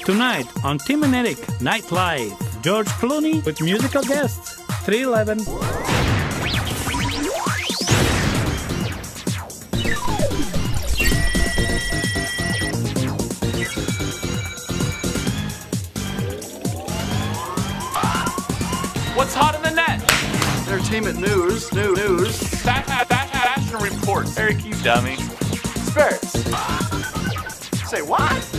Tonight on Tim and Eric Night Live, George Clooney with musical guests, 311. What's hot in the net? Entertainment news. Fashion reports. Eric, you dummy. Spirits. Say what?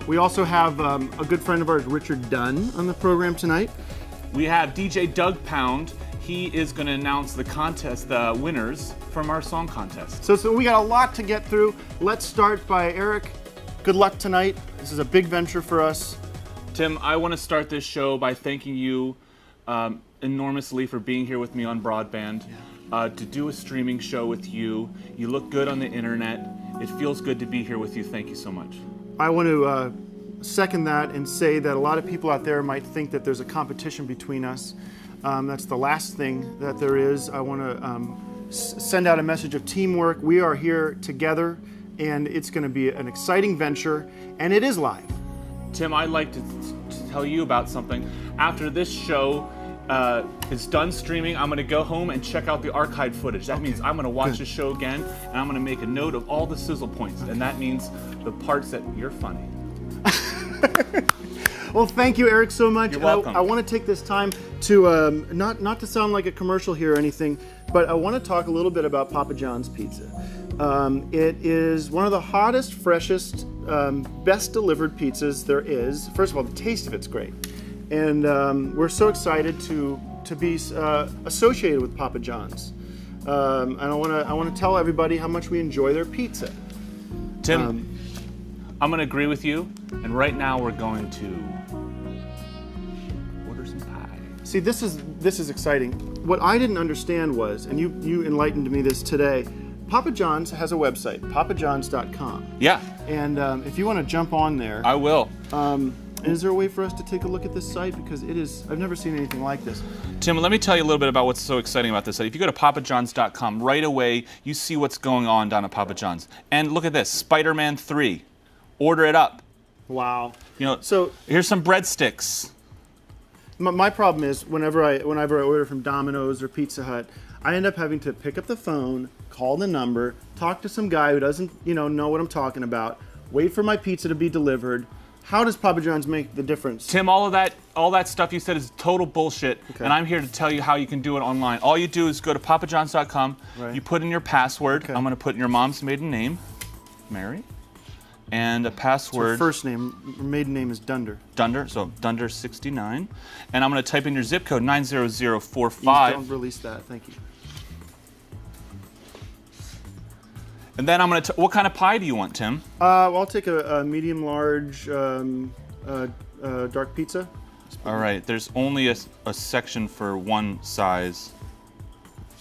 We also have a good friend of ours, Richard Dunn, on the program tonight. We have DJ Doug Pound. He is going to announce the contest, the winners from our song contest. So we got a lot to get through. Let's start by Eric. Good luck tonight. This is a big venture for us. Tim, I want to start this show by thanking you enormously for being here with me on broadband. To do a streaming show with you. You look good on the internet. It feels good to be here with you. Thank you so much. I want to second that and say that a lot of people out there might think that there's a competition between us. That's the last thing that there is. I want to send out a message of teamwork. We are here together, and it's going to be an exciting venture, and it is live. Tim, I'd like to tell you about something. After this show is done streaming, I'm going to go home and check out the archived footage. That means I'm going to watch the show again, and I'm going to make a note of all the sizzle points, and that means the parts that you're funny. Well, thank you, Eric, so much. You're welcome. I want to take this time to, not to sound like a commercial here or anything, but I want to talk a little bit about Papa John's Pizza. It is one of the hottest, freshest, best delivered pizzas there is. First of all, the taste of it's great. And we're so excited to be associated with Papa John's. And I want to tell everybody how much we enjoy their pizza. Tim, I'm going to agree with you. And right now we're going to order some pie. See, this is exciting. What I didn't understand was, and you enlightened me this today, Papa John's has a website, papajohns.com. Yeah. And if you want to jump on there. I will. Is there a way for us to take a look at this site? Because I've never seen anything like this. Tim, let me tell you a little bit about what's so exciting about this site. If you go to papajohns.com, right away you see what's going on down at Papa John's. And look at this, Spider-Man 3. Order it up. Wow. You know, so here's some breadsticks. My problem is whenever I order from Domino's or Pizza Hut, I end up having to pick up the phone, call the number, talk to some guy who doesn't, know what I'm talking about, wait for my pizza to be delivered. How does Papa John's make the difference? Tim, all that stuff you said is total bullshit, and I'm here to tell you how you can do it online. All you do is go to papajohns.com, you put in your password. I'm going to put in your mom's maiden name, Mary, and a password. So first name, maiden name is Dunder. Dunder, so Dunder69. And I'm going to type in your zip code, 90045. Don't release that, thank you. And then I'm going to, what kind of pie do you want, Tim? Well, I'll take a medium large dark pizza. All right, there's only a section for one size.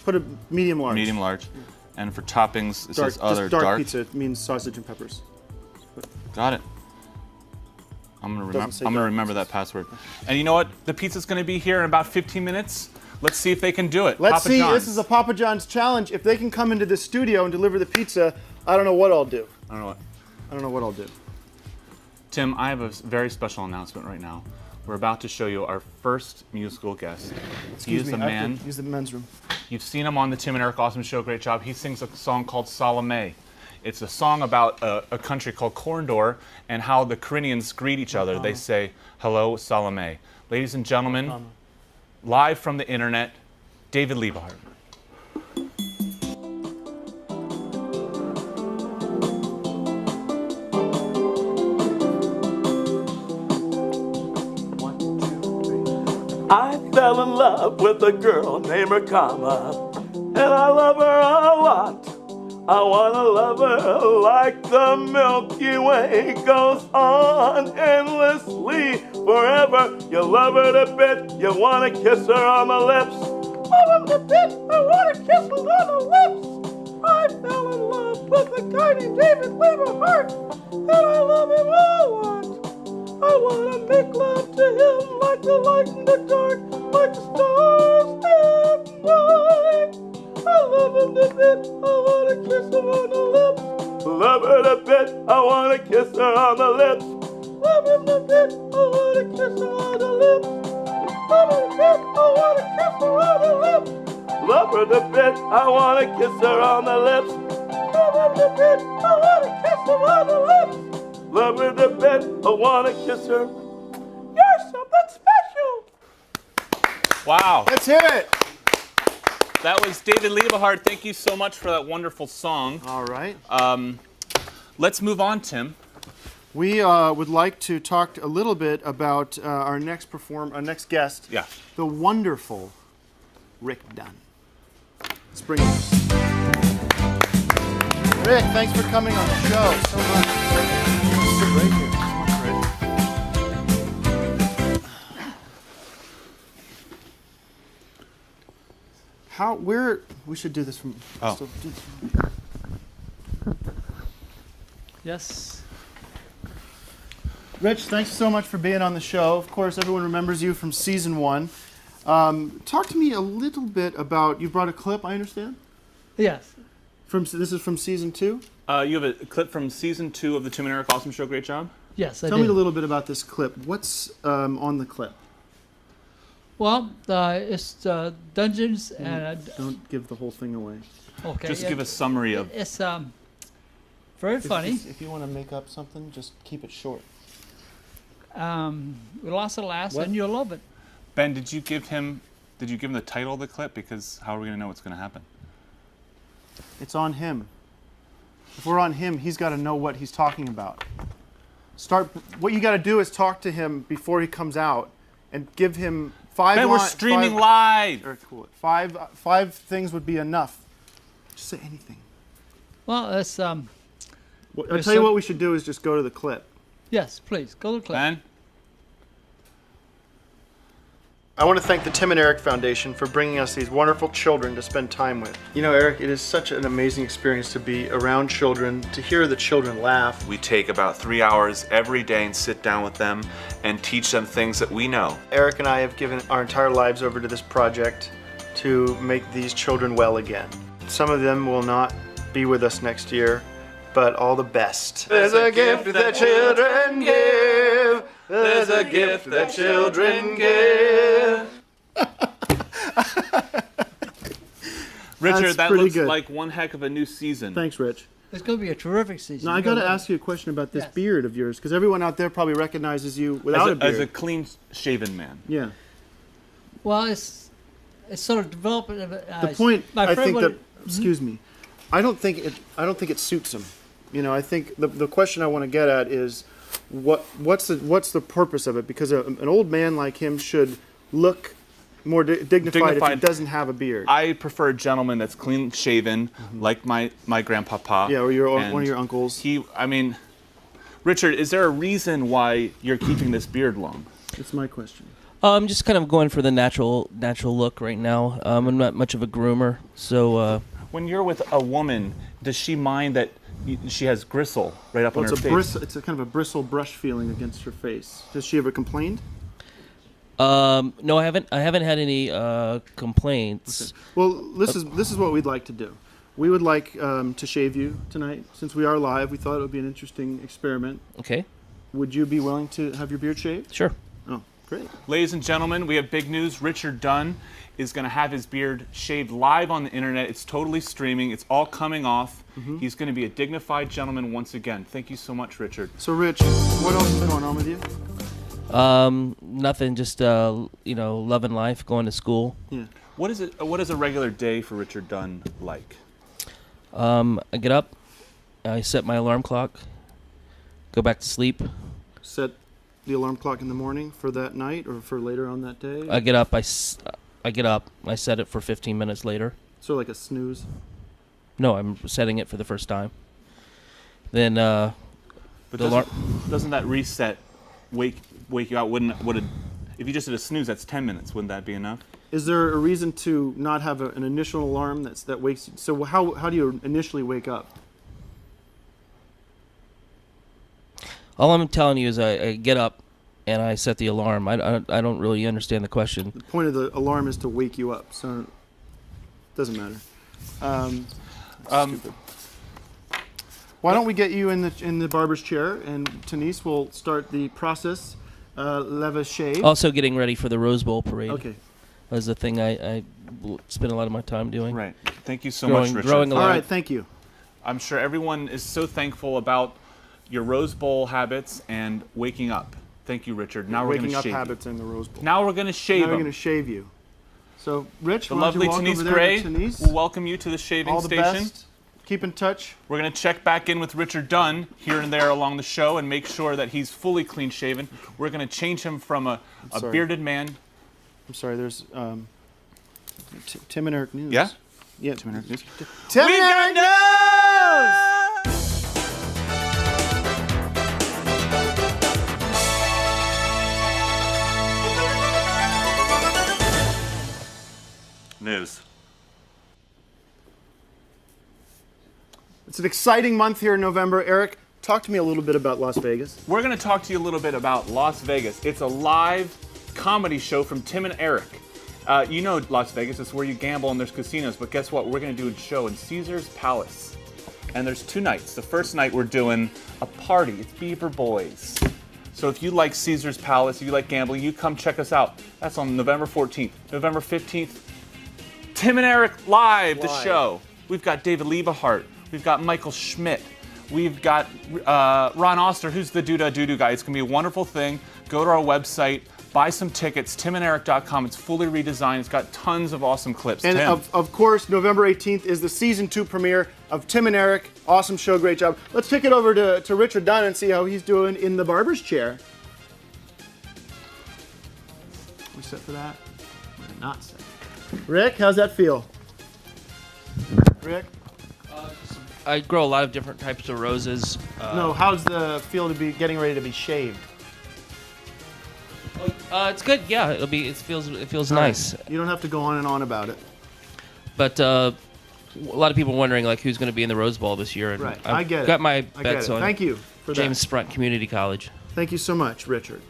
Put a medium large. Medium large. And for toppings, it says other dark pizza means sausage and peppers. Got it. I'm gonna remember that password. And you know what? The pizza's gonna be here in about 15 minutes. Let's see if they can do it. Let's see. John's. This is a Papa John's challenge. If they can come into the studio and deliver the pizza, I don't know what I'll do. I don't know what I'll do. Tim, I have a very special announcement right now. We're about to show you our first musical guest. Excuse me, I have to use the men's room. You've seen him on the Tim and Eric Awesome Show. Great job. He sings a song called Salome. It's a song about a country called Corndor and how the Koreans greet each other. They say, hello, Salome. Ladies and gentlemen, live from the internet, David Liebe. I fell in love with a girl named Rakama, and I love her a lot. I wanna love her like the Milky Way goes on endlessly, forever. You love her to bit, you wanna kiss her on the lips. Love him to bit, I wanna kiss him on the lips. I fell in love with a guy named David Liebe Hart, and I love him a lot. I wanna make love to him like the light in the dark. like the stars at night. I love him a bit, I wanna kiss him on the lips. Love her a bit, I wanna kiss her on the lips. Love him a bit, I wanna kiss her on the lips. Love her a bit, I wanna kiss her on the lips. Love her a bit, I wanna kiss her on the lips. Love her a bit, I wanna kiss her on the lips. Love her a bit, I wanna kiss her. You're something special. Wow. Let's hear it. That was David Liebe. Thank you so much for that wonderful song. All right. Let's move on, Tim. We would like to talk a little bit about our next guest. Yeah. The wonderful Rick Dunn. Let's bring him. Rick, thanks for coming on the show so much. Sit right here. We should do this from. Oh. Yes. Rich, thanks so much for being on the show. Of course, everyone remembers you from season 1. Talk to me a little bit about. You brought a clip, I understand. Yes. This is from season 2. You have a clip from season 2 of the Tim and Eric Awesome Show. Great job. Yes, I Tell did. me a little bit about this clip. What's on the clip? Well, it's Dungeons and... Don't give the whole thing away. Okay. Just give a summary of. It's very funny. If you want to make up something, just keep it short. We lost the last, What? and you'll love it. Ben, did you give him the title of the clip? Because how are we going to know what's going to happen? It's on him. If we're on him, he's got to know what he's talking about. What you got to do is talk to him before he comes out, and give him 5. Ben, we're streaming live. Very cool. Five things would be enough. Just say anything. Well, it's I'll tell you what we should do is just go to the clip. yes, please go to the clip. Ben? I want to thank the Tim and Eric Foundation for bringing us these wonderful children to spend time with. You know, Eric, it is such an amazing experience to be around children, to hear the children laugh. We take about 3 hours every day and sit down with them and teach them things that we know. Eric and I have given our entire lives over to this project to make these children well again. Some of them will not be with us next year, but all the best. There's a gift that children give. There's a gift that children give. Richard, That's that pretty looks good. like one heck of a new season. Thanks, Rich. It's going to be a terrific season. Now, I got to ask you a question about this Yes. beard of yours, because everyone out there probably recognizes you without a beard. As a clean-shaven man. Yeah. Well, it's sort of developing. The point, I think that, excuse me, I don't think it suits him. You know, I think the question I want to get at is, what's the purpose of it? Because an old man like him should look more dignified if he doesn't have a beard. I prefer a gentleman that's clean-shaven, like my grandpapa. Yeah, or one of your uncles. Richard, is there a reason why you're keeping this beard long? That's my question. I'm just kind of going for the natural look right now. I'm not much of a groomer, so. When you're with a woman, does she mind that she has gristle right up on her face? It's a kind of a bristle brush feeling against her face. Has she ever complained? No, I haven't had any complaints. Okay. Well, this is what we'd like to do. We would like to shave you tonight. Since we are live, we thought it would be an interesting experiment. Okay. Would you be willing to have your beard shaved? Sure. Oh, great. Ladies and gentlemen, we have big news. Richard Dunn is going to have his beard shaved live on the internet. It's totally streaming. It's all coming off. Mm-hmm. He's going to be a dignified gentleman once again. Thank you so much, Richard. So, Rich, what else is going on with you? Nothing. Just loving life, going to school. Yeah. What is a regular day for Richard Dunn like? I get up, I set my alarm clock, go back to sleep. Set the alarm clock in the morning for that night or for later on that day? I get up. I get up. I set it for 15 minutes later. So like a snooze? No, I'm setting it for the first time. Then But doesn't that reset wake you out? If you just did a snooze, that's 10 minutes. Wouldn't that be enough? Is there a reason to not have an initial alarm that wakes you? So how do you initially wake up? all I'm telling you is I get up, and I set the alarm. I don't really understand the question. The point of the alarm is to wake you up, so it doesn't matter. Stupid. Why don't we get you in the barber's chair, and Denise will start the process. Leva shave. Also getting ready for the Rose Bowl parade. Okay. That's the thing I spend a lot of my time doing. Right. Thank you so much, Richard. Growing a lot. All right, thank you. I'm sure everyone is so thankful about your Rose Bowl habits and waking up. Thank you, Richard. Now we're going to shave Waking up habits in the Rose Bowl. Now we're going to shave Now we're them. going to shave you. So, Rich, The why don't you lovely walk Denise over there Gray to Denise? will welcome you to the shaving All the station. best. Keep in touch. We're going to check back in with Richard Dunn here and there along the show and make sure that he's fully clean shaven. We're going to change him from a bearded man. I'm sorry, there's Tim and Eric News. Yeah? Yeah. Tim and Eric News. Tim We and got News. It's an exciting month here in November. Eric, talk to me a little bit about Las Vegas. We're going to talk to you a little bit about Las Vegas. It's a live comedy show from Tim and Eric. You know Las Vegas, it's where you gamble and there's casinos, but guess what? We're going to do a show in Caesar's Palace. And there's 2 nights. The first night we're doing a party. It's Beaver Boys. So if you like Caesar's Palace, if you like gambling, you come check us out. That's on November 14th. November 15th, Tim and Eric live. The show. We've got David Liebe Hart. We've got Michael Schmidt. We've got Ron Oster, who's the doo-doo guy. It's going to be a wonderful thing. Go to our website, buy some tickets, timanderic.com. It's fully redesigned. It's got tons of awesome clips. And Tim. of course, November 18th is the season 2 premiere of Tim and Eric. Awesome show, great job. Let's kick it over to Richard Dunn and see how he's doing in the barber's chair. We set for that? We're not set. Rick, how's that feel? Rick? I grow a lot of different types of roses. No, how's the feel to be getting ready to be shaved? It's good. Yeah, it feels nice. You don't have to go on and on about it. But a lot of people are wondering like who's going to be in the Rose Bowl this year. And Right, I've I get it. got my I get bets it. on Thank you for James that. Sprint Community College. Thank you so much, Richard.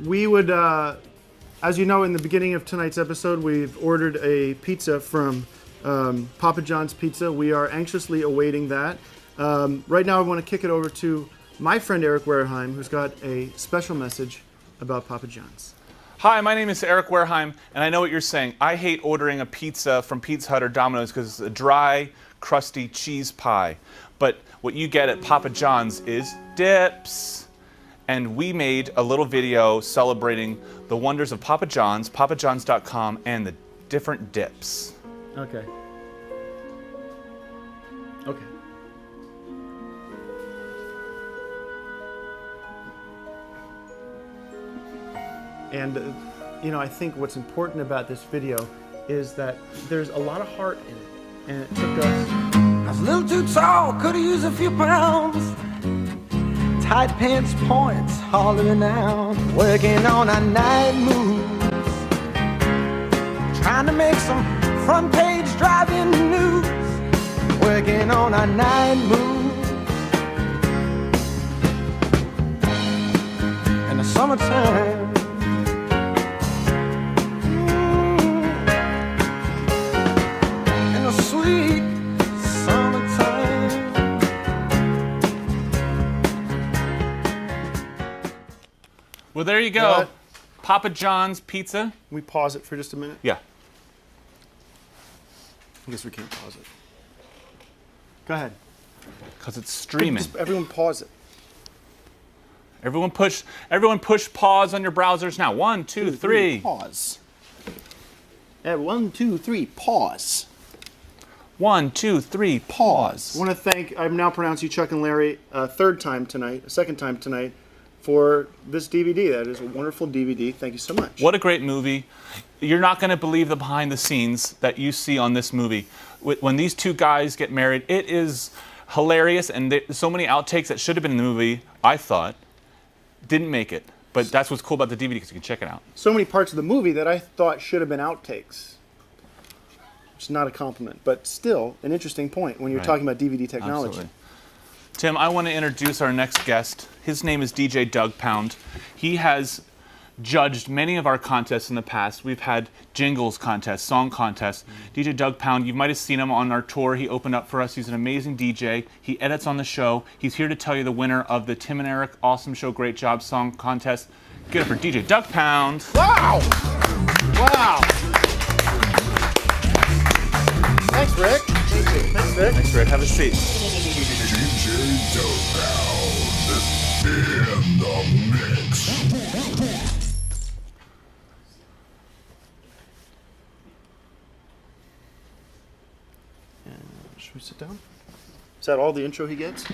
We would, as you know, in the beginning of tonight's episode, we've ordered a pizza from Papa John's Pizza. We are anxiously awaiting that. Right now, I want to kick it over to my friend Eric Wareheim, who's got a special message about Papa John's. Hi, my name is Eric Wareheim, and I know what you're saying. I hate ordering a pizza from Pizza Hut or Domino's because it's a dry, crusty cheese pie. But what you get at Papa John's is dips. And we made a little video celebrating the wonders of Papa John's, papajohns.com, and the different dips. Okay. Okay. And, I think what's important about this video is that there's a lot of heart in it. And it took us... I was a little too tall, could've used a few pounds. Tight pants points, hollering out. Working on our night moves. Trying to make some front page driving news. Working on our night moves. In the summertime. In the sweet summertime. Well, there you go. Papa John's Pizza. Can we pause it for just a minute? Yeah. I guess we can't pause it. Go ahead. Because it's streaming. Just everyone pause it. Everyone push pause on your browsers now. 1, 2, 3. Pause. 1, 2, 3, pause. 1, 2, 3, pause. I want to thank, I'm now pronouncing you Chuck and Larry a second time tonight, for this DVD. That is a wonderful DVD. Thank you so much. What a great movie. You're not going to believe the behind the scenes that you see on this movie. When these 2 guys get married, it is hilarious, and so many outtakes that should have been in the movie, I thought, didn't make it. But that's what's cool about the DVD, because you can check it out. So many parts of the movie that I thought should have been outtakes. Which is not a compliment, but still an interesting point when you're talking about DVD technology. Absolutely. Tim, I want to introduce our next guest. His name is DJ Doug Pound. He has judged many of our contests in the past. We've had jingles contests, song contests. DJ Doug Pound, you might have seen him on our tour. He opened up for us. He's an amazing DJ. He edits on the show. He's here to tell you the winner of the Tim and Eric Awesome Show Great Job song contest. Get it for DJ Doug Pound. Wow! Wow! Thanks, Rick. Thanks, Rick. Thanks, Rick. Have a seat. DJ Doug Pound in the mix. Should we sit down? Is that all the intro he gets?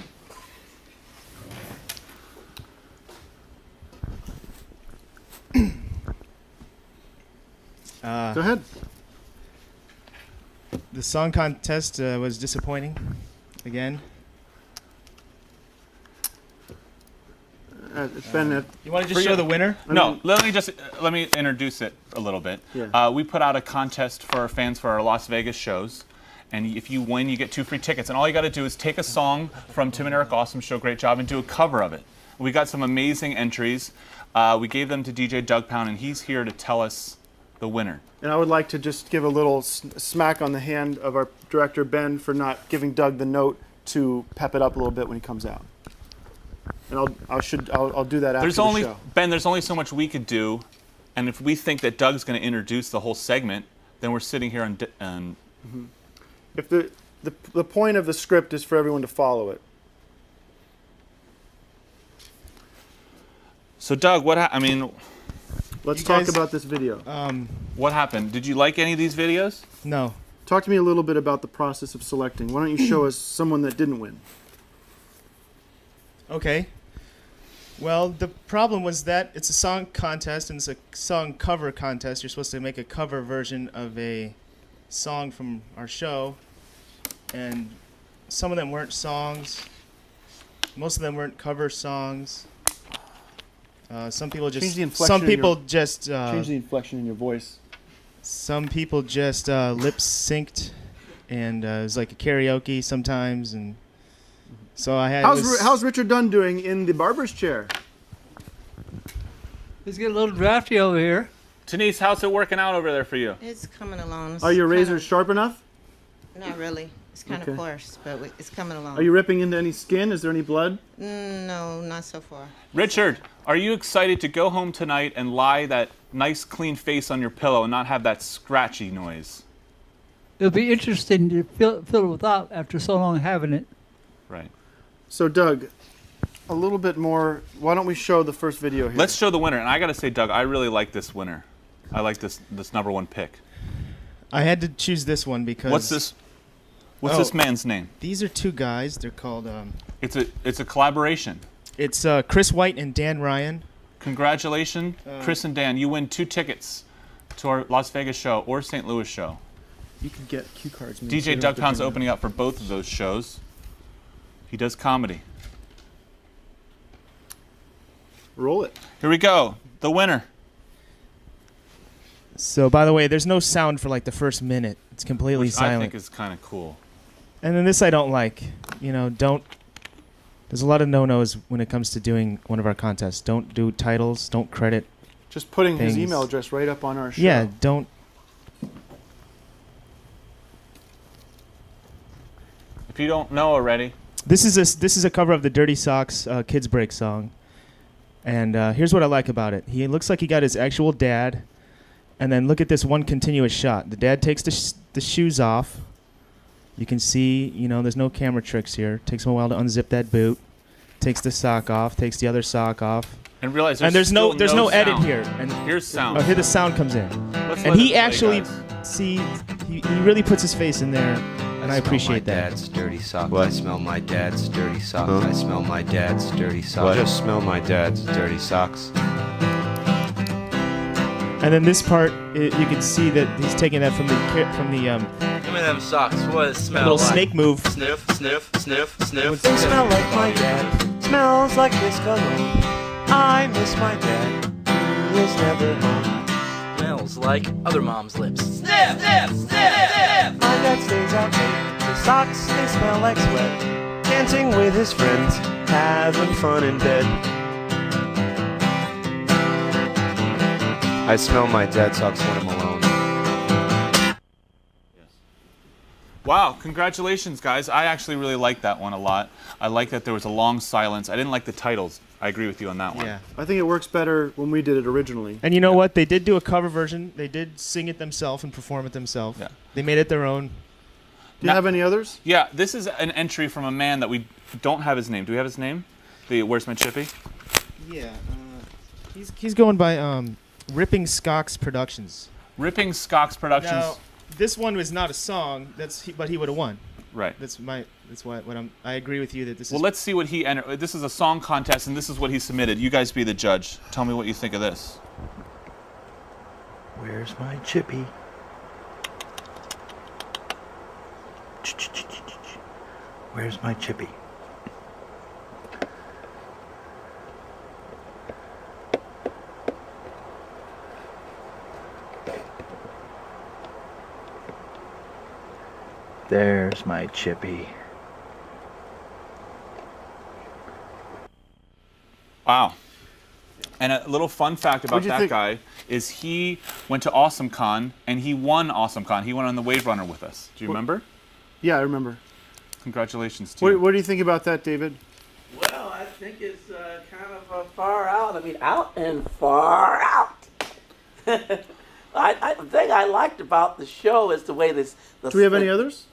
Go ahead. The song contest was disappointing, again. It's been You want to just show the winner? No, let me introduce it a little bit. Yeah. We put out a contest for our fans for our Las Vegas shows. And if you win, you get 2 free tickets. And all you got to do is take a song from Tim and Eric Awesome Show Great Job and do a cover of it. We got some amazing entries. We gave them to DJ Doug Pound, and he's here to tell us the winner. And I would like to just give a little smack on the hand of our director, Ben, for not giving Doug the note to pep it up a little bit when he comes out. And I'll do that after the show. Ben, there's only so much we could do. And if we think that Doug's going to introduce the whole segment, then we're sitting here and If the point of the script is for everyone to follow it. So Doug, Let's talk about this video. What happened? Did you like any of these videos? No. Talk to me a little bit about the process of selecting. Why don't you show us someone that didn't win? Okay. Well, the problem was that it's a song contest and it's a song cover contest. You're supposed to make a cover version of a song from our show, and some of them weren't songs. Most of them weren't cover songs. Some people just. Change the inflection. Change the inflection in your voice. Some people just lip synced, and it was like a karaoke sometimes, and so I had. How's Richard Dunn doing in the barber's chair? It's getting a little drafty over here. Denise, how's it working out over there for you? It's coming along. Are your razors sharp enough? Not really. It's kind of coarse, but it's coming along. Are you ripping into any skin? Is there any blood? No, not so far. Richard, are you excited to go home tonight and lie that nice clean face on your pillow and not have that scratchy noise? It'll be interesting to fill it without after so long having it. Right. So Doug, a little bit more. Why don't we show the first video here? Let's show the winner. And I got to say, Doug, I really like this winner. I like this number 1 pick. I had to choose this one because. What's this man's name? These are 2 guys. They're called. It's a collaboration. It's Chris White and Dan Ryan. Congratulations, Chris and Dan. You win 2 tickets to our Las Vegas show or St. Louis show. You can get cue cards. DJ Doug Pound's opening up for both of those shows. He does comedy. Roll it. Here we go. The winner. So, by the way, there's no sound for like the first minute. It's completely silent. I think is kind of cool. And then this I don't like. There's a lot of no-nos when it comes to doing one of our contests. Don't do titles. Don't credit. Just putting things. his email address right up on our show. Yeah, don't. If you don't know already. This is a cover of the Dirty Socks Kids Break song. And here's what I like about it. He looks like he got his actual dad. And then look at this one continuous shot. The dad takes the shoes off. You can see, there's no camera tricks here. Takes him a while to unzip that boot. Takes the sock off. Takes the other sock off. And realize there's no edit sound. here. And here's sound. Oh, here the sound comes in. And he actually he really puts his face in there, and I appreciate that. Dad's dirty sock. What? I smell my dad's dirty sock. Huh? I smell my dad's dirty sock. What? I just smell my dad's dirty socks. And then this part, you can see that he's taking that from the Give me them socks. What does it smell little like? snake move. Sniff, sniff, sniff, sniff. You smell like my dad. Smells like this cologne. I miss my dad. He is never home. Smells like other mom's lips. Sniff, sniff, sniff, sniff. My dad stays out late. The socks, they smell like sweat. dancing with his friends, having fun in bed. I smell my dad's socks when I'm alone. Wow, congratulations, guys. I actually really liked that one a lot. I like that there was a long silence. I didn't like the titles. I agree with you on that one. Yeah. I think it works better when we did it originally. And you know what? They did do a cover version. They did sing it themselves and perform it themselves. Yeah. They made it their own. Do you have any others? Yeah, this is an entry from a man that we don't have his name. Do we have his name? The Where's My Chippy? Yeah. He's going by Ripping Skocks Productions. Ripping Skocks Productions. Now, this one was not a song. But he would have won. Right. I agree with you that this is. Well, let's see what he entered. This is a song contest, and this is what he submitted. You guys be the judge. Tell me what you think of this. Where's my chippy? Where's my chippy? There's my chippy. Wow. And a little fun fact about that guy is he went to AwesomeCon and he won AwesomeCon. He went on the Wave Runner with us. Do you remember? Yeah, I remember. Congratulations to you. What do you think about that, David? Well, I think it's kind of far out. I mean, out and far out. The thing I liked about the show is the way this. Do we have any others?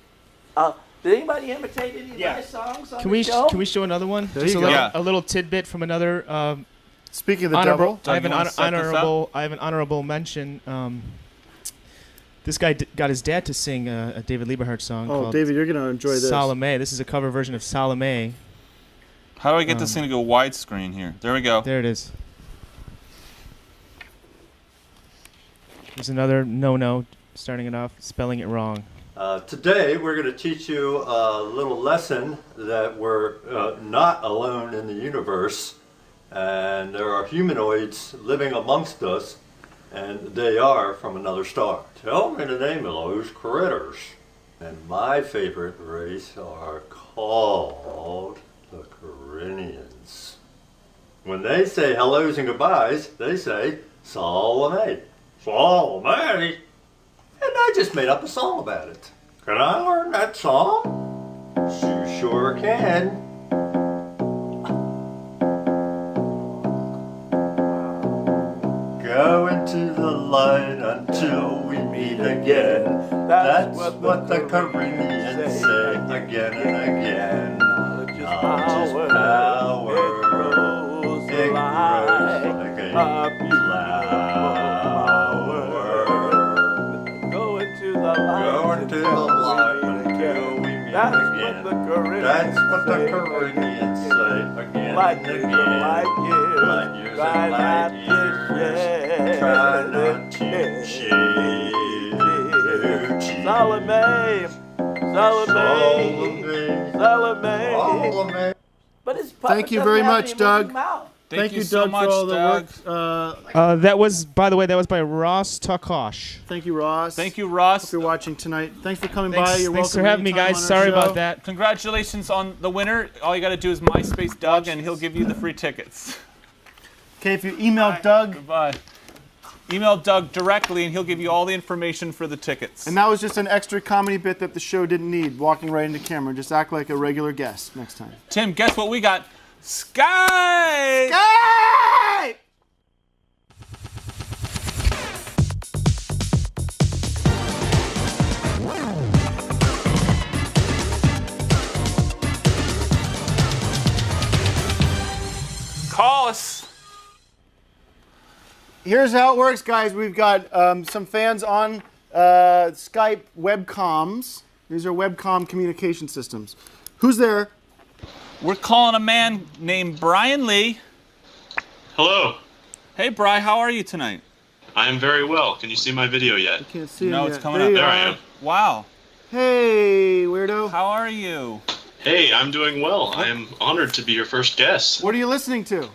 Did anybody imitate any of my songs on the show? Can we show another one? There you go. A little tidbit from another. Speaking of the devil, I have an honorable mention. This guy got his dad to sing a David Liebe song. Oh, called David, you're gonna enjoy this. Salome. This is a cover version of Salome. How do I get this thing to go widescreen here? There we go. There it is. There's another no-no, starting it off, spelling it wrong. Today we're going to teach you a little lesson that we're not alone in the universe, and there are humanoids living amongst us, and they are from another star. Tell me the name of those critters. And my favorite race are called the Corinthians. When they say hellos and goodbyes, they say Salome. Salome? And I just made up a song about it. Can I learn that song? You sure can. Go into the light until we meet again. That's what the Corinthians say again and again. Knowledge is power. It grows like a flower. Go into the light until we meet again. That's what the Corinthians say again and again. Light years, try not to cheat. Salome, Salome, Salome. But it's Thank you very much, Doug. Thank you Doug, so much, for all the Doug. work. That was, by the way, by Ross Takosh. Thank you, Ross. Thank you, Ross. Hope you're watching tonight. Thanks for coming Thanks, by. You're thanks welcome for having me, anytime guys. on our Sorry show. about that. Congratulations on the winner. All you got to do is MySpace Doug, and he'll give you the free tickets. Okay, if you email Doug. Goodbye. Email Doug directly, and he'll give you all the information for the tickets. And that was just an extra comedy bit that the show didn't need, walking right into camera. Just act like a regular guest next time. Tim, guess what we got? Sky! Sky! Call us. Here's how it works, guys. We've got some fans on Skype webcoms. These are webcom communication systems. Who's there? We're calling a man named Brian Lee. Hello. Hey, Bri, how are you tonight? I am very well. Can you see my video yet? I can't see it No, yet. it's coming up. There I am. Wow. Hey, weirdo. How are you? Hey, I'm doing well. I am honored to be your first guest. What are you listening to?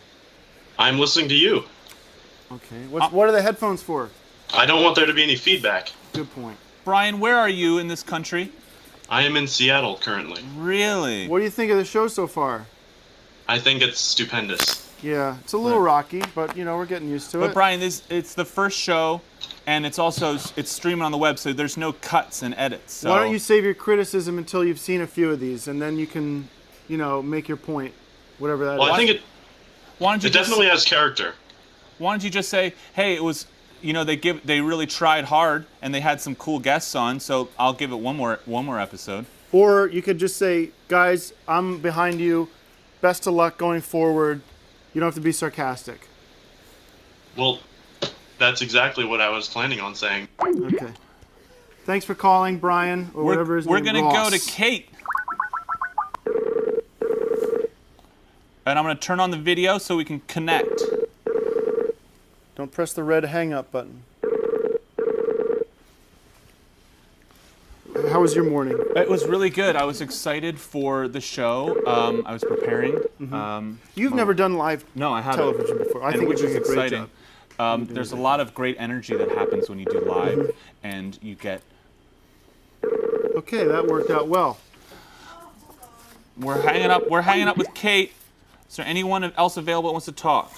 I'm listening to you. Okay. What are the headphones for? I don't want there to be any feedback. Good point. Brian, where are you in this country? I am in Seattle currently. Really? What do you think of the show so far? I think it's stupendous. Yeah, it's a little rocky, but you know we're getting used to it. But Brian, it's the first show, and it's streaming on the web, so there's no cuts and edits. So. Why don't you save your criticism until you've seen a few of these, and then you can, make your point, whatever that is. Well, I think it definitely has character. Why don't you just say, hey, it was, they really tried hard, and they had some cool guests on, so I'll give it one more episode. Or you could just say, guys, I'm behind you. Best of luck going forward. You don't have to be sarcastic. Well, that's exactly what I was planning on saying. Okay. Thanks for calling, Brian, or whatever his name is. We're going to go to Kate. And I'm going to turn on the video so we can connect. Don't press the red hang up button. How was your morning? It was really good. I was excited for the show. I was preparing. Mm-hmm. You've never done live television before. I think which you're is doing a great exciting. job. There's a lot of great energy that happens when you do live, and you get. Okay, that worked out well. We're hanging up with Kate. Is there anyone else available that wants to talk?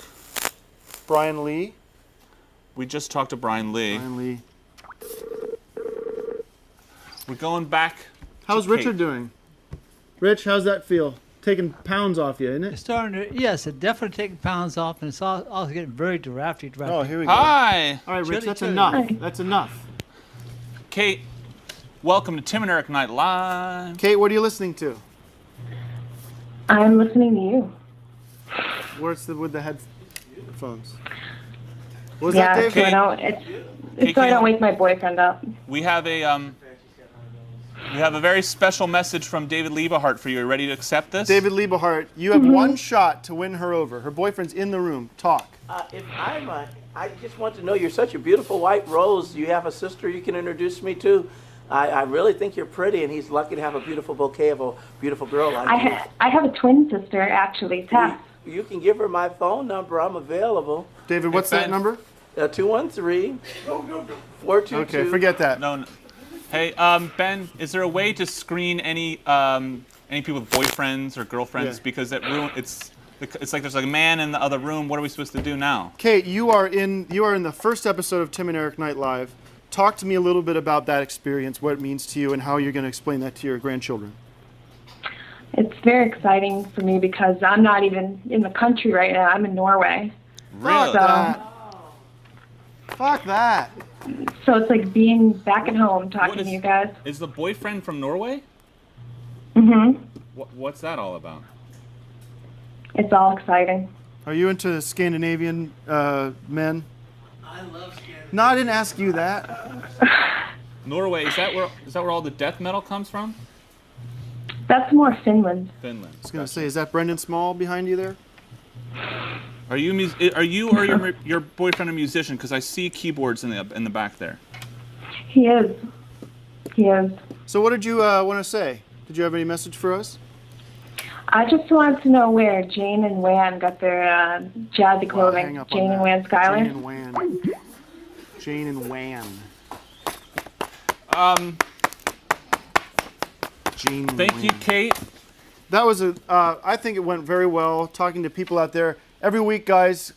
Brian Lee. We just talked to Brian Lee. Brian Lee. We're going back. How's to Richard Kate. doing? Rich, how's that feel? Taking pounds off you, isn't it? It's starting to, yes, it's definitely taking pounds off, and it's also getting very drafty. Oh, here we go. Hi. All right, Rich, that's Chilly. enough. Hi. That's enough. Kate, welcome to Tim and Eric Nite Live. Kate, what are you listening to? I'm listening to you. Where's with the headphones? What was Yeah, that, Dave? so I don't, it's so I don't wake my boyfriend up. We have a very special message from David Liebe for you. Are you ready to accept this? David Liebe, you have one shot to win her over. Her boyfriend's in the room. Talk. I just want to know, you're such a beautiful white rose. You have a sister you can introduce me to? I really think you're pretty, and he's lucky to have a beautiful bouquet of a beautiful girl like you. I have a twin sister, actually, Tess. You can give her my phone number. I'm available. David, what's that number? 213-422. Okay, forget that. No. Hey, Ben, is there a way to screen any people with boyfriends or girlfriends? Yeah. Because that room, it's like there's a man in the other room. What are we supposed to do now? Kate, you are in the first episode of Tim and Eric Nite Live. Talk to me a little bit about that experience, what it means to you, and how you're going to explain that to your grandchildren. It's very exciting for me because I'm not even in the country right now. I'm in Norway. Really? Fuck that. So it's like being back at home talking to you guys. Is the boyfriend from Norway? Mm-hmm. What's that all about? It's all exciting. Are you into Scandinavian men? I love Scandinavia. No, I didn't ask you that. Norway, is that where all the death metal comes from? That's more Finland. Finland. I was going to say, is that Brendan Small behind you there? Are you or your boyfriend a musician? Because I see keyboards in the back there. He is. He is. So what did you want to say? Did you have any message for us? I just wanted to know where Jane and Wan got their jazzy clothing. Jane and Wan Schuyler. Jane and Wan. Jane and Wan. Jane and Thank Wan. you, Kate. That was I think it went very well talking to people out there. Every week, guys,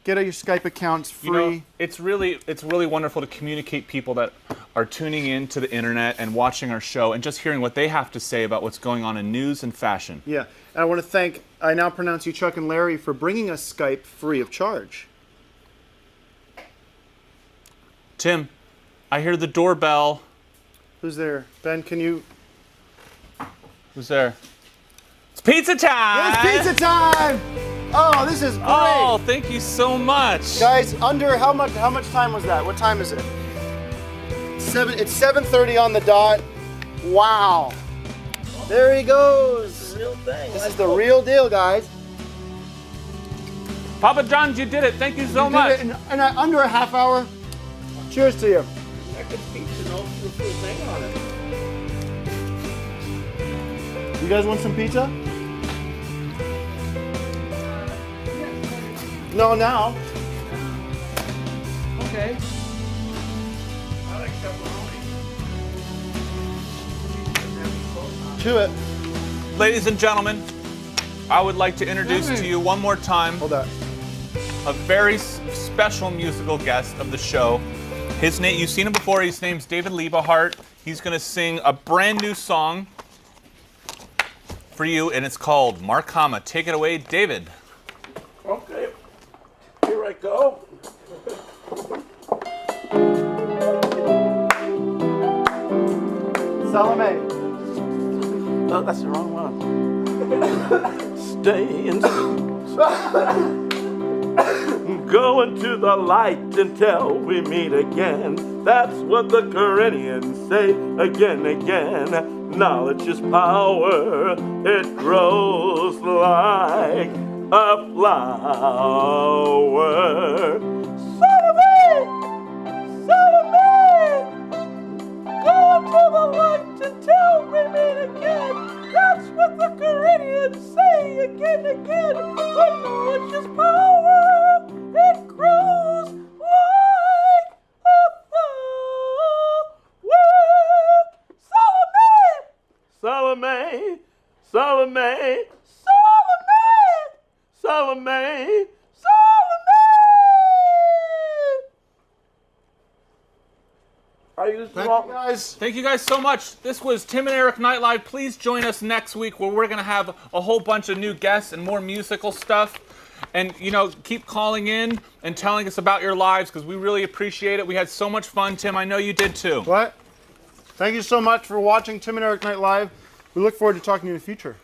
get your Skype accounts free. You know, it's really wonderful to communicate people that are tuning in to the internet and watching our show and just hearing what they have to say about what's going on in news and fashion. Yeah, and I want to thank, I now pronounce you Chuck and Larry, for bringing us Skype free of charge. Tim, I hear the doorbell. Who's there? Ben, can you? Who's there? It's pizza time! It's pizza time! Oh, this is great! Oh, thank you so much. Guys, under how much time was that? What time is it? It's 7:30 on the dot. Wow. There he goes. Real thing. This is the real deal, guys. Papa John's, you did it. Thank you so You much. did it in under a half hour. Cheers to you. Second pizza, no full thing on it. You guys want some pizza? No, now. Okay. I like pepperoni. To it. Ladies and gentlemen, I would like to introduce to you one more time a very special musical guest of the show. His name, you've seen him before. His name's David Liebe, Hart. He's going to sing a brand new song for you, and it's called Mark Hama. Take it away, David. Okay, here I go. Salome. Oh, that's the wrong one. Staying. Going to the light until we meet again. That's what the Corinthians say again, again. Knowledge is power. It grows like a flower. Salome! Salome! Going to the light until we meet again. That's what the Corinthians say again, again. But knowledge is power. It grows like a flower. Salome! Salome! Salome! Salome! Thank you guys so much. This was Tim and Eric Nite Live. Please join us next week where we're going to have a whole bunch of new guests and more musical stuff. And, you know, keep calling in and telling us about your lives because we really appreciate it. We had so much fun, Tim. I know you did too. What? Thank you so much for watching Tim and Eric Nite Live. We look forward to talking to you in the future.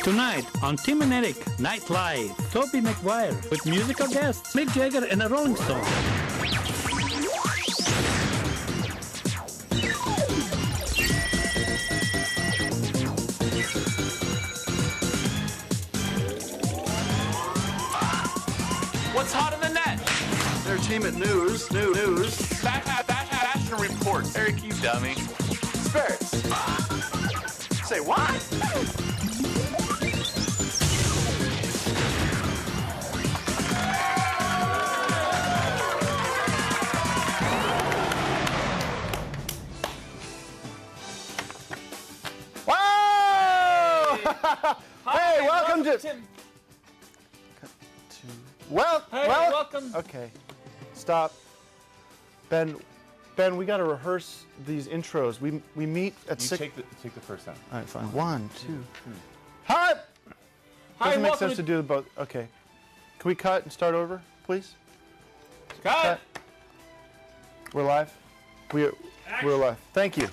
Tonight on Tim and Eric Nite Live, Toby McGuire with musical guests Mick Jagger and a Rolling Stone. What's hot in the net? Entertainment news. Fashion reports. Eric, you dummy. Spirits. Say what? Hey, welcome to Tim. welcome. Okay, stop. Ben, we got to rehearse these intros. We meet at 6. Take the first time. All right, fine. 1, 2, 3. Hi. Doesn't make sense to do both. Okay, can we cut and start over, please? Cut. We're live. We're live. Thank you.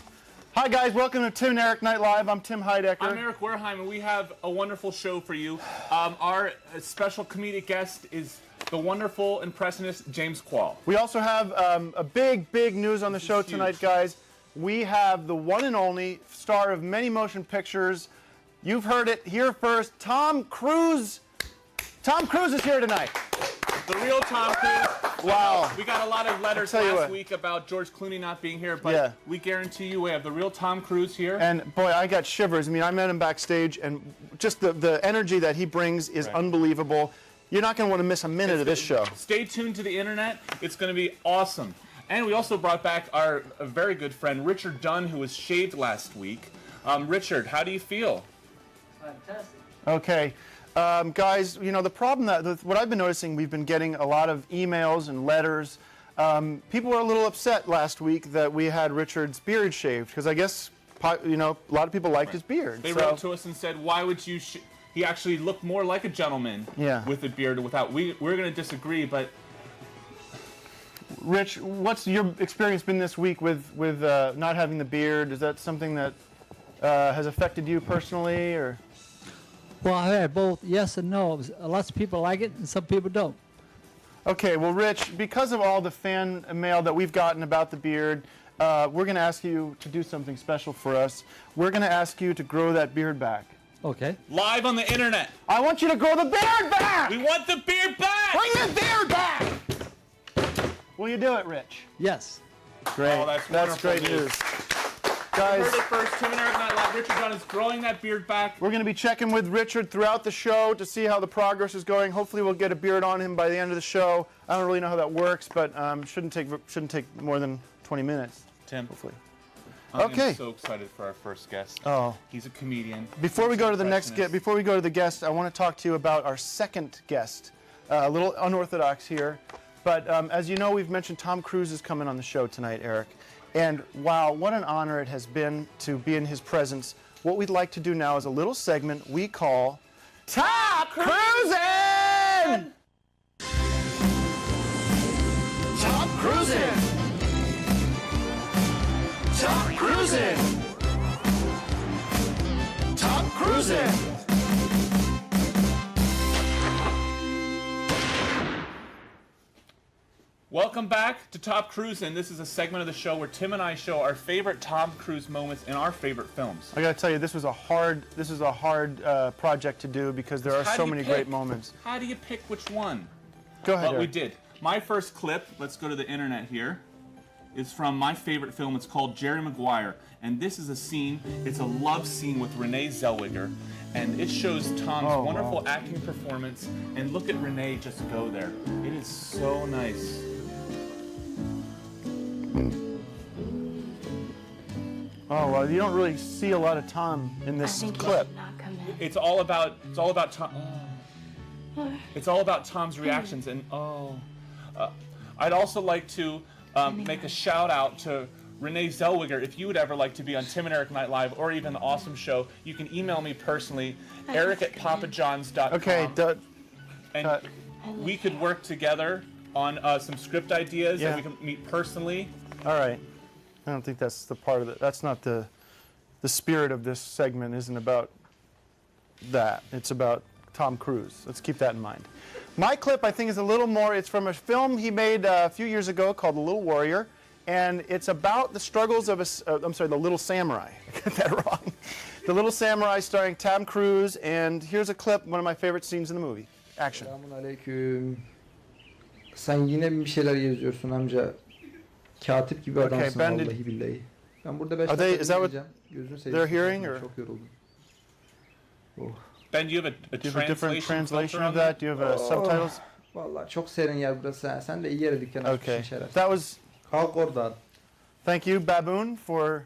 Hi guys, welcome to Tim and Eric Nite Live. I'm Tim Heidecker. I'm Eric Wareheim, and we have a wonderful show for you. Our special comedic guest is the wonderful impressionist James Quall. We also have a big news on the show tonight, guys. We have the one and only star of many motion pictures. You've heard it here first, Tom Cruise. Tom Cruise is here tonight. The real Tom Cruise. Wow. We got a lot of letters last week about George Clooney not being here, but we guarantee you we have the real Tom Cruise here. And boy, I got shivers. I mean, I met him backstage, and just the energy that he brings is unbelievable. You're not going to want to miss a minute of this show. Stay tuned to the internet. It's going to be awesome. And we also brought back our very good friend, Richard Dunn, who was shaved last week. Richard, how do you feel? Fantastic. Okay. Guys, you know, the problem what I've been noticing, we've been getting a lot of emails and letters. People were a little upset last week that we had Richard's beard shaved, because I guess, you know, a lot of people liked his beard. They wrote to us and said, why would you he actually looked more like a gentleman with a beard without. We're going to disagree, but... Rich, what's your experience been this week with not having the beard? Is that something that has affected you personally, or...? Well, I had both yes and no. Lots of people like it, and some people don't. Okay, well, Rich, because of all the fan mail that we've gotten about the beard, we're going to ask you to do something special for us. We're going to ask you to grow that beard back. Okay. Live on the internet. I want you to grow the beard back! We want the beard back! Bring the beard back! Will you do it, Rich? Yes. Great. Oh, that's great news. Guys, you heard it first. Tim and Eric Nite Live. Richard Dunn is growing that beard back. We're going to be checking with Richard throughout the show to see how the progress is going. Hopefully we'll get a beard on him by the end of the show. I don't really know how that works, but shouldn't take more than 20 minutes. Tim. Hopefully. I'm so excited for our first guest. Oh. He's a comedian. Before we go to the next guest, before we go to the guest, I want to talk to you about our second guest. A little unorthodox here, but as you know, we've mentioned Tom Cruise is coming on the show tonight, Eric. And wow, what an honor it has been to be in his presence. What we'd like to do now is a little segment we call Top Cruising! Top Cruising! Top Cruising! Top Cruising! Welcome back to Top Cruisin'. This is a segment of the show where Tim and I show our favorite Tom Cruise moments in our favorite films. I gotta tell you, this was a hard project to do because there are so many great moments. How do you pick which one? Go ahead. But we did. My first clip, let's go to the internet here, is from my favorite film. It's called Jerry Maguire. And this is a scene, it's a love scene with Renee Zellweger. And it shows Tom's wonderful acting performance. And look at Renee just go there. It is so nice. Oh well, you don't really see a lot of Tom in this clip. It's all about Tom. It's all about Tom's reactions, and I'd also like to make a shout out to Renee Zellweger. If you would ever like to be on Tim and Eric Nite Live or even the Awesome Show, you can email me personally, eric@papajohns.com. Okay, and we could work together on some script ideas, and we can meet personally. All right. I don't think that's the part of it. That's not the spirit of this segment. Isn't about that. It's about Tom Cruise. Let's keep that in mind. My clip, I think, is a little more. It's from a film he made a few years ago called The Little Warrior, and it's about the struggles of The Little Samurai. I got that wrong. The Little Samurai, starring Tom Cruise. And here's a clip. One of my favorite scenes in the movie. Action. Selamünaleyküm. Sen yine bir şeyler yazıyorsun amca. Katip gibi adamsın vallahi billahi. Ben burada 5 dakika dinleyeceğim. Gözünü seveyim. They're hearing or? Çok yoruldum. Ben, do you have a different translation of that? Do you have subtitles? Vallahi çok serin yer burası. Sen de iyi yere dükkan açmışsın şeref. That was. Kalk oradan. Thank you, Baboon, for.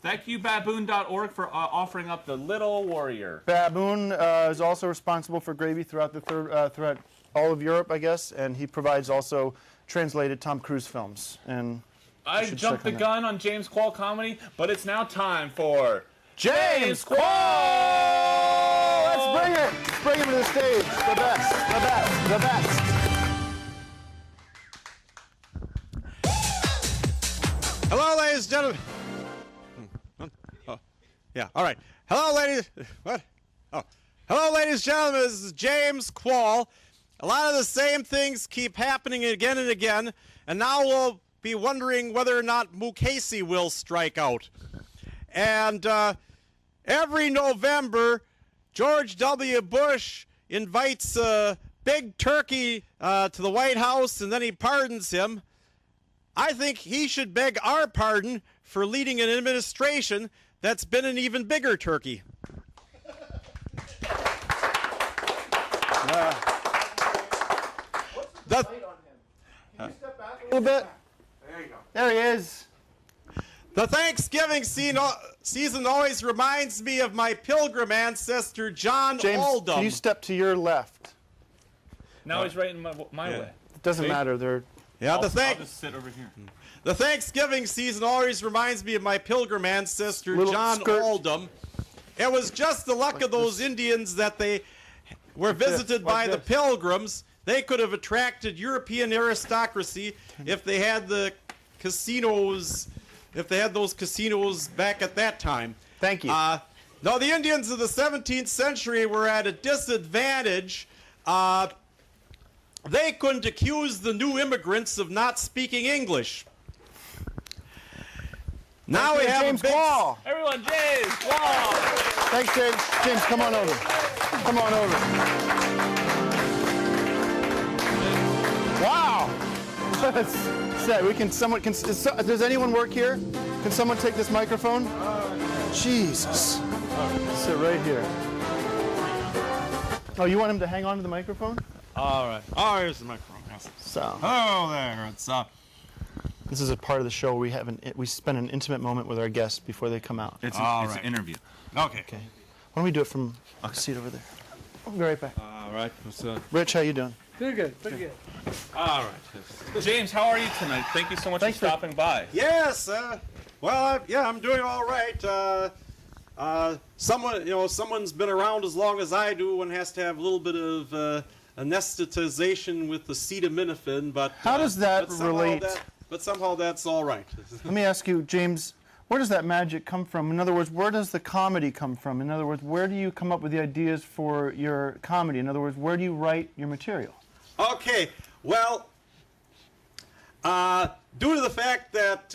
Thank you, baboon.org, for offering up The Little Warrior. Baboon is also responsible for gravy throughout throughout all of Europe, I guess, and he provides also translated Tom Cruise films. And I jumped the gun on James Quall comedy, but it's now time for James Quall! Let's bring it! Let's bring him to the stage. The best, the best, the best. Hello, ladies and gentlemen. Oh, yeah, all right. Hello, ladies. What? Oh, hello, ladies and gentlemen. This is James Quall. A lot of the same things keep happening again and again, and now we'll be wondering whether or not Mukasey will strike out. And every November, George W. Bush invites Big Turkey to the White House, and then he pardons him. I think he should beg our pardon for leading an administration that's been an even bigger turkey. Can you step back a little bit? There you go. There he is. The Thanksgiving season always reminds me of my pilgrim ancestor, John Oldham. Can you step to your left? Now he's right in my way. It doesn't matter. They're... Yeah, I'll just sit over here. The Thanksgiving season always reminds me of my pilgrim ancestor, John Oldham. It was just the luck of those Indians that they were visited by the Pilgrims. They could have attracted European aristocracy if they had the casinos, if they had those casinos back at that time. Thank you. No, the Indians of the 17th century were at a disadvantage. They couldn't accuse the new immigrants of not speaking English. Now we have James Quall. Everyone, James Quall. Thanks, James. James, come on over. Come on over. Wow. Let's say we can. Someone can. Does anyone work here? Can someone take this microphone? Jesus. Sit right here. Oh, you want him to hang on to the microphone? All right. Oh, here's the microphone. Yes. So. Oh, there. It's This is a part of the show where we spend an intimate moment with our guests before they come out. It's an interview. Okay. Why don't we do it from a seat over there? I'll be right back. All right. Rich, how you doing? Pretty good, pretty good. All right. James, how are you tonight? Thank you so much for stopping by. Yes. I'm doing all right. Someone's been around as long as I do and has to have a little bit of anesthetization with acetaminophen, but how does that relate? But somehow that's all right. Let me ask you, James, where does that magic come from? In other words, where does the comedy come from? In other words, where do you come up with the ideas for your comedy? In other words, where do you write your material? Okay, well, due to the fact that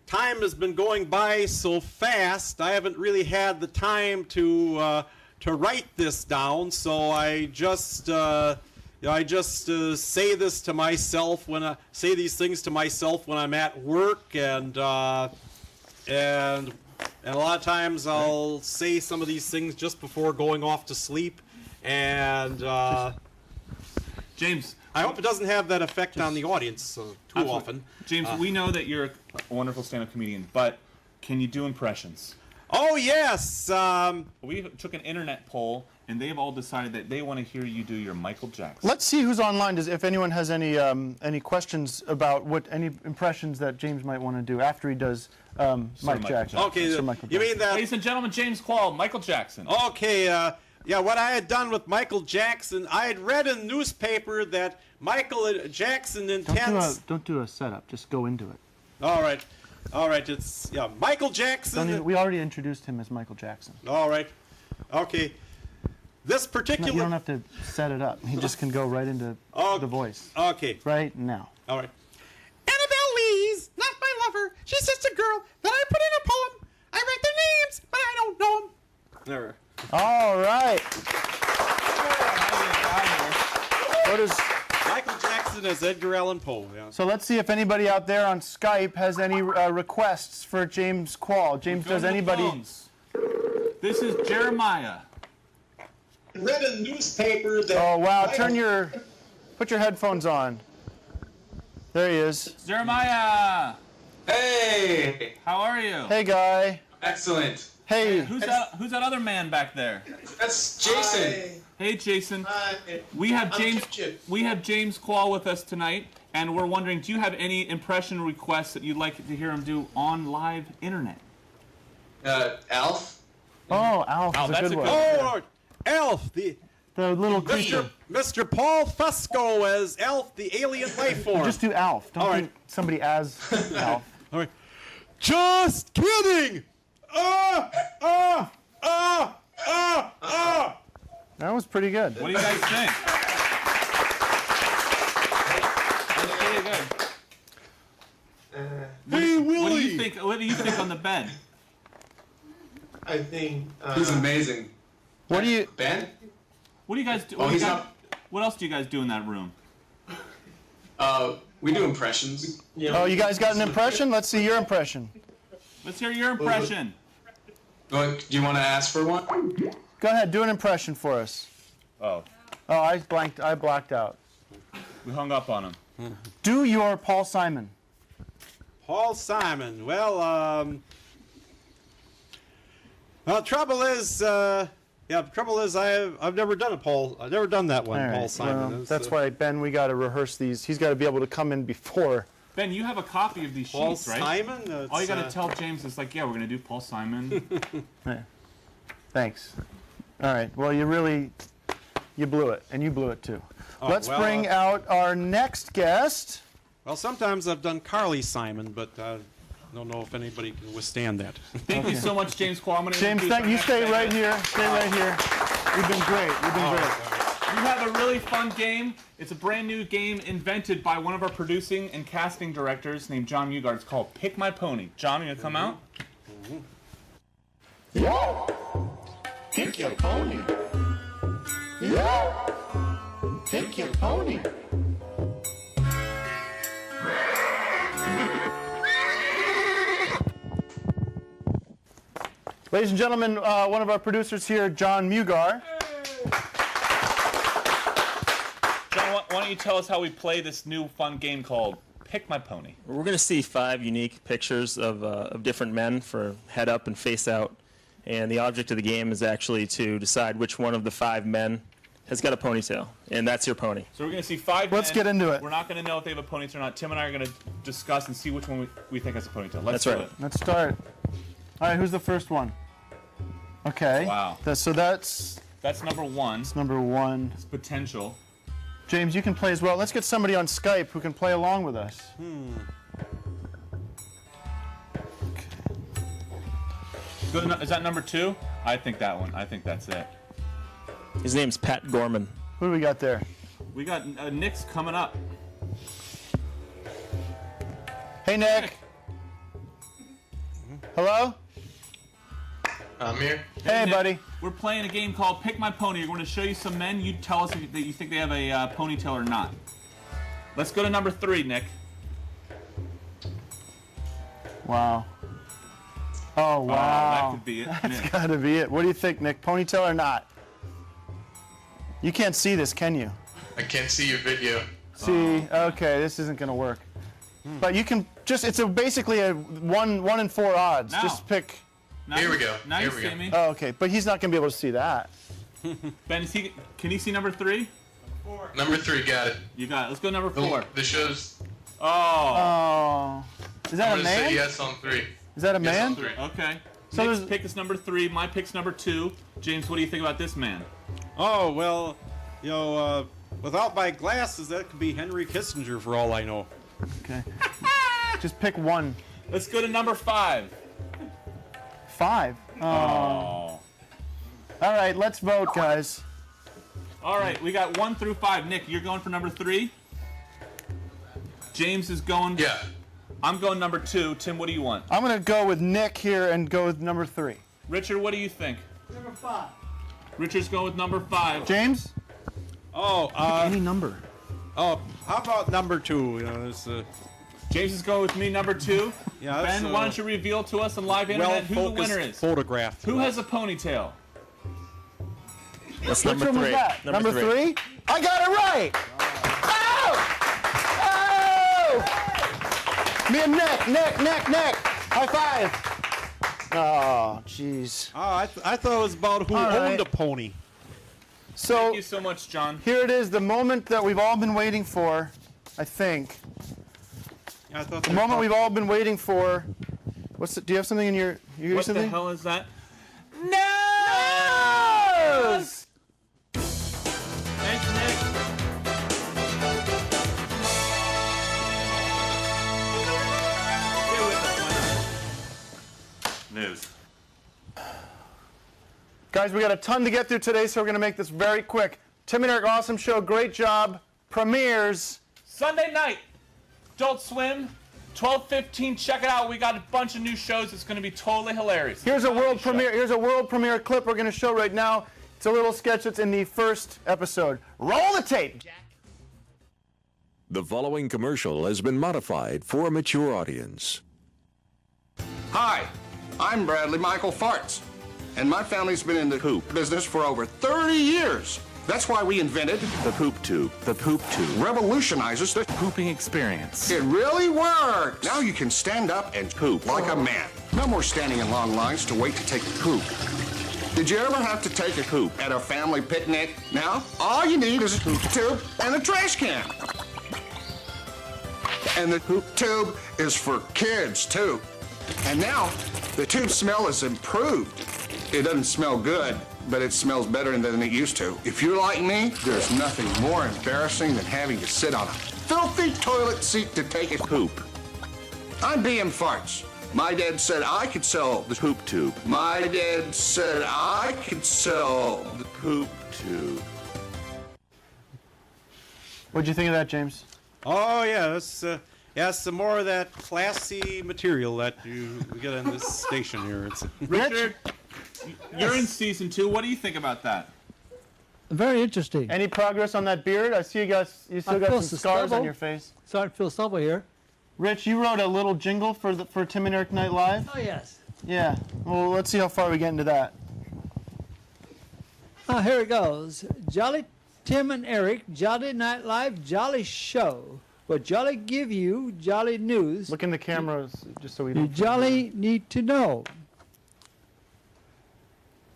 time has been going by so fast, I haven't really had the time to write this down, so I just say this to myself when I say these things to myself when I'm at work, and a lot of times I'll say some of these things just before going off to sleep, and James, I hope it doesn't have that effect on the audience too often. James, we know that you're a wonderful stand-up comedian, but can you do impressions? Oh yes. We took an internet poll, and they've all decided that they want to hear you do your Michael Jackson. Let's see who's online. If anyone has any questions about any impressions that James might want to do after he does Mike Jackson. Okay, you mean that? Ladies and gentlemen, James Quall, Michael Jackson. Okay, what I had done with Michael Jackson, I had read in the newspaper that Michael Jackson intends. Don't do a setup. Just go into it. All right. It's Michael Jackson. We already introduced him as Michael Jackson. All right. Okay. This particular. No, you don't have to set it up. He just can go right into the voice. Okay. Right now. All right. Annabelle Lee's not my lover. She's just a girl that I put in a poem. I write their names, but I don't know them. There. All right. What is Michael Jackson as Edgar Allan Poe? Yeah. So let's see if anybody out there on Skype has any requests for James Quall. James, does anybody? This is Jeremiah. Read a newspaper that. Oh wow! Put your headphones on. There he is. Jeremiah. Hey. How are you? Hey guy. Excellent. Hey. Who's that other man back there? That's Jason. Hey Jason. We have James Quall with us tonight, and we're wondering, do you have any impression requests that you'd like to hear him do on live internet? Alf. Oh, Alf. Oh, that's a good one. Oh, Alf, the little creature. Mr. Paul Fusco as Alf, the alien life form. Just do Alf. Don't do somebody as Alf. All right. Just kidding. That was pretty good. What do you guys think? That's pretty good. Hey Willie. What do you think on the bed? I think he's amazing. What do you Ben? What do you guys do? What else do you guys do in that room? We do impressions. Oh, you guys got an impression? Let's see your impression. Let's hear your impression. Do you want to ask for one? Go ahead, do an impression for us. Oh, I blacked out. we hung up on him. Do your Paul Simon. Paul Simon. Well, the trouble is, I've never done I've never done that one, Paul Simon. Well, that's why, Ben, we got to rehearse these. He's got to be able to come in before. Ben, you have a copy of these Paul sheets, right? Simon? All you got to tell James is like, yeah, we're going to do Paul Simon. Yeah. Thanks. All right. Well, you blew it, and you blew it too. Let's bring out our next guest. Well, sometimes I've done Carly Simon, but I don't know if anybody can withstand that. Thank you so much, James Quall. James, you stay right here. Stay right here. You've been great. We have a really fun game. It's a brand new game invented by one of our producing and casting directors named John Ugard. It's called Pick My Pony. John, you gonna come out? Yeah. Pick your pony. Yeah. Pick your pony. Ladies and gentlemen, one of our producers here, John Mugar. John, why don't you tell us how we play this new fun game called Pick My Pony? We're going to see 5 unique pictures of different men for head up and face out. And the object of the game is actually to decide which one of the 5 men has got a ponytail. And that's your pony. So we're going to see 5 Let's men. get into it. We're not going to know if they have a ponytail or not. Tim and I are going to discuss and see which one we think has a ponytail. That's right. Let's start. All right, who's the first one? Okay. Wow. So that's number 1. It's number 1. It's potential. James, you can play as well. Let's get somebody on Skype who can play along with us. Okay. Is that number 2? I think that one. I think that's it. His name's Pat Gorman. Who do we got there? We got Nick's coming up. Hey, Nick. Hello? I'm here. Hey, Nick, buddy. We're playing a game called Pick My Pony. We're going to show you some men. You tell us if you think they have a ponytail or not. Let's go to number 3, Nick. Wow. Oh, wow. That could be it. That's got to be it. What do you think, Nick? Ponytail or not? You can't see this, can you? I can't see your video. See, okay, this isn't going to work. But you can just, it's basically a 1 in 4 odds. Now. Just pick. Here we go. Now Here you we see go. me. Oh, okay, but he's not going to be able to see that. Ben, can you see number 3? Number 3, got it. You got it. Let's go number 4. The show's. Oh. Is that I'm a gonna man? say yes on 3. Is that a Yes man? on 3. Okay. So Nick's pick is number 3. My pick's number 2. James, what do you think about this man? Oh, well, you know, without my glasses, that could be Henry Kissinger for all I know. Okay. Just pick one. Let's go to number 5. 5? Oh. All right, let's vote, guys. All right, we got 1 through 5. Nick, you're going for number 3. James is going. Yeah. I'm going number 2. Tim, what do you want? I'm going to go with Nick here and go with number 3. Richard, what do you think? Number 5. Richard's going with number 5. James? Oh, any number. Oh, how about number 2? You know, it's, James is going with me, number 2. Yeah, Ben, why don't you reveal to us on live internet who the winner is? Photograph. Who has a ponytail? That's Which number one 3. was that? Number 3? I got it right! Oh! Me and Nick! High five! Oh, jeez. Oh, I thought it was about who owned a pony. So, thank you so much, John. Here it is, the moment that we've all been waiting for, I think. Yeah, I thought the moment we've all been waiting for. What's it? Do you have something in your? You hear What something? the hell is that? Nose! Thanks, Nick. News. Guys, we got a ton to get through today, so we're going to make this very quick. Tim and Eric, awesome show, great job. Premieres Sunday night, Adult Swim, 12:15. Check it out. We got a bunch of new shows. It's going to be totally hilarious. Here's a world premiere. Here's a world premiere clip we're going to show right now. It's a little sketch that's in the first episode. Roll the tape. The following commercial has been modified for a mature audience. Hi, I'm Bradley Michael Farts, and my family's been in the poop business for over 30 years. That's why we invented the poop tube. The poop tube revolutionizes the pooping experience. It really works. Now you can stand up and poop like a man. No more standing in long lines to wait to take a poop. Did you ever have to take a poop at a family picnic? Now, all you need is a poop tube and a trash can. And the poop tube is for kids, too. And now, the tube smell is improved. It doesn't smell good, but it smells better than it used to. If you're like me, there's nothing more embarrassing than having to sit on a filthy toilet seat to take a poop. I'm BM Farts. My dad said I could sell the poop tube. My dad said I could sell the poop tube. What'd you think of that, James? Oh, yeah, that's some more of that classy material that you get on this station here. It's Richard, you're in season 2. What do you think about that? Very interesting. Any progress on that beard? I see you still got some scars on your face. Starting to feel stubble here. Rich, you wrote a little jingle for Tim and Eric Night Live. Oh yes. Yeah. Well, let's see how far we get into that. Here it goes. Jolly Tim and Eric, Jolly Night Live, Jolly Show. But Jolly give you jolly news. Look in the cameras just so we You don't. jolly need to know.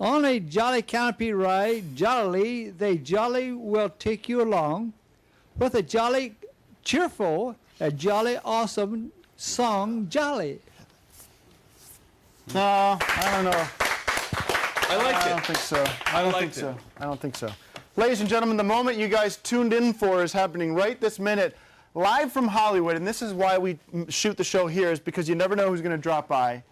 On a jolly canopy ride, jollily, they jolly will take you along with a jolly, cheerful, a jolly, awesome song, Jolly. No, I don't know. I liked it. I don't think so. I don't liked think so. it. I don't think so. Ladies and gentlemen, the moment you guys tuned in for is happening right this minute, live from Hollywood, and this is why we shoot the show here, is because you never know who's going to drop by.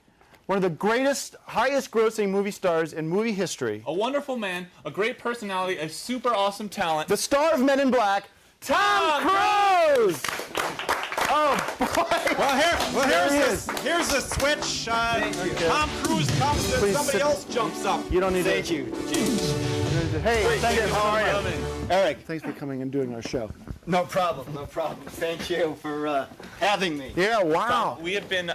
One of the greatest, highest-grossing movie stars in movie history. A wonderful man, a great personality, a super awesome talent. The star of Men in Black, Tom Cruise! Oh, boy! Here's the switch. Tom Cruise comes and Please somebody sit. else jumps up. You don't need Thank to. you. Hey, thank you. How are you? Eric. Thanks for coming and doing our show. No problem, no problem. Thank you for having me. Yeah, wow. We have been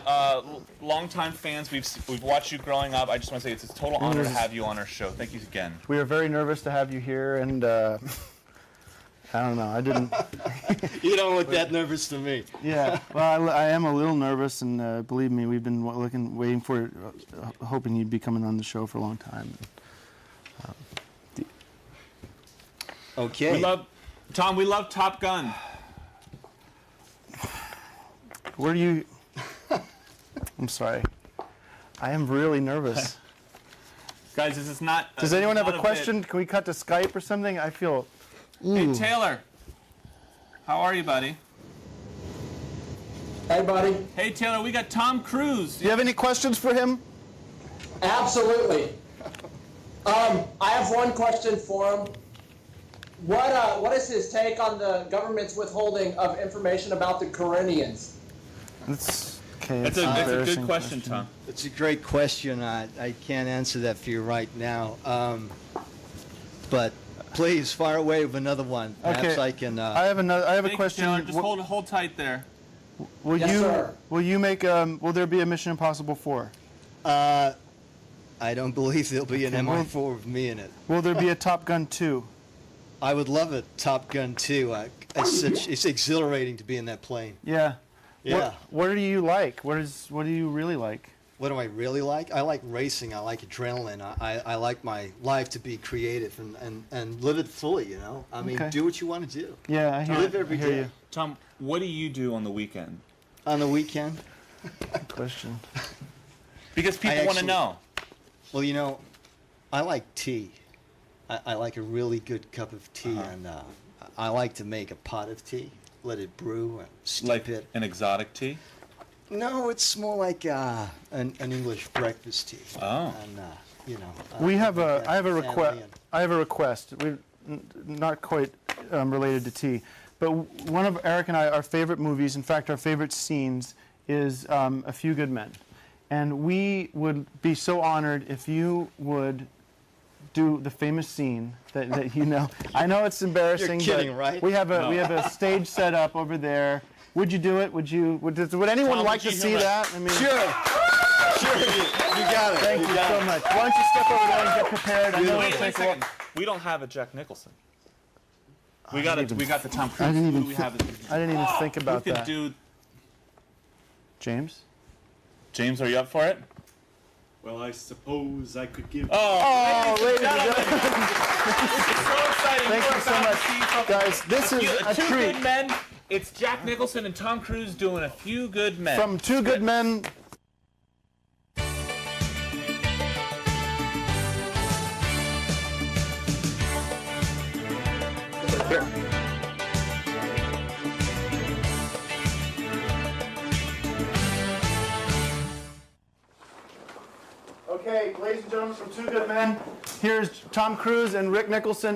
longtime fans. We've watched you growing up. I just want to say it's a total honor to have you on our show. Thank you again. We are very nervous to have you here, and I don't know. I didn't. You don't look that nervous to me. Yeah, well, I am a little nervous, and believe me, we've been waiting for, hoping you'd be coming on the show for a long time. Okay. We love Top Gun. Where do you? I'm sorry. I am really nervous. Guys, this is not. Does anyone have a bit. question? Can we cut to Skype or something? I feel. Hey, Taylor. How are you, buddy? Hey, buddy. Hey, Taylor, we got Tom Cruise. Do you have any questions for him? Absolutely. I have one question for him. What is his take on the government's withholding of information about the Corinthians? That's okay. That's a good question, Tom. It's a great question. I can't answer that for you right now. But please fire away with another one. Perhaps I can. I have another. I have a Thanks, question. Taylor. Just hold tight there. Will Yes, you? sir. Will you make? Will there be a Mission Impossible 4? I don't believe there'll be an Okay, well- MI4 with me in it. Will there be a Top Gun 2? I would love a Top Gun 2. It's exhilarating to be in that plane. Yeah. Yeah. What do you like? What do you really like? What do I really like? I like racing. I like adrenaline. I like my life to be creative and live it fully, you know? I mean, Okay. do what you want to do. Yeah, I hear, Live every I hear day. you. Tom, what do you do on the weekend? On the weekend? Good question. Because people want to know. Well, you know, I like tea. I like a really good cup of tea, and I like to make a pot of tea, let it brew, and steep Like it. an exotic tea? No, it's more like an English breakfast tea. Oh. And, you know. We have a. like I have a family request. and- I have a request. We're not quite related to tea, but one of Eric and I, our favorite movies, in fact, our favorite scenes, is A Few Good Men, and we would be so honored if you would do the famous scene that you know. I know it's embarrassing. You're kidding, but right? We have a No. we have a stage set up over there. Would you do it? Would anyone Tom, like would to you see do it? that? I mean, Sure, you got it. Thank you got so it. much. Why don't you step over there and get prepared? I know Wait it'll a take a while. second. We don't have a Jack Nicholson. We got the Tom Cruise. I didn't even Who do we have? I didn't even think Who about could that. do? James? James, are you up for it? Well, I suppose I could give. Oh, ladies and gentlemen. This is so exciting. Thank you so much. Guys, this is a Two treat. Good Men. It's Jack Nicholson and Tom Cruise doing A Few Good Men. From Two Good Men. Here. Okay, ladies and gentlemen, from Two Good Men, here's Tom Cruise and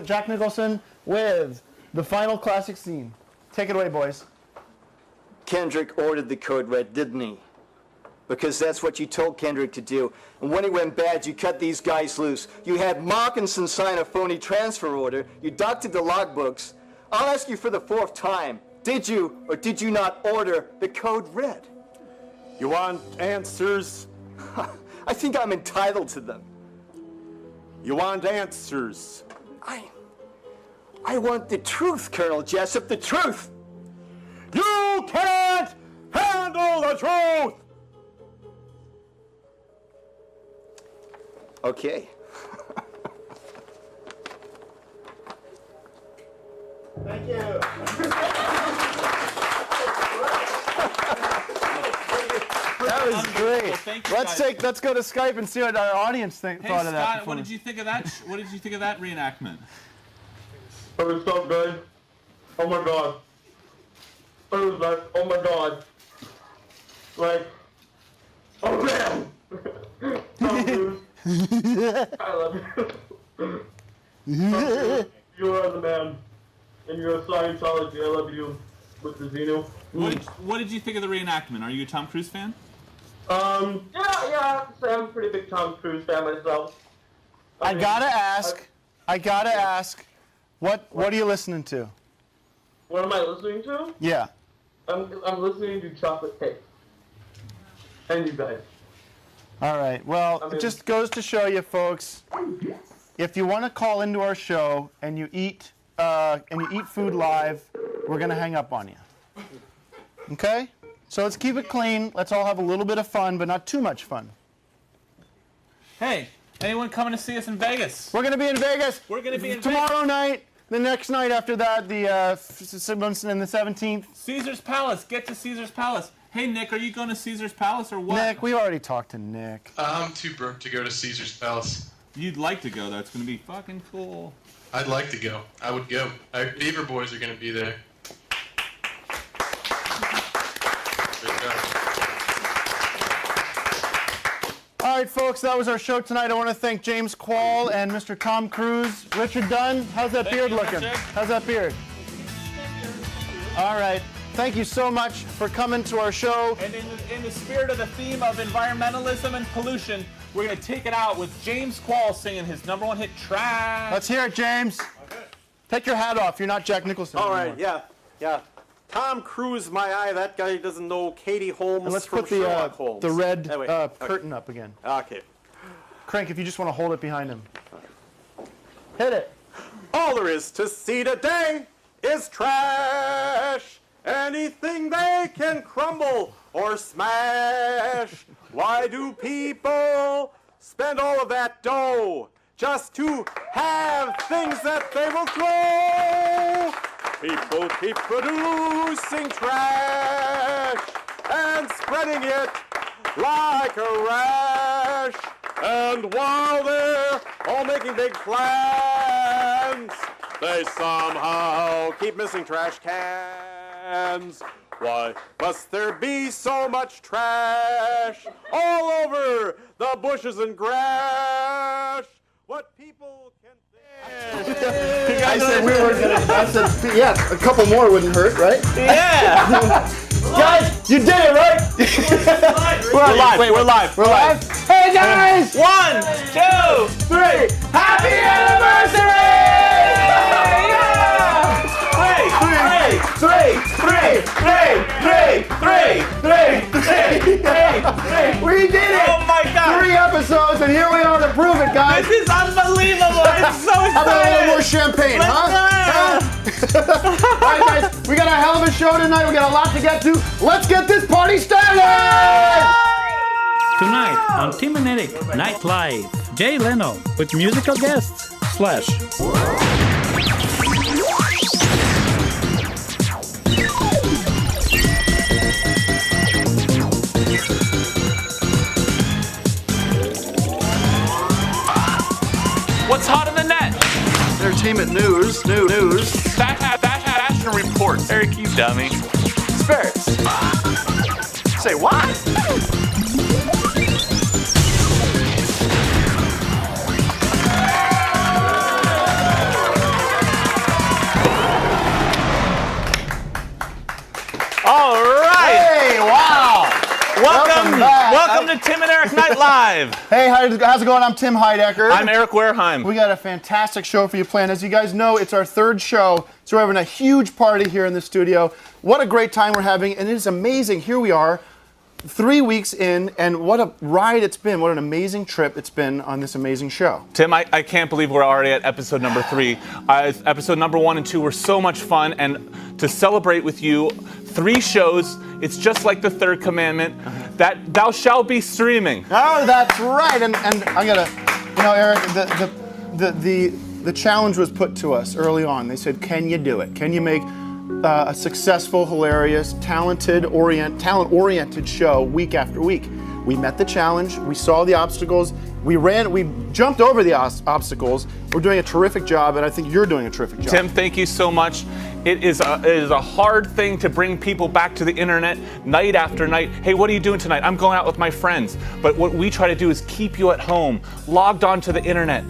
Jack Nicholson, with the final classic scene. Take it away, boys. Kendrick ordered the code red, didn't he? Because that's what you told Kendrick to do. And when he went bad, you cut these guys loose. You had Markinson sign a phony transfer order. You doctored the logbooks. I'll ask you for the 4th time. Did you or did you not order the code red? You want answers? I think I'm entitled to them. You want answers? I want the truth, Colonel Jessup, the truth. You can't handle the truth! Okay. Thank you. That was great. Let's go to Skype and see what our audience thought of that. Scott, what did you think of that? What did you think of that reenactment? It was so good. Oh my god. It was like, oh my god. Like, oh man! Tom Cruise. I love you. You are the man. And your Scientology, I love you, Mr. Zeno. What did you think of the reenactment? Are you a Tom Cruise fan? Yeah, I'm a pretty big Tom Cruise fan myself. I gotta ask, what are you listening to? What am I listening to? Yeah. I'm listening to Chocolate Cake. And you guys. All right. Well, it just goes to show you, folks, if you want to call into our show and you eat food live, we're gonna hang up on you. Okay? So let's keep it clean. Let's all have a little bit of fun, but not too much fun. Hey, anyone coming to see us in Vegas? We're gonna be in Vegas. We're gonna be in tomorrow night. The next night after that, the 17th. Caesar's Palace. Get to Caesar's Palace. Hey, Nick, are you going to Caesar's Palace or what? Nick, we already talked to Nick. I'm too broke to go to Caesar's Palace. You'd like to go, though. It's going to be fucking cool. I'd like to go. I would go. Beaver Boys are going to be there. All right, folks, that was our show tonight. I want to thank James Quall and Mr. Tom Cruise. Richard Dunn, how's that beard looking? How's that beard? All right. Thank you so much for coming to our show. And in the spirit of the theme of environmentalism and pollution, we're going to take it out with James Quall singing his #1 hit, Trash. Let's hear it, James. Okay. Take your hat off. You're not Jack Nicholson All anymore. right, yeah. Tom Cruise, my eye. That guy doesn't know Katie Holmes And let's from put Sherlock Holmes. the red Anyway, curtain up again. Okay. Crank, if you just want to hold it behind him. Hit it. All there is to see today is trash. Anything they can crumble or smash. Why do people spend all of that dough just to have things that they will throw? People keep producing trash and spreading it like a rash. And while they're all making big plans, they somehow keep missing trash cans. Why must there be so much trash all over the bushes and grass? What people can think. I said we were gonna. I said, yeah, a couple more wouldn't hurt, right? Yeah. Guys, you did it, right? We're live. Wait, we're live. We're live. Hey guys! 1, 2, 3. Happy anniversary! We did it! Oh my God! 3 episodes, and here we are to prove it, guys. This is unbelievable! It's so exciting! How about a little more champagne, huh? All right, guys, we got a hell of a show tonight. We got a lot to get to. Let's get this party started! Tonight on Tim and Eric Night Live, Jay Leno with musical guests Slash. What's hot in the net? Entertainment news. Fashion reports. Eric, you dummy. Spirits. Say what? All right. Hey, wow. Welcome to Tim and Eric Night Live. Hey, how's it going? I'm Tim Heidecker. I'm Eric Wareheim. We got a fantastic show for you planned. As you guys know, it's our 3rd show, so we're having a huge party here in the studio. What a great time we're having, and it is amazing. Here we are 3 weeks in, and what a ride it's been. What an amazing trip it's been on this amazing show. Tim, I can't believe we're already at episode number 3. Episode number 1 and 2 were so much fun, and to celebrate with you, 3 shows, it's just like the third commandment, that thou shalt be streaming. Oh, that's right. And I gotta, Eric, the challenge was put to us early on. They said, can you do it? Can you make a successful, hilarious, talent-oriented show week after week? We met the challenge. We saw the obstacles. We jumped over the obstacles. We're doing a terrific job, and I think you're doing a terrific job. Tim, thank you so much. It is a hard thing to bring people back to the internet night after night. Hey, what are you doing tonight? I'm going out with my friends. But what we try to do is keep you at home, logged onto the internet.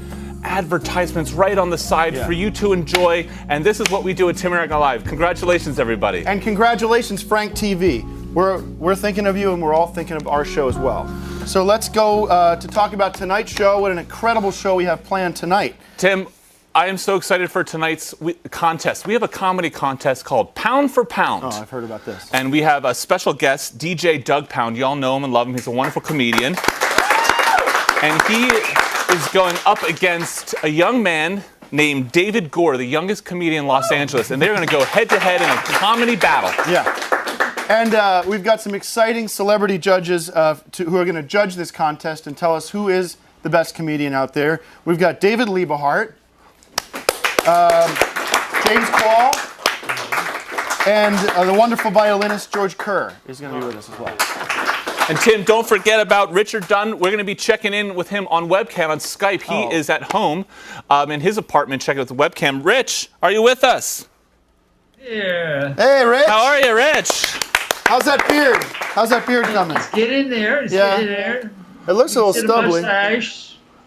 Advertisements right on the side for you to enjoy, and this is what we do at Tim and Eric Live. Congratulations, everybody. And congratulations, Frank TV. We're thinking of you, and we're all thinking of our show as well. So let's go to talk about tonight's show. What an incredible show we have planned tonight. Tim, I am so excited for tonight's contest. We have a comedy contest called Pound for Pound. Oh, I've heard about this. And we have a special guest, DJ Doug Pound. You all know him and love him. He's a wonderful comedian. And he is going up against a young man named David Gore, the youngest comedian in Los Angeles, and they're going to go head-to-head in a comedy battle. Yeah. And we've got some exciting celebrity judges who are going to judge this contest and tell us who is the best comedian out there. We've got David Liebe, Hart, James Quall, and the wonderful violinist George Kerr is going to be with us as well. And Tim, don't forget about Richard Dunn. We're going to be checking in with him on webcam, on Skype. He is at home in his apartment checking out the webcam. Rich, are you with us? Yeah. Hey, Rich. How are you, Rich? How's that beard? How's that beard coming? Let's get in there. Let's get in there. It looks a little stubbly.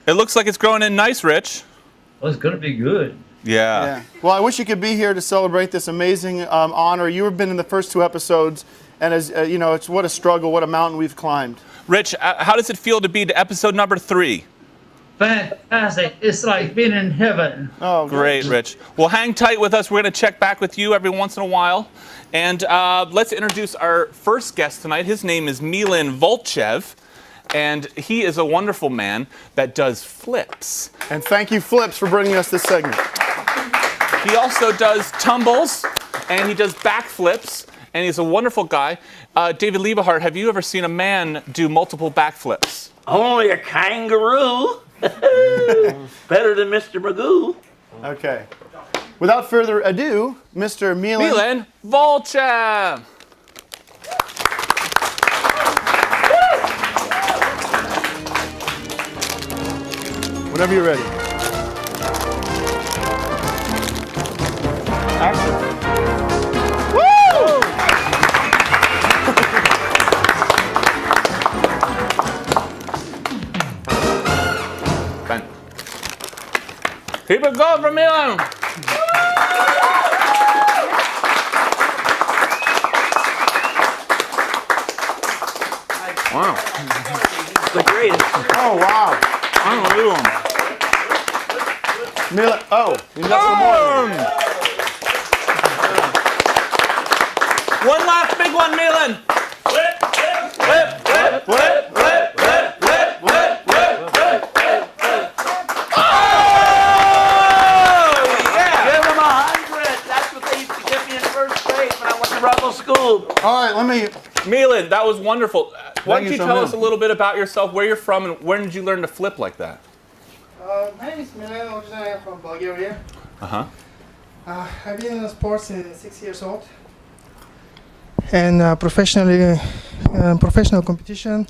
It looks like it's growing in nice, Rich. Well, it's going to be good. Yeah. Well, I wish you could be here to celebrate this amazing honor. You have been in the first 2 episodes. And as it's what a struggle, what a mountain we've climbed. Rich, how does it feel to be to episode number 3? Fantastic. It's like being in heaven. Oh, great, Rich. Well, hang tight with us. We're going to check back with you every once in a while. And let's introduce our first guest tonight. His name is Milan Volchev. And he is a wonderful man that does flips. And thank you, Flips, for bringing us this segment. He also does tumbles, and he does backflips. And he's a wonderful guy. David Liebehart, have you ever seen a man do multiple backflips? Only a kangaroo. Better than Mr. Magoo. Okay. Without further ado, Mr. Milan Volchev. Whenever you're ready. Action. Keep it going for Milan. Wow. The greatest. Oh, wow. Unbelievable. Milan, you got some more. One last big one, Milan. Whip, whip, whip, whip, whip, whip, whip, whip, whip, whip, whip, whip. Oh, yeah. Give him 100. That's what they used to give me in first grade when I went to Russell School. All right, Milan, that was wonderful. Why don't you tell us a much. little bit about yourself, where you're from, and when did you learn to flip like that? My name is Milan. Originally, I'm from Bulgaria. Uh-huh. I've been in sports since 6 years old. And professional competition,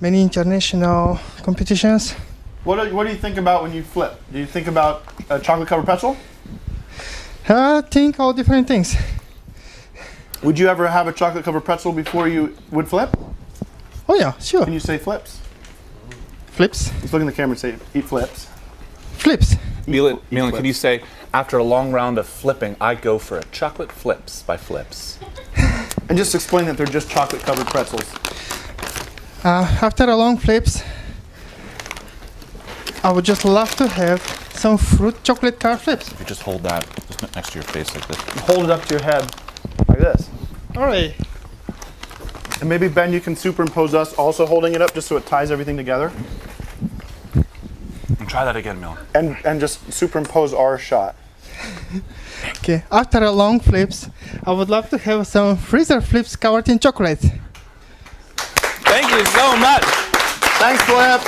many international competitions. What do you think about when you flip? Do you think about a chocolate covered pretzel? I think all different things. Would you ever have a chocolate covered pretzel before you would flip? Oh yeah, sure. Can you say flips? Flips? Let's look in the camera and say eat flips. Flips. Milan, can you say, after a long round of flipping, I go for a chocolate flips by Flips? And just explain that they're just chocolate covered pretzels. After a long flips, I would just love to have some fruit chocolate covered flips. If you just hold that just next to your face like this. Hold it up to your head like this. All right. And maybe, Ben, you can superimpose us also holding it up just so it ties everything together. And try that again, Mill. And just superimpose our shot. Okay, after a long flips, I would love to have some freezer flips covered in chocolate. Thank you so much. Thanks, Flips.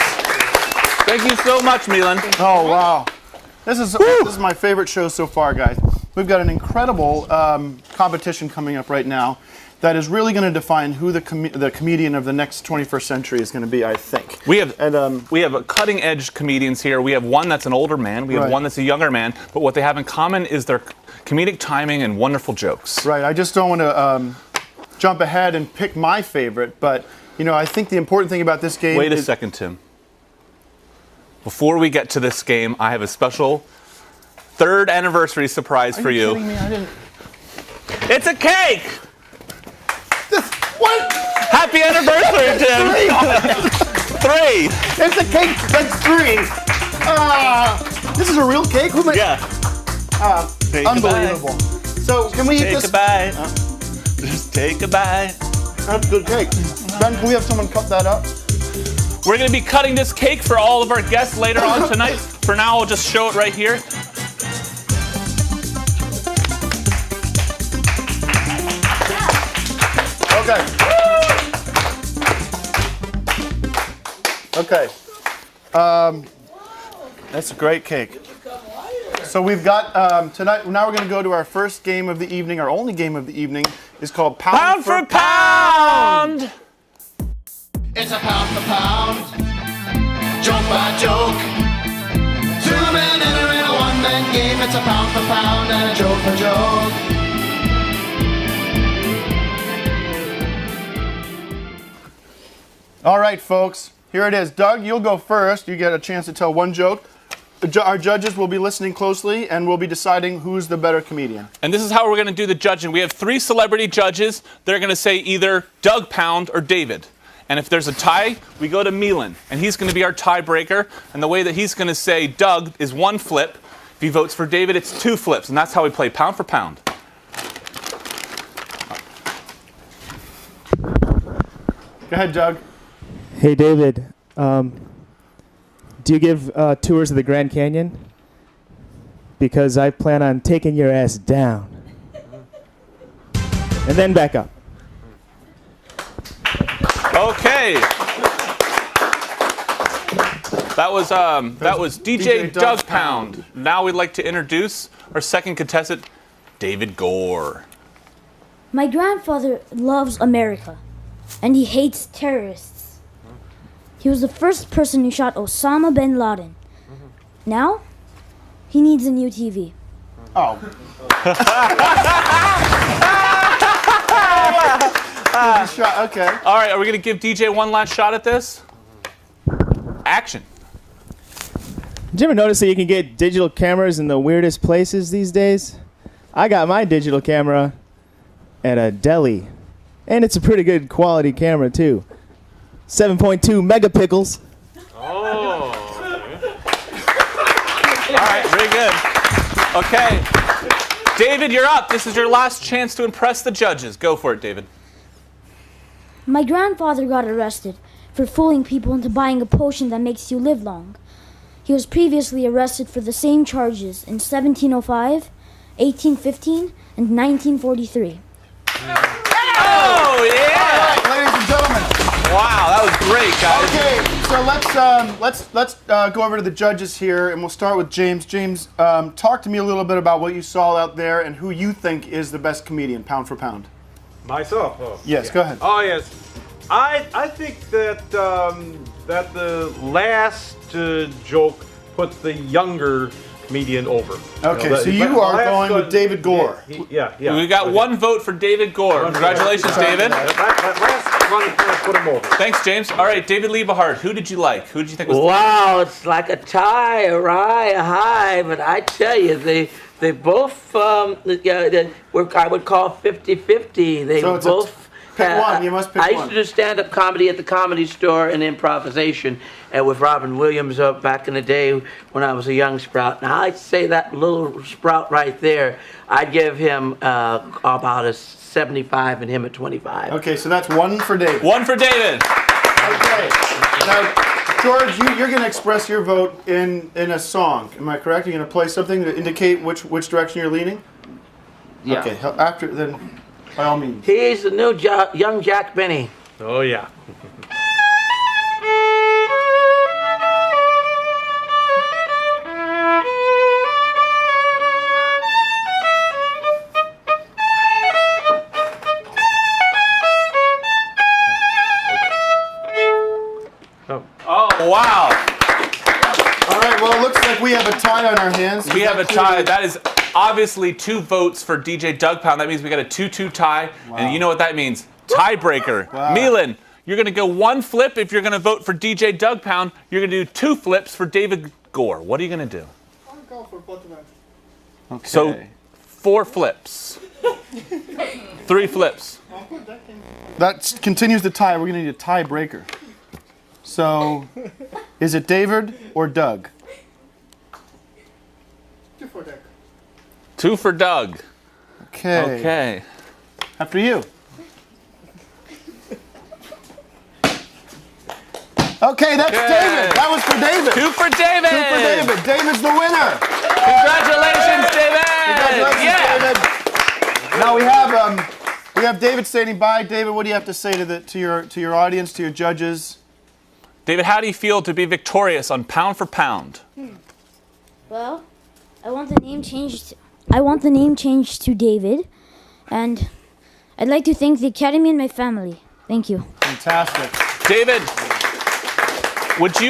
Thank you so much, Milan. Oh, wow. This is my favorite show so far, guys. We've got an incredible competition coming up right now that is really going to define who the comedian of the next 21st century is going to be, I think. We have cutting-edge comedians here. We have one that's an older man. We have one that's a younger man. But what they have in common is their comedic timing and wonderful jokes. Right. I just don't want to jump ahead and pick my favorite, but I think the important thing about this game. Wait a second, Tim. Before we get to this game, I have a special 3rd anniversary surprise for you. Are you kidding me? I didn't. It's a cake! What? Happy anniversary, Tim! 3! It's a cake that's 3. This is a real cake? Yeah. Unbelievable. So can we eat this? Take a bite. Just take a bite. That's good cake. Ben, can we have someone cut that up? We're going to be cutting this cake for all of our guests later on tonight. For now, I'll just show it right here. Okay. That's a great cake. So we've got tonight. Now we're going to go to our first game of the evening. Our only game of the evening is called Pound for Pound. It's a pound for pound, joke by joke. 2 men entering a 1-man game. It's a pound for pound and a joke for joke. All right, folks. Here it is. Doug, you'll go first. You get a chance to tell one joke. Our judges will be listening closely, and we'll be deciding who's the better comedian. And this is how we're going to do the judging. We have 3 celebrity judges. They're going to say either Doug Pound or David. And if there's a tie, we go to Milan, and he's going to be our tiebreaker. And the way that he's going to say Doug is 1 flip. If he votes for David, it's 2 flips. And that's how we play pound for pound. Go ahead, Doug. Hey, David. Do you give tours of the Grand Canyon? Because I plan on taking your ass down. And then back up. Okay. That was DJ Doug Pound. Now we'd like to introduce our second contestant, David Gore. My grandfather loves America, and he hates terrorists. He was the first person who shot Osama bin Laden. Now, he needs a new TV. Oh. Okay. All right, are we going to give DJ one last shot at this? Action. Did you ever notice that you can get digital cameras in the weirdest places these days? I got my digital camera at a deli. And it's a pretty good quality camera, too. 7.2 megapixels. Oh. All right, very good. Okay. David, you're up. This is your last chance to impress the judges. Go for it, David. My grandfather got arrested for fooling people into buying a potion that makes you live long. He was previously arrested for the same charges in 1705, 1815, and 1943. Oh, yeah! All right, ladies and gentlemen. Wow, that was great, guys. Okay, so let's go over to the judges here, and we'll start with James. James, talk to me a little bit about what you saw out there and who you think is the best comedian, pound for pound. Myself? Oh, yes, go ahead. Oh, yes. I think that that the last joke puts the younger comedian over. Okay, so you are going with David Gore. Yeah. We got one vote for David Gore. Congratulations, David. That last one put him over. Thanks, James. All right, David Liebe, who did you like? Who did you think was Wow, it's like a tie, a rye, a high, but I tell you, they both, I would call 50-50. They So both Pick one. You must pick I used one. to do stand-up comedy at the Comedy Store and improvisation with Robin Williams back in the day when I was a young sprout. Now, I'd say that little sprout right there, I'd give him about a 75 and him a 25. Okay, so that's one for David. One for David. Okay. Now, George, you're going to express your vote in a song. Am I correct? You're going to play something to indicate which direction you're leaning? Yeah. Okay, after then, by all means. He's the new young Jack Benny. Oh, yeah. Oh, wow. All right, well, it looks like we have a tie on our hands. We have a tie. That is obviously 2 votes for DJ Doug Pound. That means we got a 2-2 tie. Wow. And you know what that means? Tiebreaker. Wow. Milan, you're going to go 1 flip if you're going to vote for DJ Doug Pound. You're going to do 2 flips for David Gore. What are you going to do? I'll go for both of them. Okay. So 4 flips. 3 flips. That continues the tie. We're going to need a tiebreaker. So, is it David or Doug? 2 for Doug. 2 for Doug. Okay. Okay. After you. Okay, that's David. That was for David. 2 for David. 2 for David. David's the winner. Congratulations, David. Congratulations, David. Now we have David standing by. David, what do you have to say to your audience, to your judges? David, how do you feel to be victorious on Pound for Pound? Well, I want the name changed. I want the name changed to David, and I'd like to thank the Academy and my family. Thank you. Fantastic. David, would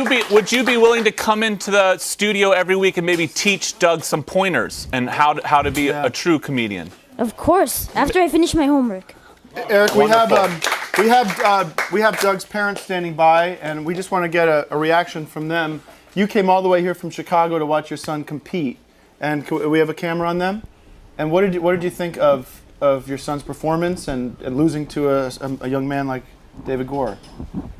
you be willing to come into the studio every week and maybe teach Doug some pointers and how to be a true comedian? Of course. After I finish my homework. Eric, we have Doug's parents standing by, and we just want to get a reaction from them. You came all the way here from Chicago to watch your son compete, and we have a camera on them. And what did you think of your son's performance and losing to a young man like David Gore?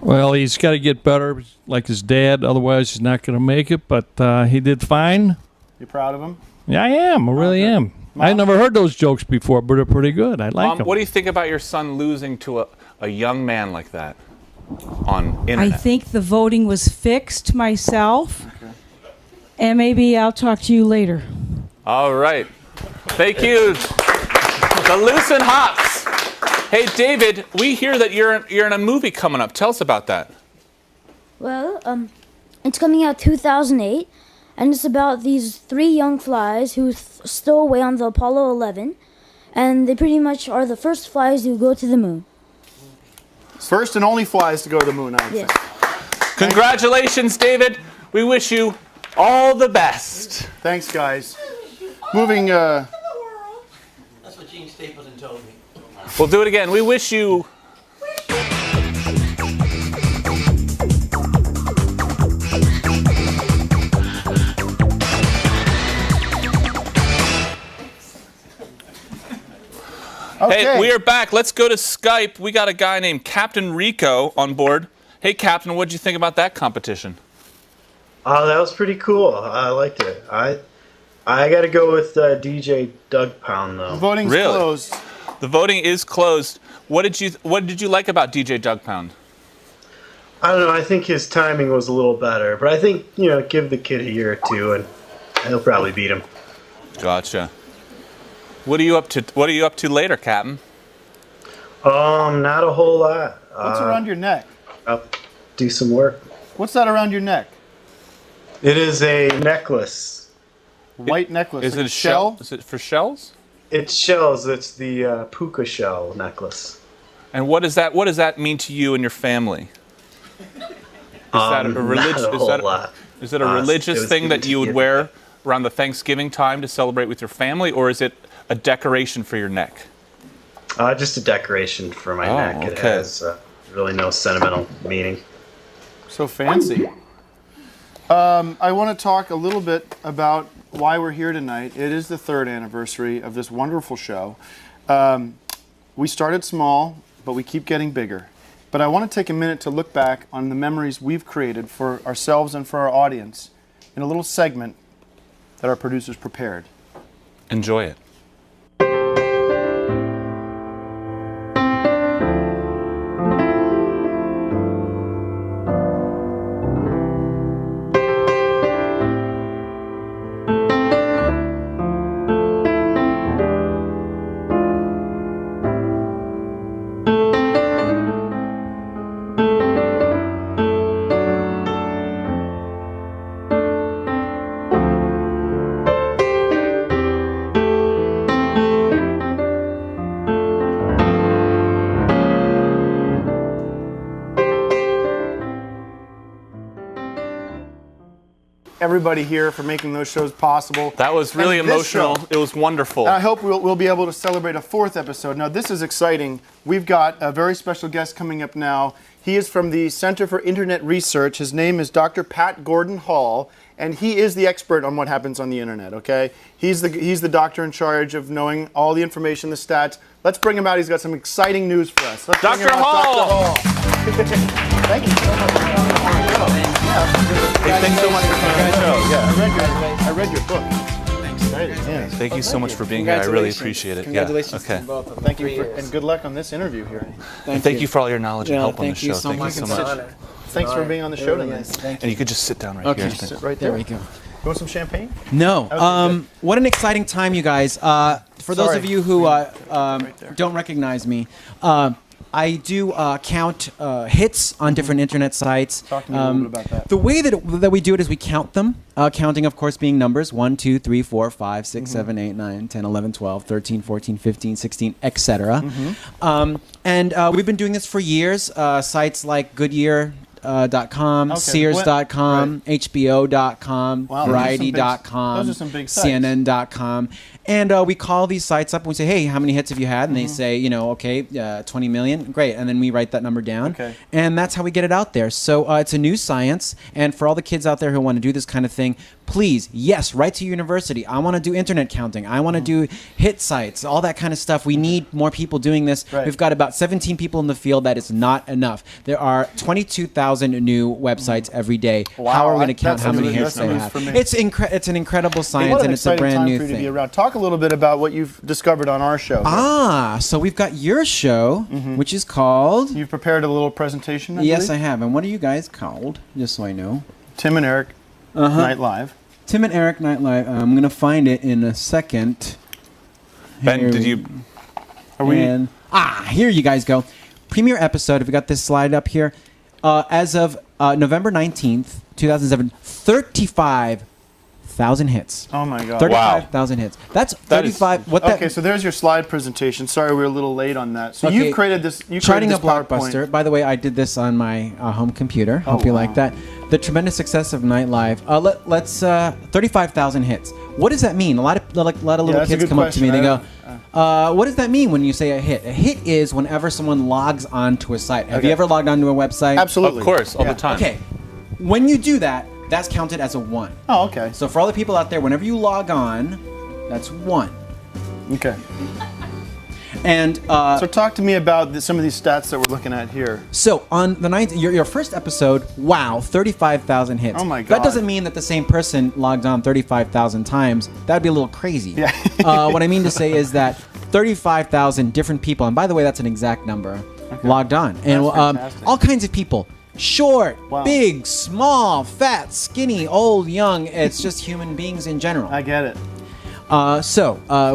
Well, he's got to get better, like his dad. Otherwise, he's not going to make it. But he did fine. You proud of him? Yeah, I am. I really am. I never heard those jokes before, but they're pretty good. I like them. What do you think about your son losing to a young man like that on internet? I think the voting was fixed myself, and maybe I'll talk to you later. All right. Thank you. The Loose and Hops. Hey, David, we hear that you're in a movie coming up. Tell us about that. Well, it's coming out 2008, and it's about these 3 young flies who stow away on the Apollo 11, and they pretty much are the first flies who go to the moon. First and only flies to go to the moon, I would say. Congratulations, David. We wish you all the best. Thanks, guys. Moving. That's what Gene Stapleton told me. We'll do it again. We wish you. Okay. Hey, we are back. Let's go to Skype. We got a guy named Captain Rico on board. Hey, Captain, what did you think about that competition? Oh, that was pretty cool. I liked it. I got to go with DJ Doug Pound though. The voting's closed. The voting is closed. What did you like about DJ Doug Pound? I don't know. I think his timing was a little better, but I think give the kid a year or two, and he'll probably beat him. Gotcha. What are you up to? What are you up to later, Captain? Not a whole lot. What's around your neck? I'll do some work. What's that around your neck? It is a necklace. White necklace. Is like it a shell? Is it for shells? It's shells. It's the puka shell necklace. And what does that mean to you and your family? Is that a religious? Not a whole lot. Is it a religious thing that you would wear around the Thanksgiving time to celebrate with your family, or is it a decoration for your neck? Just a decoration for my neck. It has really no sentimental meaning. So fancy. I want to talk a little bit about why we're here tonight. It is the 3rd anniversary of this wonderful show. We started small, but we keep getting bigger. But I want to take a minute to look back on the memories we've created for ourselves and for our audience in a little segment that our producers prepared. Enjoy it. Everybody here for making those shows possible. That was really And this emotional. show- It was wonderful. And I hope we'll be able to celebrate a 4th episode. Now, this is exciting. We've got a very special guest coming up now. He is from the Center for Internet Research. His name is Dr. Pat Gordon Hall, and he is the expert on what happens on the internet, okay? He's the doctor in charge of knowing all the information, the stats. Let's bring him out. He's got some exciting news for us. Let's bring him Dr. out. Hall! Dr. Hall. Thank you so much for coming on the show. Hey, thanks so much for coming on the show. Yeah, I read your book. Thanks. Thank you so much for being here. I really appreciate it. Congratulations Yeah. Okay. to both of them. Thank you, and good luck on this interview here. And thank you for all your knowledge and help on the show. Thank you so much. Thanks for being on the show tonight. And you could just sit down right Okay, here. sit right there. There we go. You want some champagne? No. Okay, What an exciting time, you guys. For those Sorry. of you who don't recognize me, I do count hits on different internet sites. Talk to me a little bit about that. The way that we do it is we count them. Counting, of course, being numbers 1, 2, 3, 4, 5, 6, 7, 8, 9, 10, 11, 12, 13, 14, 15, 16, etc. And we've been doing this for years. Sites like Goodyear.com, Okay. Sears.com, HBO.com, Wow, Variety.com, those are some big sites. CNN.com. And we call these sites up and we say, hey, how many hits have you had? And they say, okay, 20 million. Great. And then we write that number down. Okay. And that's how we get it out there. So it's a new science. And for all the kids out there who want to do this kind of thing, please, yes, write to your university. I want to do internet counting. I want to do hit sites, all that kind of stuff. We need more people doing this. Right. We've got about 17 people in the field. That is not enough. There are 22,000 new websites every day. Wow, How are we going to count that's how many news- hits that's they news have? for me. It's an incredible Hey, science, what an and it's a exciting brand time new for you to be thing. around. Talk a little bit about what you've discovered on our show. So we've got your show, which is called... You've prepared a little presentation, Yes, I believe? have. And what are you guys called? Just so I know. Tim and Eric Night Live. Tim and Eric Night Live. I'm going to find it in a second. Ben, Here did we- you... Are we... And, here you guys go. Premiere episode. Have we got this slide up here? As of November 19th, 2007, 35,000 hits. Oh my God! 35,000 hits. That's 35. Okay, so there's your slide presentation. Sorry, we were a little late on that. So you've created this. You Charting created a this blockbuster. PowerPoint. By the way, I did this on my home computer. Hope you like that. The tremendous success of Night Live. Let's 35,000 hits. What does that mean? A lot of little that's a kids good come up to me. They question. go, "What does that mean when you say a hit?" A hit is whenever someone logs on to a site. Have you ever logged onto a website? Absolutely. Of course, all the time. Okay. When you do that, that's counted as a 1. Oh, okay. So for all the people out there, whenever you log on, that's 1. Okay. And so talk to me about some of these stats that we're looking at here. So on the ninth, your first episode, wow, 35,000 hits. Oh my God. That doesn't mean that the same person logged on 35,000 times. That'd be a little crazy. Yeah. What I mean to say is that 35,000 different people, and by the way, that's an exact number, logged on, and fantastic. all kinds of people. Short, Wow. big, small, fat, skinny, old, young. It's just human beings in general. I get it.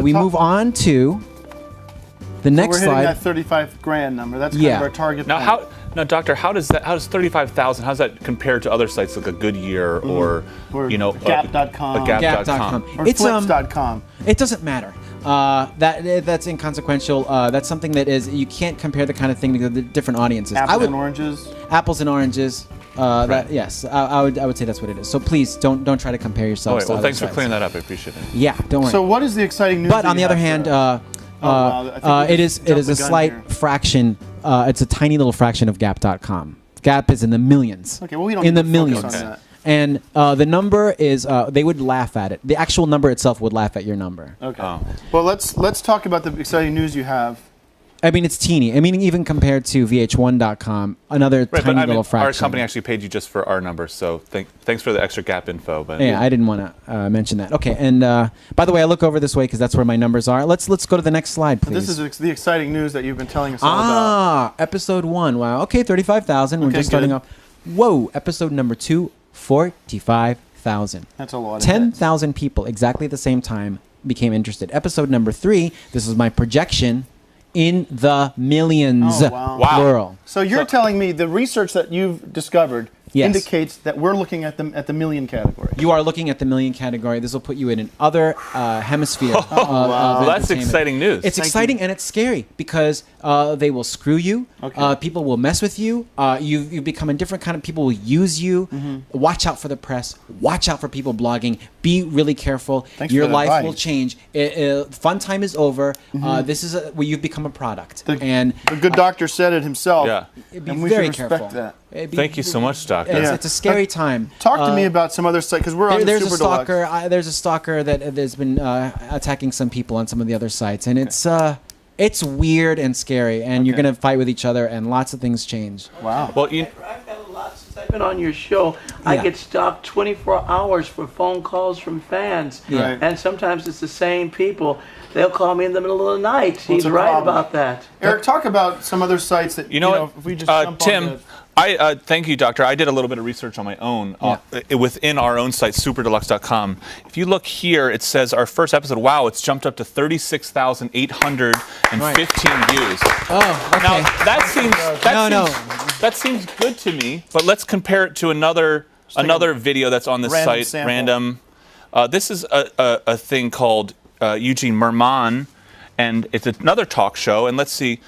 We move on to the next we're hitting slide. that 35 grand number. That's kind of our target. Now, point. Doctor, how does 35,000? How does that compare to other sites like a Goodyear or Gap.com, a Gap.com, or Flips.com? It doesn't matter. That's inconsequential. That's something that is you can't compare the kind of thing to the different audiences. Apples and oranges. Apples and oranges. Yes, I would say that's what it is. So please don't try to compare All yourselves. right. to Well, other thanks for sites. clearing that up. I appreciate it. Yeah, don't worry. So what is the exciting news? But on the other hand, it is a slight fraction. It's a tiny little fraction of Gap.com. Gap is in the millions. Okay, well we don't in need the to focus millions. on that. And the number is they would laugh at it. The actual number itself would laugh at your number. Okay. Well, let's talk about the exciting news you have. I mean, it's teeny. I mean, even compared to VH1.com, another tiny little fraction. Our company actually paid you just for our numbers, so thanks for the extra gap info. But yeah, I didn't want to mention that. Okay, and by the way, I look over this way because that's where my numbers are. Let's go to the next slide, please. This is the exciting news that you've been telling us all about. Episode 1. Wow. Okay, 35,000. We're just starting off. Whoa, episode number 2, 45,000. That's a lot. 10,000 people exactly at the same time became interested. Episode number 3. This is my projection. In the millions, plural. So you're telling me the research that you've discovered indicates that we're looking at the million category. You are looking at the million category. This will put you in an other hemisphere. Well, that's exciting news. It's exciting and it's scary because they will screw you. Okay. People will mess with you. You become a different kind of people will use you. Watch out for the press. Watch out for people blogging. Be really careful. Your life will change. Fun time is over. This is where you've become a product. The good doctor said it himself. Yeah. And we very should respect careful. that. Thank you so much, Doctor. It's a scary time. Talk to me about some other sites because we're on there's Super a stalker. There's a stalker that has been attacking some people on some of the other sites, and it's weird and scary, and you're gonna fight with each other, and lots of things change. Wow. Well, I've had a lot since I've been on your show. I get stalked 24 hours for phone calls from fans, and sometimes it's the same people. They'll call me in the middle of the night. He's right about that. Eric, talk about some other sites that you know. If we just jump Tim, on I thank you, Doctor. I did a little bit of research on my own within our own site, SuperDeluxe.com. If you look here, it says our first episode. Wow, it's jumped up to 36,815 views. Oh, okay. Now that seems good to me. But let's compare it to another video that's on this site. Sample. Random. This is a thing called Eugene Merman, and it's another talk show. And let's see.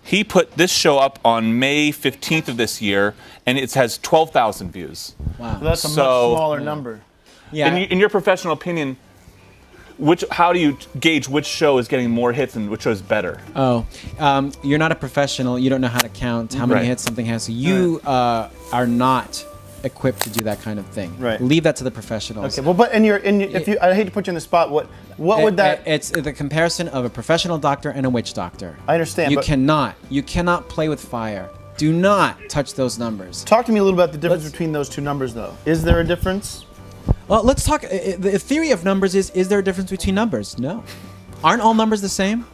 He put this show up on May 15th of this year, and it has 12,000 views. Wow. That's a much smaller number. Yeah. In your professional opinion, how do you gauge which show is getting more hits and which show is better? Oh, you're not a professional. You don't know how to count how many hits something has. So you are not equipped to do that kind of thing. Right. Leave that to the professionals. Okay. Well, but I hate to put you in the spot. What would that? It's the comparison of a professional doctor and a witch doctor. I understand. You cannot play with fire. Do not touch those numbers. Talk to me a little about the difference between those two numbers, though. Is there a difference? Well, let's talk. The theory of numbers is there a difference between numbers? No. Aren't all numbers the same?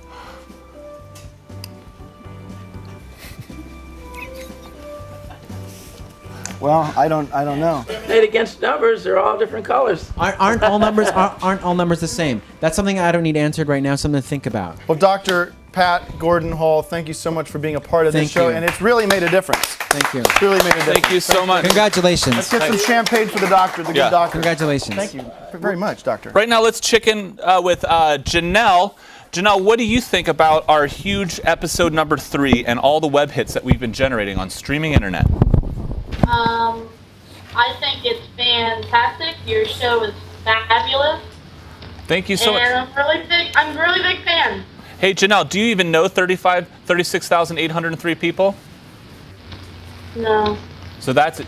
Well, I don't know. Played against numbers, they're all different colors. Aren't all numbers the same? That's something I don't need answered right now. Something to think about. Well, Dr. Pat Gordon Hall, thank you so much for being a part of this show, and it's really made a difference. Thank you. It's really made a difference. Thank you so much. Congratulations. Let's get some champagne for the doctor, the good doctor. Congratulations. Thank you very much, Doctor. Right now, let's check in with Janelle. Janelle, what do you think about our huge episode number 3 and all the web hits that we've been generating on streaming internet? I think it's fantastic. Your show is fabulous. Thank you so much. I'm a really big fan. Hey, Janelle, do you even know 36,803 people? No. So that's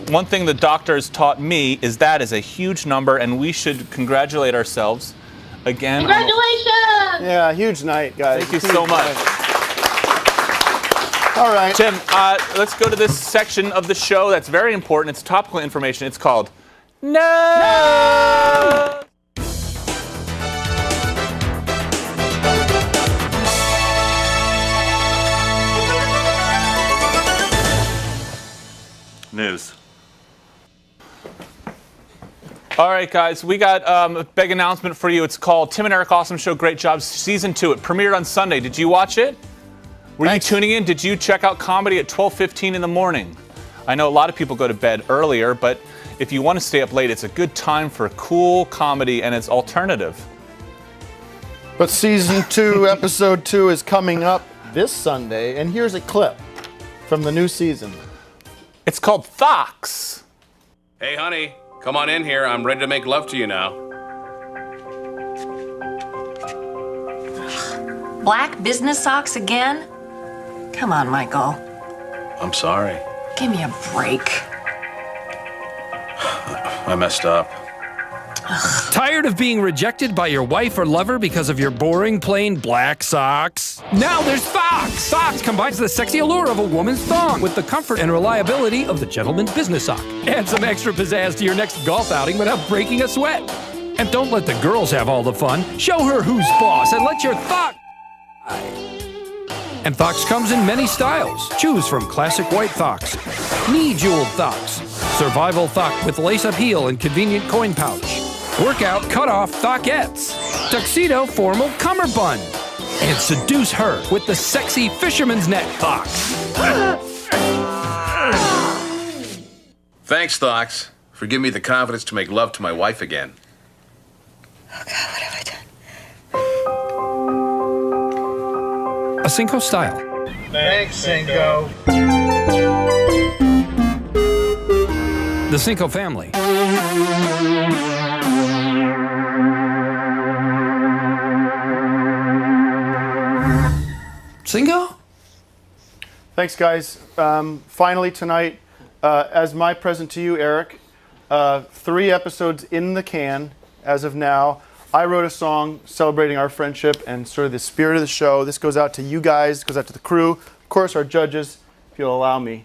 one thing the doctor has taught me is that is a huge number, and we should congratulate ourselves again. Congratulations! Yeah, huge night, guys. Thank you so much. All right. Tim, let's go to this section of the show that's very important. It's topical information. It's called No! News. All right, guys, we got a big announcement for you. It's called Tim and Eric Awesome Show, Great Job, Season 2. It premiered on Sunday. Did you watch it? Were you tuning in? Did you check out comedy at 12:15 in the morning? I know a lot of people go to bed earlier, but if you want to stay up late, it's a good time for cool comedy, and it's alternative. But Season 2, Episode 2 is coming up this Sunday, and here's a clip from the new season. It's called Fox. Hey, honey, come on in here. I'm ready to make love to you now. Black business socks again? Come on, Michael. I'm sorry. Give me a break. I messed up. Tired of being rejected by your wife or lover because of your boring, plain black socks? Now there's Fox! Fox combines the sexy allure of a woman's thong with the comfort and reliability of the gentleman's business sock. Add some extra pizzazz to your next golf outing without breaking a sweat. And don't let the girls have all the fun. Show her who's boss and let your thought. And Fox comes in many styles. Choose from classic white Fox, knee-jeweled Fox, survival Fox with lace-up heel and convenient coin pouch, workout cut-off Thockettes, tuxedo formal cummerbund, and seduce her with the sexy fisherman's net Fox. Thanks, Thox, for giving me the confidence to make love to my wife again. Oh, God, what have I done? A Cinco style. Thanks, Cinco. The Cinco family. Cinco? Thanks, guys. Finally tonight, as my present to you, Eric, 3 episodes in the can as of now. I wrote a song celebrating our friendship and sort of the spirit of the show. This goes out to you guys, goes out to the crew, of course, our judges, if you'll allow me.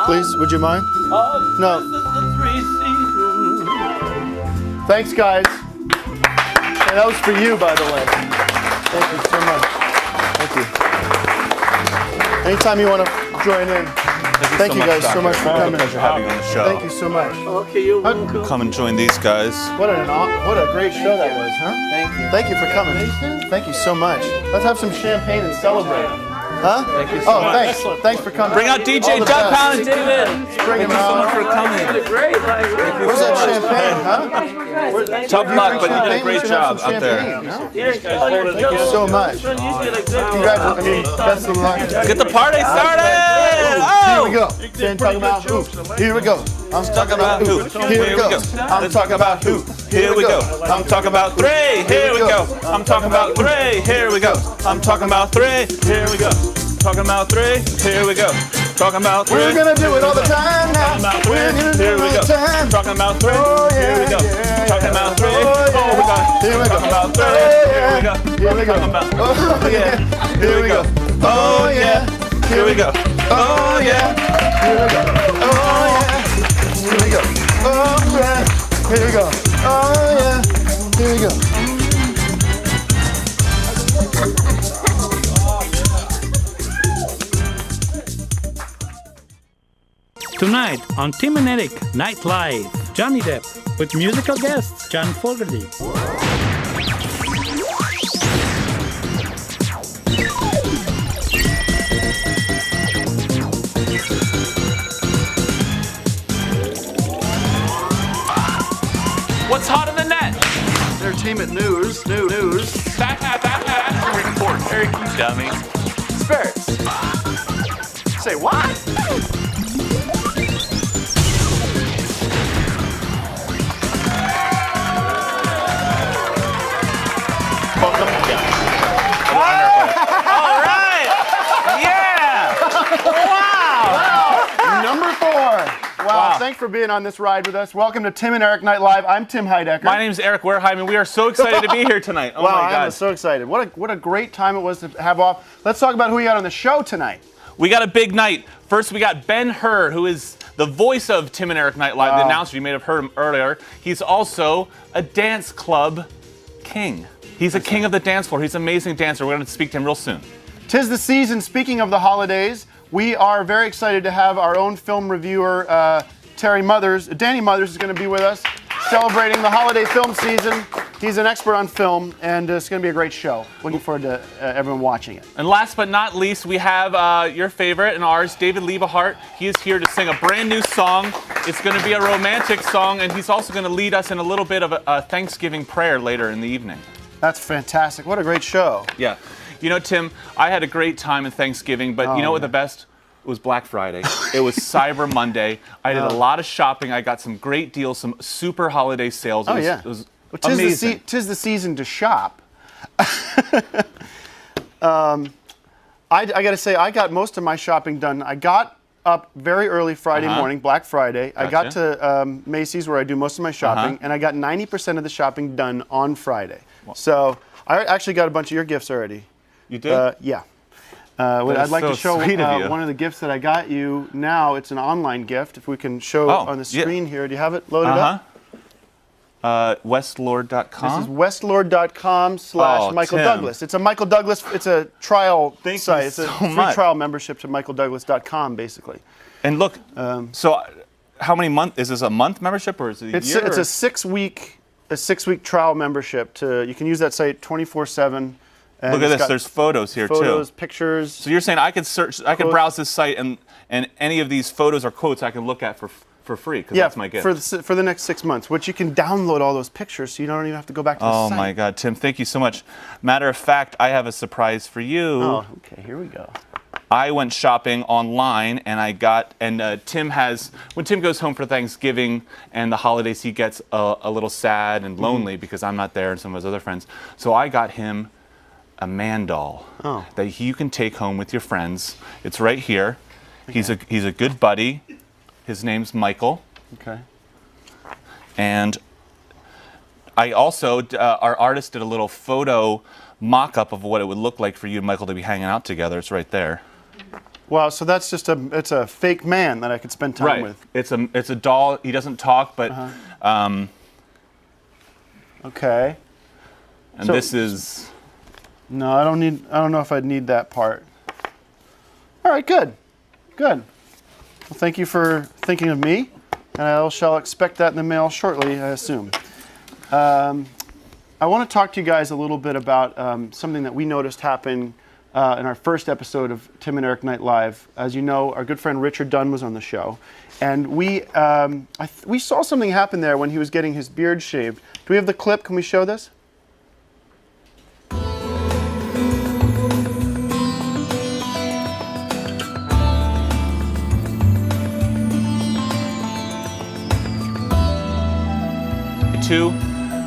Please, would you mind? No. Thanks, guys. And that was for you, by the way. Thank you so much. Thank you. Anytime you want to join in. Thank you guys so much for coming. Pleasure having you on the show. Thank you so much. Okay, you're welcome. Come and join these guys. What a great show that was, huh? Thank you. Thank you for coming. Thank you so much. Let's have some champagne and celebrate. Huh? Thank you so much. Thanks. Thanks for coming. Bring out DJ All the Doug best. Pound and David. Bring him out. for coming. Great. Where's that champagne, huh? Tough luck, but you did a great job out there. Thank you so much. Congratulations. Best of luck. Get the party started! Here we go. Then talk about who. Here we go. I'm talking about who. Here we go. I'm talking about who. Here we go. I'm talking about 3. Here we go. I'm talking about 3. Here we go. I'm talking about 3. Here we go. Talking about 3. Here we go. Talking about 3. We're gonna do it all the time now. We're gonna do it all the time. Talking about 3. Here we go. Talking about 3. Oh, we got it. Here we go. Talking about 3. Here we go. Here we go. Oh yeah. Here we go. Oh yeah. Here we go. Oh yeah. Here we go. Oh yeah. Here we go. Oh yeah. Here we go. Oh yeah. Here we go. Tonight on Tim and Eric Night Live, Johnny Depp with musical guests John Fogerty. What's hot in the net? Entertainment news. Report. Eric, you dummy. Spirits. Say what? All right. Yeah. Wow. Number 4. Wow. Thanks for being on this ride with us. Welcome to Tim and Eric Night Live. I'm Tim Heidecker. My name's Eric Wareheim, and we are so excited to be here tonight. Oh wow, my God. I'm so excited. What a great time it was to have off. Let's talk about who we got on the show tonight. We got a big night. First, we got Ben Hur, who is the voice of Tim and Eric Night Live, the announcer. You may have heard him earlier. He's also a dance club king. He's a king of the dance floor. He's an amazing dancer. We're going to speak to him real soon. 'Tis the season. Speaking of the holidays, we are very excited to have our own film reviewer, Danny Mothers is going to be with us, celebrating the holiday film season. He's an expert on film, and it's going to be a great show. Looking forward to everyone watching it. And last but not least, we have your favorite and ours, David Liebe Hart. He is here to sing a brand new song. It's going to be a romantic song, and he's also going to lead us in a little bit of a Thanksgiving prayer later in the evening. That's fantastic. What a great show. Yeah. You know, Tim, I had a great time in Thanksgiving, but you know what the best? It was Black Friday. It was Cyber Monday. I did a lot of shopping. I got some great deals, some super holiday sales. It was amazing. Tis the season to shop. I got to say, I got most of my shopping done. I got up very early Friday morning, Black Friday. Gotcha. I got to Macy's where I do most of my shopping, and I got 90% of the shopping done on Friday. So I actually got a bunch of your gifts already. You did? Yeah. I'd like to show one of the gifts that I got you now. It's an online gift. If we can show on the screen here. Do you have it loaded up? Westlord.com. This is westlord.com/Michael Douglas. It's a Michael Douglas, it's a trial site. It's a free trial membership to michaeldouglas.com, basically. And look, so how many months, is this a month membership or is it a year? It's a 6-week trial membership. You can use that site 24/7. Look at this, there's photos here too. Photos, pictures. So you're saying I could browse this site and any of these photos or quotes I can look at for free, because that's my gift. For the next 6 months, which you can download all those pictures so you don't even have to go back to the site. Oh my God, Tim, thank you so much. Matter of fact, I have a surprise for you. Oh, okay, here we go. I went shopping online and Tim when Tim goes home for Thanksgiving and the holidays, he gets a little sad and lonely because I'm not there and some of his other friends. So I got him a man doll that you can take home with your friends. It's right here. Okay. He's a good buddy. His name's Michael. Okay. And I also, our artist did a little photo mock-up of what it would look like for you and Michael to be hanging out together. It's right there. Wow, so that's just it's a fake man that I could spend time with. It's a doll. He doesn't talk, but okay. And so, this is. No, I don't know if I'd need that part. All right, good. Well, thank you for thinking of me, and I shall expect that in the mail shortly, I assume. I want to talk to you guys a little bit about something that we noticed happen in our first episode of Tim and Eric Nite Live. As you know, our good friend Richard Dunn was on the show, and we saw something happen there when he was getting his beard shaved. Do we have the clip? Can we show this?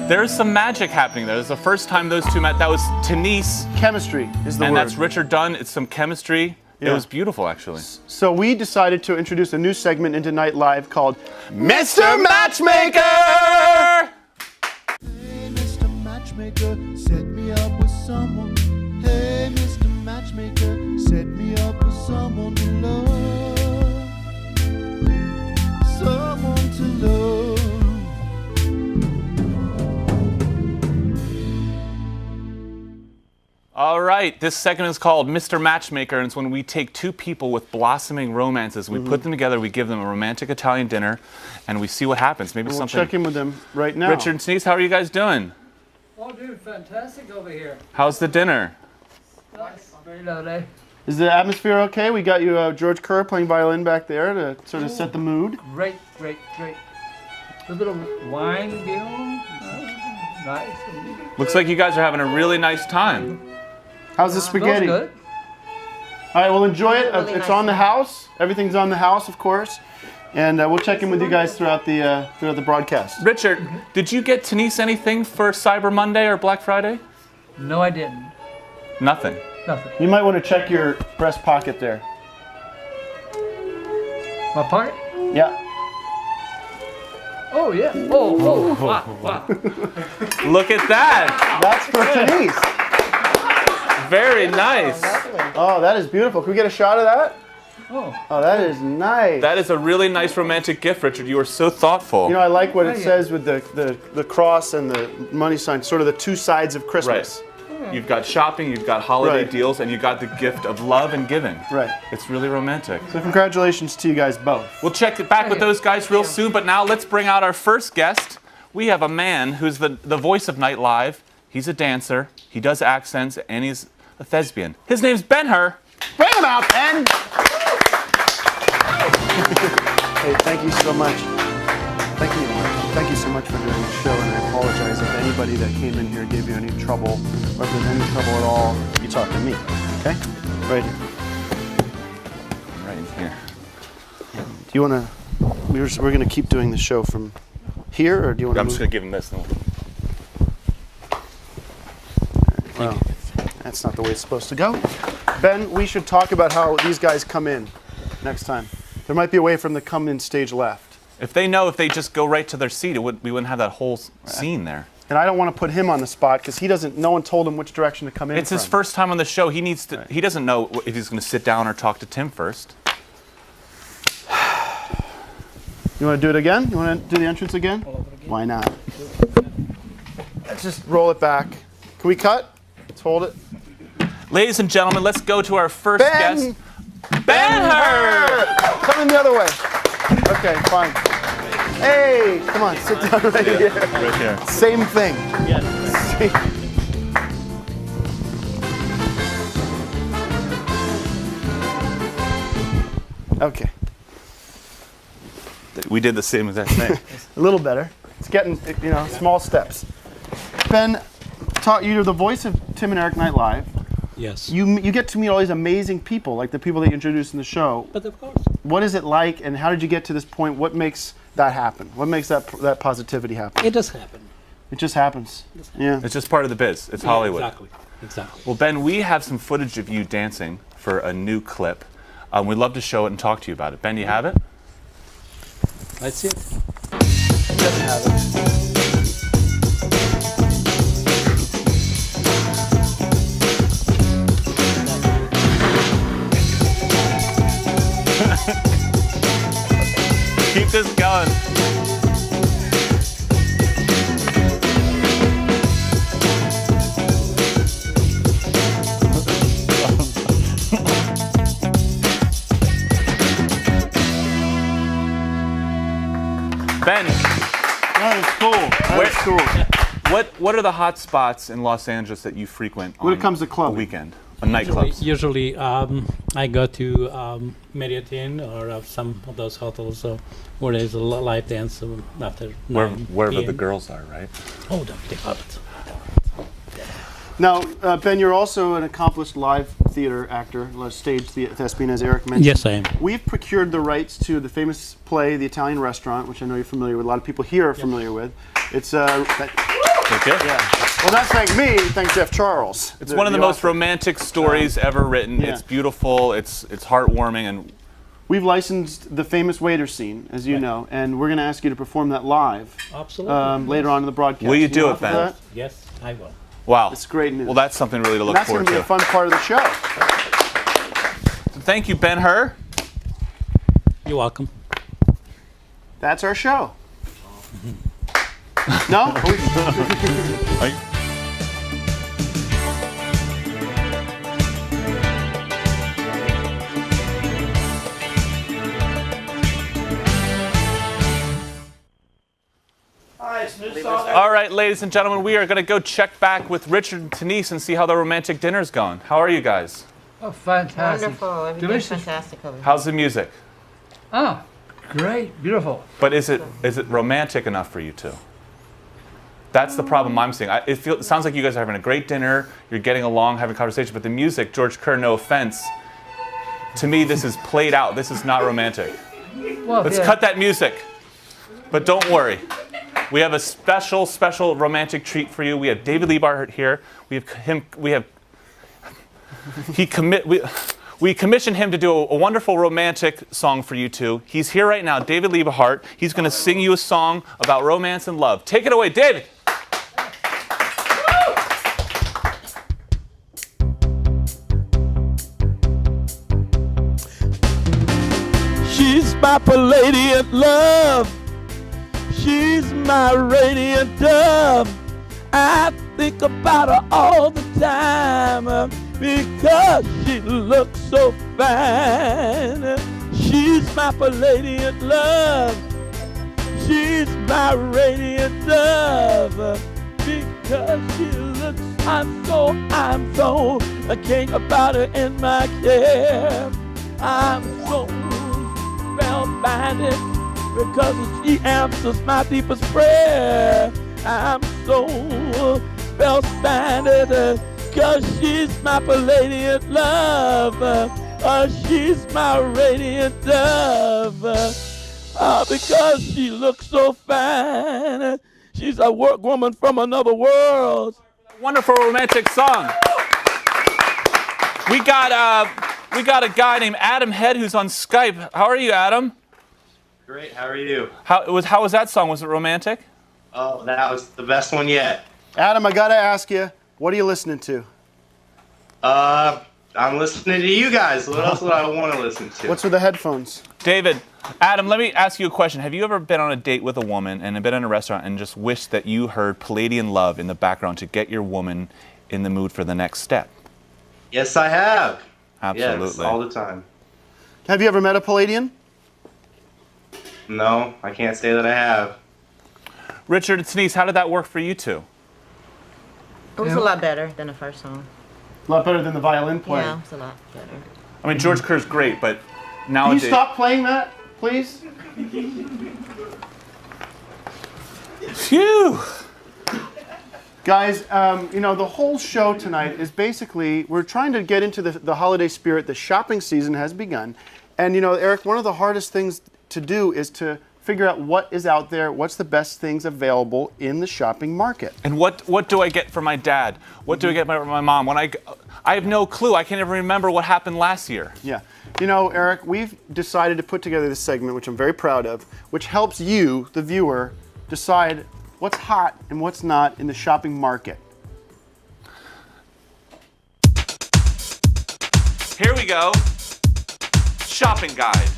There's some magic happening there. It's the first time those two met. That was Denise. Chemistry is the word. And that's Richard Dunn. It's some chemistry. Yeah. It was beautiful, actually. So we decided to introduce a new segment into Nite Live called Mr. Matchmaker! Hey, Mr. Matchmaker, set me up with someone. Hey, Mr. Matchmaker, set me up with someone to love. Someone to love. All right, this segment is called Mr. Matchmaker, and it's when we take two people with blossoming romances, we put them together, we give them a romantic Italian dinner, and we see what happens. Maybe we'll check in with them right now. Richard and Denise, how are you guys doing? Oh, dude, fantastic over here. How's the dinner? Nice, very lovely. Is the atmosphere okay? We got you George Kerr playing violin back there to sort of set the mood. Great. A little wine deal. Nice. Looks like you guys are having a really nice time. How's the spaghetti? Good. All right, well, enjoy it. Really it's nice on the house. Everything's on the house, of course. And we'll check in with you guys throughout the broadcast. Richard, did you get Denise anything for Cyber Monday or Black Friday? No, I didn't. Nothing. You might want to check your breast pocket there. My pocket? Yeah. Oh, yeah. Oh, wow. Look at that. That's for Denise. Very nice. Oh, that is beautiful. Can we get a shot of that? Oh, that is nice. That is a really nice romantic gift, Richard. You are so thoughtful. You know, I like what it says with the cross and the money sign, sort of the two sides of Christmas. Right. You've got shopping, you've got holiday deals, and you got the gift of love and giving. Right. It's really romantic. So congratulations to you guys both. We'll check back with those guys real soon, but now let's bring out our first guest. we have a man who's the voice of Night Live. He's a dancer. He does accents, and he's a thespian. His name's Ben-Hur. Bring him out, Ben! Hey, thank you so much. Thank you so much for doing the show, and I apologize if anybody that came in here gave you any trouble, or if there's any trouble at all, you talk to me, okay? Right here. Right in here. Do you want to, we're going to keep doing the show from here, or do you want to I'm just going to give him this. Well, that's not the way it's supposed to go. Ben, we should talk about how these guys come in next time. There might be a way for them to come in stage left. If they know if they just go right to their seat, we wouldn't have that whole scene there. And I don't want to put him on the spot because no one told him which direction to come in. It's his first time on the show. He needs to. He doesn't know if he's going to sit down or talk to Tim first. You want to do it again? You want to do the entrance again? Why not? Let's just roll it back. Can we cut? Let's hold it. Ladies and gentlemen, let's go to our first guest. Ben-Hur! Come in the other way. Okay, fine. Hey, come on, sit down right here. Right here. Same thing. Yes. Okay. We did the same exact thing. A little better. It's getting, small steps. Ben, you're the voice of Tim and Eric Nite Live. Yes. You get to meet all these amazing people, like the people that you introduced in the show. But of course. What is it like, and how did you get to this point? What makes that happen? What makes that positivity happen? It does happen. It just happens. Yeah. It's just part of the biz. It's Hollywood. Exactly. Well, Ben, we have some footage of you dancing for a new clip. We'd love to show it and talk to you about it. Ben, do you have it? Let's see it. He doesn't have it. Keep this going. Ben. That is cool. That is cool. What are the hot spots in Los Angeles that you frequent when it comes to club? A weekend? A nightclubs? Usually I go to Marriott Inn or some of those hotels where there's a live dance after wherever the girls are, right? Oh, they love it. Now, Ben, you're also an accomplished live theater actor, stage thespian, as Eric mentioned. Yes, I am. We've procured the rights to the famous play, The Italian Restaurant, which I know you're familiar with. A lot of people here are familiar with. It's Okay. Yeah. Well, not thank me, thank Jeff Charles. It's one of the most romantic stories ever written. Yeah. It's beautiful. It's heartwarming, and we've licensed the famous waiter scene, as you know, and we're going to ask you to perform that live. Absolutely. Later on in the broadcast. Will you do it, Ben? Yes, I will. Wow. It's great news. Well, that's something really to look forward to. That's going to be a fun part of the show. So thank you, Ben-Hur. You're welcome. That's our show. No? All right, ladies and gentlemen, we are going to go check back with Richard and Denise and see how the romantic dinner's going. How are you guys? Oh, fantastic. Wonderful. Everything's Delicious. fantastic over here. How's the music? Ah, great, beautiful. But is it romantic enough for you two? That's the problem I'm seeing. It sounds like you guys are having a great dinner, you're getting along, having conversation, but the music, George Kerr, no offense, to me this is played out. This is not romantic. Well, Let's cut that music. But don't worry. We have a special romantic treat for you. We have David Liebe here. We commissioned him to do a wonderful romantic song for you two. He's here right now, David Liebe. He's going to sing you a song about romance and love. Take it away, David. She's my palladiant love. She's my radiant dove. I think about her all the time because she looks so fine. She's my palladiant love. She's my radiant dove. Because she looks, I'm so a king about her in my care. I'm so spellbinded because she answers my deepest prayer. I'm so spellbinded because she's my palladian love. She's my radiant dove. Because she looks so fine. She's a work woman from another world. Wonderful romantic song. We got a guy named Adam Head who's on Skype. How are you, Adam? Great, how are you? How was that song? Was it romantic? Oh, that was the best one yet. Adam, I gotta ask you, what are you listening to? I'm listening to you guys. What else would I want to listen to? What's with the headphones? David, Adam, let me ask you a question. Have you ever been on a date with a woman and been in a restaurant and just wished that you heard Palladian Love in the background to get your woman in the mood for the next step? Yes, I have. Absolutely. Yes, all the time. Have you ever met a Palladian? No, I can't say that I have. Richard and Denise, how did that work for you two? It was a lot better than the first song. A lot better than the violin playing. Yeah, it was a lot better. I mean, George Kerr's great, but nowadays... Can you stop playing that, please? Phew! Guys, you know, the whole show tonight is basically, we're trying to get into the holiday spirit. The shopping season has begun. And, you know, Eric, one of the hardest things to do is to figure out what is out there, what's the best things available in the shopping market. And what do I get for my dad? What do I get for my mom? When I have no clue. I can't even remember what happened last year. Yeah. You know, Eric, we've decided to put together this segment, which I'm very proud of, which helps you, the viewer, decide what's hot and what's not in the shopping market. Here we go. Shopping guide.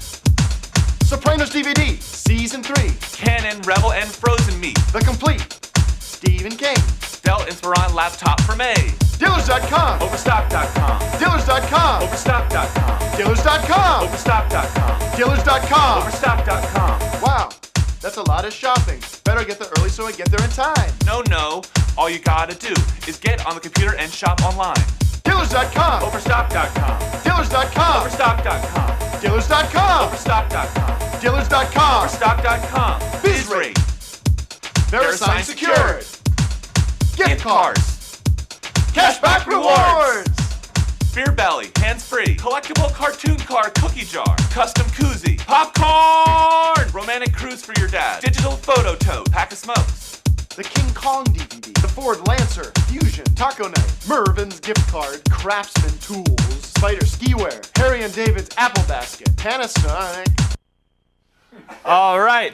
Sopranos DVD, Season 3. Canon, Rebel, and Frozen Meat. The Complete. Stephen King. Dell Inspiron Laptop for May. Dealers.com. Overstock.com. Dealers.com. Overstock.com. Dealers.com. Overstock.com. Dealers.com. Overstock.com. Wow, that's a lot of shopping. Better get there early so I get there in time. No. All you gotta do is get on the computer and shop online. Dealers.com. Overstock.com. Dealers.com. Overstock.com. Dealers.com. Overstock.com. Dealers.com. Overstock.com. BizRate. VeriSign secured. Gift cards. Cashback rewards. Beer belly, hands-free, collectible cartoon car cookie jar, custom koozie, popcorn, romantic cruise for your dad, digital photo tote, pack of smokes. The King Kong DVD, the Ford Lancer, Fusion, Taco Night, Mervin's gift card, Craftsman tools, Spider skiwear, Harry and David's Apple Basket, Panasonic. All right.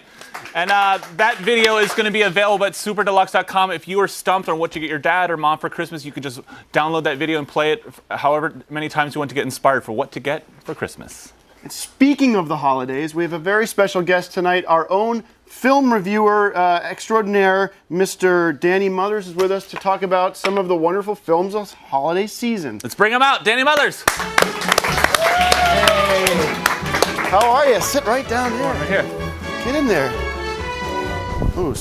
And that video is going to be available at SuperDeluxe.com. If you are stumped on what to get your dad or mom for Christmas, you can just download that video and play it however many times you want to get inspired for what to get for Christmas. And speaking of the holidays, we have a very special guest tonight. Our own film reviewer extraordinaire, Mr. Danny Mothers, is with us to talk about some of the wonderful films of holiday season. Let's bring him out. Danny Mothers. Hey. How are you? Sit right down here. Right here. Get in there. Oh,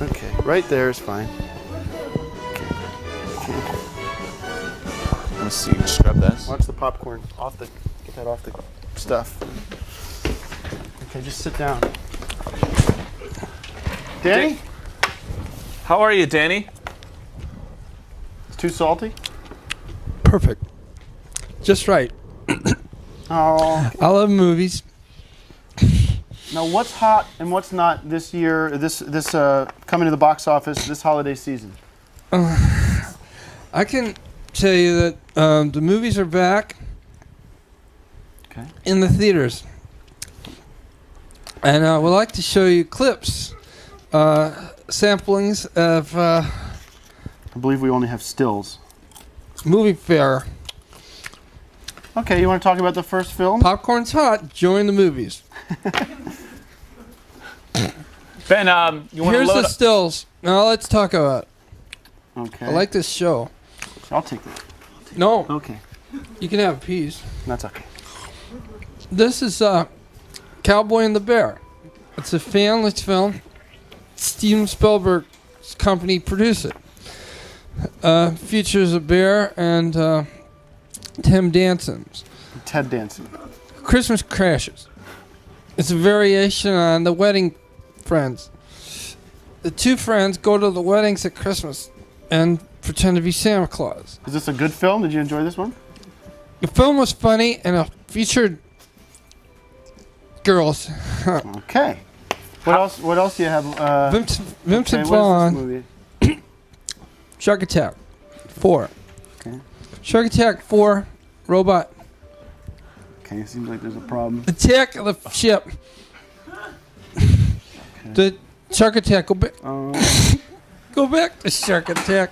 okay. Right there is fine. Okay. Let's see. Just grab this. Watch the popcorn. Get that off the stuff. Okay, just sit down. Danny? How are you, Danny? It's too salty? Perfect. Just right. Oh. I love movies. Now, what's hot and what's not this year, this coming to the box office this holiday season? I can tell you that the movies are back in the theaters. And I would like to show you clips, samplings of... I believe we only have stills. Movie Fair. Okay, you want to talk about the first film? Popcorn's hot. Join the movies. Ben, you want to Here's load the stills. Now let's talk about it. Okay. I like this show. I'll take that. No. Okay. You can have a piece. That's okay. This is Cowboy and the Bear. It's a family film. Steven Spielberg's company produced it. Features a bear and Ted Danson. Christmas Crashes. It's a variation on The Wedding Friends. The two friends go to the weddings at Christmas and pretend to be Santa Claus. Is this a good film? Did you enjoy this one? The film was funny and it featured girls. Okay. What else? What else do you have? Vincent okay, Vaughn. What is this movie? Shark Attack 4. Okay. Shark Attack 4. Robot. Okay, seems like there's a problem. Attack of the ship. The Shark Attack. Go back. Go back to Shark Attack.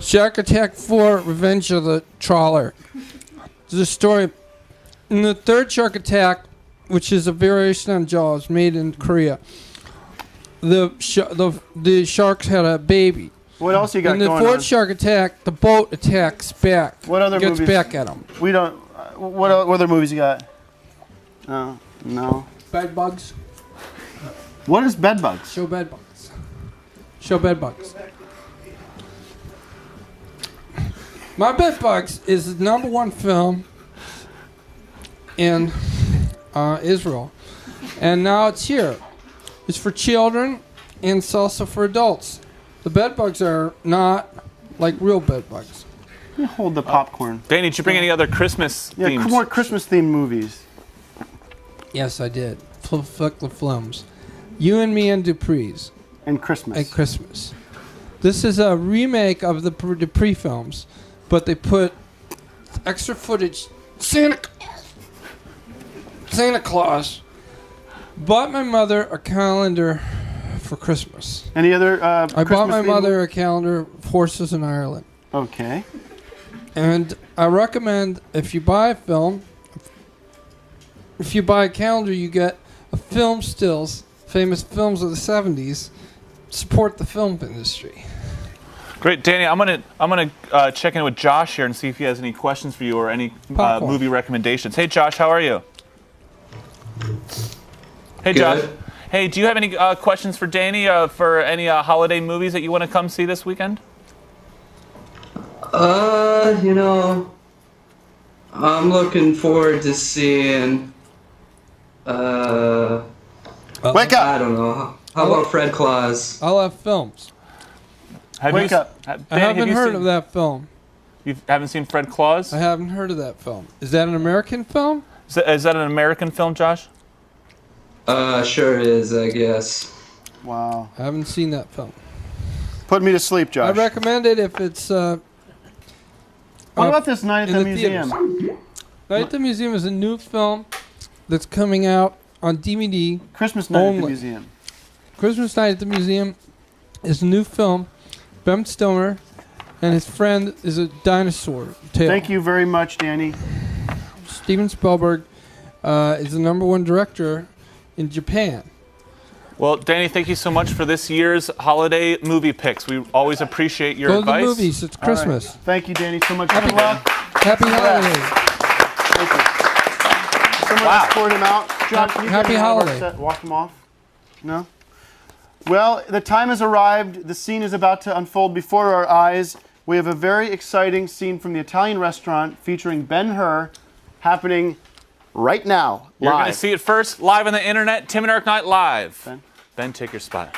Shark Attack 4. Revenge of the Trawler. There's a story. In the third Shark Attack, which is a variation on Jaws, made in Korea, the sharks had a baby. What else you got in the going fourth on? Shark Attack, the boat attacks back. What other gets movies? back at them. We don't. What other movies you got? No. Bed Bugs. What is Bed Bugs? Show Bed Bugs. Show Bed Bugs. My Bed Bugs is the #1 film in Israel, and now it's here. It's for children and it's also for adults. The bed bugs are not like real bed bugs. You hold the popcorn. Danny, did you bring any other Christmas themes? More Christmas themed movies. Yes, I did. Flick the Films. You and Me and Dupree's. And Christmas. And Christmas. This is a remake of the Dupree films, but they put extra footage. Santa Claus bought my mother a calendar for Christmas. Any other I bought my mother a calendar of horses in Ireland. Okay. And I recommend if you buy a film, if you buy a calendar, you get a film stills, famous films of the 70s, support the film industry. Great, Danny. I'm gonna check in with Josh here and see if he has any questions for you or any movie recommendations. Hey, Josh, how are you? Hey, Good. Josh. Hey, do you have any questions for Danny for any holiday movies that you want to come see this weekend? I'm looking forward to seeing. Wake up! I don't know. How about Fred Claus? I'll have films. Wake up. I haven't heard of that film. You haven't seen Fred Claus? I haven't heard of that film. Is that an American film? Is that an American film, Josh? Sure is, I guess. Wow. I haven't seen that film. Put me to sleep, Josh. I recommend it if it's. What about this Night at the Museum? Night at the Museum is a new film that's coming out on DVD. Christmas Night at the Museum. Christmas Night at the Museum is a new film. Ben Stiller and his friend is a dinosaur tale. Thank you very much, Danny. Steven Spielberg is the #1 director in Japan. Well, Danny, thank you so much for this year's holiday movie picks. We always appreciate your Go advice. to the movies. It's Christmas. Right. Thank you, Danny, so much. Good luck. Happy holidays. Thank you. Someone escort him out. Josh, can you Happy get him out of our holiday. set? Walk him off. No? Well, the time has arrived. The scene is about to unfold before our eyes. We have a very exciting scene from the Italian restaurant featuring Ben-Hur happening right now. You're live. going to see it first, live on the internet. Tim and Eric Nite live. Ben, take your spot.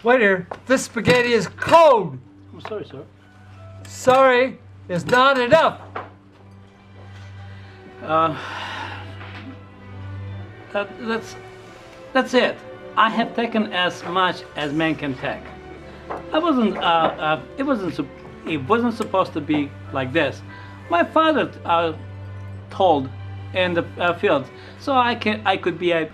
Waiter, this spaghetti is cold. I'm sorry, sir. Sorry, it's not enough. That's it. I have taken as much as men can take. It wasn't supposed to be like this. My father told in the field, so I could be a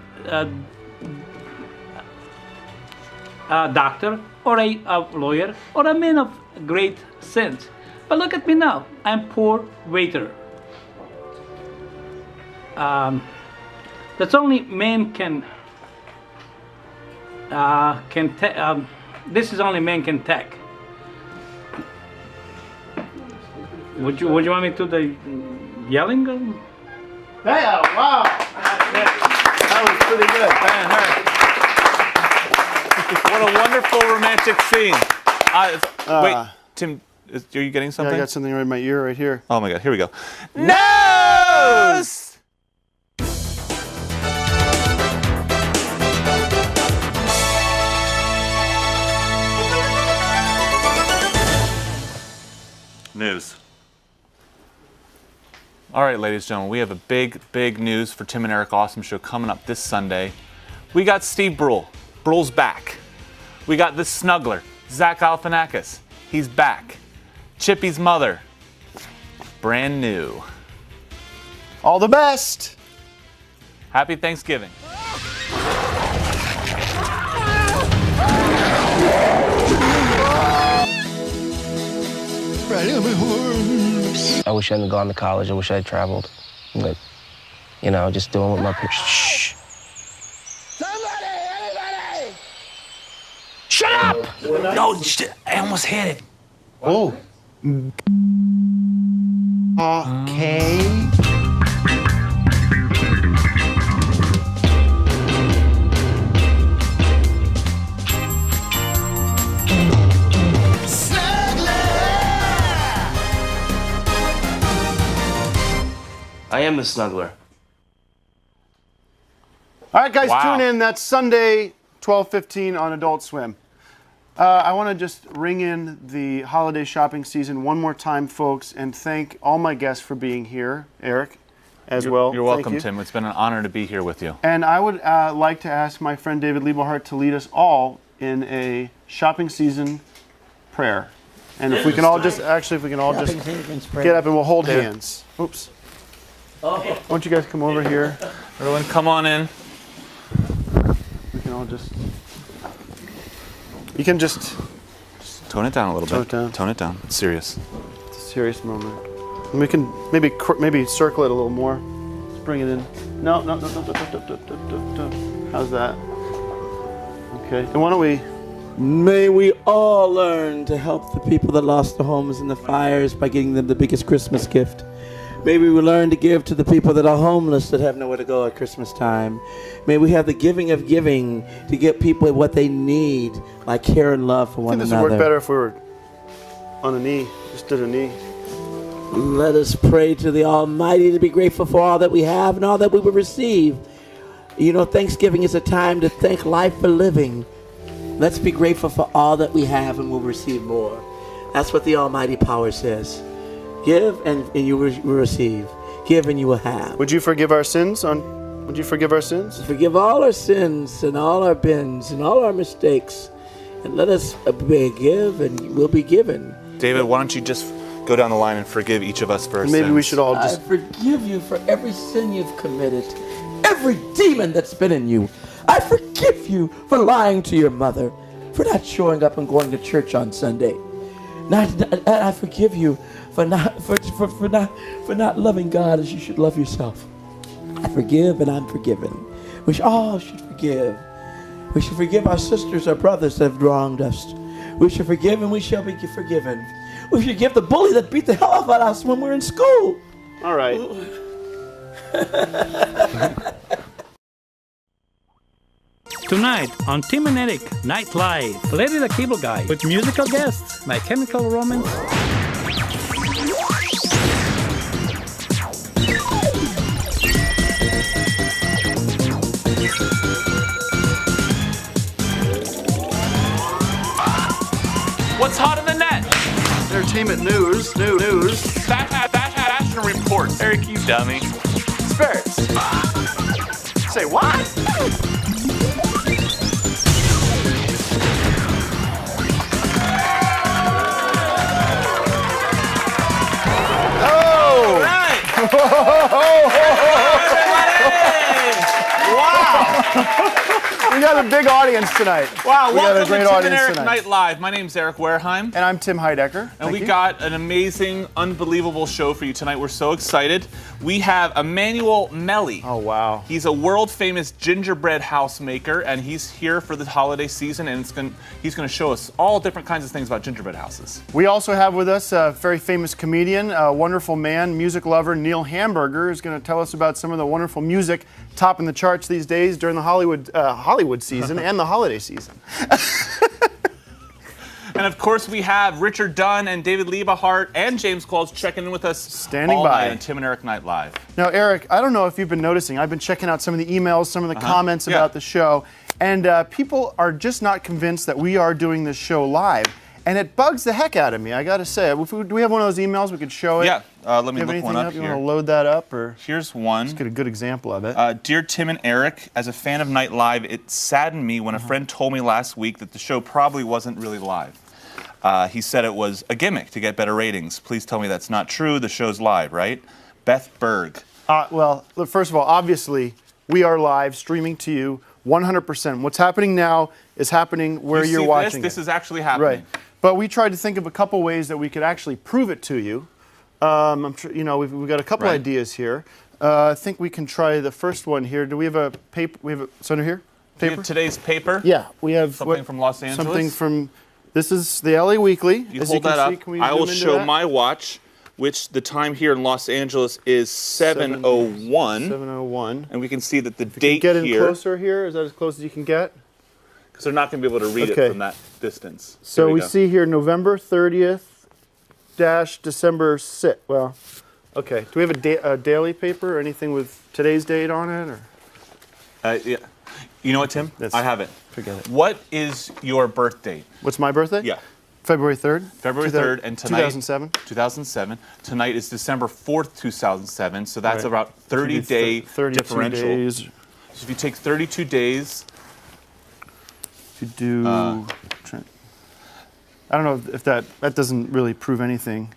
doctor or a lawyer or a man of great sense. But look at me now. I'm poor waiter. That's only men can this is only men can take. Would you want me to the yelling? Yeah, wow. That was pretty good. What a wonderful romantic scene. Wait, Tim, are you getting something? Yeah, I got something right in my ear right here. Oh my God, here we go. Nose! News. All right, ladies and gentlemen, we have a big news for Tim and Eric Awesome Show coming up this Sunday. We got Steve Brule. Brule's back. We got the Snuggler, Zach Galifianakis. He's back. Chippy's mother, brand new. All the best. Happy Thanksgiving. I wish I hadn't gone to college. I wish I had traveled. But, you know, just doing what my parents. Shh. Somebody! Shut up! No, I almost hit it. Oh. Okay. I am the snuggler. All right, guys, Wow. tune in. That's Sunday, 12:15 on Adult Swim. I want to just ring in the holiday shopping season one more time, folks, and thank all my guests for being here. Eric, as well. You're Thank welcome, you. Tim. It's been an honor to be here with you. And I would like to ask my friend David Liebe to lead us all in a shopping season prayer. And if we can all just, actually, if we can all just get up and we'll hold hands. Oops. Why don't you guys come over here? Everyone, come on in. We can all just. You can just tone it down a little tone bit. It down. Tone it down. It's serious. It's a serious moment. And we can maybe circle it a little more. Let's bring it in. No. How's that? Okay. And why don't we? May we all learn to help the people that lost their homes in the fires by getting them the biggest Christmas gift. May we learn to give to the people that are homeless that have nowhere to go at Christmas time. May we have the giving of giving to get people what they need, like care and love for one I think another. this would work better if we were on a knee. Just did a knee. Let us pray to the Almighty to be grateful for all that we have and all that we will receive. You know, Thanksgiving is a time to thank life for living. Let's be grateful for all that we have and we'll receive more. That's what the Almighty power says. Give and you will receive. Give and you will have. Would you forgive our sins? Would you forgive our sins? Forgive all our sins and all our bins and all our mistakes. And let us give and we'll be given. David, why don't you just go down the line and forgive each of us for our Maybe sins? we should all just. I forgive you for every sin you've committed. Every demon that's been in you. I forgive you for lying to your mother. For not showing up and going to church on Sunday. I forgive you for not loving God as you should love yourself. I forgive and I'm forgiven. We all should forgive. We should forgive our sisters, our brothers that have wronged us. We should forgive and we shall be forgiven. We should give the bully that beat the hell out of us when we're in school. All right. Tonight on Tim and Eric Night Live, Larry the Cable Guy with musical guests My Chemical Romance. What's hot in the net? Entertainment news. That action report. Eric, you dummy. Spirits. Say what? Oh! Right. Wow! got a big audience tonight. Wow, we got a welcome great to Tim and audience Eric tonight. Night Live. My name's Eric Wareheim. And I'm Tim Heidecker. And we got an amazing, unbelievable show for you tonight. We're so excited. We have Emmanuel Melly. Oh, wow. He's a world-famous gingerbread house maker, and he's here for the holiday season, and he's going to show us all different kinds of things about gingerbread houses. We also have with us a very famous comedian, a wonderful man, music lover, Neil Hamburger, is going to tell us about some of the wonderful music topping the charts these days during the Hollywood season and the holiday season. And of course, we have Richard Dunn and David Liebe, Hart, and James Quall checking in with us standing all by night on Tim and Eric Night Live. Now, Eric, I don't know if you've been noticing. I've been checking out some of the emails, some of the comments about the show, and people are just not convinced that we are doing this show live. And it bugs the heck out of me, I gotta say. Do we have one of those emails we could show it? Yeah, let me look one up You here. want to load that up? Or here's one. Let's get a good example of it. Dear Tim and Eric, as a fan of Night Live, it saddened me when a friend told me last week that the show probably wasn't really live. He said it was a gimmick to get better ratings. Please tell me that's not true. The show's live, right? Beth Berg. Well, look, first of all, obviously, we are live, streaming to you 100%. What's happening now is happening where you're watching This is actually happening. Right. But we tried to think of a couple ways that we could actually prove it to you. I'm sure, we've got a couple ideas here. I think we can try the first one here. Do we have a paper? We have it's under here? Do you have today's paper? Yeah, we have something from Los Angeles. Something from. This is the LA Weekly. You hold that up. I will show my watch, which the time here in Los Angeles is 7:01. 7:01. And we can see that the date get in here. Closer here. Is that as close as you can get? Because they're not going to be able to read it from that distance. So we see here November 30th - December 6th. Well, okay. Do we have a daily paper or anything with today's date on it? Or? Yeah. You know what, Tim? I have it. Forget it. What is your birth date? What's my birthday? Yeah. February 3rd. February 3rd, and tonight. 2007. 2007. Tonight is December 4th, 2007. So that's about 30-day 32 differential. days. So if you take 32 days. To do. I don't know if that doesn't really prove anything.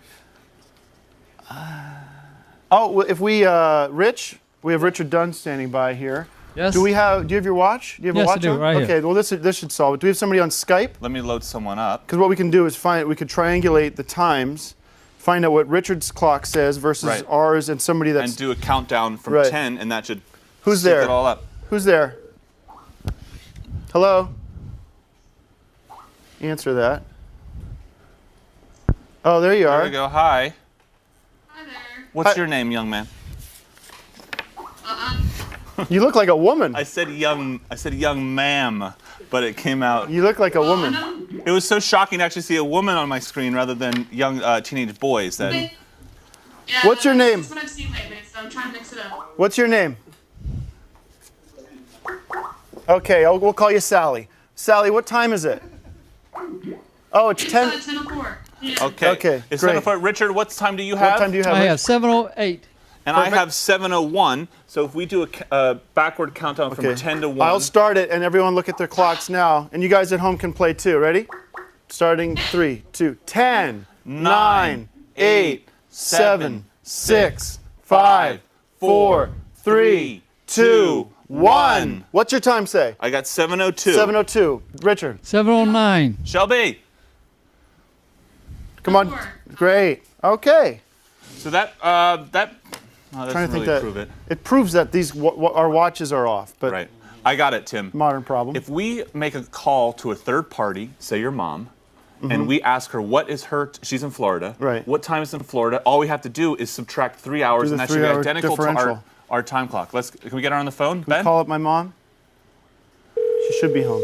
Well, if we Rich, we have Richard Dunn standing by here. Yes. Do you have your watch? Do you have a Yes, I watch do, on? right here. Okay, well this should solve it. Do we have somebody on Skype? Let me load someone up. Because what we can do is we could triangulate the times, find out what Richard's clock says versus ours, and somebody that's. And do a countdown from 10, and that should. Who's sync there? It all up. Who's there? Hello? Answer that. Oh, there you are. There we go. Hi. Hi there. What's your name, young man? You look like a woman. I said young ma'am, but it came out. You look like a woman. It was so shocking to actually see a woman on my screen rather than young teenage boys. That. Yeah, What's your name? That's what I've seen lately, so I'm trying to mix it up. What's your name? Okay, we'll call you Sally. Sally, what time is it? Oh, it's 10. 10:04. Yeah. Okay. Okay, It's great. 10:04. Richard, what time do you have? What time do you have? I Rich? have 7:08. And I have 7:01. So if we do a backward countdown from 10 to 1. I'll start it, and everyone look at their clocks now. And you guys at home can play too. Ready? Starting 3, 2, 10, 9, 8, 7, 6, 5, 4, 3, 2, 1. What's your time say? I got 7:02. 7:02. Richard. 7:09. Shelby. Come on. Great. Okay. So that doesn't Trying to think really that prove it. It proves that our watches are off. But Right. I got it, Tim. Modern problem. If we make a call to a third party, say your mom, Mhm. and we ask her what is she's in Florida. Right. What time is in Florida? All we have to do is subtract 3 hours, Do and the that should be 3-hour identical to differential. our time clock. Can we get her on the phone, Can we Ben? call up my mom? She should be home.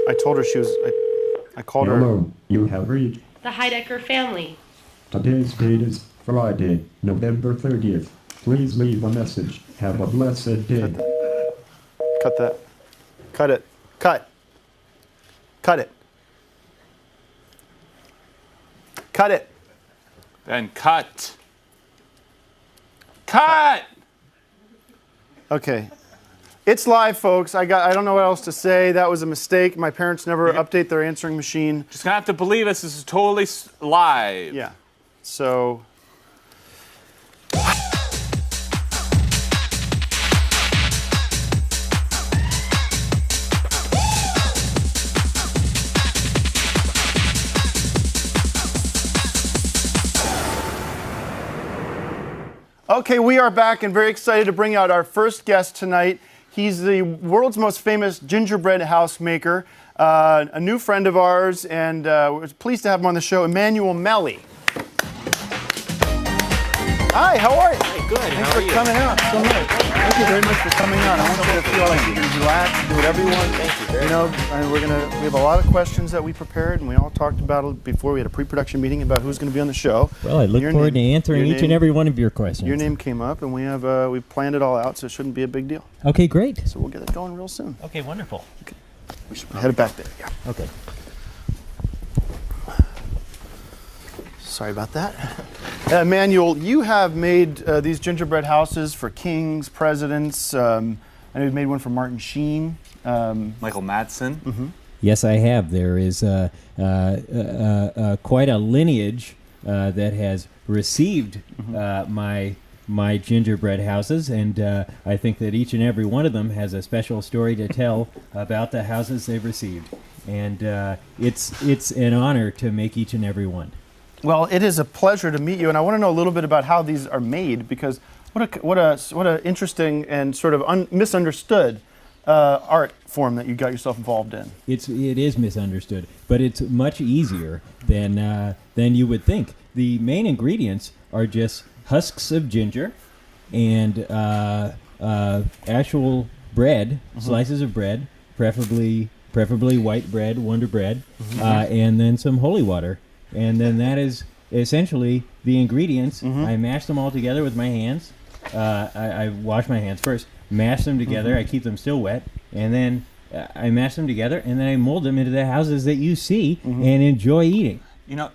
I told her she was. I called her. Hello, you have reached. The Heidecker family. Today's date is Friday, November 30th. Please leave a message. Have a blessed day. Cut that. Cut it. Cut. Cut it. Cut it. Ben, cut. Cut! Okay. It's live, folks. I don't know what else to say. That was a mistake. My parents never update their answering machine. Just gonna have to believe us. This is totally live. Yeah. So Okay, we are back and very excited to bring out our first guest tonight. He's the world's most famous gingerbread house maker, a new friend of ours, and we're pleased to have him on the show, Emmanuel Melli. Hi, how are you? Hey, good. Thanks How for are you? coming out so much. Thank you very much for coming out. I want you to feel like you can relax, do whatever you want. Thank you very much. And we have a lot of questions that we prepared, and we all talked about it before. We had a pre-production meeting about who's going to be on the show. Well, I look forward to answering each and every one of your questions. Your name came up, and we planned it all out, so it shouldn't be a big deal. Okay, great. So we'll get it going real soon. Okay, wonderful. Okay. We should head back there. Yeah. Okay. Sorry about that. Emmanuel, you have made these gingerbread houses for kings, presidents. I know you've made one for Martin Sheen. Michael Madsen. Mm-hmm. Yes, I have. There is quite a lineage that has received my gingerbread houses, and I think that each and every one of them has a special story to tell about the houses they've received. And it's an honor to make each and every one. Well, it is a pleasure to meet you, and I want to know a little bit about how these are made, because what a interesting and sort of misunderstood art form that you got yourself involved in. It is misunderstood, but it's much easier than you would think. The main ingredients are just husks of ginger and actual bread, slices of bread, preferably white bread, Wonder Bread, and then some holy water. And then that is essentially the ingredients. I mash them all together with my hands. I wash my hands first, mash them together. I keep them still wet, and then I mash them together, and then I mold them into the houses that you see and enjoy eating. You know,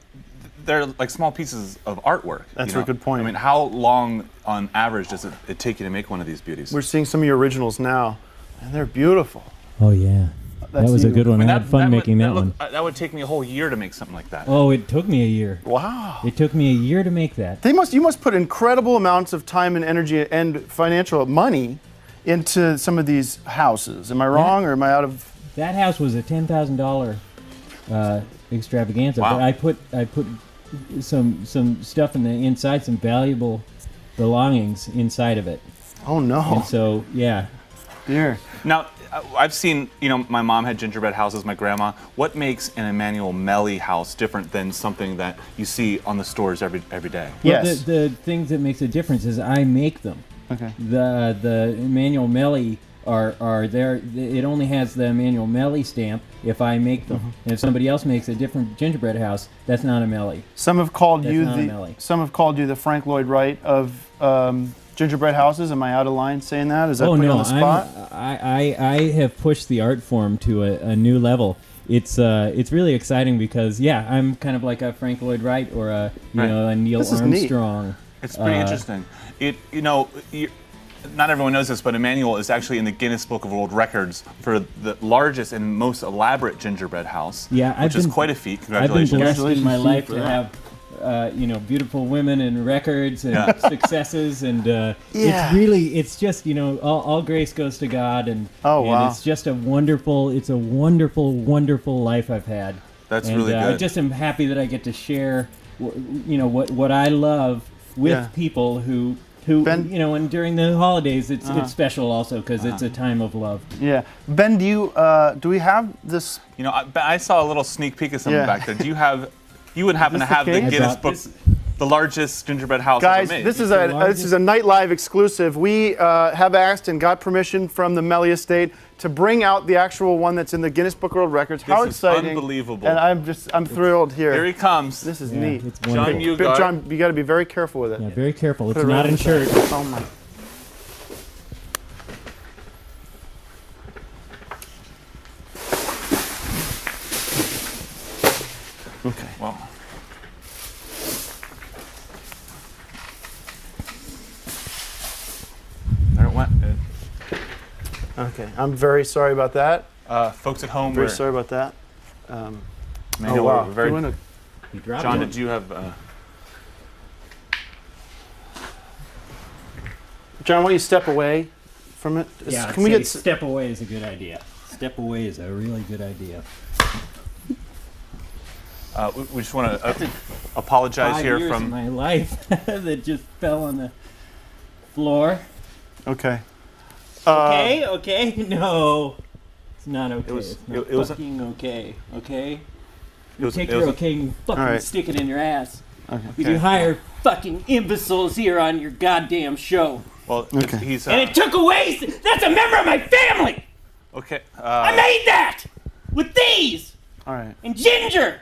they're like small pieces of artwork. That's a good point. I mean, how long on average does it take you to make one of these beauties? We're seeing some of your originals now, and they're beautiful. Oh, yeah. That was a good one. I had fun making that one. That would take me a whole year to make something like that. Oh, it took me a year. Wow. It took me a year to make that. You must put incredible amounts of time and energy and financial money into some of these houses. Am I wrong, or am I out of... That house was a $10,000 extravaganza. Wow. But I put some stuff in the inside, some valuable belongings inside of it. Oh, no. And so, yeah. Dear. Now, I've seen, my mom had gingerbread houses, my grandma. What makes an Emmanuel Melli house different than something that you see on the stores every day? Well, the things that makes a difference is I make them. Okay. The Emmanuel Melli are there. It only has the Emmanuel Melli stamp if I make them. And if somebody else makes a different gingerbread house, that's not a Melli. Some have called That's you not a the Melli. Some have called you the Frank Lloyd Wright of gingerbread houses. Am I out of line saying that? Is that putting you on the spot? I have pushed the art form to a new level. It's really exciting because I'm kind of like a Frank Lloyd Wright or a a Neil Armstrong. It's pretty interesting. Not everyone knows this, but Emmanuel is actually in the Guinness Book of World Records for the largest and most elaborate gingerbread house. Yeah, which is quite a feat. Congratulations! I've been blessed in my life to have beautiful women and records and successes, and it's just all grace goes to God, and it's just a wonderful life I've had. That's really good. I just am happy that I get to share what I love with people who Ben, and during the holidays it's special also because it's a time of love. Yeah, Ben, do we have this? I saw a little sneak peek of something back there. Do you have? You would happen to have the Guinness Book, the largest gingerbread house Guys, ever made. this is a Night Live exclusive. We have asked and got permission from the Melli estate to bring out the actual one that's in the Guinness Book of World Records. How exciting! This is unbelievable. And I'm thrilled here. Here he comes. This is neat. It's wonderful. John, you got to be very careful with it. Yeah, very careful. It's not in church. Oh my. Okay. Well. There it went. Okay. I'm very sorry about that. Folks at home, very sorry about that. Wow. John, did you have? John, why don't you step away from it? Yeah, Can we get step away is a good idea. Step away is a really good idea. We just want to apologize 5 here years from of my life that just fell on the Floor. Okay. Okay. No, it's not okay. It's not it was fucking okay. Okay. It was- Take it your was- okay and fucking All right. stick it in your ass. Okay. Because you hire fucking imbeciles here on your goddamn show. Well, Okay. he's. And it took away. That's a member of my family. Okay. I made that with these All right. and ginger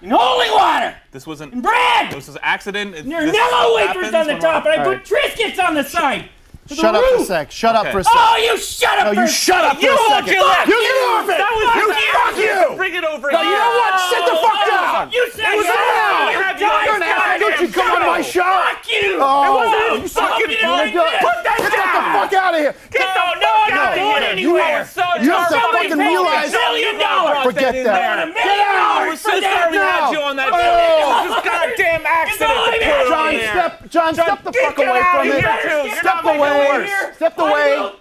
and holy water This wasn't. and bread. This was an accident. And there are Nello wafers on the top, and I put Triscuits on the side. To the Shut up for a roof. sec. Shut up Okay. for a sec. Oh, you shut up! No, for you a shut up for second. a You second. Fuck You you! get off it. That was Fuck you! Bring it over. No, you know what? Sit the fuck down. You said Sit down. You're You're an ass. Don't you come on my show? Fuck you! Oh, you fucking fucking like this. put that Get the fuck out of here. Get the fuck out of here! Anywhere. You have to fucking realize. $1 million. Forget that. Get out! We're so sorry we had you on that. Oh. This goddamn accident. John, step the fuck away from it. Step away. Step away.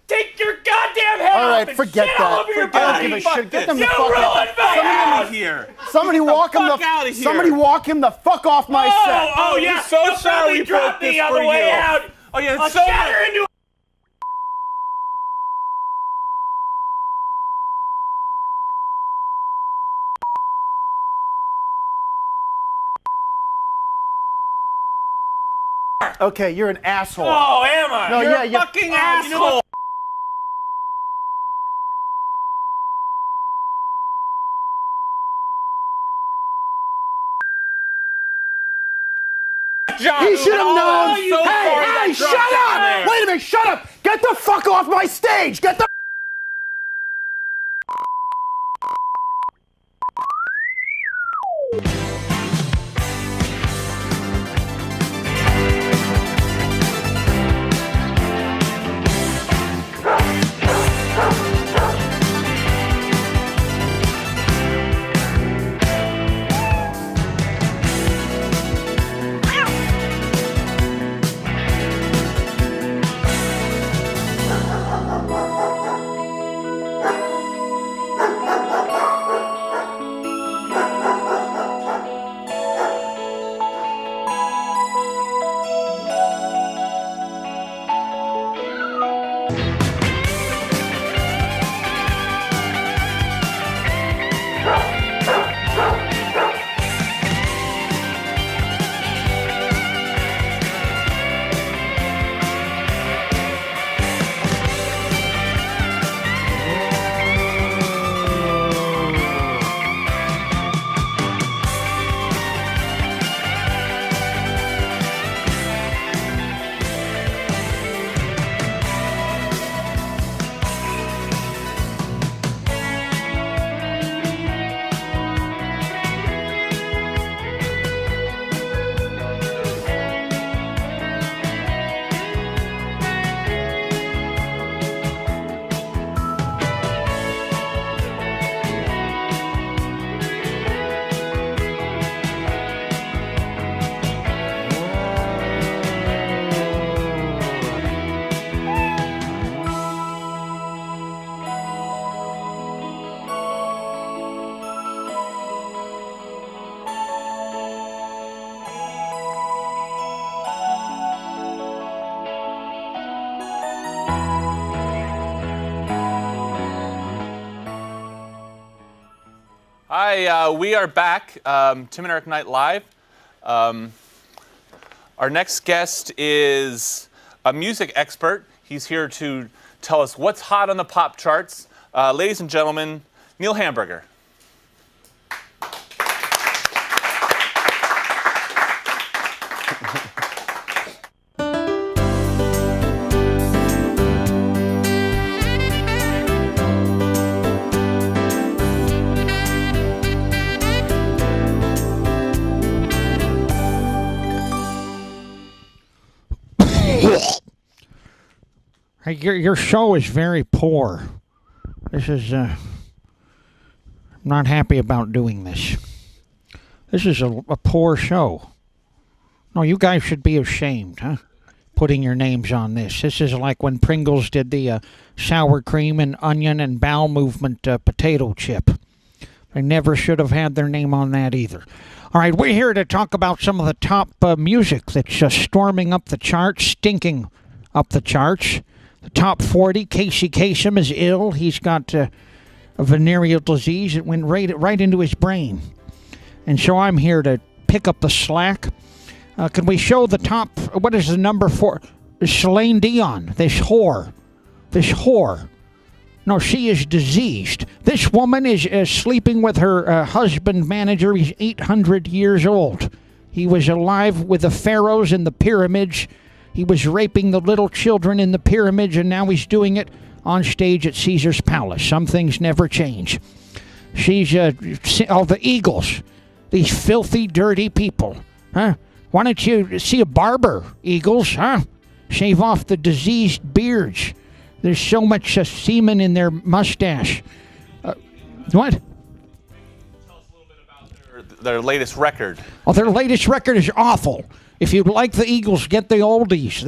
Take your goddamn head All off right, and forget shit all that. over your I don't body. give a shit. Get them the You fuck ruined out. my house. Here. Somebody walk him fuck outta the. here. Somebody walk him the fuck off my set. Oh yeah, so you'll sorry probably we drop broke me this on for the way you. out. Oh yeah, I'll so shatter into. Okay, you're an asshole. Oh, am I? No, You're yeah, a you're fucking You know asshole. what? John, He should have known. I'm so sorry Hey, that shut dropped you up! there. Wait a minute, shut up! Get the fuck off my stage! Get the. Hi, we are back. Tim and Eric Nite Live. Our next guest is a music expert. He's here to tell us what's hot on the pop charts. Ladies and gentlemen, Neil Hamburger. Hey, your show is very poor. This is, I'm not happy about doing this. This is a poor show. No, you guys should be ashamed, huh? Putting your names on this. This is like when Pringles did the sour cream and onion and bowel movement potato chip. They never should have had their name on that either. All right, we're here to talk about some of the top music that's storming up the charts, stinking up the charts. The top 40, Casey Kasem is ill. He's got a venereal disease. It went right into his brain. And so I'm here to pick up the slack. Can we show the top, what is the number 4? Celine Dion, this whore. No, she is diseased. This woman is sleeping with her husband manager. He's 800 years old. He was alive with the pharaohs in the pyramids. He was raping the little children in the pyramids, and now he's doing it on stage at Caesar's Palace. Some things never change. She's, the Eagles, these filthy, dirty people. Huh? Why don't you see a barber, Eagles, huh? Shave off the diseased beards. There's so much semen in their mustache. What? Their latest record. Oh, their latest record is awful. If you like the Eagles, get the oldies.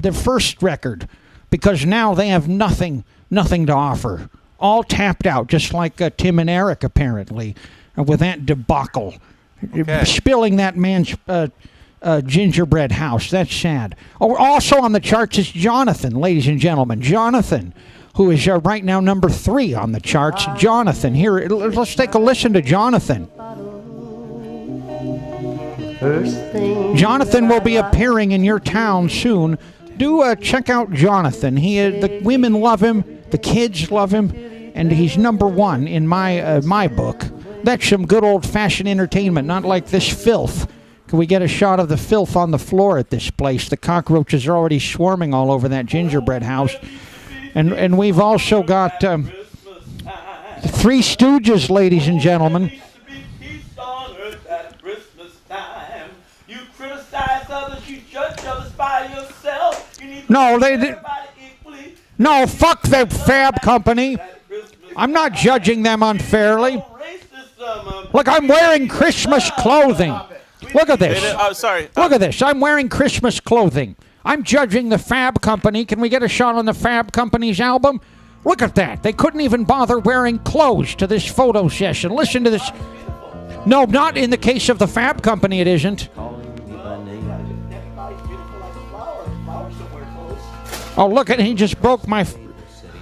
Their first record, because now they have nothing to offer. All tapped out, just like Tim and Eric, apparently, with that debacle. Okay. Spilling that man's gingerbread house. That's sad. Oh, also on the charts is Jonathan, ladies and gentlemen. Jonathan, who is right now number 3 on the charts. Jonathan, here, let's take a listen to Jonathan. Jonathan will be appearing in your town soon. Do check out Jonathan. The women love him, the kids love him, and he's number 1 in my book. That's some good old-fashioned entertainment, not like this filth. Can we get a shot of the filth on the floor at this place? The cockroaches are already swarming all over that gingerbread house. And we've also got 3 Stooges, ladies and gentlemen. No, no, fuck the Fab Company. I'm not judging them unfairly. Look, I'm wearing Christmas clothing. Look at this. Sorry. Look at this. I'm wearing Christmas clothing. I'm judging the Fab Company. Can we get a shot on the Fab Company's album? Look at that. They couldn't even bother wearing clothes to this photo session. Listen to this. No, not in the case of the Fab Company, it isn't. Oh, look at he just broke my...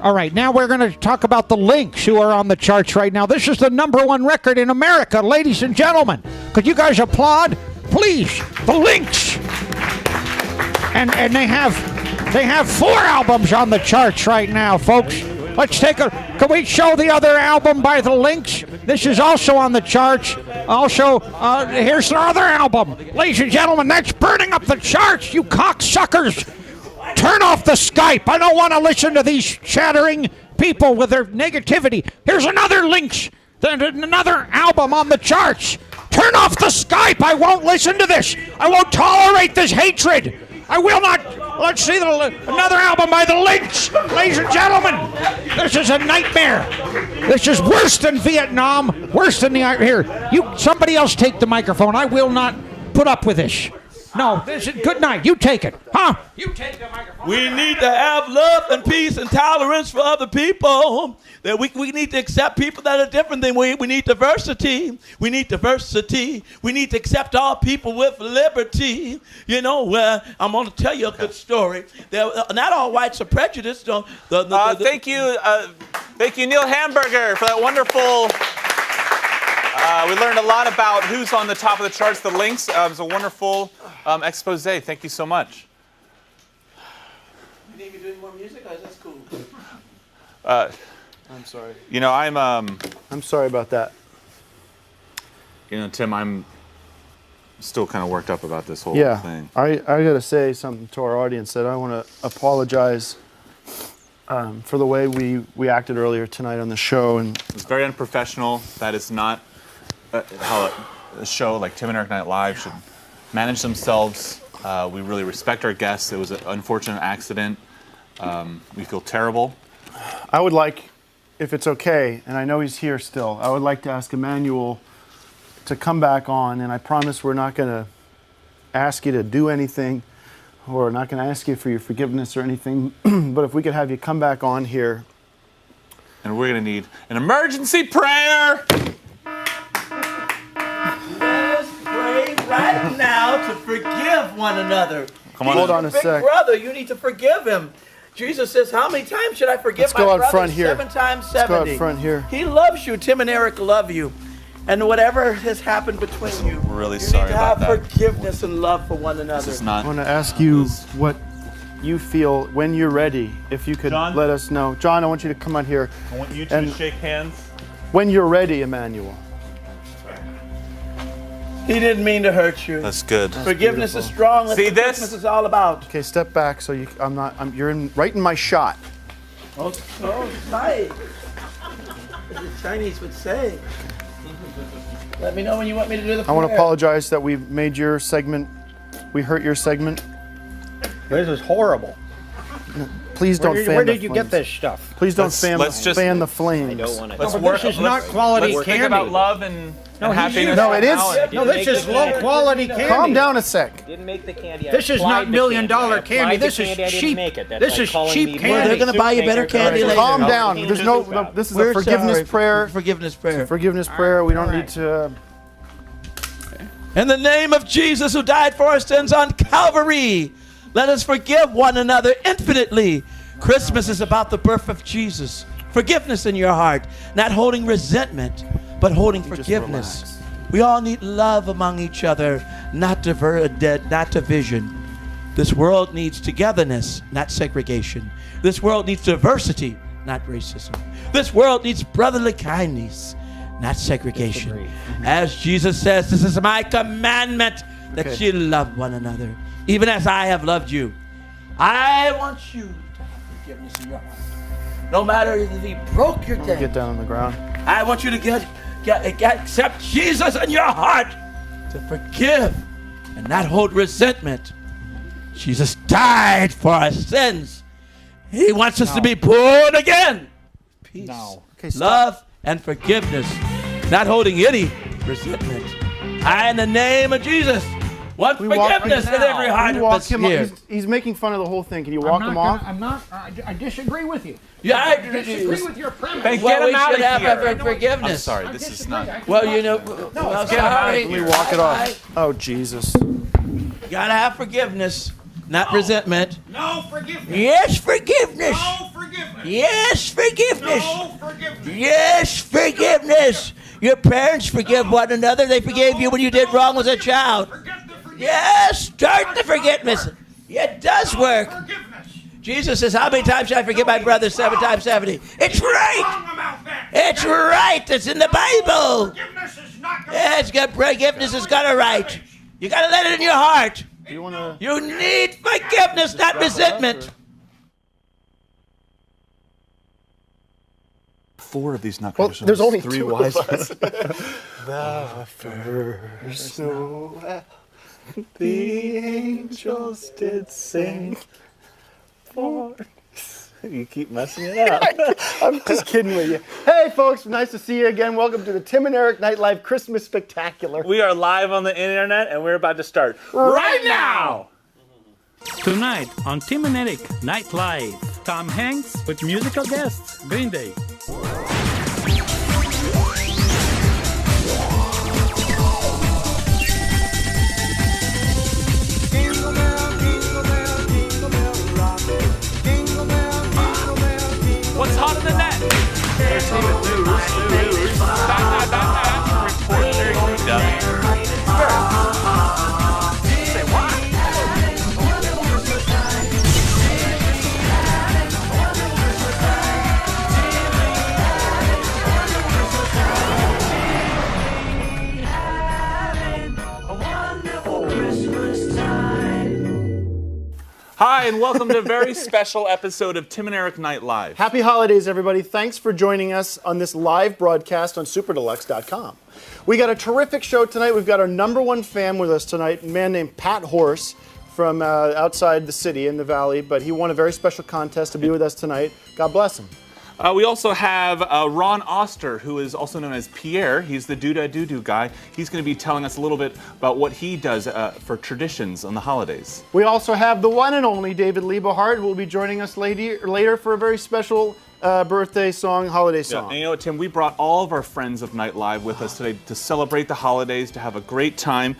All right, now we're going to talk about the Lynx, who are on the charts right now. This is the number 1 record in America, ladies and gentlemen. Could you guys applaud? Please, the Lynx. And they have 4 albums on the charts right now, folks. Let's take a... Can we show the other album by the Lynx? This is also on the charts. Also, here's their other album. Ladies and gentlemen, that's burning up the charts, you cocksuckers. Turn off the Skype. I don't want to listen to these chattering people with their negativity. Here's another Lynx, another album on the charts. Turn off the Skype. I won't listen to this. I won't tolerate this hatred. I will not. Let's see another album by the Lynx. Ladies and gentlemen, this is a nightmare. This is worse than Vietnam. Worse than the... Here, somebody else take the microphone. I will not put up with this. No, this is good night. You take it. Huh? You take the microphone. We need to have love and peace and tolerance for other people. That we need to accept people that are different than we. We need diversity. We need diversity. We need to accept all people with liberty. You know, I'm going to tell you a good story. Not all whites are prejudiced. Thank you, Neil Hamburger, for that wonderful... we learned a lot about who's on the top of the charts, the Lynx. It was a wonderful expose. Thank you so much. You need me doing more music? That's cool. I'm sorry. You know, I'm sorry about that. You know, Tim, I'm still kind of worked up about this whole thing. I got to say something to our audience that I want to apologize for the way we acted earlier tonight on the show. And it was very unprofessional. That is not how a show like Tim and Eric Night Live should manage themselves. We really respect our guests. It was an unfortunate accident. We feel terrible. I would like, if it's okay, and I know he's here still, I would like to ask Emmanuel to come back on, and I promise we're not going to ask you to do anything, or not going to ask you for your forgiveness or anything, but if we could have you come back on here. And we're going to need an emergency prayer. Let's pray right now to forgive one another. Come on. Hold on a Big sec. brother, you need to forgive him. Jesus says, how many times should I forgive Let's my go out brother? front here. 7 times 70. Let's go out front here. He loves you. Tim and Eric love you. And whatever has happened between you, We're really you sorry need to about have that. forgiveness and love for one another. This is not. I want to ask you what you feel when you're ready. If you could John? let us know. John, I want you to come on here. I want you two to shake hands. When you're ready, Emmanuel. He didn't mean to hurt you. That's good. Forgiveness is strong. That's See what this? Christmas is all about. Okay, step back so you're right in my shot. Oh, right. As the Chinese would say. Let me know when you want me to do the I want to prayer. apologize that we made your segment, we hurt your segment. This is horrible. Please don't fan Where the did you get flames. this stuff? Please don't Let's just- fan the flames. Let's but work. this is not quality let's think candy. about love and happiness. No, it is. No, this is low quality candy. Calm down a sec. Didn't make the candy. This is not $1 million candy. This is cheap. This is cheap candy. Well, they're going to buy you better candy later. Calm down. There's no. This is a forgiveness prayer. Forgiveness prayer. Forgiveness prayer. We don't need to. In the name of Jesus who died for our sins on Calvary, let us forgive one another infinitely. Christmas is about the birth of Jesus. Forgiveness in your heart, not holding resentment, but holding forgiveness. We all need love among each other, not division. This world needs togetherness, not segregation. This world needs diversity, not racism. This world needs brotherly kindness, not segregation. As Jesus says, this is my commandment, that you love one another, even as I have loved you. I want you to have forgiveness in your heart. No matter if he broke your day. Get down on the ground. I want you to accept Jesus in your heart, to forgive and not hold resentment. Jesus died for our sins. He wants us to be born again. Peace, love, and forgiveness, not holding any resentment. I, in the name of Jesus, want forgiveness in every heart that's here. He's making fun of the whole thing. Can you walk him off? I disagree with you. Yeah, I disagree with your premise. Then Well, get we him out should of have here. forgiveness. I'm sorry. This is not. Well, you know, Let's get him out of Let me here. walk it off. Oh, Jesus. gotta have forgiveness, not resentment. No forgiveness. Yes, forgiveness. No forgiveness. Yes, forgiveness. No forgiveness. Yes, forgiveness. Your parents forgive one another. They forgave you when you did wrong as a child. Yes, start the forgiveness. It does work. Jesus says, how many times should I forgive my brother? 7 times 70. It's right. It's right. It's in the Bible. Yes, forgiveness has got a right. You got to let it in your heart. You need forgiveness, not resentment. 4 of these Well, nutcrackers. there's only 3 2 wise of us. The first Noel, the angels did sing. You keep messing it up. I'm just kidding with you. Hey, folks, nice to see you again. Welcome to the Tim and Eric Night Live Christmas Spectacular. We are live on the internet, and we're about to start right now. Tonight on Tim and Eric Night Live, Tom Hanks with musical guests, Green Day. What's hotter than that? Say what? Hi, and welcome to a very special episode of Tim and Eric Night Live. Happy holidays, everybody. Thanks for joining us on this live broadcast on SuperDeluxe.com. We got a terrific show tonight. We've got our #1 fan with us tonight, a man named Pat Horse from outside the city in the Valley, but he won a very special contest to be with us tonight. God bless him. We also have Ron Oster, who is also known as Pierre. He's the doo-dah-doo-doo guy. He's going to be telling us a little bit about what he does for traditions on the holidays. We also have the one and only David Liebe, who will be joining us later for a very special birthday song, holiday Yeah, song. and you know what, Tim? We brought all of our friends of Night Live with us today to celebrate the holidays, to have a great time.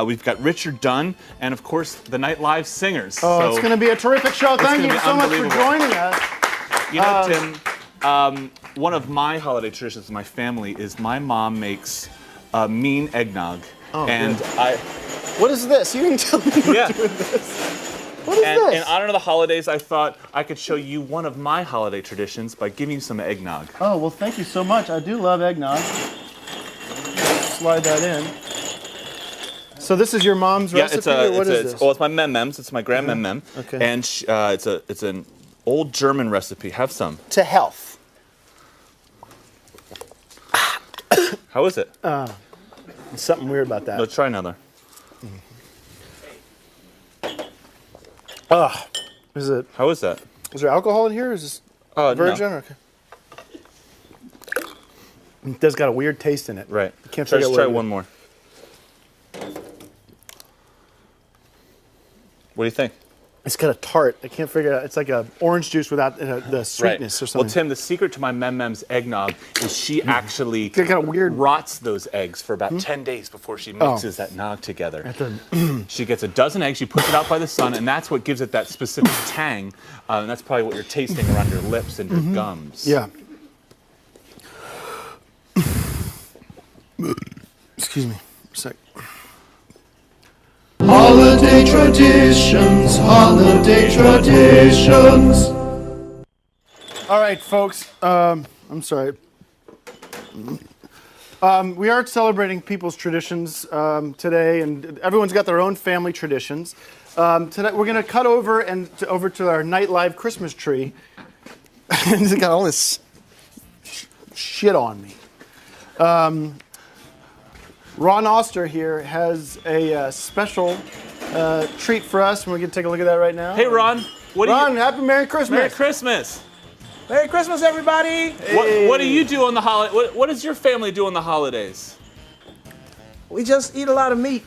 We've got Richard Dunn and, of course, the Night Live singers. Oh, So it's going to be a terrific show. Thank you so much for joining us. You know, Tim, one of my holiday traditions in my family is my mom makes mean eggnog. Oh, and good. What is this? You didn't tell me you were doing this. What is this? In honor of the holidays, I thought I could show you one of my holiday traditions by giving you some eggnog. Oh, well, thank you so much. I do love eggnog. Slide that in. So this is your mom's recipe, or what is this? Well, it's my mem-mems. It's my grand mem-mem. Okay. And it's an old German recipe. Have some. To health. How is it? There's something weird about that. Let's try another. Is it? How is that? Is there alcohol in here? Or is this virgin? No. Okay. It does got a weird taste in it. Right. You can't Just figure out try what it one is. more. What do you think? It's got a tart. I can't figure it out. It's like a orange juice without the sweetness or something. Well, Tim, the secret to my mem-mem's eggnog is she actually weird rots those eggs for about 10 days before she mixes that nog together. She gets a dozen eggs, she puts it out by the sun, and that's what gives it that specific tang. And that's probably what you're tasting around your lips and your gums. Yeah. Excuse me a sec. Holiday traditions, holiday traditions. All right, folks. I'm sorry. We are celebrating people's traditions today, and everyone's got their own family traditions. Today, we're going to cut over to our Night Live Christmas tree. And it's got all this shit on me. Ron Oster here has a special treat for us, and we're going to take a look at that right now. Hey, Ron. Ron, happy Merry Christmas. Merry Christmas. Merry Christmas, everybody. What do you do on the holiday? What does your family do on the holidays? We just eat a lot of meat.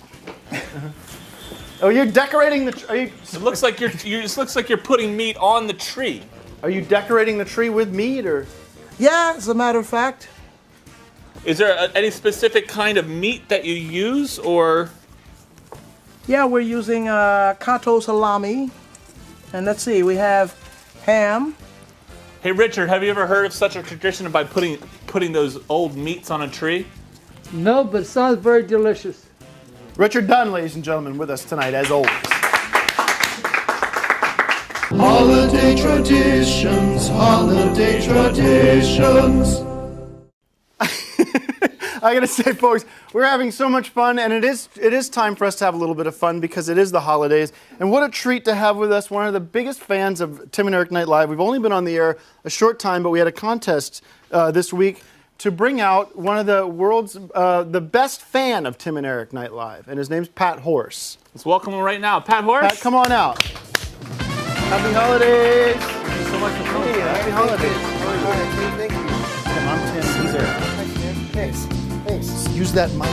Oh, you're decorating the tree. It looks like it looks like you're putting meat on the tree. Are you decorating the tree with meat, or? Yeah, as a matter of fact. Is there any specific kind of meat that you use, or? Yeah, we're using Kato salami. And let's see, we have ham. Hey, Richard, have you ever heard of such a tradition by putting those old meats on a tree? No, but it sounds very delicious. Richard Dunn, ladies and gentlemen, with us tonight, as always. Holiday traditions, holiday traditions. I gotta say, folks, we're having so much fun, and it is time for us to have a little bit of fun because it is the holidays. And what a treat to have with us one of the biggest fans of Tim and Eric Night Live. We've only been on the air a short time, but we had a contest this week to bring out one of the world's the best fan of Tim and Eric Night Live, and his name's Pat Horse. Let's welcome him right now. Pat Horse. Pat, come on out. Happy holidays. Thank you so much for coming. Happy holidays. Thank you. Tim, I'm Tim. He's Eric. Thanks. Use that mic.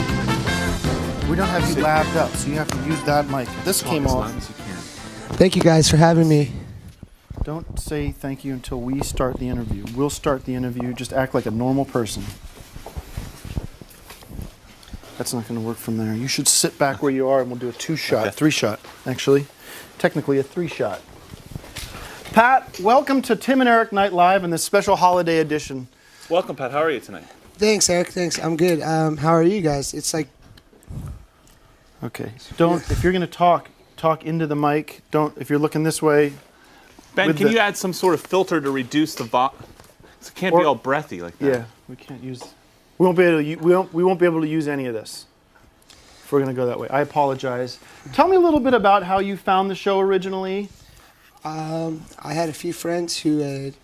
We don't have you lapped up, so you have to use that mic. This came off. Thank you guys for having me. Don't say thank you until we start the interview. We'll start the interview. Just act like a normal person. That's not going to work from there. You should sit back where you are, and we'll do a 2-shot, 3-shot, actually. Technically a 3-shot. Pat, welcome to Tim and Eric Night Live and this special holiday edition. Welcome, Pat. How are you tonight? Thanks, Eric. Thanks. I'm good. How are you guys? It's like... Okay. If you're going to talk into the mic. If you're looking this way. Ben, can you add some sort of filter to reduce the it can't be all breathy like that. Yeah, we can't use. We won't be able to use any of this. If we're going to go that way, I apologize. Tell me a little bit about how you found the show originally. I had a few friends who had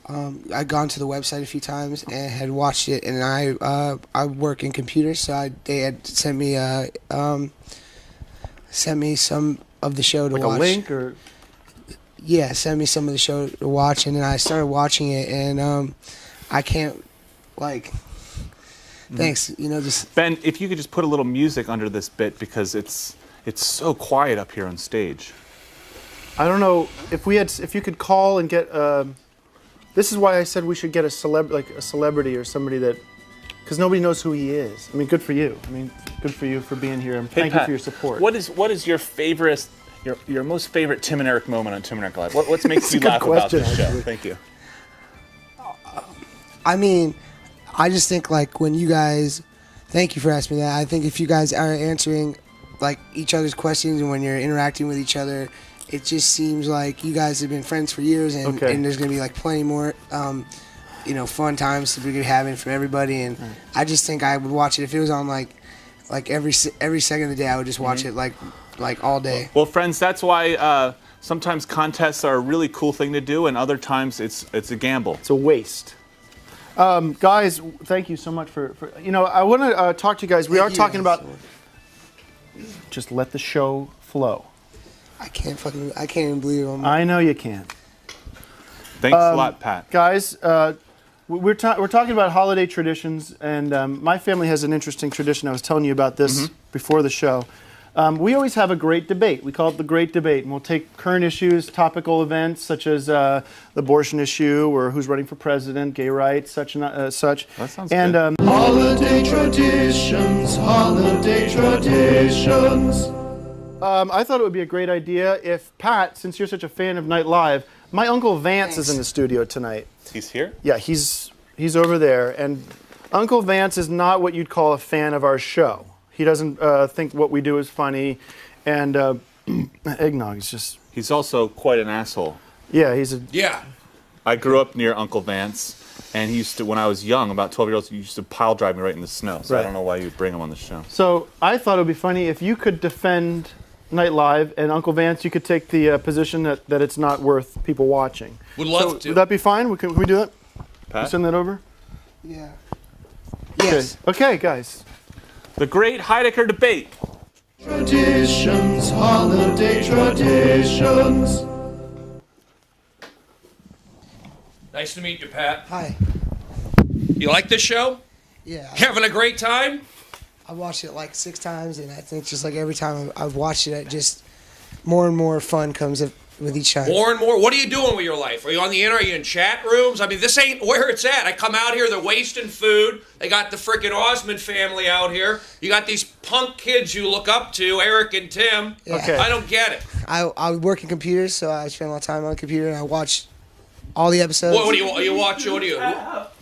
I'd gone to the website a few times and had watched it, and I work in computers, so they had sent me some of the show to watch. Like a link or? Yeah, sent me some of the show to watch, and then I started watching it, and I can't thanks, just Ben, if you could just put a little music under this bit because it's so quiet up here on stage. I don't know if you could call and get This is why I said we should get a celebrity or somebody that, because nobody knows who he is. I mean, good for you. I mean, good for you for being here, and thank you Pat, for your support. What is your favorite, your most favorite Tim and Eric moment on Tim and Eric Live? What makes you a good laugh about question, this show? actually. Thank you. I mean, I just think like when you guys, thank you for asking me that. I think if you guys are answering like each other's questions and when you're interacting with each other, it just seems like you guys have been friends for years, and, and there's gonna be like plenty more, fun times to be having for everybody. And I just think I would watch it if it was on like every second of the day. I would just watch it like all day. Well, friends, that's why sometimes contests are a really cool thing to do, and other times it's a gamble. It's a waste. Guys, thank you so much for I want to talk to you guys. We are talking about just let the show flow. I can't even believe it. I know you can't. Thanks a lot, Pat. Guys, we're talking about holiday traditions, and my family has an interesting tradition. I was telling you about this before the show. We always have a great debate. We call it the Great Debate, and we'll take current issues, topical events such as the abortion issue, or who's running for president, gay rights, such. That sounds good. Holiday traditions, holiday traditions. I thought it would be a great idea if Pat, since you're such a fan of Night Live, my Uncle Vance is in the studio tonight. He's here? Yeah, he's over there, and Uncle Vance is not what you'd call a fan of our show. He doesn't think what we do is funny, and eggnog is just... He's also quite an asshole. Yeah, he's a... Yeah. I grew up near Uncle Vance, and he used to, when I was young, about 12 years old, he used to pile drive me right in the snow. So I don't know why you'd bring him on the show. So I thought it would be funny if you could defend Night Live, and Uncle Vance, you could take the position that it's not worth people watching. Would love to. Would that be fine? Can we do that? Pat? Send that over? Yeah. Yes. Okay, guys. The Great Heidecker Debate. Traditions, holiday traditions. Nice to meet you, Pat. Hi. You like this show? Yeah. Having a great time? I watched it like 6 times, and I think just like every time I've watched it, just more and more fun comes with each time. More and more. What are you doing with your life? Are you on the internet? Are you in chat rooms? I mean, this ain't where it's at. I come out here, they're wasting food. They got the frickin' Osmond family out here. You got these punk kids you look up to, Eric and Tim. Yeah. Okay. I don't get it. I work in computers, so I spend a lot of time on the computer, and I watch all the episodes. What do you watch? What do you?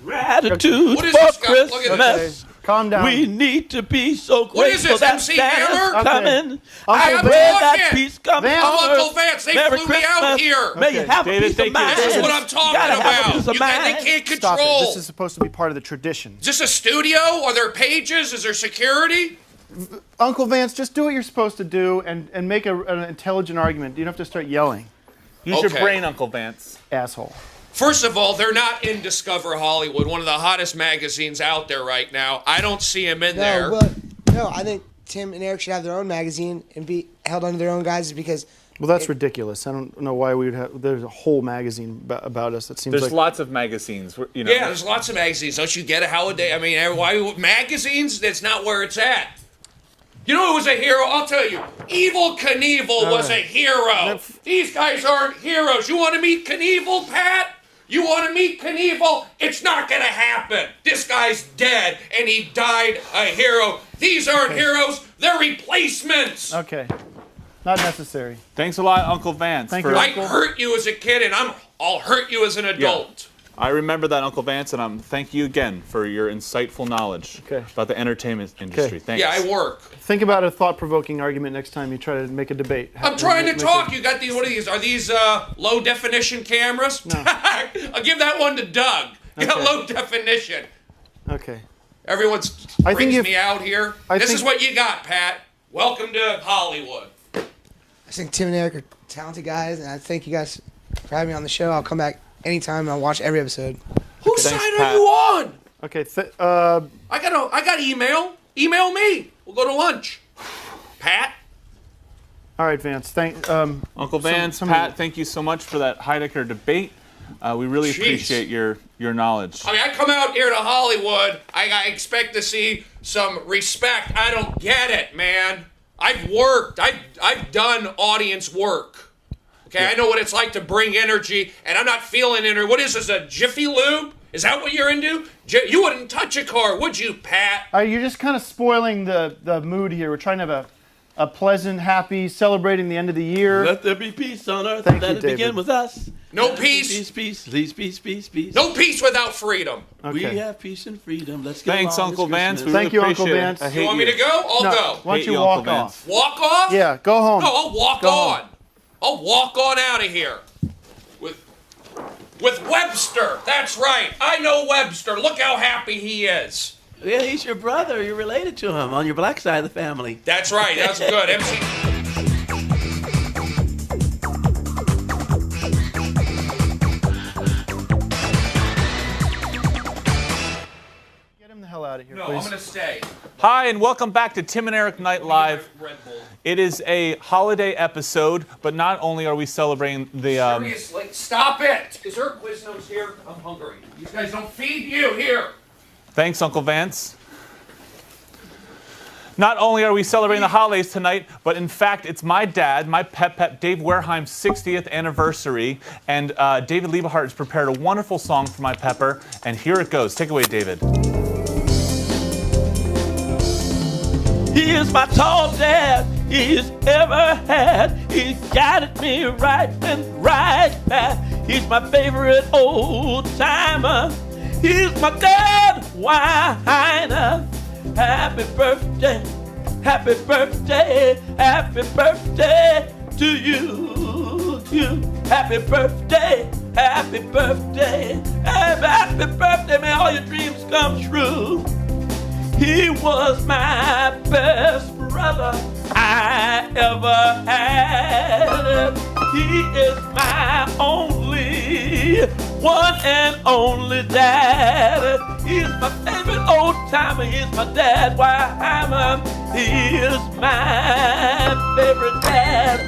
Gratitude What is for this guy? Look at Christmas. Calm down. We need to be so grateful What is this, that MC Santa's Hammer? coming. I I am pray that talking. peace comes I'm on Uncle earth. Vance. They Merry flew me out Christmas. here. May you have David, a peace thank of mind. This is what I'm You talking gotta have a about. peace of They mind. can't Stop control. it. This is supposed to be part of the tradition. Is this a studio? Are there pages? Is there security? Uncle Vance, just do what you're supposed to do and make an intelligent argument. You don't have to start yelling. Use your Okay. brain, Uncle Vance. Asshole. First of all, they're not in Discover Hollywood, one of the hottest magazines out there right now. I don't see them in there. No, I think Tim and Eric should have their own magazine and be held under their own guises because... Well, that's ridiculous. I don't know why we would have... There's a whole magazine about us. That seems There's like... lots of magazines. You know. Yeah, there's lots of magazines. Don't you get a holiday? I mean, why magazines? That's not where it's at. You know who was a hero? I'll tell you. Evil Knievel was a hero. These guys aren't heroes. You want to meet Knievel, Pat? You want to meet Knievel? It's not going to happen. This guy's dead, and he died a hero. These aren't heroes. They're replacements. Okay. Not necessary. Thanks a lot, Uncle Vance. Thank you, I Uncle. hurt you as a kid, and I'll hurt you as an adult. I remember that, Uncle Vance, and thank you again for your insightful knowledge about the entertainment industry. Thanks. Yeah, I work. Think about a thought-provoking argument next time you try to make a debate. I'm trying to talk. You got these. What are these? Are these low definition cameras? No. I'll give that one to Doug. You got low definition. Okay. Everyone's brings me out here. This is what you got, Pat. Welcome to Hollywood. I think Tim and Eric are talented guys, and I thank you guys for having me on the show. I'll come back anytime and I'll watch every episode. Whose side are you on? Okay. I got email. Email me. We'll go to lunch. Pat. All right, Vance. Uncle Vance, Pat, thank you so much for that Heidecker debate. We really appreciate your knowledge. I mean, I come out here to Hollywood. I expect to see some respect. I don't get it, man. I've worked. I've done audience work. Okay, I know what it's like to bring energy, and I'm not feeling energy. What is this, a Jiffy Lube? Is that what you're into? You wouldn't touch a car, would you, Pat? You're just kind of spoiling the mood here. We're trying to have a pleasant, happy, celebrating the end of the year. Let there be peace on earth. Thank Let you, it David. begin with us. No Let peace. Peace, peace, please, peace, peace, peace. No peace without freedom. We have peace and freedom. Let's get Thanks, along. Uncle It's Vance. Christmas. Thank you, Uncle Vance. You want me to go? I'll go. Why don't you walk off? Walk off? Yeah, go home. No, I'll walk Go on. home. I'll walk on out of here. With Webster. That's right. I know Webster. Look how happy he is. Yeah, he's your brother. You're related to him on your black side of the family. That's right. That's good. MC. Get him the hell out of here, No, please. I'm going to stay. Hi, and welcome back to Tim and Eric Night Live. It is a holiday episode, but not only are we celebrating the... Seriously, stop it. Is there a Quiznos here? I'm hungry. These guys don't feed you. Here. Thanks, Uncle Vance. Not only are we celebrating the holidays tonight, but in fact, it's my dad, my pep, Dave Wareheim's 60th anniversary, and David Liebe has prepared a wonderful song for my pepper, and here it goes. Take it away, David. He is my tall dad he's ever had. He guided me right and right back. He's my favorite old timer. He's my dad, Weiner. Happy birthday, happy birthday, happy birthday to you. Happy birthday, happy birthday, happy birthday. May all your dreams come true. He was my best brother I ever had. He is my only one and only dad. He's my favorite old timer. He's my dad, Weimer. He is my favorite dad.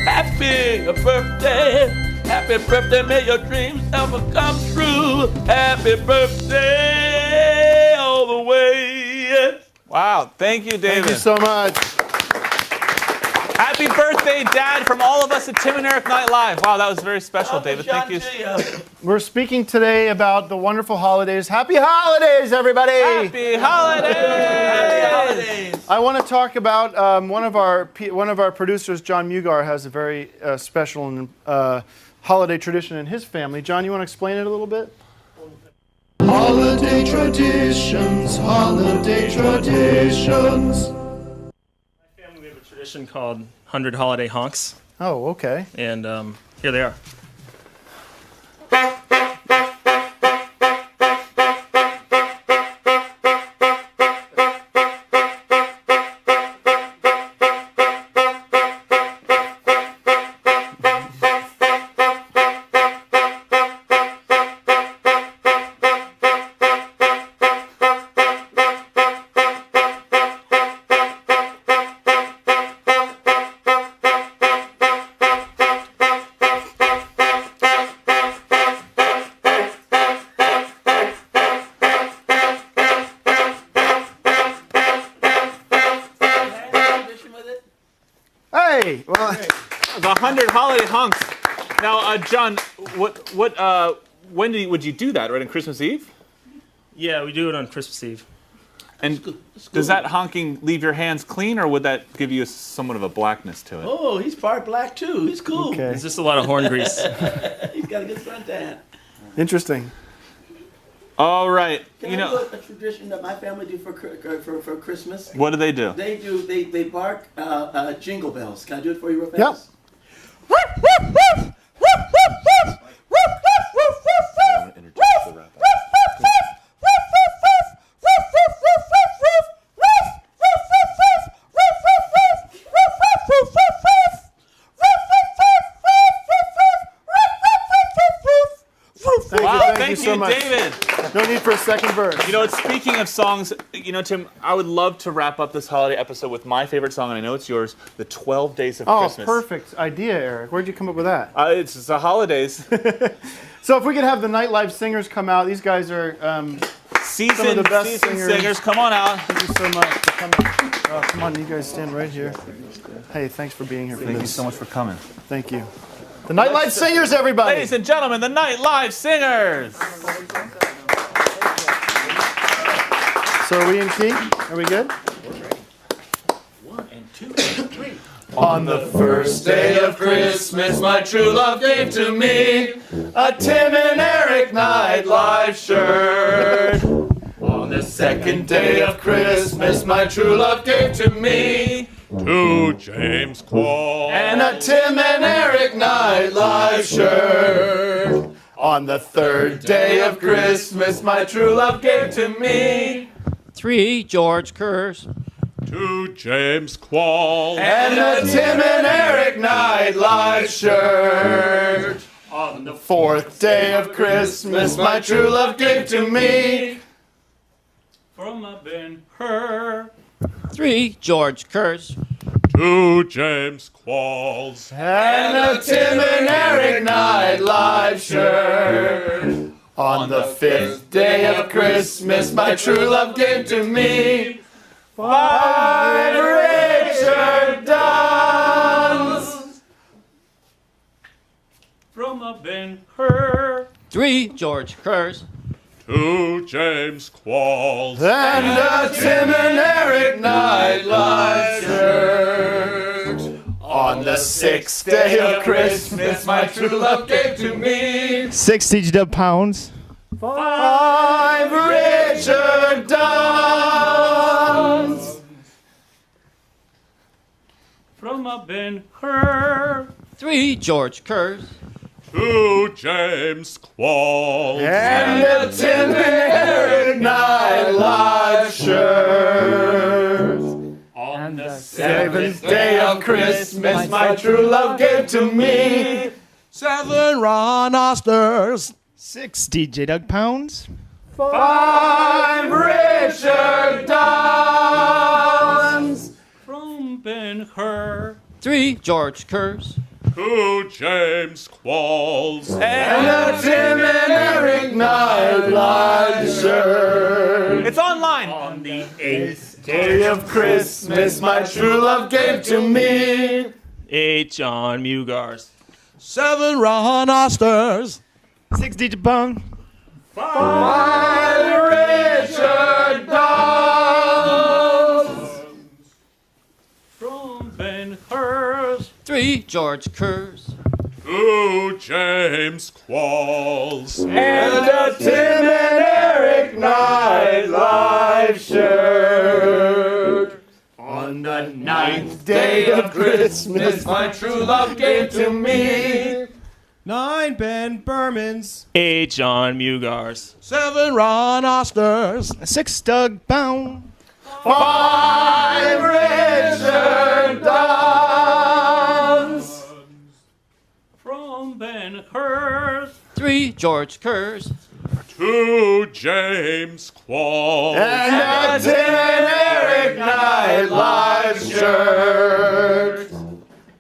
Happy birthday. Happy birthday. May your dreams ever come true. Happy birthday all the way. Wow, thank you, David. Thank you so much. Happy birthday, Dad, from all of us at Tim and Eric Night Live. Wow, that was very special, David. Thank you. We're speaking today about the wonderful holidays. Happy holidays, everybody! Happy holidays! Happy holidays! I want to talk about one of our producers, John Mugar, has a very special holiday tradition in his family. John, you want to explain it a little bit? Holiday traditions, holiday traditions. We have a tradition called 100 Holiday Honks. Oh, okay. And here they are. Hey, well, the 100 holiday hunks. Now, John, would you do that? Right on Christmas Eve? Yeah, we do it on Christmas Eve. And does that honking leave your hands clean, or would that give you somewhat of a blackness to it? Oh, he's part black too. He's cool. Okay. It's just a lot of horn grease. He's got a good suntan. Interesting. All right. Can I do a tradition that my family do for Christmas? What do they do? They bark jingle bells. Can I do it for you real fast? Yep. Thank you, David. No need for a second verse. You know, speaking of songs, Tim, I would love to wrap up this holiday episode with my favorite song, and I know it's yours, the 12 Days of Christmas. Oh, perfect idea, Eric. Where'd you come up with that? It's the holidays. So if we could have the Night Live singers come out, these guys are some of the best seasoned singers. Come on out. Thank you so much for coming. Oh, come on, you guys stand right here. Hey, thanks for being here for this. Thank you so much for coming. Thank you. The Night Live Singers, everybody! Ladies and gentlemen, the Night Live Singers! So are we in key? Are we good? 1 and 2 and 3. On the first day of Christmas, my true love gave to me a Tim and Eric Nite Live shirt. On the second day of Christmas, my true love gave to me 2 James Quall and a Tim and Eric Nite Live shirt. On the third day of Christmas, my true love gave to me 3 George Kerrs, 2 James Quall and a Tim and Eric Nite Live shirt. On the fourth day of Christmas, my true love gave to me From a Ben-Hur, 3 George Kerrs, 2 James Qualls and a Tim and Eric Nite Live shirt. On the fifth day of Christmas, my true love gave to me 5 Richard Dunns. from a Ben-Hur, 3 George Kerrs, 2 James Qualls and a Tim and Eric Nite Live shirt. On the sixth day of Christmas, my true love gave to me 60 pounds. 5 Richard Dunns. from a Ben-Hur, 3 George Kerrs, 2 James Qualls and a Tim and Eric Nite Live shirt. On the seventh day of Christmas, my true love gave to me 7 Ron Osters, 60 J-Dug pounds. 5 Richard Dunns. from Ben-Hur, 3 George Kerrs, 2 James Qualls and a Tim and Eric Nite Live shirt. It's online. On the 8th day of Christmas, my true love gave to me 8 John Mugars, 7 Ron Osters, 60 pounds. 5 Richard Dunns. from Ben-Hur, 3 George Kerrs, 2 James Qualls and a Tim and Eric Nite Live shirt. On the 9th day of Christmas, my true love gave to me 9 Ben Bermans, 8 John Mugars, 7 Ron Osters, 6 Doug pound. 5 Richard Dunns. from Ben-Hur, 3 George Kerrs, 2 James Qualls And a Tim and Eric Nite Live shirt.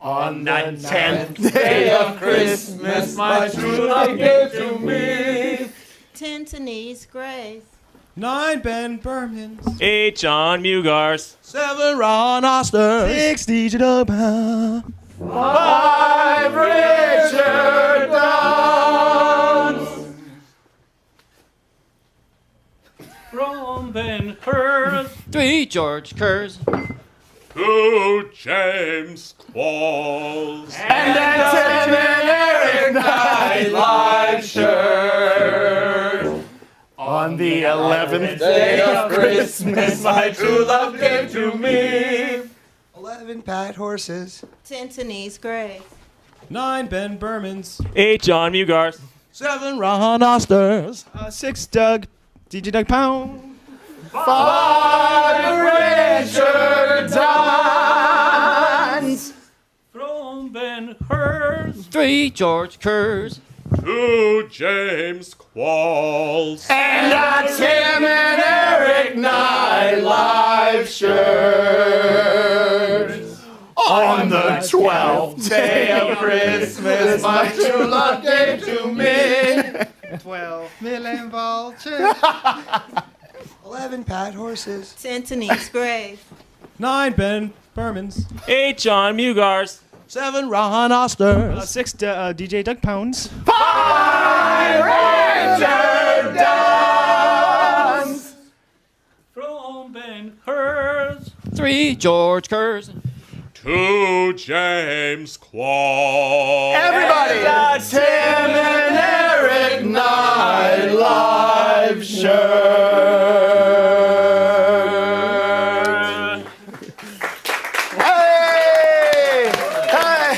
On the 10th day of Christmas, my true love gave to me 10 Denise Grace, 9 Ben Bermans, 8 John Mugars, 7 Ron Osters, 60 J-Dug pound. 5 Richard Dunns. from Ben-Hur, 3 George Kerrs, 2 James Qualls And a Tim and Eric Nite Live shirt. On the 11th day of Christmas, my true love gave to me 11 Pat Horses, 10 Denise Grace, 9 Ben Bermans, 8 John Mugars, 7 Ron Osters, 6 Doug DJ Doug pound. 5 Richard Dunns. from Ben-Hur, 3 George Kerrs, 2 James Qualls And a Tim and Eric Nite Live shirt. On the 12th day of Christmas, my true love gave to me 12 million vultures, 11 Pat Horses, 10 Denise Grace, 9 Ben Bermans. 8 John Mugars. 7 Ron Oster. 6 DJ Doug Pounds. 5 Richard Dunn. From Ben Hurs. 3 George Curzon. 2 James Quall. Everybody! Tim and Eric Nite live shirt. Hey! Hey!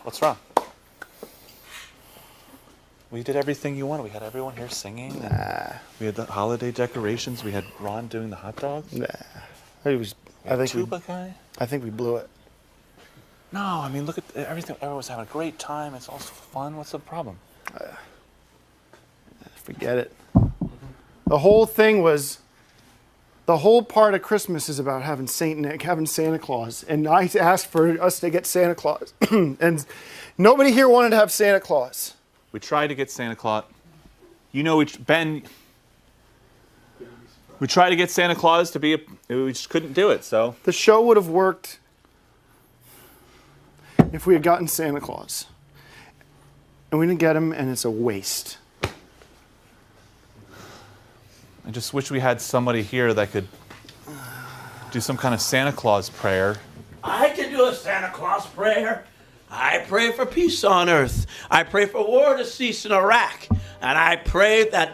What's wrong? We did everything you wanted. We had everyone here singing. We had the holiday decorations. We had Ron doing the hot dogs. Nah. I think tuba guy. I think we blew it. No, I mean, look at everything. Everyone's having a great time. It's all fun. What's the problem? Forget it. The whole thing was, the whole part of Christmas is about having Saint Nick, having Santa Claus. And I asked for us to get Santa Claus. And nobody here wanted to have Santa Claus. We tried to get Santa Claus. You know, we tried to get Santa Claus to be we just couldn't do it, so. The show would have worked if we had gotten Santa Claus. And we didn't get him, and it's a waste. I just wish we had somebody here that could do some kind of Santa Claus prayer. I can do a Santa Claus prayer. I pray for peace on earth. I pray for war to cease in Iraq. And I pray that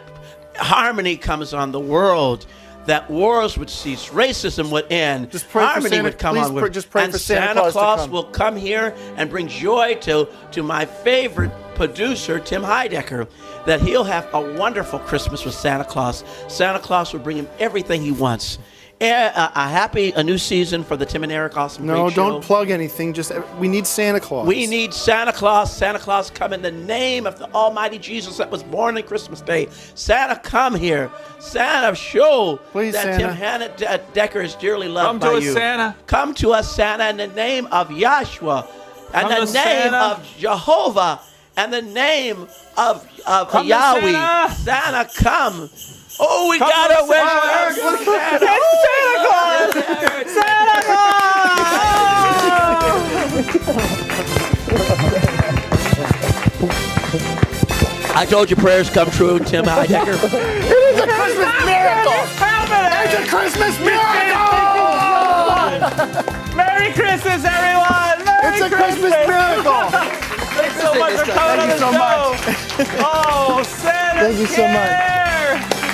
harmony comes on the world, that wars would cease, racism would end, just pray harmony for Santa, would come on. Just pray and for Santa Claus will come here and bring joy to my favorite producer, Tim Heidecker, that he'll have a wonderful Christmas with Santa Claus. Santa Claus will bring him everything he wants. A new season for the Tim and Eric Awesome No, Great Show. don't plug anything. Just we need Santa Claus. We need Santa Claus. Santa Claus come in the name of the Almighty Jesus that was born on Christmas Day. Santa come here. Santa show Please, that Santa. Tim Heidecker is dearly loved Come by to you. us, Santa. Come to us, Santa, in the name of Yahshua, and Come the to name Santa. of Jehovah, and the name of Come to Yahweh. Santa. Santa, come. Oh, we Come gotta to wish Santa. Santa. Santa I told you prayers come true, Tim Heidecker. It is a Christmas miracle! It's a Christmas miracle! Merry Christmas, everyone! It's a Christmas miracle! Thanks so much for coming on the show. Oh, Santa Thank you so much.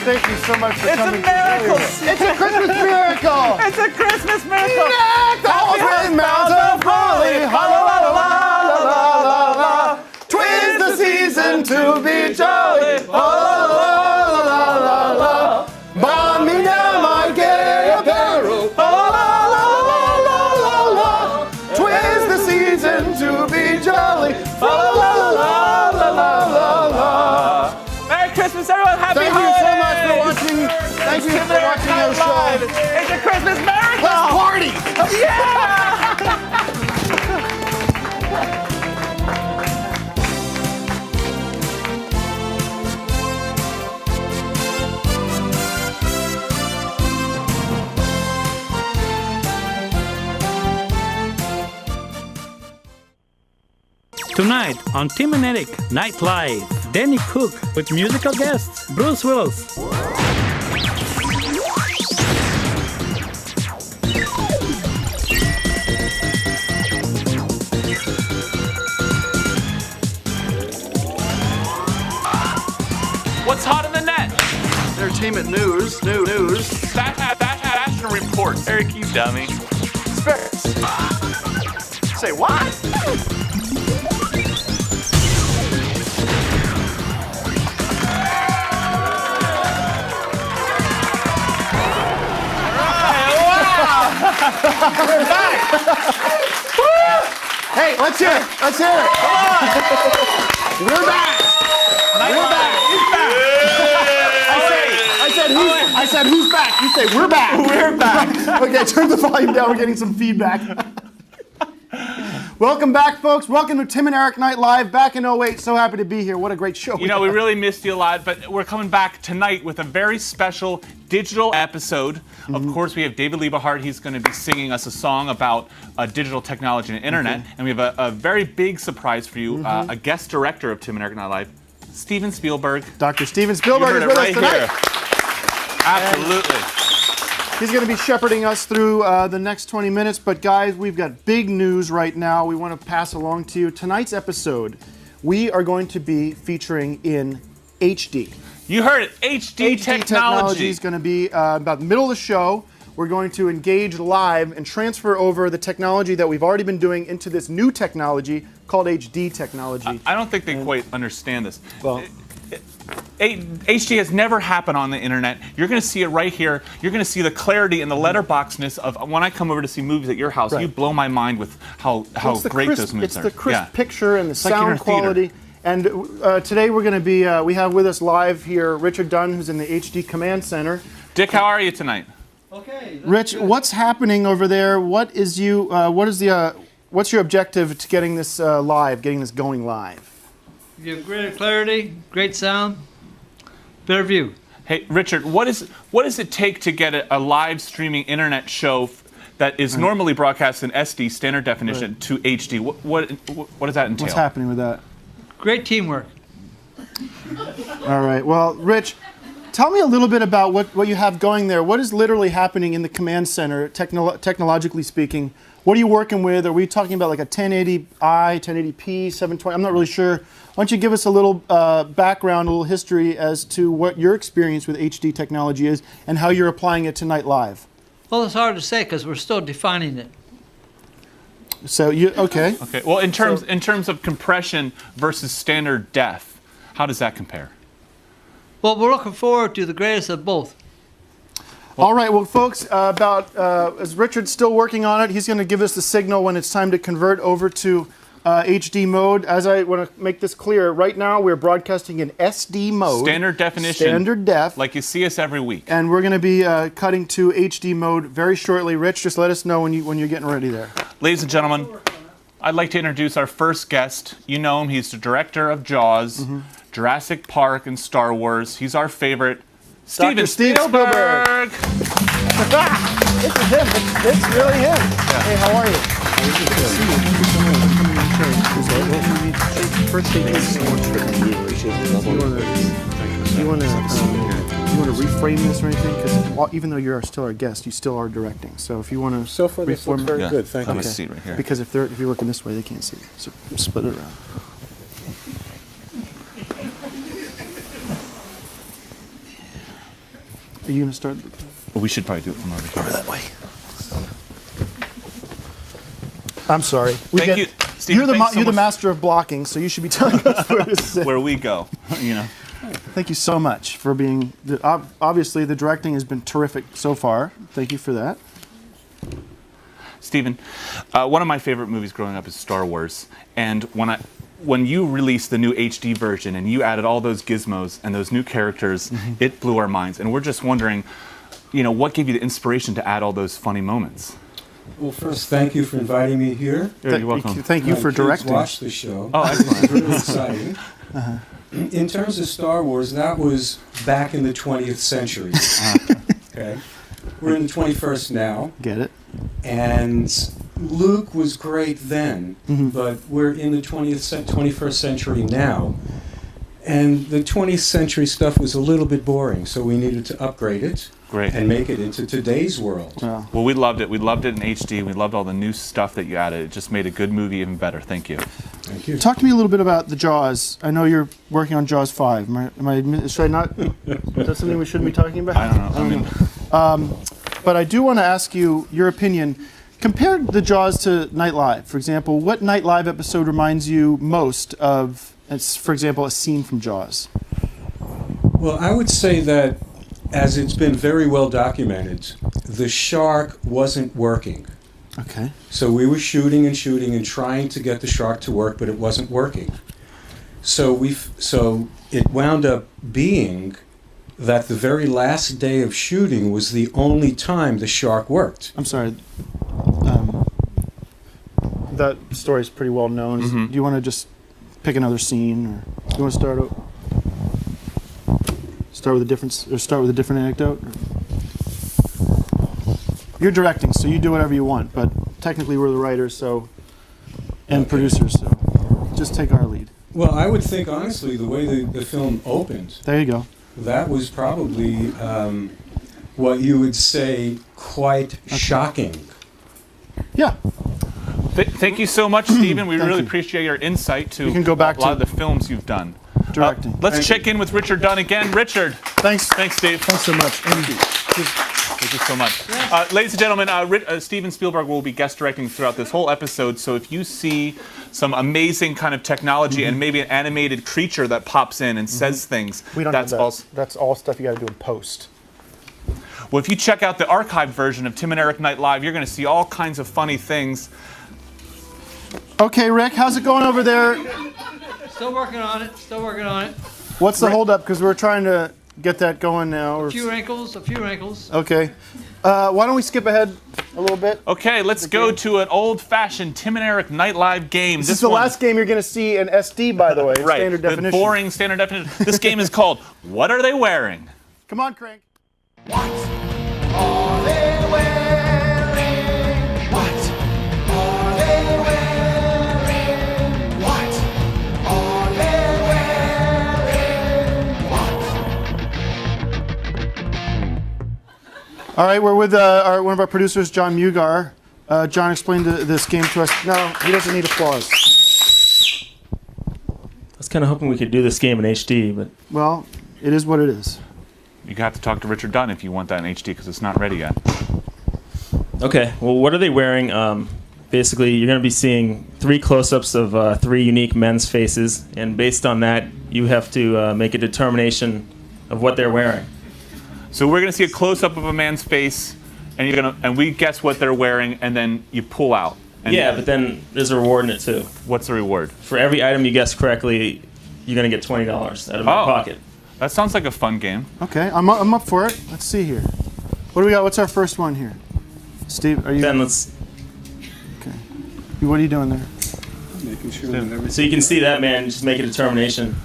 Thank you so much for coming. It's a miracle. It's a Christmas miracle! It's a Christmas miracle. Happy Mounds of Barley, la la la la la la la. 'Twas the season to be jolly, la la la la la la. Buy me now my gay apparel, la la la la la la. 'Twas the season to be jolly, la la la la la la la. Merry Christmas, everyone. Happy Thank you holidays. so much for watching. Thank you for watching our show. It's a Christmas miracle. Let's party! Yeah! Tonight on Tim and Eric Night Live, Danny Cook with musical guests Bruce Willis. What's hot in the net? Entertainment news. That action report. Eric, you dummy. Spirits. Say what? We're back. Hey, let's hear it. Let's hear it. Come on. We're back. We're back. He's back. I said who's back? You say we're back. We're back. Okay, turn the volume down. We're getting some feedback. Welcome back, folks. Welcome to Tim and Eric Nite Live, back in 08. So happy to be here. What a great show. You know, we really missed you a lot, but we're coming back tonight with a very special digital episode. Of course, we have David Liebe Hart. He's going to be singing us a song about digital technology and internet. And we have a very big surprise for you, a guest director of Tim and Eric Nite Live, Steven Spielberg. Dr. Steven Spielberg is with us tonight. Here. Absolutely. He's going to be shepherding us through the next 20 minutes. But guys, we've got big news right now we want to pass along to you. Tonight's episode, we are going to be featuring in HD. You heard it, HD technology. Is going to be about the middle of the show. We're going to engage live and transfer over the technology that we've already been doing into this new technology called HD technology. I don't think they quite understand this. Well, HD has never happened on the internet. You're going to see it right here. You're going to see the clarity and the letterboxness of when I come over to see movies at your house. Right. You blow my mind with how great those movies are. It's the crisp picture and the sound quality. And today we're going to be, we have with us live here Richard Dunn, who's in the HD Command Center. Dick, how are you tonight? Okay. Rich, what's happening over there? What's your objective to getting this live, getting this going live? You have greater clarity, great sound, better view. Hey, Richard, what does it take to get a live streaming internet show that is normally broadcast in SD, standard definition, to HD? What does that entail? What's happening with that? Great teamwork. All right. Well, Rich, tell me a little bit about what you have going there. What is literally happening in the command center, technologically speaking? What are you working with? Are we talking about like a 1080i, 1080p, 720? I'm not really sure. Why don't you give us a little background, a little history as to what your experience with HD technology is and how you're applying it to Night Live? Well, it's hard to say because we're still defining it. So okay. Okay. Well, in terms of compression versus standard def, how does that compare? Well, we're looking forward to the greatest of both. All right, well, folks, as Richard's still working on it, he's going to give us the signal when it's time to convert over to HD mode. As I want to make this clear, right now we're broadcasting in SD mode. Standard definition. Standard def. Like you see us every week. And we're going to be cutting to HD mode very shortly. Rich, just let us know when you're getting ready there. Ladies and gentlemen, I'd like to introduce our first guest. You know him. He's the director of Jaws, Jurassic Park, and Star Wars. He's our favorite. Steven Spielberg. This is him. It's really him. Yeah. Hey, how are you? First thing is you want to reframe this or anything? Because even though you're still our guest, you still are directing. So if you want to so far, this looks very good. Thank you. Have a seat right here. Because if you're looking this way, they can't see. So split it around. Are you going to start? We should probably do it from over here. Over that way. I'm sorry. Thank you, Steve. You're the master of blocking, so you should be telling us where to sit. Where we go, you know. Thank you so much for being. Obviously, the directing has been terrific so far. Thank you for that. Steven, one of my favorite movies growing up is Star Wars, and when you released the new HD version and you added all those gizmos and those new characters, it blew our minds. And we're just wondering, what gave you the inspiration to add all those funny moments? Well, first, thank you for inviting me here. You're welcome. Thank you for directing. Watch the show. Oh, excellent. It's really exciting. In terms of Star Wars, that was back in the 20th century. Okay. We're in the 21st now. Get it? And Luke was great then, but we're in the 21st century now. And the 20th century stuff was a little bit boring, so we needed to upgrade it and make it into today's world. Yeah. Well, we loved it. We loved it in HD. We loved all the new stuff that you added. It just made a good movie even better. Thank you. Thank you. Talk to me a little bit about the Jaws. I know you're working on Jaws 5. Should I not? Is that something we shouldn't be talking about? I don't know. But I do want to ask you your opinion. Compare the Jaws to Night Live. For example, what Night Live episode reminds you most of, for example, a scene from Jaws? Well, I would say that, as it's been very well documented, the shark wasn't working. Okay. So we were shooting and trying to get the shark to work, but it wasn't working. So it wound up being that the very last day of shooting was the only time the shark worked. I'm sorry. that story's pretty well known. Mm-hmm. Do you want to just pick another scene, or do you want to start with a different anecdote? Or? You're directing, so you do whatever you want. But technically, we're the writers, and producers, so just take our lead. Well, I would think, honestly, the way the film opened, there you go. That was probably what you would say quite shocking. Yeah. Thank you so much, Stephen. We really appreciate your insight to a lot of the films you've done. Directing. Let's check in with Richard Dunn again. Richard. Thanks. Thanks, Steve. Thanks so much. Thank you so much. Ladies and gentlemen, Steven Spielberg will be guest directing throughout this whole episode, so if you see some amazing kind of technology and maybe an animated creature that pops in and says things, We don't that's have that. also... That's all stuff you got to do in post. Well, if you check out the archived version of Tim and Eric Nite Live, you're going to see all kinds of funny things. Okay, Rick, how's it going over there? Still working on it. Still working on it. What's the holdup? Because we're trying to get that going now. A few wrinkles. Okay. Why don't we skip ahead a little bit? Okay, let's go to an old-fashioned Tim and Eric Nite Live game. This is the last game you're going to see in SD, by the way. Right, Standard the definition. boring standard definition. This game is called What Are They Wearing? Come on, Crank. All right, we're with one of our producers, John Mugar. John explained this game to us. No, he doesn't need applause. I was kind of hoping we could do this game in HD, but... Well, it is what it is. You have to talk to Richard Dunn if you want that in HD because it's not ready yet. Okay, well, what are they wearing? Basically, you're going to be seeing 3 close-ups of 3 unique men's faces, and based on that, you have to make a determination of what they're wearing. So we're going to see a close-up of a man's face, and we guess what they're wearing, and then you pull out. And Yeah, but then there's a reward in it, too. What's the reward? For every item you guess correctly, you're going to get $20 out of my pocket. That sounds like a fun game. Okay, I'm up for it. Let's see here. What do we got? What's our first one here? Steve, are you... Ben, let's... Okay. What are you doing there? Making sure that everything... So you can see that man, just make a determination.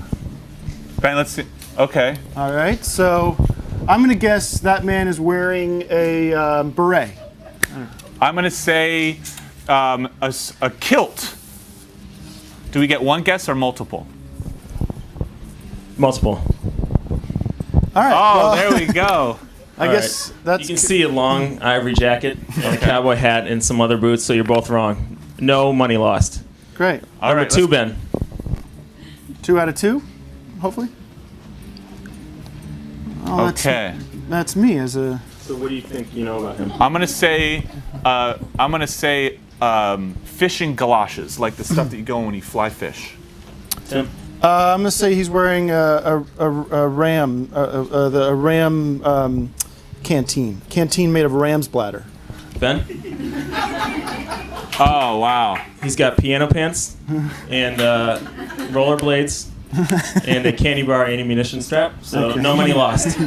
Ben, let's see. Okay. All right, so I'm going to guess that man is wearing a beret. I'm going to say a kilt. Do we get one guess or multiple? Multiple. All right. Oh, well, there we go. I guess that's... You can see a long ivory jacket, and a cowboy hat, and some other boots, so you're both wrong. No money lost. Great. All Number 2, Ben. 2 out of 2, hopefully. Oh, Okay. That's me as a... So what do you think you know about him? I'm going to say fishing galoshes, like the stuff that you go in when you fly fish. Tim? I'm going to say he's wearing a ram canteen. Canteen made of ram's bladder. Ben? Oh, wow. He's got piano pants and rollerblades and a candy bar ammunition strap, so Okay. no money lost.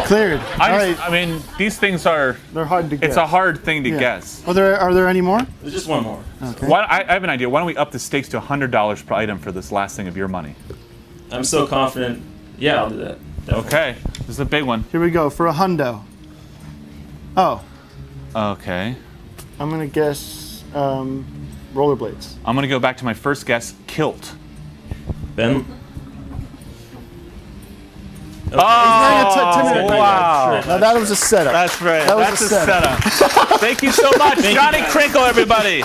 Cleared. I mean, these things are... They're hard to guess. It's a hard thing to Yeah. guess. Are there any more? There's just one more. Okay. I have an idea. Why don't we up the stakes to $100 per item for this last thing of your money? I'm so confident. Yeah, I'll do that. Definitely. Okay. This is a big one. Here we go for a hundo. Oh. Okay. I'm going to guess rollerblades. I'm going to go back to my first guess, kilt. Ben? Oh, wow. Now that was a setup. That's right. That was That's a a setup. setup. Thank you so much. Johnny Crinkle, everybody.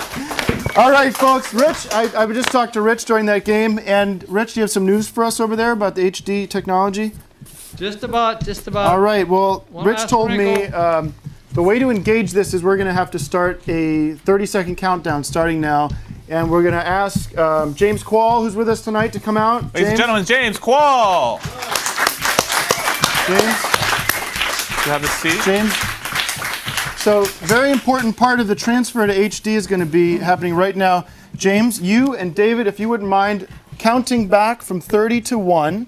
All right, folks. Rich, I just talked to Rich during that game. And Rich, do you have some news for us over there about the HD technology? Just about. All right. Well, One Rich last told me wrinkle. the way to engage this is we're going to have to start a 30-second countdown starting now. And we're going to ask James Quall, who's with us tonight, to come out. Ladies and gentlemen, James Quall. James? You have a seat. James? So, very important part of the transfer to HD is going to be happening right now. James, you and David, if you wouldn't mind counting back from 30 to 1.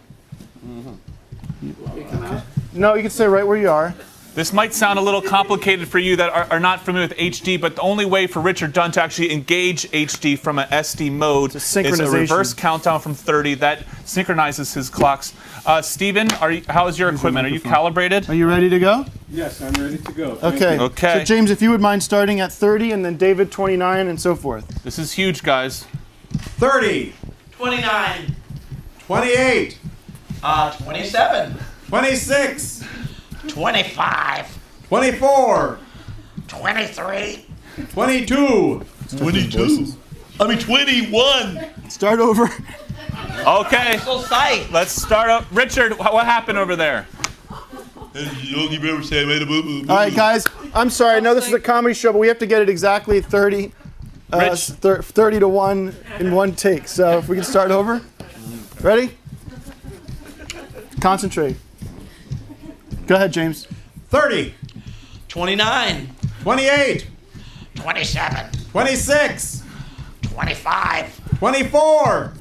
Okay. No, you can stay right where you are. This might sound a little complicated for you that are not familiar with HD, but the only way for Richard Dunn to actually engage HD from an SD mode is a reverse countdown from 30. That synchronizes his clocks. Steven, how is your equipment? Are you calibrated? Are you ready to go? Yes, I'm ready to go. Okay. Okay. So James, if you would mind starting at 30, and then David 29, and so forth. This is huge, guys. 30. 29. 28. 27. 26. 25. 24. 23. 22. 22. I mean 21. Start over. Okay. So psyched. Let's start up. Richard, what happened over there? All right, guys. I'm sorry. I know this is a comedy show, but we have to get it exactly 30 to 1 in one take. So if we can start over. Ready? Concentrate. Go ahead, James. 30. 29. 28. 27. 26. 25. 24.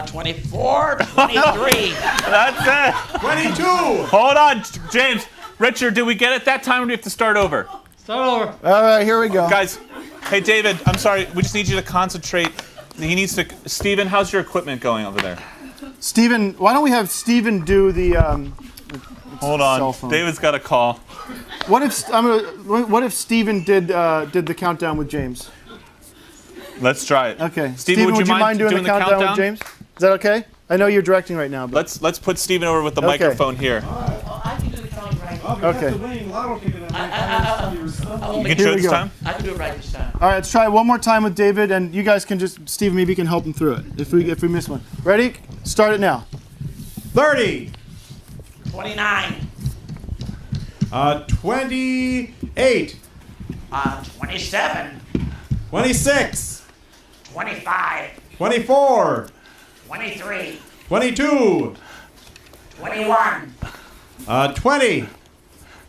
24. 23. That's it. 22. Hold on, James. Richard, did we get it that time, or do we have to start over? Start over. All right, here we go. Guys, hey, David, I'm sorry. We just need you to concentrate. He needs to... Steven, how's your equipment going over there? Steven, why don't we have Steven do the... Hold on. David's got a call. What if Steven did the countdown with James? Let's try it. Okay. Steven, would you mind doing the countdown with James? Is that okay? I know you're directing right now. But let's put Steven over with the microphone here. Okay. You can do it this time? I can do it right this time. All right, let's try it one more time with David, and you guys can just, Steven, maybe you can help him through it if we miss one. Ready? Start it now. 30. 29. 28. 27. 26. 25. 24. 23. 22. 21. 20.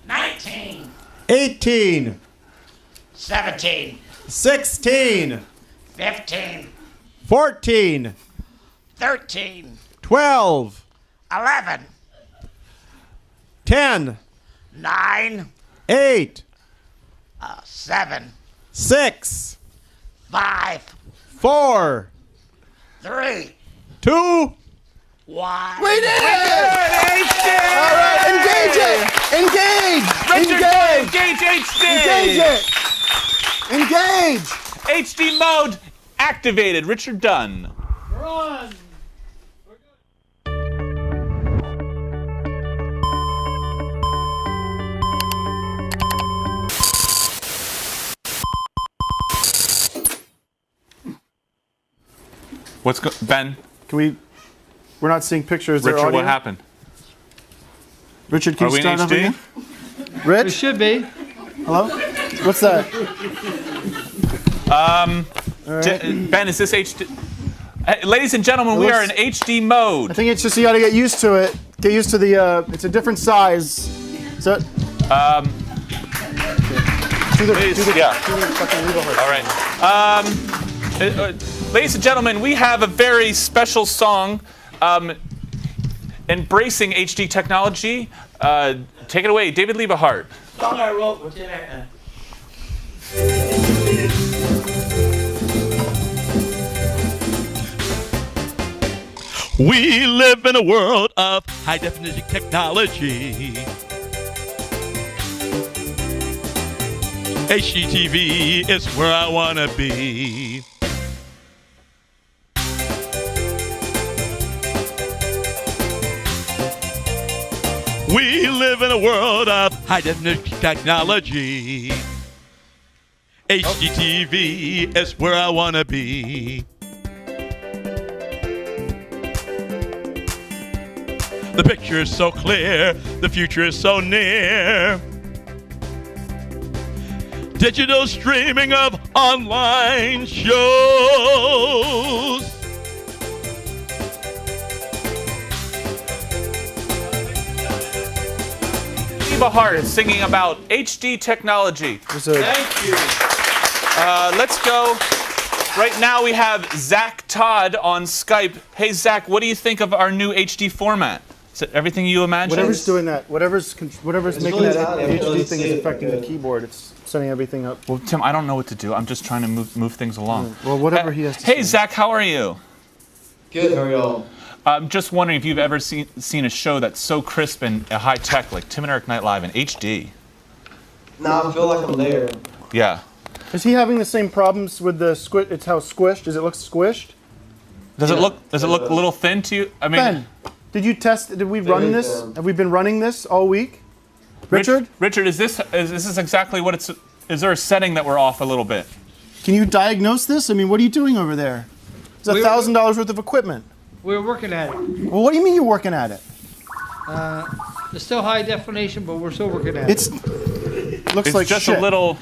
19. 18. 17. 16. 15. 14. 13. 12. 11. 10. 9. 8. 7. 6. 5. 4. 3. 2. 1. We did it! All right, engage it! Engage! Richard, Engage! engage HD! Engage it! Engage! HD mode activated. Richard Dunn. Run. Ben? We're not seeing pictures. Richard, what happened? Richard, can you start over again? Rich? It should be. Hello? What's that? Ben, is this HD? Ladies and gentlemen, we are in HD mode. I think it's just you got to get used to it. Get used to the. It's a different size. So. All right. Ladies and gentlemen, we have a very special song embracing HD technology. Take it away, David Liebe Hart. Song I wrote with We live in a world of high definition technology. HDTV is where I want to be. We live in a world of high definition technology. HDTV is where I want to be. The picture is so clear, the future is so near. Digital streaming of online shows. Liebe Hart is singing about HD technology. Thank you. Let's go. Right now we have Zach Todd on Skype. Hey, Zach, what do you think of our new HD format? Is it everything you imagine? Whatever's doing that, whatever's making that HD thing is affecting the keyboard. It's setting everything up. Well, Tim, I don't know what to do. I'm just trying to move things along. Well, whatever he has to Hey, say. Zach, how are you? Good, how are y'all? I'm just wondering if you've ever seen a show that's so crisp and high tech, like Tim and Eric Nite Live in HD. Nah, I feel like I'm there. Yeah. Is he having the same problems with the squish? It's how squished. Does it look squished? Does it look a little thin to you? I mean, Ben, did you test? Did we run this? Have we been running this all week? Richard? Richard, is this exactly what it's? Is there a setting that we're off a little bit? Can you diagnose this? I mean, what are you doing over there? It's $1,000 worth of equipment. We're working at it. Well, what do you mean you're working at it? It's still high definition, but we're still working at it. Looks it's like just shit. a little.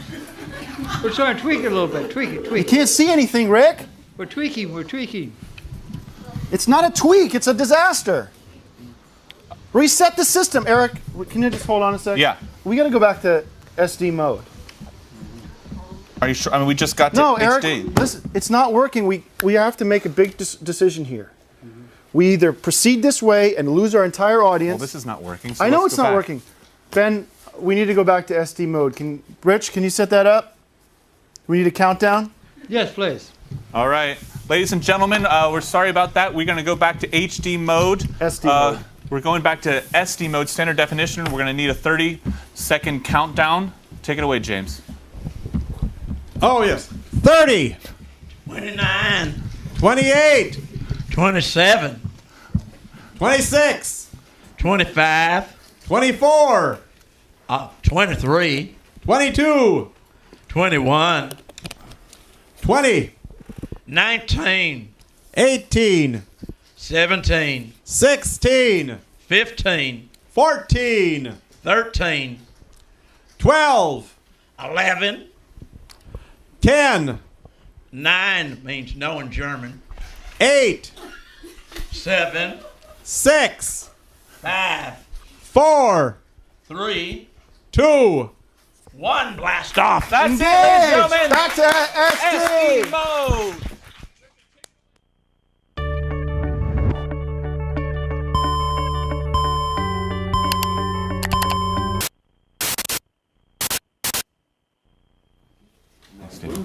We're trying to tweak it a little bit. Tweak it. You can't see anything, Rick. We're tweaking. It's not a tweak. It's a disaster. Reset the system, Eric. Can you just hold on a second? Yeah. We got to go back to SD mode. Are you sure? I mean, we just got to No, HD. Eric. Listen, it's not working. We have to make a big decision here. We either proceed this way and lose our entire audience. Well, this is not working. So I know let's it's go not back. working. Ben, we need to go back to SD mode. Rich, can you set that up? We need a countdown. Yes, please. All right, ladies and gentlemen, we're sorry about that. We're going to go back to HD mode. SD mode. We're going back to SD mode, standard definition. We're going to need a 30-second countdown. Take it away, James. Oh, yes. 30. 29. 28. 27. 26. 25. 24. 23. 22. 21. 20. 19. 18. 17. 16. 15. 14. 13. 12. 11. 10. 9 means no in German. 8. 7. 6. 5. 4. 3. 2. 1. Blast off. That's Engage. it, ladies and gentlemen. Back to SD. SD mode.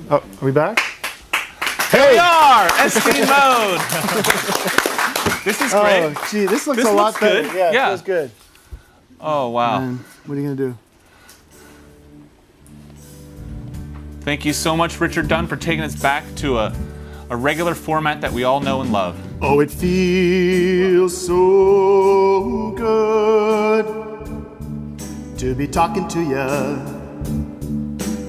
Oh, are we back? Here we are, SD mode. This is great. Oh, gee, this looks a lot better. good. Yeah, Yeah. it feels good. Oh, wow. Man, what are you gonna do? Thank you so much, Richard Dunn, for taking us back to a regular format that we all know and love. Oh, it feels so good to be talking to ya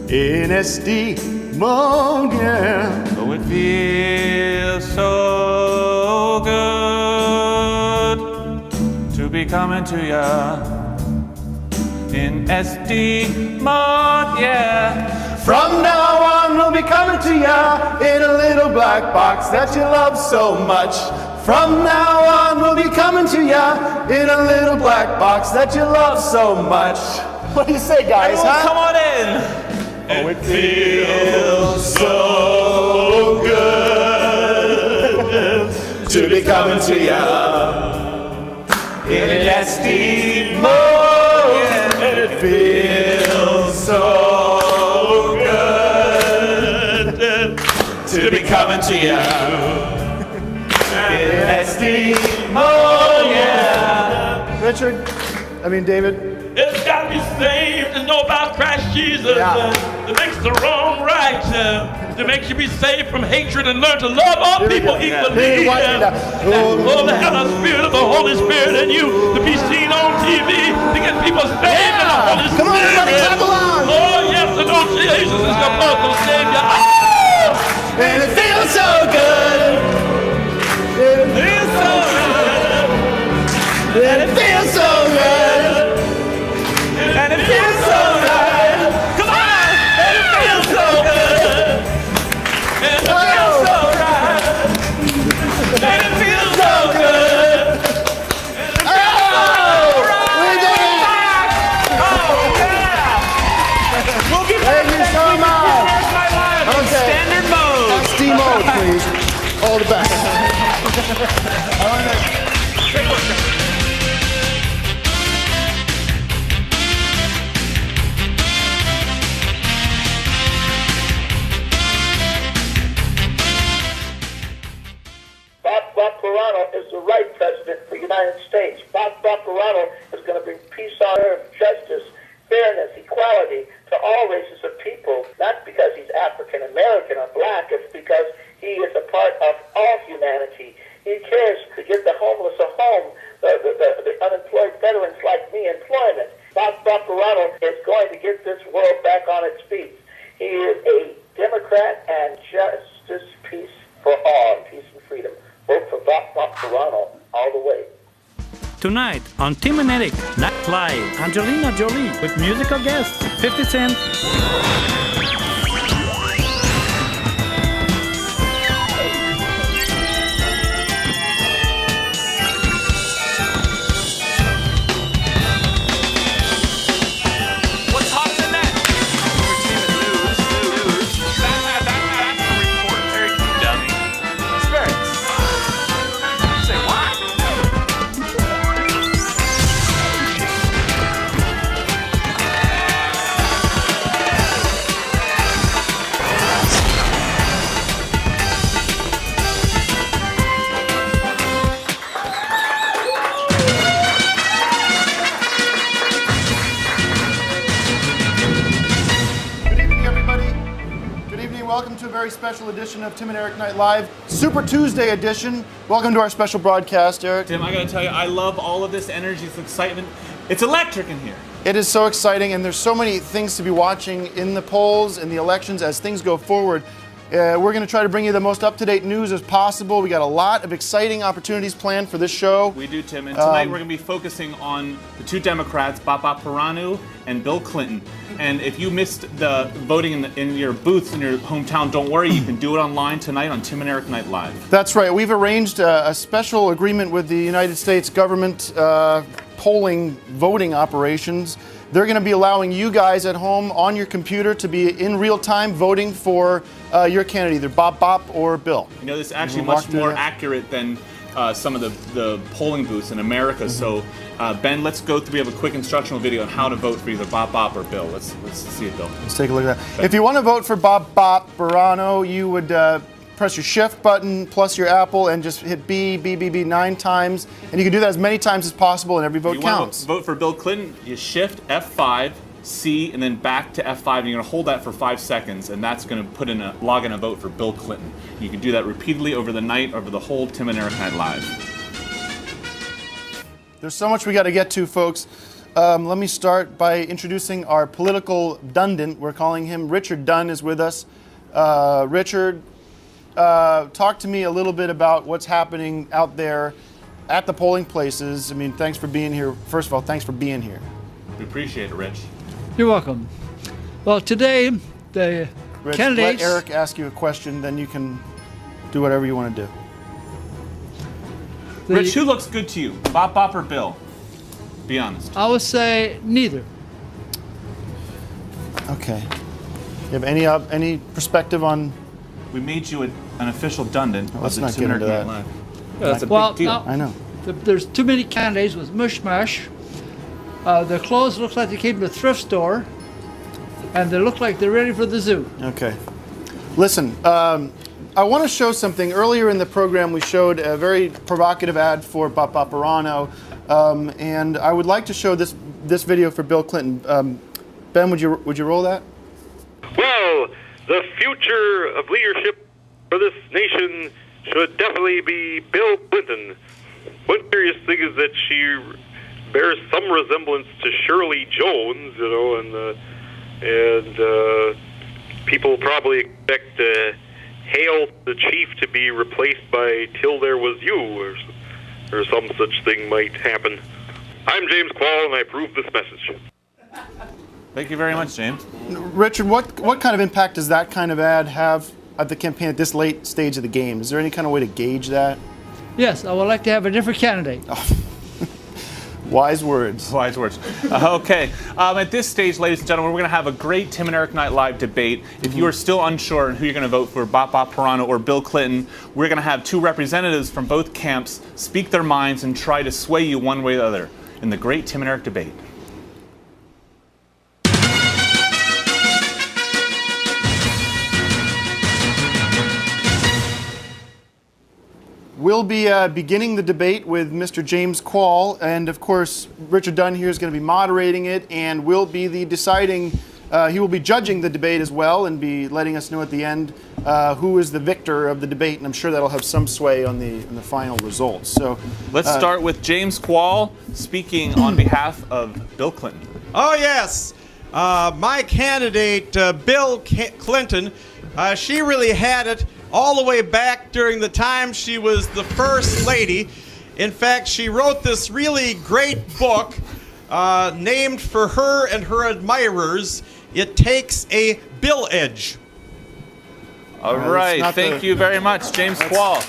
in SD mode, yeah. Oh, it feels so good to be coming to ya in SD mode, yeah. From now on, we'll be coming to ya in a little black box that you love so much. From now on, we'll be coming to ya in a little black box that you love so much. What do you say, guys? Everyone, huh? come on in. Oh, it feels so good to be coming to ya in SD mode. And it feels so good to be coming to ya in SD mode. Yeah. Richard, David. It's got to be saved to know about Christ Jesus. That makes the wrong right. That makes you be saved from hatred and learn to love all people equally. Oh, to have the spirit of the Holy Spirit in you, to be seen on TV, to get people saved in the Holy Spirit. Come on, everybody, clap along. Oh, yes, to know Jesus is your personal Savior. Oh! And it feels so good. It feels so good. And it feels so good. And it feels so good. Come on! And it feels so good. And it feels so right. And it feels so good. Oh! We did it! Oh, yeah! We'll be back Thank you next so week with much. Here's My Live in standard mode. SD mode, please. All the best. Parano is the right president for the United States. Bob Parano is going to bring peace on earth, justice, fairness, equality to all races of people, not because he's African American or black, it's because he is a part of all humanity. He cares to give the homeless a home, the unemployed veterans like me employment. Bob Parano is going to get this world back on its feet. He is a Democrat and justice, peace for all, peace and freedom. Vote for Bob Parano all the way. Tonight on Tim and Eric Night Live, Angelina Jolie with musical guests 50 Cent. What's hotter than that? That's a report, Eric, you dummy. Spirits. Say what? Good evening, everybody. Good evening. Welcome to a very special edition of Tim and Eric Night Live, Super Tuesday edition. Welcome to our special broadcast, Eric. Tim, I gotta tell you, I love all of this energy, this excitement. It's electric in here. It is so exciting, and there's so many things to be watching in the polls and the elections as things go forward. We're going to try to bring you the most up-to-date news as possible. We got a lot of exciting opportunities planned for this show. We do, Tim. And tonight we're going to be focusing on the two Democrats, Baba Paranu and Bill Clinton. And if you missed the voting in your booths in your hometown, don't worry. You can do it online tonight on Tim and Eric Night Live. That's right. We've arranged a special agreement with the United States government polling voting operations. They're going to be allowing you guys at home on your computer to be in real time voting for your candidate, either Bob or Bill. You know, this is actually much more accurate than some of the polling booths in America. So, Ben, let's go through. We have a quick instructional video on how to vote for either Bob or Bill. Let's see it, Bill. Let's take a look at that. If you want to vote for Bob Parano, you would press your shift button plus your Apple and just hit B 9 times. And you can do that as many times as possible, and every vote counts. Vote for Bill Clinton, you shift F5, C, and then back to F5, and you're going to hold that for 5 seconds, and that's going to log in a vote for Bill Clinton. You can do that repeatedly over the night, over the whole Tim and Eric Night Live. There's so much we got to get to, folks. Let me start by introducing our political dundant. We're calling him Richard Dunn is with us. Richard, talk to me a little bit about what's happening out there at the polling places. I mean, thanks for being here. First of all, thanks for being here. We appreciate it, Rich. You're welcome. Well, today, the Rich, candidates... let Eric ask you a question, then you can do whatever you want to do. Rich, who looks good to you, Bob or Bill? Be honest. I would say neither. Okay. You have any perspective on... We made you an official dundant of Let's the not Tim get and into Eric that. Night Live. Yeah, that's a Well, big deal. now- I know. There's too many candidates with mush-mash. Their clothes look like they came to a thrift store, and they look like they're ready for the zoo. Okay. Listen, I want to show something. Earlier in the program, we showed a very provocative ad for Bob Parano, and I would like to show this video for Bill Clinton. Ben, would you roll that? Well, the future of leadership for this nation should definitely be Bill Clinton. One curious thing is that she bears some resemblance to Shirley Jones, you know, and people probably expect Hail the Chief to be replaced by Till There Was You, or some such thing might happen. I'm James Quall, and I approve this message. Thank you very much, James. Richard, what kind of impact does that kind of ad have at the campaign at this late stage of the game? Is there any kind of way to gauge that? Yes, I would like to have a different candidate. Wise words. Wise words. Okay. At this stage, ladies and gentlemen, we're going to have a great Tim and Eric Night Live debate. If you are still unsure on who you're going to vote for, Bob Parano or Bill Clinton, we're going to have two representatives from both camps speak their minds and try to sway you one way or the other in the great Tim and Eric debate. We'll be beginning the debate with Mr. James Quall, and of course, Richard Dunn here is going to be moderating it, and will be the deciding. He will be judging the debate as well, and be letting us know at the end who is the victor of the debate, and I'm sure that'll have some sway on the final results. So let's start with James Quall speaking on behalf of Bill Clinton. Oh yes, my candidate, Bill Clinton. She really had it all the way back during the time she was the first lady. In fact, she wrote this really great book named for her and her admirers. It Takes a Bill Edge. All right, thank you very much, James Quall.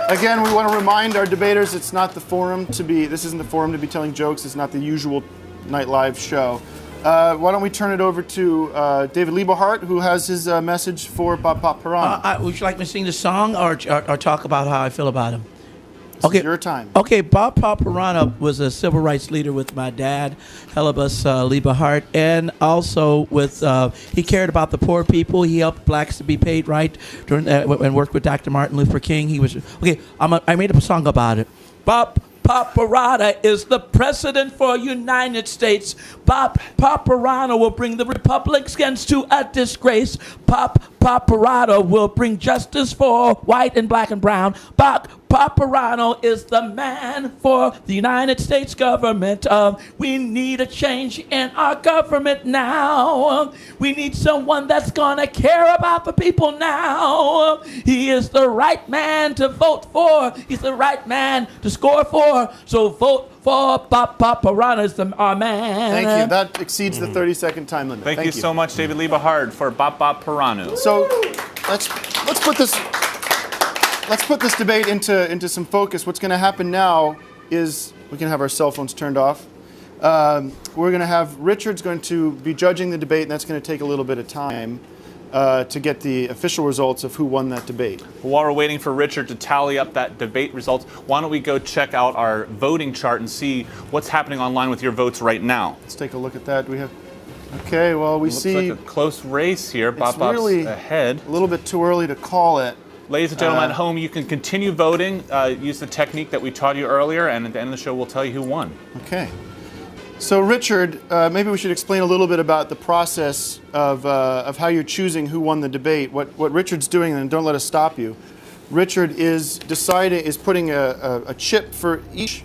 Again, we want to remind our debaters this isn't the forum to be telling jokes. It's not the usual Night Live show. Why don't we turn it over to David Liebe, who has his message for Bob Pirano. Would you like me to sing the song or talk about how I feel about him? Okay, your time. Okay, Bob Pirano was a civil rights leader with my dad, Helibus Liebe Hart, and also with he cared about the poor people. He helped blacks to be paid right during and worked with Dr. Martin Luther King. He was okay. I made up a song about it. Bob Pirano is the president for United States. Bob Pirano will bring the Republicans to a disgrace. Bob Pirano will bring justice for white and black and brown. Bob Pirano is the man for the United States government. We need a change in our government now. We need someone that's gonna care about the people now. He is the right man to vote for. He's the right man to score for. So vote for Bob Pirano is our man. Thank you. That exceeds the 30-second time limit. Thank you so much, David Liebe for Bob Pirano. So let's put this debate into some focus. What's going to happen now is we can have our cell phones turned off. We're going to have Richard's going to be judging the debate, and that's going to take a little bit of time to get the official results of who won that debate. While we're waiting for Richard to tally up that debate results, why don't we go check out our voting chart and see what's happening online with your votes right now? Let's take a look at that. We have. Okay, well, we see like a close race here. It's really ahead. A little bit too early to call it. Ladies and gentlemen at home, you can continue voting. Use the technique that we taught you earlier, and at the end of the show, we'll tell you who won. Okay. So, Richard, maybe we should explain a little bit about the process of how you're choosing who won the debate. What Richard's doing, and don't let us stop you. Richard is putting a chip for each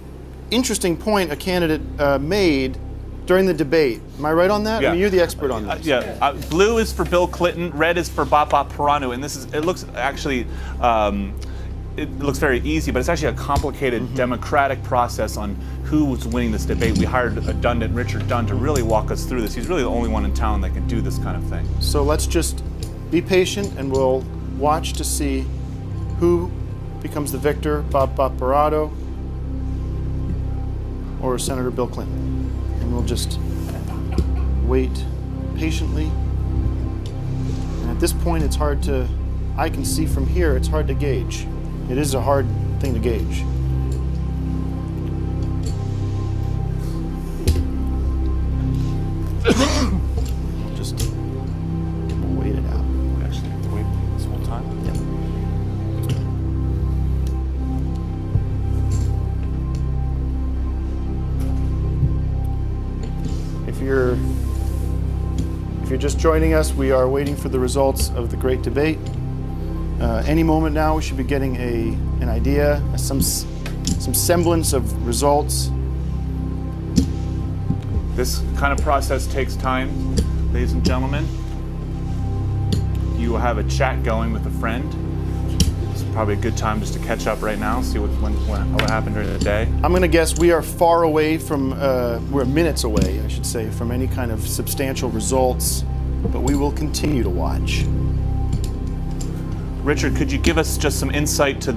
interesting point a candidate made during the debate. Am I right on that? Yeah. I mean, you're the expert on this. Yeah. Blue is for Bill Clinton. Red is for Bob Pirano. And it looks actually, it looks very easy, but it's actually a complicated democratic process on who's winning this debate. We hired Richard Dunn to really walk us through this. He's really the only one in town that can do this kind of thing. So let's just be patient, and we'll watch to see who becomes the victor, Bob Pirano or Senator Bill Clinton. And we'll just wait patiently. And at this point, it's hard to, I can see from here, it's hard to gauge. It is a hard thing to gauge. We'll just wait it out. We actually have to wait this whole time? If you're just joining us, we are waiting for the results of the great debate. Any moment now, we should be getting an idea, some semblance of results. This kind of process takes time, ladies and gentlemen. You will have a chat going with a friend. It's probably a good time just to catch up right now, see what happened during the day. I'm going to guess we are far away from, we're minutes away, I should say, from any kind of substantial results, but we will continue to watch. Richard, could you give us just some insight to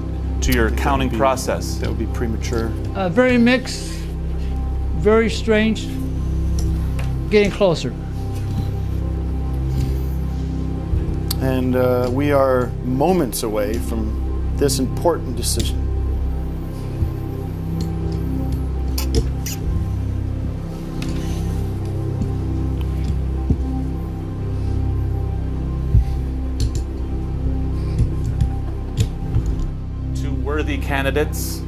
your counting process? That would be premature. Very mixed, very strange, getting closer. And we are moments away from this important decision. cringe-worthy candidates.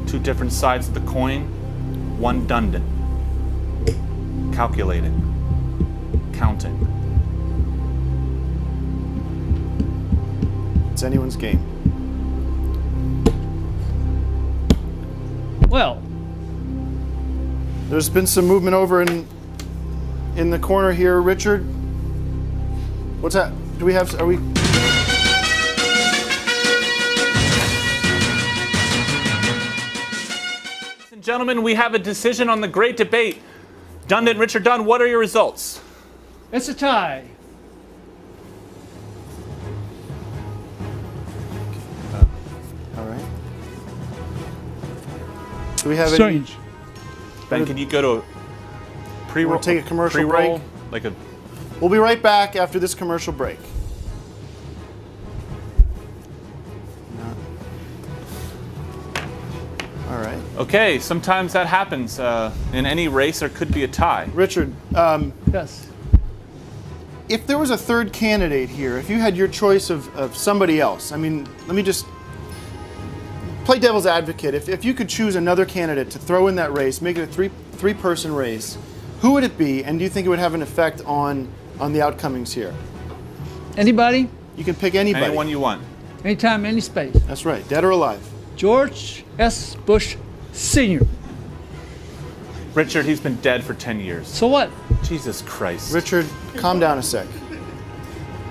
Two different sides of the coin. One Dundon. Calculating. Counting. It's anyone's game. Well, there's been some movement over in the corner here, Richard. What's that? Do we have? Are we? Ladies and gentlemen, we have a decision on the great debate. Dundon, Richard Dunn, what are your results? it's a tie. All right. Do we have Strange. Ben, can you go to a pre-roll? We'll take a commercial pre-roll, break. Like a. We'll be right back after this commercial break. All right. Okay, sometimes that happens. In any race, there could be a tie. Richard, yes. If there was a third candidate here, if you had your choice of somebody else, I mean, let me just play devil's advocate. If you could choose another candidate to throw in that race, make it a three-person race, who would it be, and do you think it would have an effect on the outcomings here? Anybody? You can pick anybody. Anyone you want. Anytime, any space. That's right, dead or alive. George S. Bush Sr. Richard, he's been dead for 10 years. So what? Jesus Christ. Richard, calm down a sec.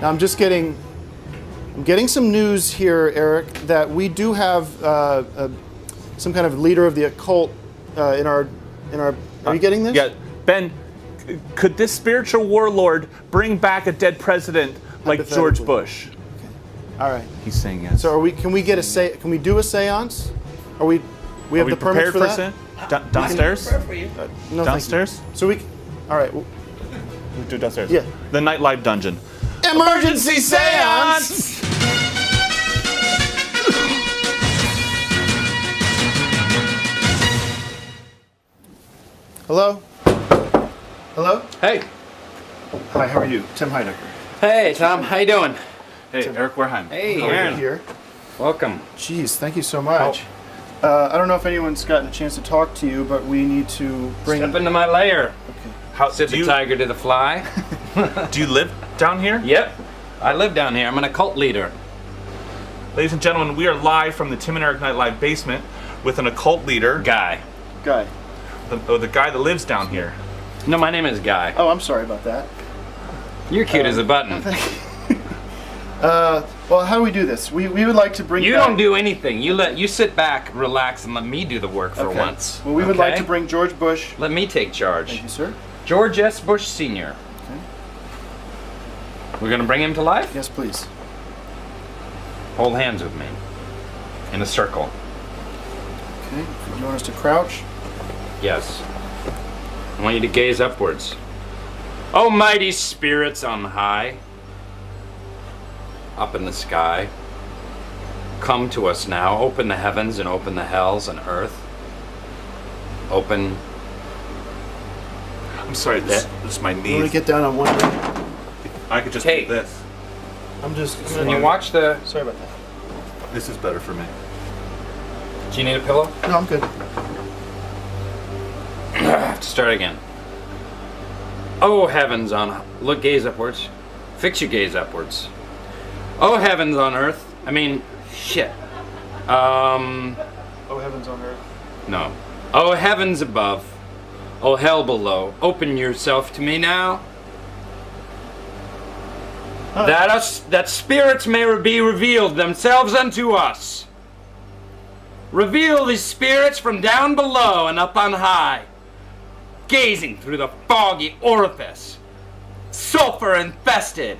Now I'm getting some news here, Eric, that we do have some kind of leader of the occult in our. Are you getting this? Yeah, Ben. Could this spiritual warlord bring back a dead president like George Bush? Okay. All right. He's saying yes. So can we get a Can we do a séance? We have the permit for that? Downstairs? No, downstairs? Thank you. So all right. We do it downstairs. Yeah. The Nightlife Dungeon. Emergency séance! Hello? Hello? Hey. Hi, how are you? Tim Heidecker. Hey, Tom. How you doing? Hey, Eric Wareheim. Hey, How are you Aaron. here? Welcome. Jeez, thank you so much. I don't know if anyone's gotten a chance to talk to you, but we need to bring... Step into my lair. Okay. Sit the tiger to the fly. Do you live down here? Yep. I live down here. I'm an occult leader. Ladies and gentlemen, we are live from the Tim and Eric Night Live basement with an occult leader. Guy. The guy that lives down here. No, my name is Guy. Oh, I'm sorry about that. You're cute as a button. Well, how do we do this? We would like to bring You back... don't do anything. You sit back, relax, and let me do the work for Okay. once. Well, we would like to bring George Bush... Let me take charge. Thank you, sir. George S. Bush Sr. Okay. We're going to bring him to life? Yes, please. Hold hands with me. In a circle. Okay. Do you want us to crouch? Yes. I want you to gaze upwards. O mighty spirits on high, up in the sky, come to us now. Open the heavens and open the hells and earth. Open. I'm sorry, this is my knees. You want to get down on one leg? I could just Take. do this. Can you watch the... Sorry about that. This is better for me. Do you need a pillow? No, I'm good. To start again. Oh heavens on... Look, gaze upwards. Fix your gaze upwards. Oh heavens on earth. I mean, shit. Oh heavens on earth. No. Oh heavens above. Oh hell below. Open yourself to me now. That spirits may be revealed themselves unto us. Reveal these spirits from down below and up on high, gazing through the foggy orifice, sulfur infested.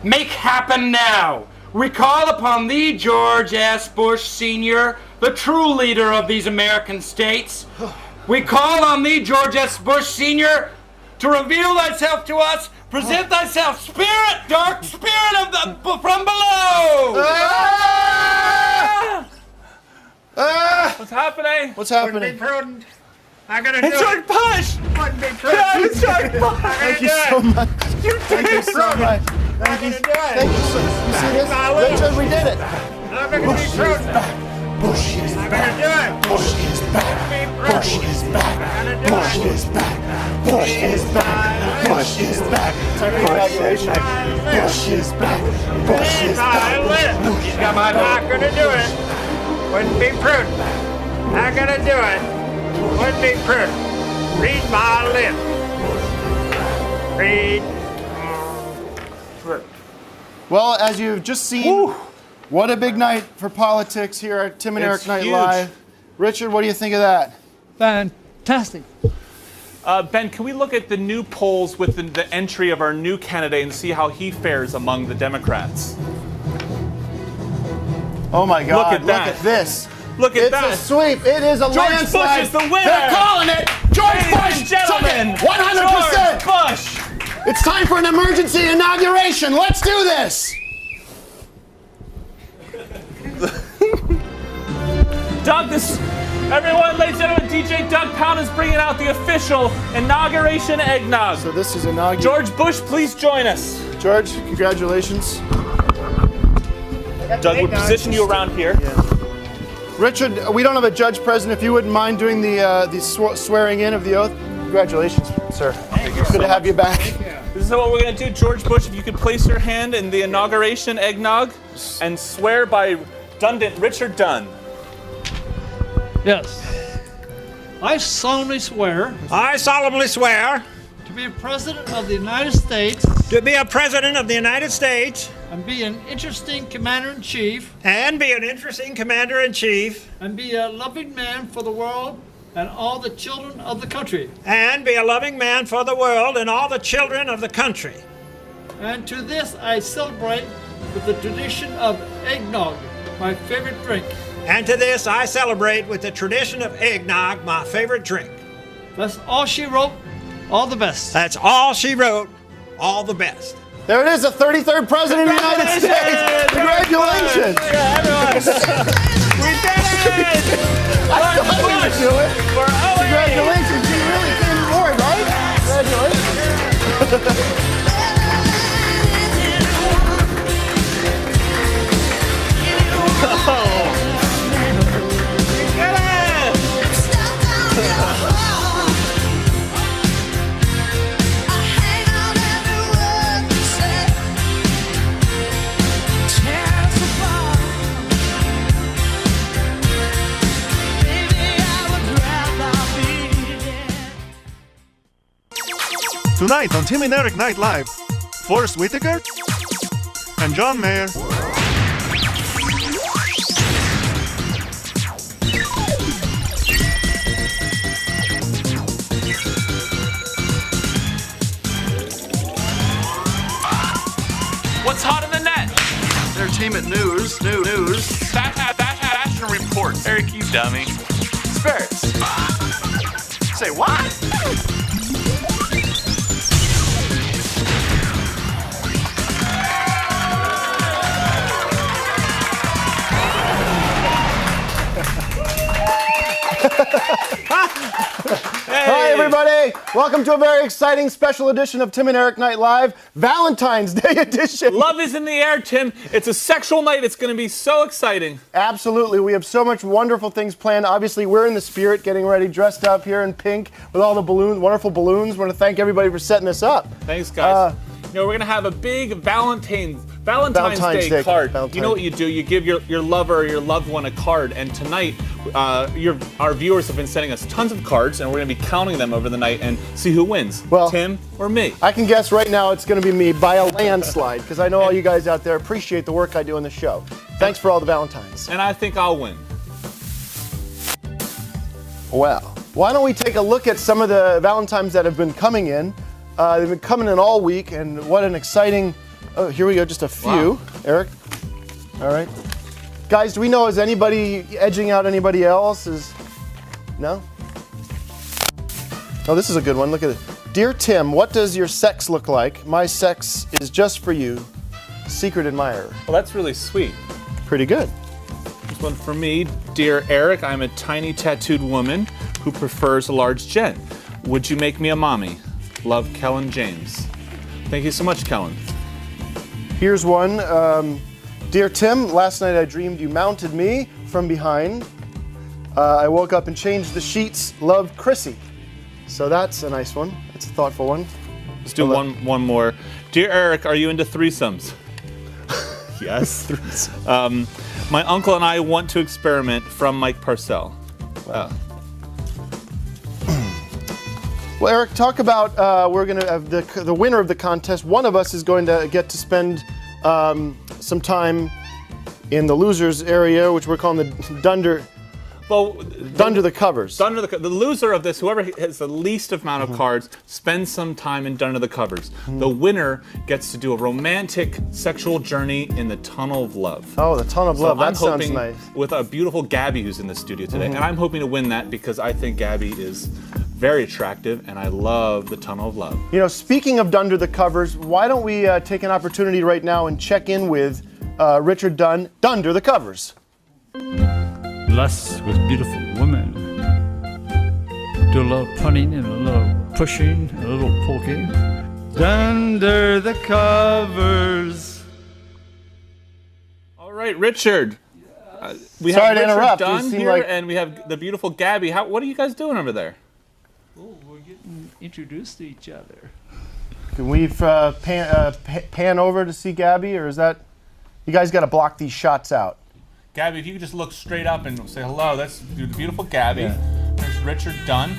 Make happen now. We call upon thee, George S. Bush Sr., the true leader of these American states. We call on thee, George S. Bush Sr., to reveal thyself to us. Present thyself, spirit, dark spirit of the from below. What's happening? What's happening? Wouldn't be prudent. I gotta do It's George Bush! Wouldn't be prudent. Yeah, it's George Bush! Thank you so much. You Thank you so much. Thank you. Thank you, sir. You see this? Richard, we did it. I'm going to be prudent. Bush is I'm going to do it. Bush is back. Bush is back. Bush is back. Bush is back. Bush is back. Congratulations. Bush is back. Bush is back. He's got my not going to do it. Wouldn't be prudent. Not going to do it. Wouldn't be prudent. Read my lips. Read. Well, as you've just seen, what a big night for politics here at Tim and It's Eric Night huge. Live. Richard, what do you think of that? Fantastic. Ben, can we look at the new polls with the entry of our new candidate and see how he fares among the Democrats? Oh my God! Look at that. Look at this. Look at that. It's a sweep. It is a George landslide. Bush is the winner. They're calling it. George Ladies Bush. and gentlemen, 100%. George Bush. It's time for an emergency inauguration. Let's do this. Doug, everyone, ladies and gentlemen, DJ Doug Pound is bringing out the official inauguration eggnog. So this is inauguration. George Bush, please join us. George, congratulations. Doug, we'll position you around here. Richard, we don't have a judge present. If you wouldn't mind doing the swearing in of the oath. Congratulations, sir. Good to have you back. This is what we're going to do. George Bush, if you could place your hand in the inauguration eggnog and swear by redundant Richard Dunn. Yes. I solemnly swear. I solemnly swear. To be a president of the United States. To be a president of the United States. And be an interesting commander-in-chief. And be an interesting commander-in-chief. And be a loving man for the world and all the children of the country. And be a loving man for the world and all the children of the country. And to this I celebrate with the tradition of eggnog, my favorite drink. And to this I celebrate with the tradition of eggnog, my favorite drink. That's all she wrote. All the best. That's all she wrote. All the best. There it is, the 33rd President of the United States. Congratulations. We did it! I thought we would do it. Congratulations. You really came forward, right? Congratulations. Tonight on Tim and Eric Night Live, Forrest Whitaker and John Mayer. What's hot in the net? Entertainment news. Fashion reports. Eric, you dummy. Spirits. Say what? Hi, everybody. Welcome to a very exciting special edition of Tim and Eric Night Live, Valentine's Day edition. Love is in the air, Tim. It's a sexual night. It's going to be so exciting. Absolutely. We have so much wonderful things planned. Obviously, we're in the spirit, getting ready, dressed up here in pink with all the balloons, wonderful balloons. We want to thank everybody for setting this up. Thanks, guys. We're going to have a big Valentine's Day card. You know what you do? You give your lover or your loved one a card. And tonight, our viewers have been sending us tons of cards, and we're going to be counting them over the night and see who wins, Tim or me. I can guess right now it's going to be me by a landslide, because I know all you guys out there appreciate the work I do on the show. Thanks for all the Valentines. And I think I'll win. Well, why don't we take a look at some of the Valentines that have been coming in. They've been coming in all week, and what an exciting... Oh, here we go, just a few. Wow. Eric? All right. Guys, do we know, is anybody edging out anybody else? No? Oh, this is a good one. Look at it. Dear Tim, what does your sex look like? My sex is just for you. Secret admirer. Well, that's really sweet. Pretty good. This one for me. Dear Eric, I'm a tiny tattooed woman who prefers a large gent. Would you make me a mommy? Love, Kellen James. Thank you so much, Kellen. Here's one. Dear Tim, last night I dreamed you mounted me from behind. I woke up and changed the sheets. Love, Chrissy. So that's a nice one. It's a thoughtful one. Let's do one more. Dear Eric, are you into threesomes? Yes. My uncle and I want to experiment, from Mike Parcell. Wow. Well, Eric, talk about, we're going to have the winner of the contest. One of us is going to get to spend some time in the losers area, which we're calling the Dunder. Well, Dunder the covers. The loser of this, whoever has the least amount of cards, spends some time in Dunder the covers. The winner gets to do a romantic sexual journey in the Tunnel of Love. Oh, the Tunnel of Love. That sounds hoping, nice. With a beautiful Gabby who's in the studio today, and I'm hoping to win that because I think Gabby is very attractive, and I love the Tunnel of Love. You know, speaking of Dunder the covers, why don't we take an opportunity right now and check in with Richard Dunn, Dunder the covers. Lust with beautiful women. Do a little punning and a little pushing, a little poking. Dunder the covers. All right, Richard. We Sorry have to Richard interrupt. You Dunn seem here, like- and we have the beautiful Gabby. What are you guys doing over there? Oh, we're getting introduced to each other. Can we pan over to see Gabby, or is that... You guys got to block these shots out. Gabby, if you could just look straight up and say hello, that's the beautiful Gabby. There's Richard Dunn.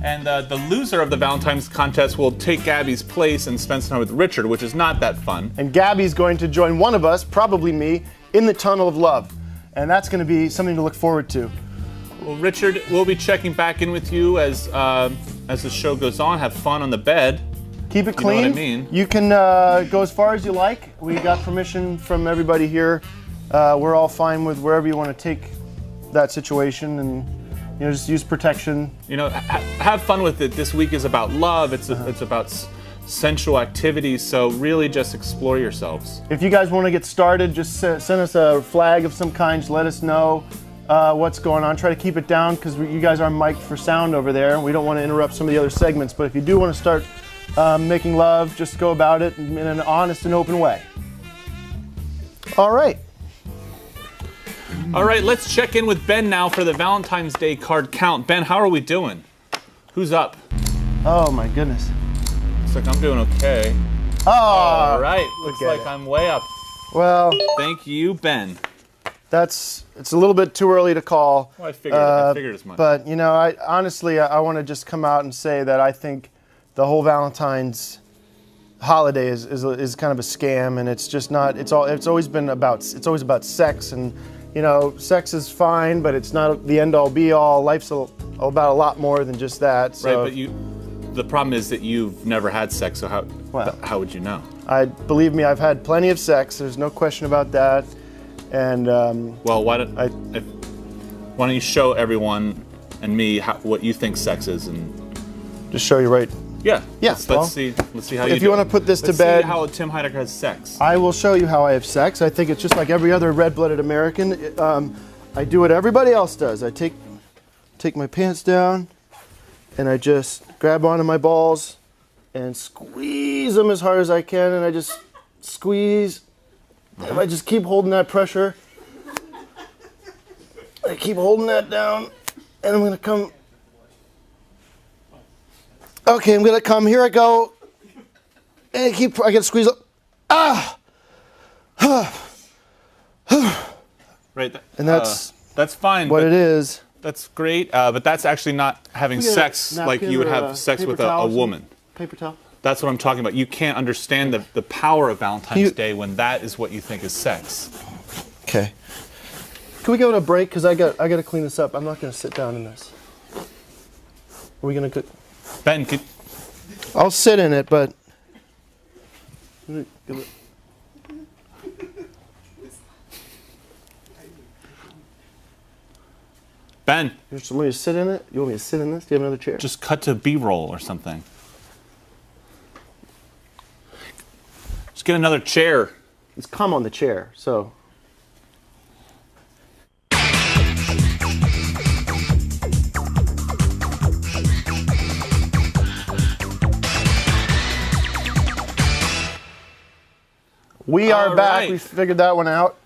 And the loser of the Valentine's contest will take Gabby's place and spend some time with Richard, which is not that fun. And Gabby's going to join one of us, probably me, in the Tunnel of Love. And that's going to be something to look forward to. Well, Richard, we'll be checking back in with you as the show goes on. Have fun on the bed. Keep it clean. You know what I mean? You can go as far as you like. We got permission from everybody here. We're all fine with wherever you want to take that situation, and just use protection. Have fun with it. This week is about love. It's about sensual activities. So really, just explore yourselves. If you guys want to get started, just send us a flag of some kind. Just let us know what's going on. Try to keep it down because you guys are mic'd for sound over there. We don't want to interrupt some of the other segments. But if you do want to start making love, just go about it in an honest and open way. All right. All right, let's check in with Ben now for the Valentine's Day card count. Ben, how are we doing? Who's up? Oh my goodness. Looks like I'm doing okay. Oh, all right. Looks like I'm way up. Well, thank you, Ben. It's a little bit too early to call. Well, I figured as much. But I honestly want to just come out and say that I think the whole Valentine's holiday is kind of a scam, and it's just not. It's always about sex, and sex is fine, but it's not the end all be all. Life's about a lot more than just that. So. Right, but the problem is that you've never had sex, so how would you know? Believe me, I've had plenty of sex. There's no question about that. And well, why don't you show everyone and me what you think sex is, and just show you right. Yeah. Yeah. Let's see how you. If you want to put this to bed, see how Tim Heidecker has sex. I will show you how I have sex. I think it's just like every other red-blooded American. I do what everybody else does. I take my pants down, and I just grab onto my balls and squeeze them as hard as I can, and I just squeeze. If I just keep holding that pressure, I keep holding that down, and I'm gonna come. Okay, I'm gonna come. Here I go. And I gotta squeeze up. Right. And that's fine. What it is. That's great, but that's actually not having sex like you would have sex with a woman. Paper towel. That's what I'm talking about. You can't understand the power of Valentine's Day when that is what you think is sex. Okay. Can we go to a break? Because I got to clean this up. I'm not gonna sit down in this. Are we gonna cook? Ben, I'll sit in it, but. Ben. You want me to sit in it? You want me to sit in this? Do you have another chair? Just cut to B-roll or something. Just get another chair. It's cum on the chair, so. We are All back. right. We figured that one out.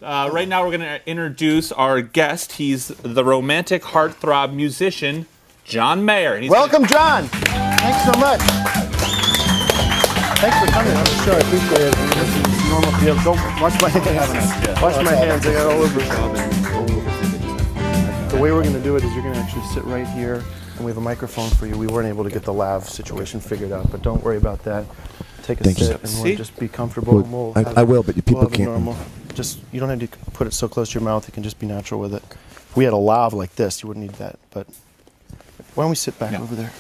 Right now, we're going to introduce our guest. He's the romantic heartthrob musician, John Mayer. And Welcome, John. Thanks so much. Thanks for coming on the show. I appreciate it. This is normal. Yeah, don't wash my hands. Wash my hands. I got all over. The way we're going to do it is you're going to actually sit right here, and we have a microphone for you. We weren't able to get the lav situation figured out, but don't worry about that. Take a sit, and we'll just be comfortable. Well, I will, but you people can't. Normal. Just you don't have to put it so close to your mouth. You can just be natural with it. If we had a lav like this, you wouldn't need that. But why don't we sit back over there?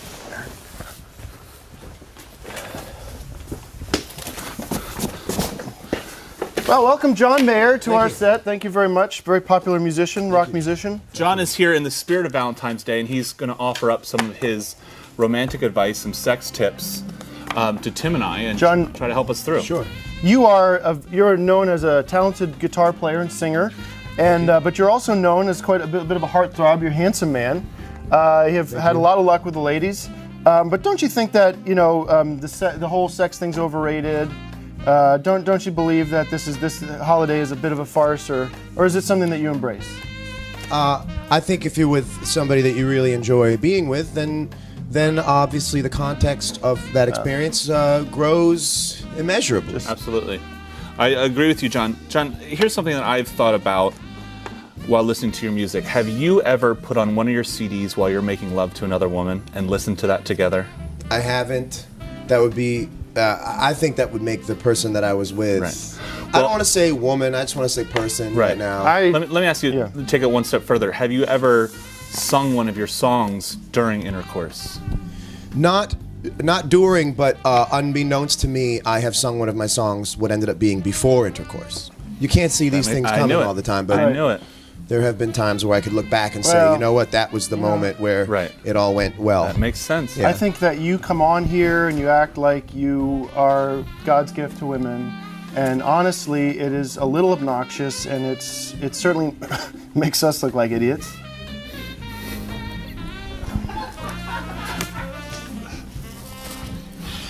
Well, welcome John Mayer to our set. Thank you very much. Very popular musician, rock musician. John is here in the spirit of Valentine's Day, and he's going to offer up some of his romantic advice, some sex tips to Tim and I, and John, try to help us through. Sure. You're known as a talented guitar player and singer, and but you're also known as quite a bit of a heartthrob. You're a handsome man. You have had a lot of luck with the ladies, but don't you think that the whole sex thing's overrated? Don't you believe that this holiday is a bit of a farce, or is it something that you embrace? I think if you're with somebody that you really enjoy being with, then obviously the context of that experience grows immeasurably. Absolutely. I agree with you, John. John, here's something that I've thought about while listening to your music. Have you ever put on one of your CDs while you're making love to another woman and listened to that together? I haven't. That would be... I think that would make the person that I was with... Right. I don't want to say woman, I just want to say person right now. Let me ask you, take it one step further. Have you ever sung one of your songs during intercourse? Not during, but unbeknownst to me, I have sung one of my songs what ended up being before intercourse. You can't see these things coming all the time, but I knew it. There have been times where I could look back and say, you know what, that was the moment where it all went well. That makes sense. I think that you come on here and you act like you are God's gift to women, and honestly, it is a little obnoxious, and it certainly makes us look like idiots.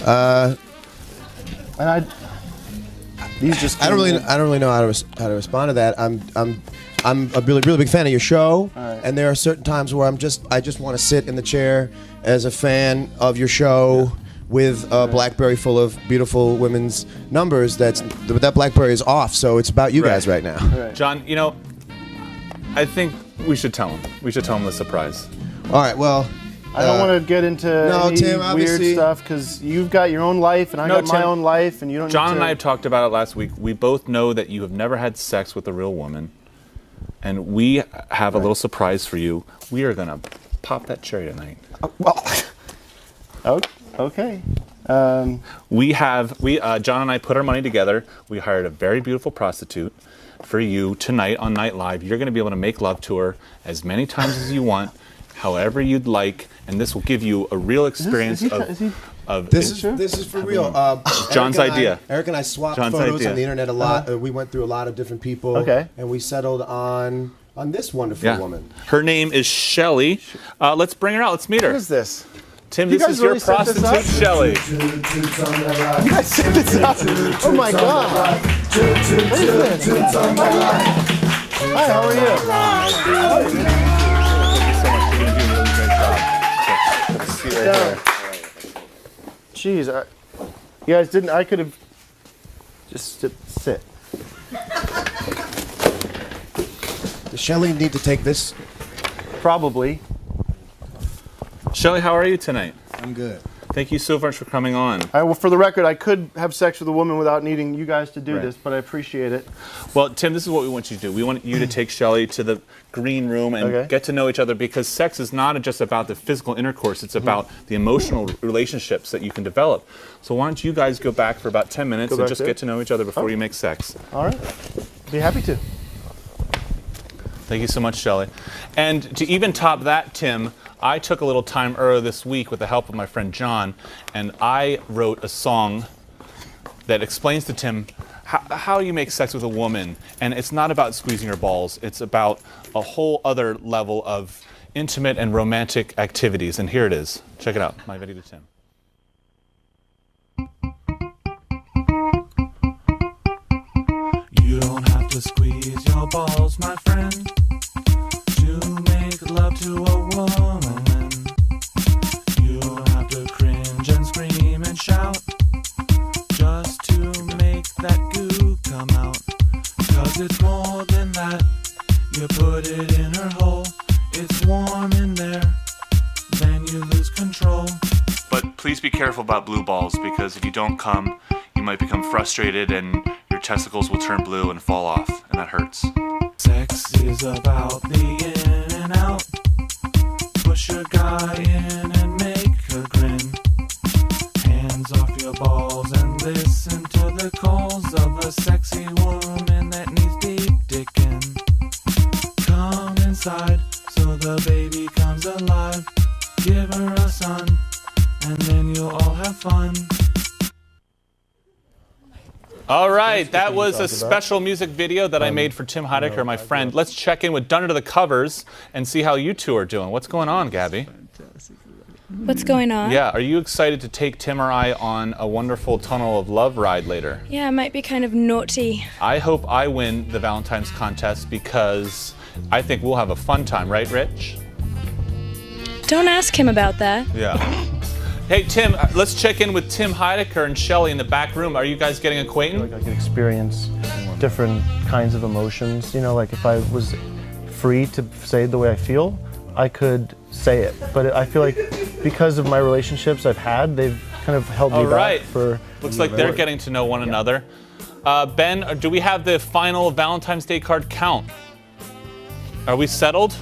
And I don't really know how to respond to that. I'm a really big fan of your show, and there are certain times where I just want to sit in the chair as a fan of your show with a BlackBerry full of beautiful women's numbers. That BlackBerry is off, so it's about you guys right now. John, I think we should tell him. We should tell him the surprise. All right. Well. I don't want to get into any Tim, weird stuff because you've got your own life and I got my own life, and you don't. John need to... and I have talked about it last week. We both know that you have never had sex with a real woman, and we have a little surprise for you. We are gonna pop that cherry tonight. Okay. John and I put our money together. We hired a very beautiful prostitute for you tonight on Night Live. You're going to be able to make love to her as many times as you want, however you'd like, and this will give you a real experience This is for real. John's idea. Eric and I swapped photos on the internet a lot. We went through a lot of different people, and we settled on this wonderful woman. Her name is Shelly. Let's bring her out. Let's meet her. What is this? Tim, this is your prostitute, Shelly. You guys set this up? Oh my God! What is this? Hi, how are you? Thank you so much. You're going to do a really great job. Let's see right here. Jeez, you guys didn't. I could have just sit. Does Shelly need to take this? Probably. Shelly, how are you tonight? I'm good. Thank you so much for coming on. Well, for the record, I could have sex with a woman without needing you guys to do this, but I appreciate it. Well, Tim, this is what we want you to do. We want you to take Shelly to the green room and get to know each other, because sex is not just about the physical intercourse. It's about the emotional relationships that you can develop. So why don't you guys go back for about 10 minutes and just get to know each other before you make sex. All right. Be happy to. Thank you so much, Shelly. And to even top that, Tim, I took a little time earlier this week with the help of my friend John, and I wrote a song that explains to Tim how you make sex with a woman. And it's not about squeezing her balls. It's about a whole other level of intimate and romantic activities. And here it is. Check it out. My video to Tim. balls, my friend, to make love to a woman. You have to cringe and scream and shout just to make that goo come out. 'Cause it's more than that. You put it in her hole, it's warm in there, then you lose control. But please be careful about blue balls, because if you don't come, you might become frustrated and your testicles will turn blue and fall off, and that hurts. Sex is about the in and out. Push your guy in and make her grin. Hands off your balls and listen to the calls of a sexy woman that needs deep dickin'. Come inside so the baby comes alive. Give her a son, and then you'll all have fun. All right, that was a special music video that I made for Tim Heidecker, my friend. Let's check in with Done Under the Covers and see how you two are doing. What's going on, Gabby? What's going on? Yeah, are you excited to take Tim or I on a wonderful Tunnel of Love ride later? Yeah, it might be kind of naughty. I hope I win the Valentine's contest because I think we'll have a fun time, right, Rich? Don't ask him about that. Yeah. Hey, Tim, let's check in with Tim Heidecker and Shelley in the back room. Are you guys getting acquainted? Like I can experience different kinds of emotions. You know, like if I was free to say the way I feel, I could say it. But I feel like because of my relationships I've had, they've kind of held me back for... Looks like they're getting to know one another. Ben, do we have the final Valentine's Day card count? Are we settled?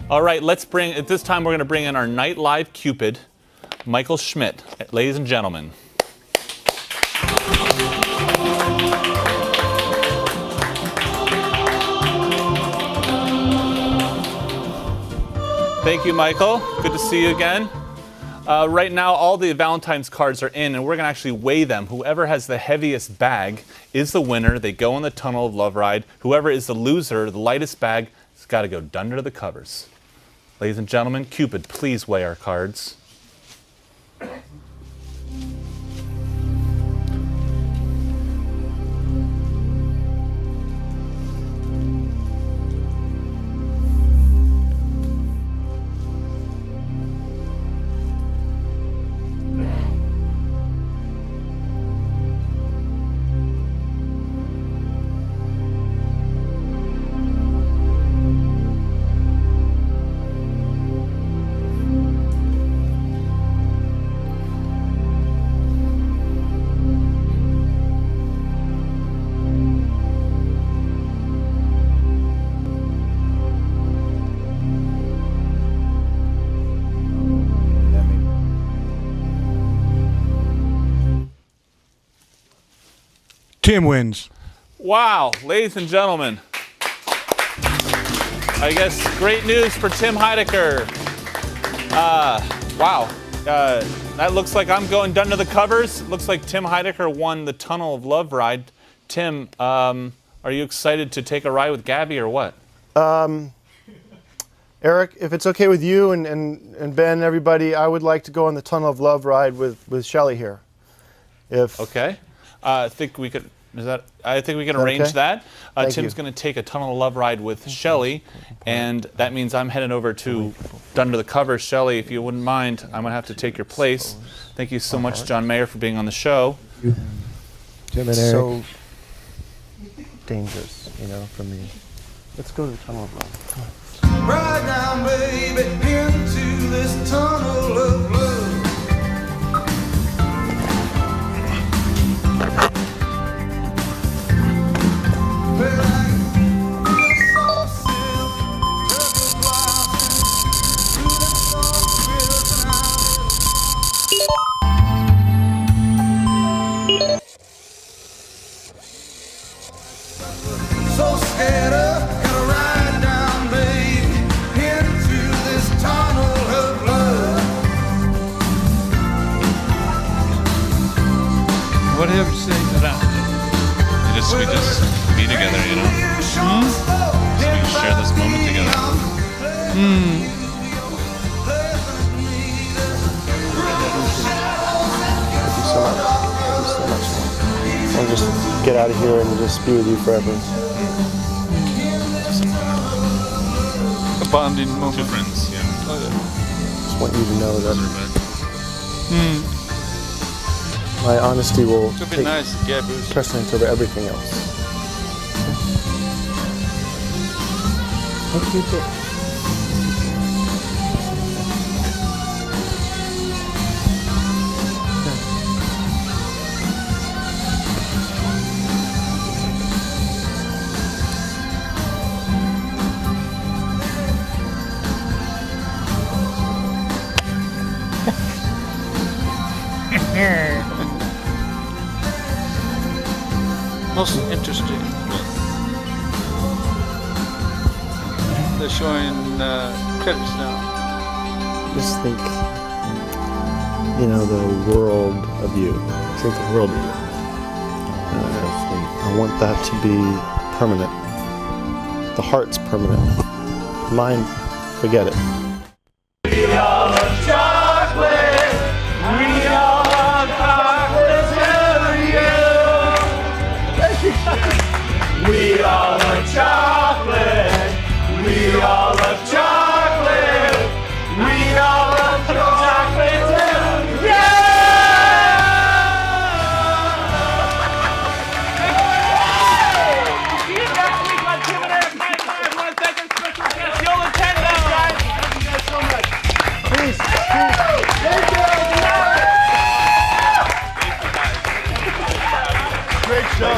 All right, at this time we're going to bring in our Night Live Cupid, Michael Schmidt. Ladies and gentlemen. Thank you, Michael. Good to see you again. Right now, all the Valentine's cards are in, and we're going to actually weigh them. Whoever has the heaviest bag is the winner. They go on the Tunnel of Love ride. Whoever is the loser, the lightest bag, has got to go under the covers. Ladies and gentlemen, Cupid, please weigh our cards. Tim wins. Wow, ladies and gentlemen. I guess great news for Tim Heidecker. Wow. That looks like I'm going down to the covers. Looks like Tim Heidecker won the Tunnel of Love ride. Tim, are you excited to take a ride with Gabby or what? Eric, if it's okay with you and Ben and everybody, I would like to go on the Tunnel of Love ride with Shelley here. Okay. I think we could arrange okay? that. Thank Tim's you. going to take a Tunnel of Love ride with Shelley, and that means I'm heading over to Under the Covers. Shelley, if you wouldn't mind, I'm going to have to take your place. Thank you so much, John Mayer, for being on the show. Tim and Eric. So dangerous, for me. Let's go to the Tunnel of Love. Come on. Ride down, baby, into this tunnel of love. So scared of, gotta ride down, babe, into this tunnel of love. What do you have to say to that? We just be together, So we just share this moment together. Thank you so much. Thank you so much. I'll just get out of here and just be with you forever. A bonding moment. Two friends, yeah. Oh, yeah. Just want you to know that my honesty will It'd be take nice to get Bruce. precedence over everything else. Thank you. Most interesting. They're showing credits now. Just think, the world of you. Think the world of you. I want that to be permanent. The heart's permanent. Mine, forget it. We all love chocolate. We all love chocolate to you. We all love chocolate. We all love chocolate. We all love chocolate to you. See you next week on Tim and Eric Night Live. I want to thank our special guest, Yola Tendo. Thank you guys so much. Peace. Great show.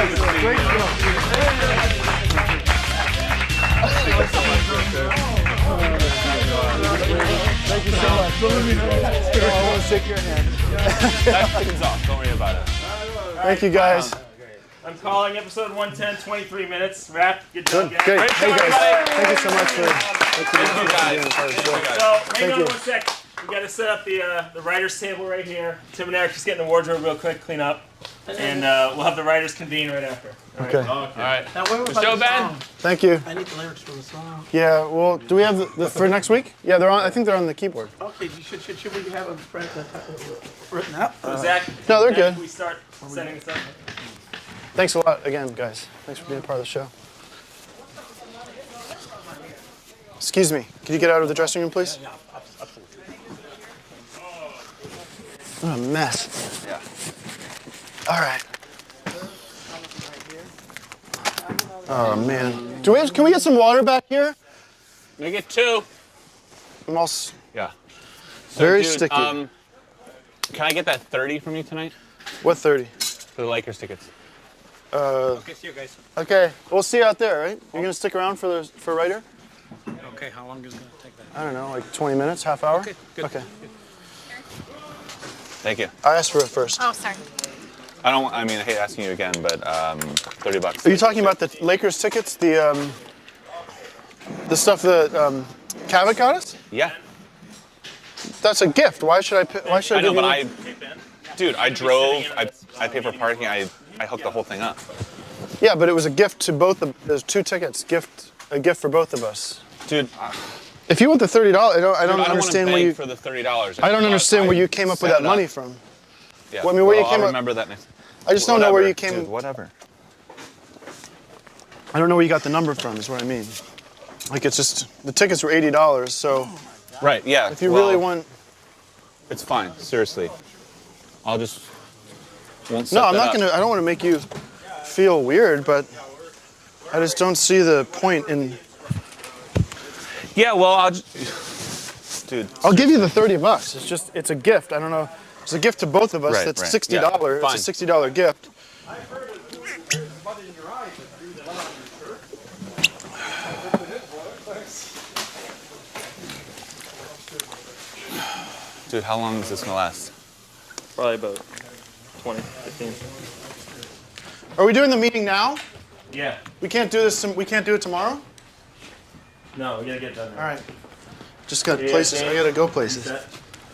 Great show. Thank you so much. I want to shake your hand. That thing's off. Don't worry about it. Thank you, guys. I'm calling episode 110, 23 minutes. Wrap. Good job, guys. Great. Great Hey, show, guys. everybody. Thank you so much for being part of the show. So, hang Thank on you. 1 sec. We got to set up the writer's table right here. Tim and Eric just getting the wardrobe real quick, clean up. And we'll have the writers convene right after. All right. Okay. All right. Now, where was Joe, Ben? Thank you. I need the lyrics for the song. Yeah, well, do we have the for next week? Yeah, they're on. I think they're on the keyboard. Okay, should we have them written out? So, Zach, No, they're Zach, good. we start setting this up. Thanks a lot again, guys. Thanks for being part of the show. Excuse me. Can you get out of the dressing room, please? Yeah, absolutely. What a mess. Yeah. All right. Oh man. Can we get some water back here? Can we get 2? I'm all Yeah. very dude, sticky. Can I get that 30 from you tonight? What 30? For the Lakers tickets. Okay, see you guys. Okay, we'll see you out there, right? You're gonna stick around for Ryder? Okay, how long is it going to take that? I don't know, like 20 minutes, half hour? Okay, good. Okay. Thank you. I asked for it first. Oh, sorry. I hate asking you again, but $30. Are you talking about the Lakers tickets? The stuff that Cavett got us? Yeah. That's a gift. Why should I I know, give but you dude, I drove, I paid for parking, I hooked the whole thing up. Yeah, but it was a gift to both of there's 2 tickets. A gift for both of us. Dude, if you want the $30, I don't wanna understand where beg you for the $30. I don't understand where you came up with set that it up. money from. Yeah. Well, I mean, where you I'll came up. remember that next. I just don't know where you Whatever, came. Dude, whatever. I don't know where you got the number from. Is what I mean. Like it's just the tickets were $80, so. Right. Yeah. If you really want. It's fine. Seriously. I'll just. Won't set No, I'm that not up. gonna. I don't want to make you feel weird, but I just don't see the point in. Yeah. Well, I'll just. Dude. I'll give you the $30. It's a gift. I don't know. It's a gift to both of us. Right, That's right. $60. Yeah, It's a $60 gift. Dude, how long is this gonna last? Probably about 20, 15. Are we doing the meeting now? Yeah. We can't do this. We can't do it tomorrow. No, we gotta get done. All right. Just got Yeah, places. Dave. I gotta go places.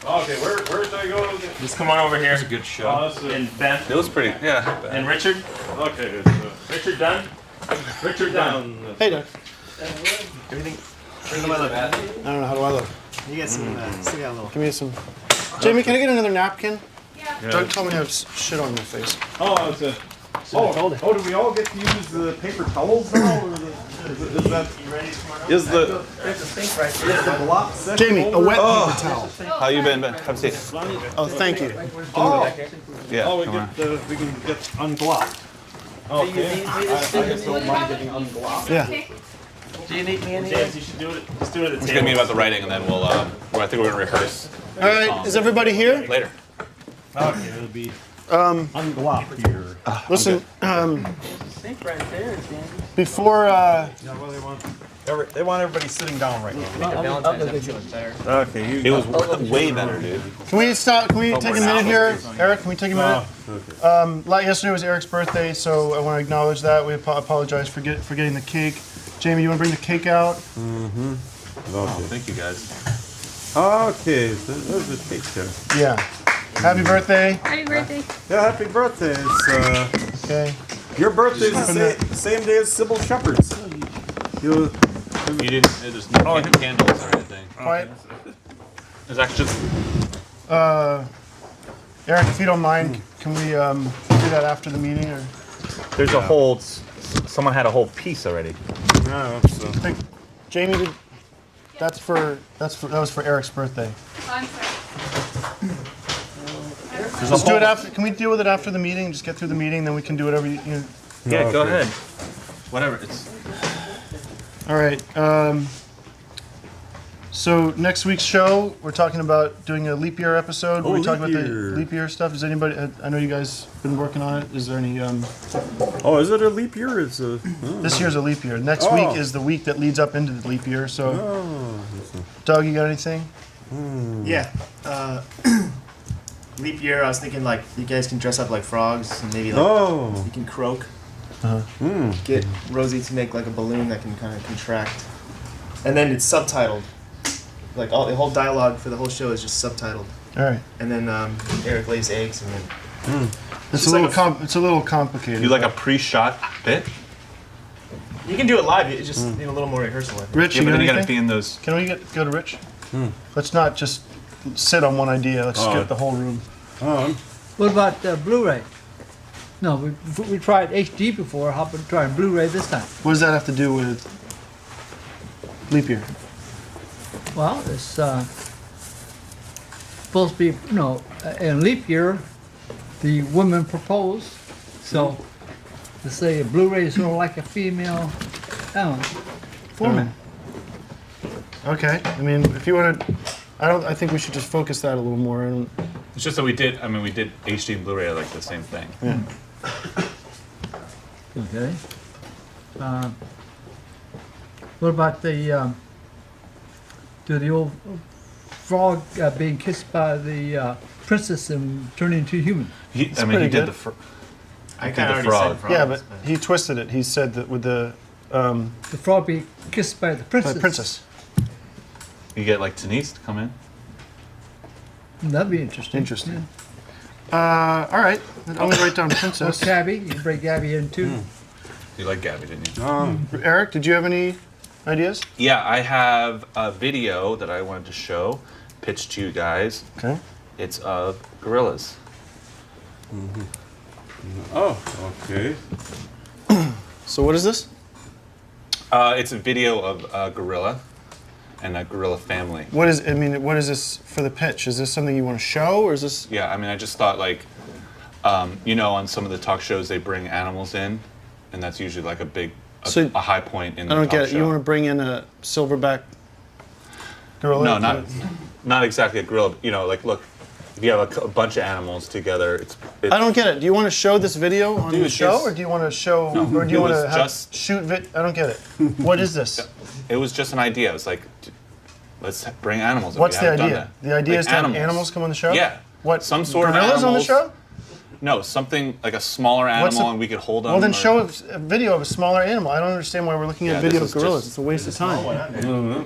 Okay, where should I go? Just come on over here. It's a good show. And Ben. It was pretty. Yeah. And Richard. Okay. Richard Dunn. Richard Dunn. Hey, Doug. Everything. Where do I look? I don't know. How do I look? You get some. Stick out a little. Give me some. Jamie, can I get another napkin? Yeah. Doug told me to have shit on my face. Oh, it's a Oh, do we all get to use the paper towels now? Or is that? Is the sink right there. the glop section Jamie, a wet paper towel. How you been? Have a seat. Oh, thank you. Yeah. Oh, we come we can get unglopped. Okay. I just don't mind getting unglopped. Yeah. Do you need me in here? James, you should do it. Just do it at the We're table. gonna meet about the writing, and then we'll. I think we're gonna rehearse. All right, is everybody here? Later. Okay, it'll be unglopped here. Listen, Sink right there, Jamie. before Yeah, well, they want everybody sitting down right now. Okay, It was way better, dude. Can we stop? Can we take a minute here, Eric? Can we take a minute? Yesterday was Eric's birthday, so I want to acknowledge that. We apologize for getting the cake. Jamie, you want to bring the cake out? Mm-hmm. Oh, thank you guys. Okay, so there's the cake there. Yeah. Happy birthday. Happy birthday. Yeah, happy birthday. It's, Okay. your birthday's the same day as Sybil Shepherd's. You didn't. There's no candles or anything. Quiet. There's actually just. Eric, if you don't mind, can we do that after the meeting? Or? There's a whole. Someone had a whole piece already. Yeah, so. Jamie, that was for Eric's birthday. I'm sorry. Let's do it after. Can we deal with it after the meeting? Just get through the meeting, then we can do whatever you. Yeah, go ahead. Whatever. It's. All right. So next week's show, we're talking about doing a leap year episode. Oh, we talk about leap the year. leap year stuff. Does anybody? I know you guys been working on it. Is there any? Oh, is it a leap year? It's a. This year's a leap year. Next week is the week that leads up into the leap year. So, Doug, you got anything? Yeah. Leap year, I was thinking like you guys can dress up like frogs and maybe like you can croak. Get Rosie to make like a balloon that can kind of contract. And then it's subtitled. Like the whole dialogue for the whole show is just subtitled. All right. And then Eric lays eggs and then It's a little it's a little complicated. You like a pre-shot bit? you can do it live, you just need a little more rehearsal. I think. Rich, Yeah, you but got then you gotta anything? be in those. Can we go to Rich? Let's not just sit on one idea. Let's get the whole room. What about Blu-ray? No, we tried HD before. How about trying Blu-ray this time? What does that have to do with leap year? Well, it's supposed to be, in leap year, the women propose. So, to say a Blu-ray is sort of like a female, woman. Okay. I mean, if you want to, I think we should just focus that a little more. It's just that we did HD and Blu-ray are like the same thing. Yeah. Okay. What about the old frog being kissed by the princess and turning into human? He did the frog. Yeah, but he twisted it. He said that with the frog being kissed by the princess. By the princess. You get like Denise to come in. That'd be interesting. Interesting. All right. I'm gonna write down princess. Or Gabby. You can bring Gabby in too. You like Gabby, didn't you? Eric, did you have any ideas? Yeah, I have a video that I wanted to show, pitch to you guys. Okay. It's of gorillas. Oh, okay. So what is this? It's a video of a gorilla and a gorilla family. What is this for the pitch? Is this something you want to show, or is this? Yeah, I just thought like, on some of the talk shows they bring animals in, and that's usually like a high point in the I don't talk get it. show. You want to bring in a silverback gorilla? No, not exactly a gorilla. Like look, if you have a bunch of animals together, it's I don't get it. Do you want to show this video on Dude, the show, it's- or do you want to show, No, or do you it want was to just- shoot? I don't get it. What is this? It was just an idea. It was like, let's bring animals. in. What's We the haven't done idea? that. The idea Like is to have animals come on the show. Yeah. What? Some sort of gorillas on the animals. show? No, something like a smaller animal, and we could hold them. Well, then or- show a video of a smaller animal. I don't understand why we're looking at Yeah, a video this of is gorillas. just- It's a waste of time.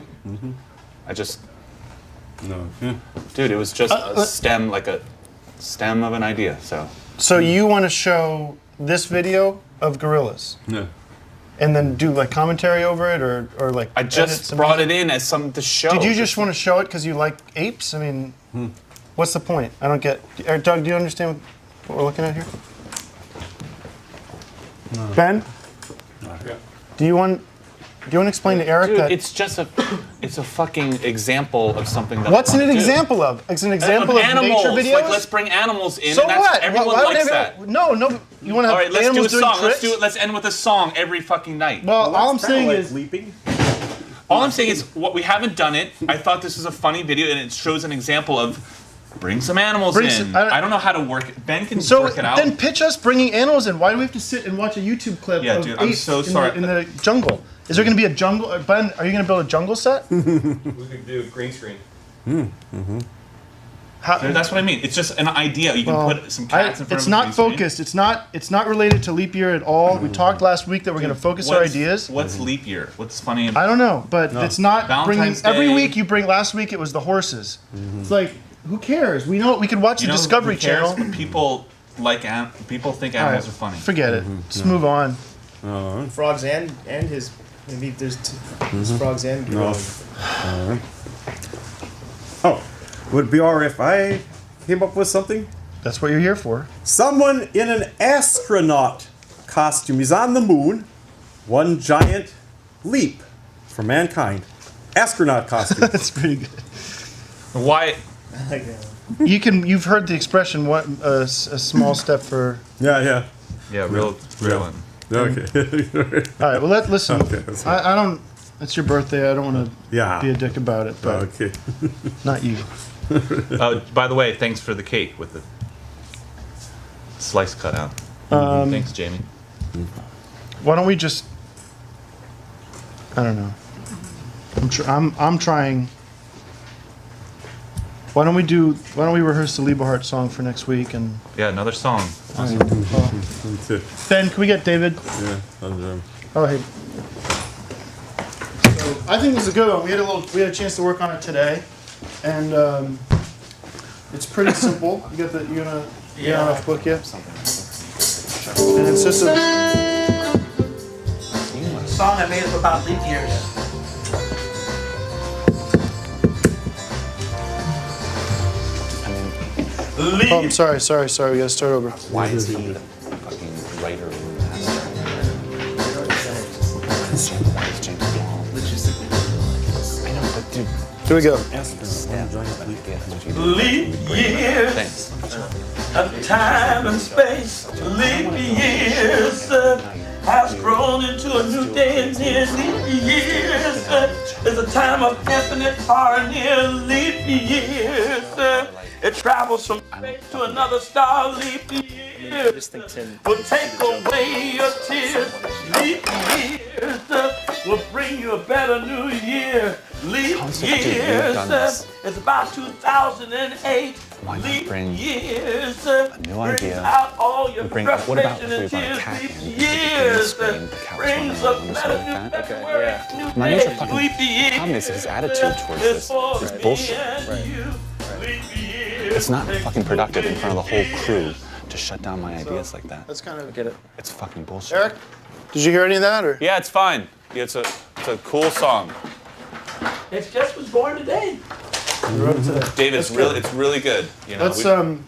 I just. No. Dude, it was just a stem of an idea. So. So you want to show this video of gorillas? No. And then do like commentary over it, or like. I just brought it in as something to show. Did you just want to show it because you like apes? I mean, what's the point? I don't get. Doug, do you understand what we're looking at here? Ben, do you want to explain to Eric Dude, that it's a fucking example of something that. what's I it an wanna do. example of? It's an example of animals. nature videos. Like, let's bring animals in. So and that's, what? Everyone Why would likes everyone- that. No, you want to have All right, let's do a animals doing song. tricks? Let's end with a song every fucking night. Well, all I'm saying is leaping. All I'm saying is, what we haven't done it. I thought this was a funny video, and it shows an example of bring some animals Bring in. some- I don't know how to work it. Ben can So work it out. then pitch us bringing animals in. Why do we have to sit and watch a YouTube clip Yeah, of dude, I'm apes so sorry. in the jungle? Is there going to be a jungle? Ben, are you going to build a jungle set? We could do green screen. Dude, that's what I mean. It's just an idea. You can put some cats in front it's of a not green screen. focused. It's not related to leap year at all. We talked last week that we're going to focus our ideas. What's leap year? What's funny? I don't know, but it's not bringing. Valentine's Every Day. week you bring. Last week it was the horses. It's like, who cares? We know we could watch You the know Discovery who cares? Channel. People people think All animals right, are funny. Forget it. Just move on. Frogs and his. Maybe there's frogs and gorillas. Oh, would it be alright if I came up with something? That's what you're here for. Someone in an astronaut costume. He's on the moon. One giant leap for mankind. Astronaut costume. That's pretty good. Why? I like that. You've heard the expression, "What a small step for." Yeah. Real one. Okay. All right. Well, listen. Okay, that's fine. I don't. It's your birthday. I don't want to be Yeah. a dick about it, but Okay. not you. By the way, thanks for the cake with the slice cut out. Thanks, Jamie. Why don't we just? I don't know. I'm trying. Why don't we rehearse the Liebe Hart song for next week and? Yeah, another song. Ben, can we get David? Yeah. Oh, hey. So I think this is a good one. We had a chance to work on it today, and it's pretty simple. You're gonna get on a book yet? And it's just a song I made up about leap years. Oh, I'm sorry. We gotta start over. Why is he the fucking writer and master? I know, but dude. Here we go. Leap years. Thanks. Of time and space. Leap years has grown into a new day and year. Leap years is a time of infinite far and near. Leap years. It travels from space to another star. Leap years will take away your tears. Leap years will bring you a better new year. Leap years is about 2008. Leap years brings out all your frustration and tears. Leap years brings a better new February, new day. Leap years. The problem is his attitude towards this is bullshit. It's not fucking productive in front of the whole crew to shut down my ideas like that. That's kind of get it. It's fucking bullshit. Eric, did you hear any of that or? Yeah, it's fine. It's a cool song. It just was born today. Dave, it's really good. You know, Let's,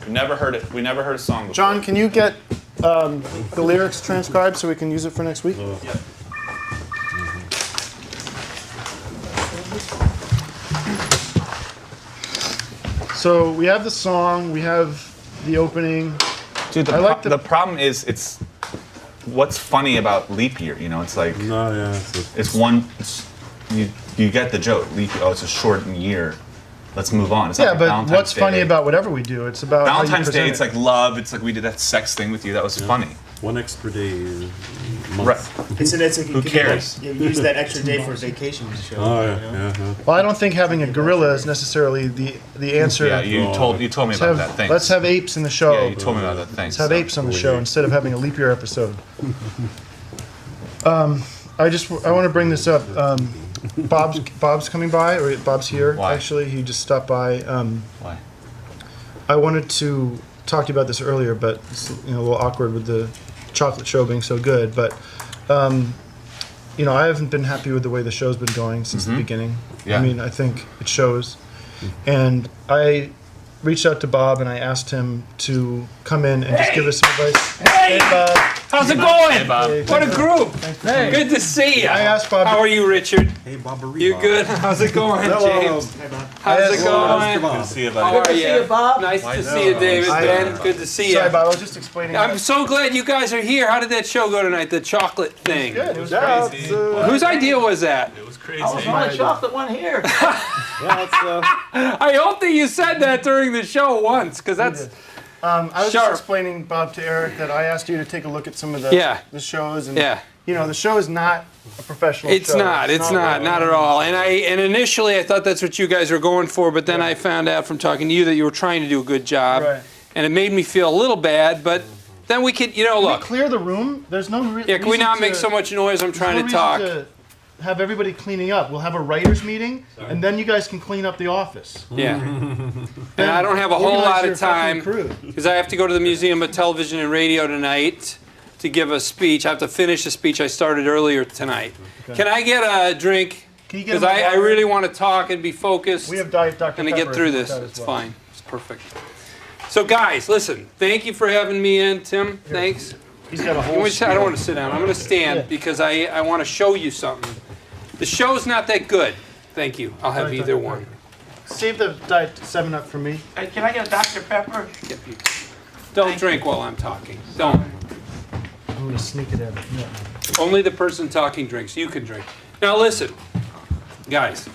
we never heard it. We never heard a song before. John, can you get the lyrics transcribed so we can use it for next week? Yeah. So we have the song, we have the opening. Dude, the problem is what's funny about leap year. You know, it's like you get the joke. Leap. Oh, it's a shortened year. Let's move on. It's not Yeah, like but Valentine's what's Day. funny about whatever we do? It's about how you Valentine's Day. present It's it. like love. It's like we did that sex thing with you. That was funny. One extra day. Right. Who cares? You use that extra day for a vacation show. Oh, you yeah, know? Well, I don't think having a gorilla is necessarily the answer. Yeah, you told me Let's about have- that. Thanks. Let's have apes in the show. Yeah, you told me about that. Thanks. Let's have apes on the show instead of having a leap year episode. I want to bring this up. Bob's coming by, or Bob's here. Why? Actually, he just stopped by. Why? I wanted to talk to you about this earlier, but it's a little awkward with the chocolate show being so good. But I haven't been happy with the way the show's been going since the beginning. Yeah. I mean, I think it shows, and I reached out to Bob and I asked him to come in and just give us some advice. Hey! Bob. How's it going? Hey, Bob. What a group! Hey. Good to see you. I asked Bob. How are you, Richard? Hey, Bob. You good? How's it going, James? How's it going? Good to see you, How buddy. are you? Bob. Nice to see you, David. Ben, good to see you. Sorry, Bob. I was just explaining. I'm so glad you guys are here. How did that show go tonight? The chocolate thing. Good. It was crazy. Whose idea was that? It was crazy. I was the only chocolate one here. I hope that you said that during the show once, because that's. I was Sharp. just explaining, Bob, to Eric that I asked you to take a look at some of the shows, and you know, the show is not a professional show. It's not at all. And initially I thought that's what you guys were going for, but then I found out from talking to you that you were trying to do a good job, and it made me feel a little bad. But then we could, you know, Can look. we clear the room? There's no reason. Yeah, can we not make so much noise? I'm trying to talk. To have everybody cleaning up. We'll have a writers meeting, and then you guys can clean up the office. Yeah. And I don't have a whole lot of time because I have to go to the Museum of Television and Radio tonight to give a speech. I have to finish a speech I started earlier tonight. Okay. Can I get a drink? Because I really want to talk and be focused. We have Diet Dr. And to Pepper get through if you this. want that as It's well. fine. It's perfect. So guys, listen. Thank you for having me in, Tim. Thanks. He's got a whole. I don't want to sit down. I'm going to stand because I want to show you something. The show's not that good. Thank you. I'll have either one. Save the Diet 7-Up for me. Hey, can I get a Dr. Pepper? Don't drink while I'm talking. Don't. I'm going to sneak it in. Only the person talking drinks. You can drink. Now listen, guys.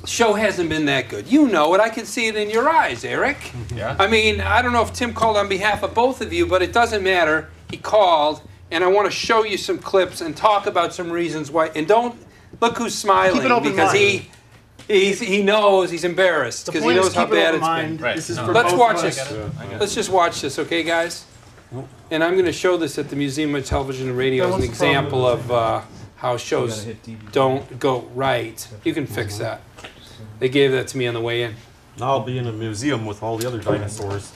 The show hasn't been that good. You know it. I can see it in your eyes, Eric. Yeah. I mean, I don't know if Tim called on behalf of both of you, but it doesn't matter. He called, and I want to show you some clips and talk about some reasons why. And don't look who's smiling Keep an open because mind. he knows he's embarrassed The because he point is knows how keep an bad open it's mind. been. Right. This is for Let's both watch of us. this. Let's just watch this, okay, guys? And I'm going to show this at the Museum of Television and Radio as an what's the problem example of how shows don't go right. You can fix that. They gave that to me on the way in. Now I'll be in a museum with all the other dinosaurs.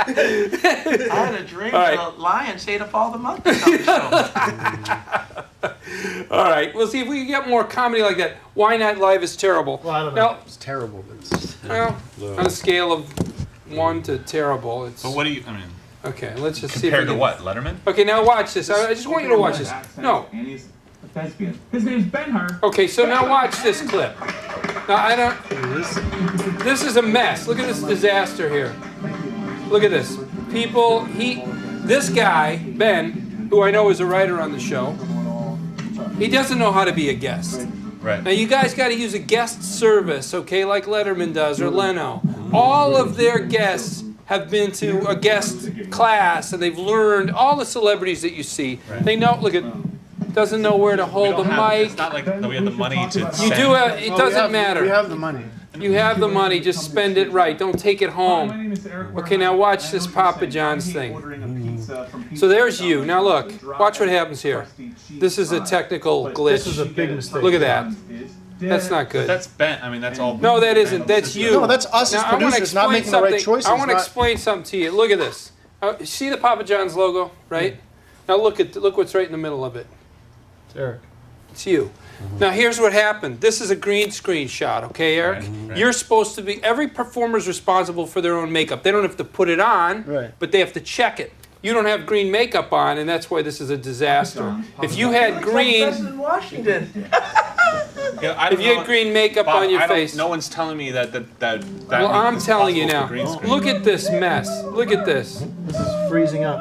I had a dream All right. that a lion ate up all the monkeys on the show. All right, we'll see if we can get more comedy like that. Why Not Live is terrible. Well, I don't know. It's terrible, but it's... Well, on a scale of 1 to terrible, it's... But what do you, I mean, Okay, let's just see if compared we to can... what, Letterman? Okay, now watch this. I just want you to watch this. No. Thespian. His name's Ben-Hur. Okay, so now watch this clip. Now, I don't... This is a mess. Look at this disaster here. Look at this. People, this guy, Ben, who I know is a writer on the show, he doesn't know how to be a guest. Right. Now, you guys got to use a guest service, okay, like Letterman does or Leno. All of their guests have been to a guest class, and they've learned all the celebrities that you see. Right. They know, look at, doesn't know where to hold the mic. It's not like that we have the money to You send. do it doesn't matter. We have the money. You have the money, just spend it right. Don't take it home. Okay, now watch this Papa John's thing. So there's you. Now look, watch what happens here. This is a technical glitch. This is a big mistake. Look at that. That's not good. That's bent. I mean, that's all. No, that isn't. That's you. No, that's us as Now, I wanna producers not explain making the right something. choices. I want to not- explain something to you. Look at this. See the Papa John's logo, right? Now look what's right in the middle of it. It's Eric. It's you. Now here's what happened. This is a green screen shot, okay, Eric? Right. You're supposed to be, every performer's responsible for their own makeup. They don't have to put it on, but they have to check it. You don't have green makeup on, and that's why this is a disaster. If you had green, President Washington. if you had green makeup Bob, on your I don't- face. No one's telling me that. Well, I'm telling you now. Look at this mess. Look at this. This is freezing up.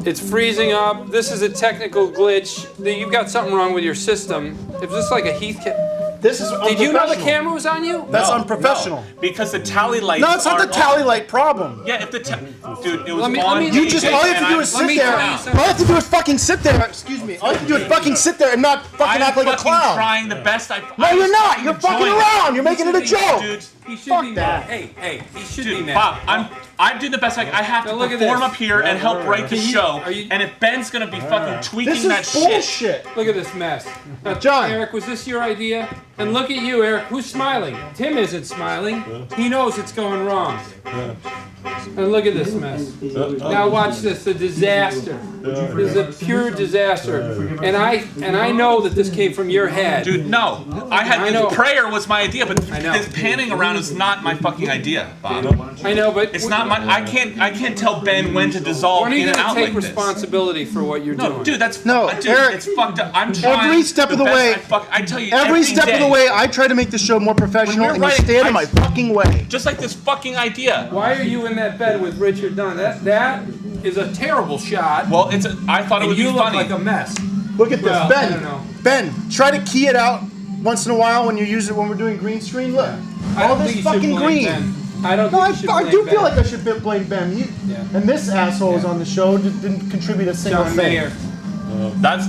It's freezing up. This is a technical glitch. You've got something wrong with your system. If this is like a Heath kit. This is Did you know the unprofessional. camera was on you? That's No, unprofessional. no, because the tally lights. No, it's not the aren't tally on. light problem. Yeah, if the dude, it was Let me- on. let me- You just all you have to do is sit there. All you have to do is fucking sit there. Excuse me. All you have to do is fucking sit there and not fucking I'm act like a fucking clown. trying the best I. No, I you're was not. You're fucking enjoying around. it. You're making it a joke. Dude, He should Fuck be that. mad. Hey, he should be dude, mad. Bob, I'm doing the best I have to Now look at perform this. up here and help write the Can you- show. are you- And if Ben's gonna be fucking tweaking This is that bullshit. Look at this mess. Now, John. Eric, was this your idea? And look at you, Eric. Who's smiling? Tim isn't smiling. He knows it's going wrong. And look at this mess. Now watch this, a disaster. This is a pure disaster. And I know that this came from your head. Dude, no. Prayer was my idea, but this panning around is not my fucking idea, Bob. I know, but it's not my. I can't tell Ben when to dissolve when are you in and out gonna take like this. responsibility for what you're doing? Dude, that's Eric, it's fucked up. I'm trying. Every step of the best way. I tell you, every step day. of the way, I try to make the show more professional, and you stand in my fucking way. Just like this fucking idea. Why are you in that bed with Richard Dunn? That is a terrible shot. Well, I thought it would be you funny. look like a mess. Look at this, Well, I don't know. Ben. Try to key it out once in a while when you use it when we're doing green screen. Look, I all don't this think you should fucking blame green. Ben. I don't No, think you should I blame do Ben. feel like I should blame Ben. And this asshole is on the show, didn't contribute a single John thing. Mayer. That's.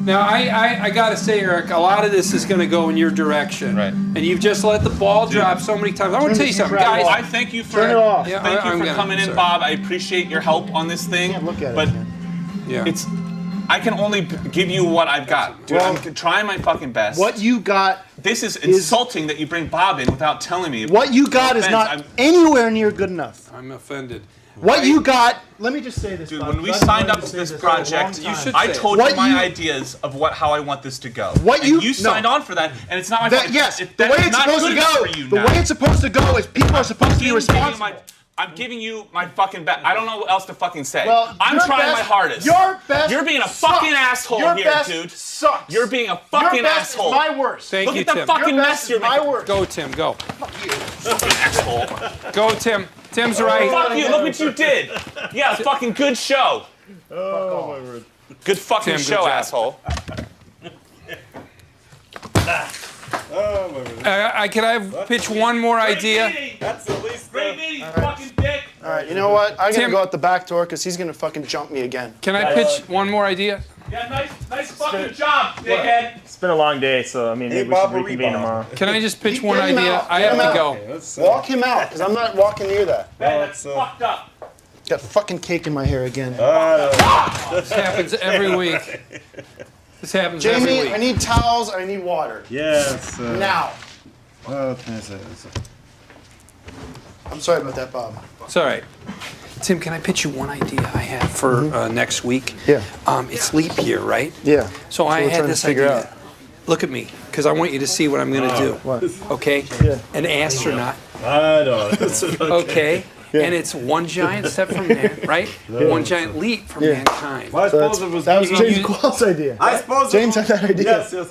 Now, I gotta say, Eric, a lot of this is gonna go in your direction. Right. And you've just let the ball drop so many times. I want to tell you something, guys. I thank you for Turn it off. Yeah, thank you I'm for gonna- coming in, sorry. Bob. I appreciate your help on this thing. Look at but Yeah. it's I can only give you what I've got. Dude, Well, I'm trying my fucking best. What you got This is insulting that you bring Bob in without telling me. What you got No is offense, not anywhere near good enough. I'm offended. What you got, let me just say this, Dude, Bob, when we 'cause I've signed wanted up to to say this this for a long project, time. I told What you my you- ideas of how I want this to go. What and you- you signed on for that, and it's not my That, fault. yes, If the that way is it's not supposed to good enough go, for you the now. way it's supposed to go is people are supposed to be responsible. I'm giving you my fucking best. I don't know what else to fucking say. Well, I'm your trying best- my hardest. your best You're being a sucks. fucking asshole Your here, best dude. Sucks. You're being a fucking Your best asshole. Is my worst. Thank Look you, at the Tim. fucking Your mess best you're is my making. worst. Go, Tim, go. Fucking asshole. Go, Tim. Tim's right. Fuck you. Look what you did. Yeah, fucking good show. Oh, my word. Good fucking Tim, good show, job. asshole. Oh, my word. Can I pitch one more idea? That's at least Great meeting, fucking dick. All right, you know what? I'm Tim- gonna go out the back door because he's gonna fucking jump me again. Can I pitch one more idea? Yeah, nice fucking job, dickhead. It's been a long day, so I mean, Hey, maybe we should Bob, we'll reconvene rebound. tomorrow. Can I just pitch one Get him idea? out. I Get have him to out. go. Okay, let's, Walk him out because I'm not walking near that. Man, that's fucked up. Got fucking cake in my hair again. This happens every week. This happens every Jamie, week. I need towels. I need water. Yes. Now. Well, that's it. I'm sorry about that, Bob. It's all right. Tim, can I pitch you one idea I have for next week? Yeah. It's leap year, right? Yeah. So I we're had trying to this figure idea. out. Look at me, because I want you to see what I'm going to do. What? Okay? Yeah. An astronaut. I know. Okay? Yeah. And it's one giant step from man, right? One giant leap from Yeah. mankind. Well, I So suppose it was. that was you can James use- Quall's idea. I suppose James had that idea. Yes, yes.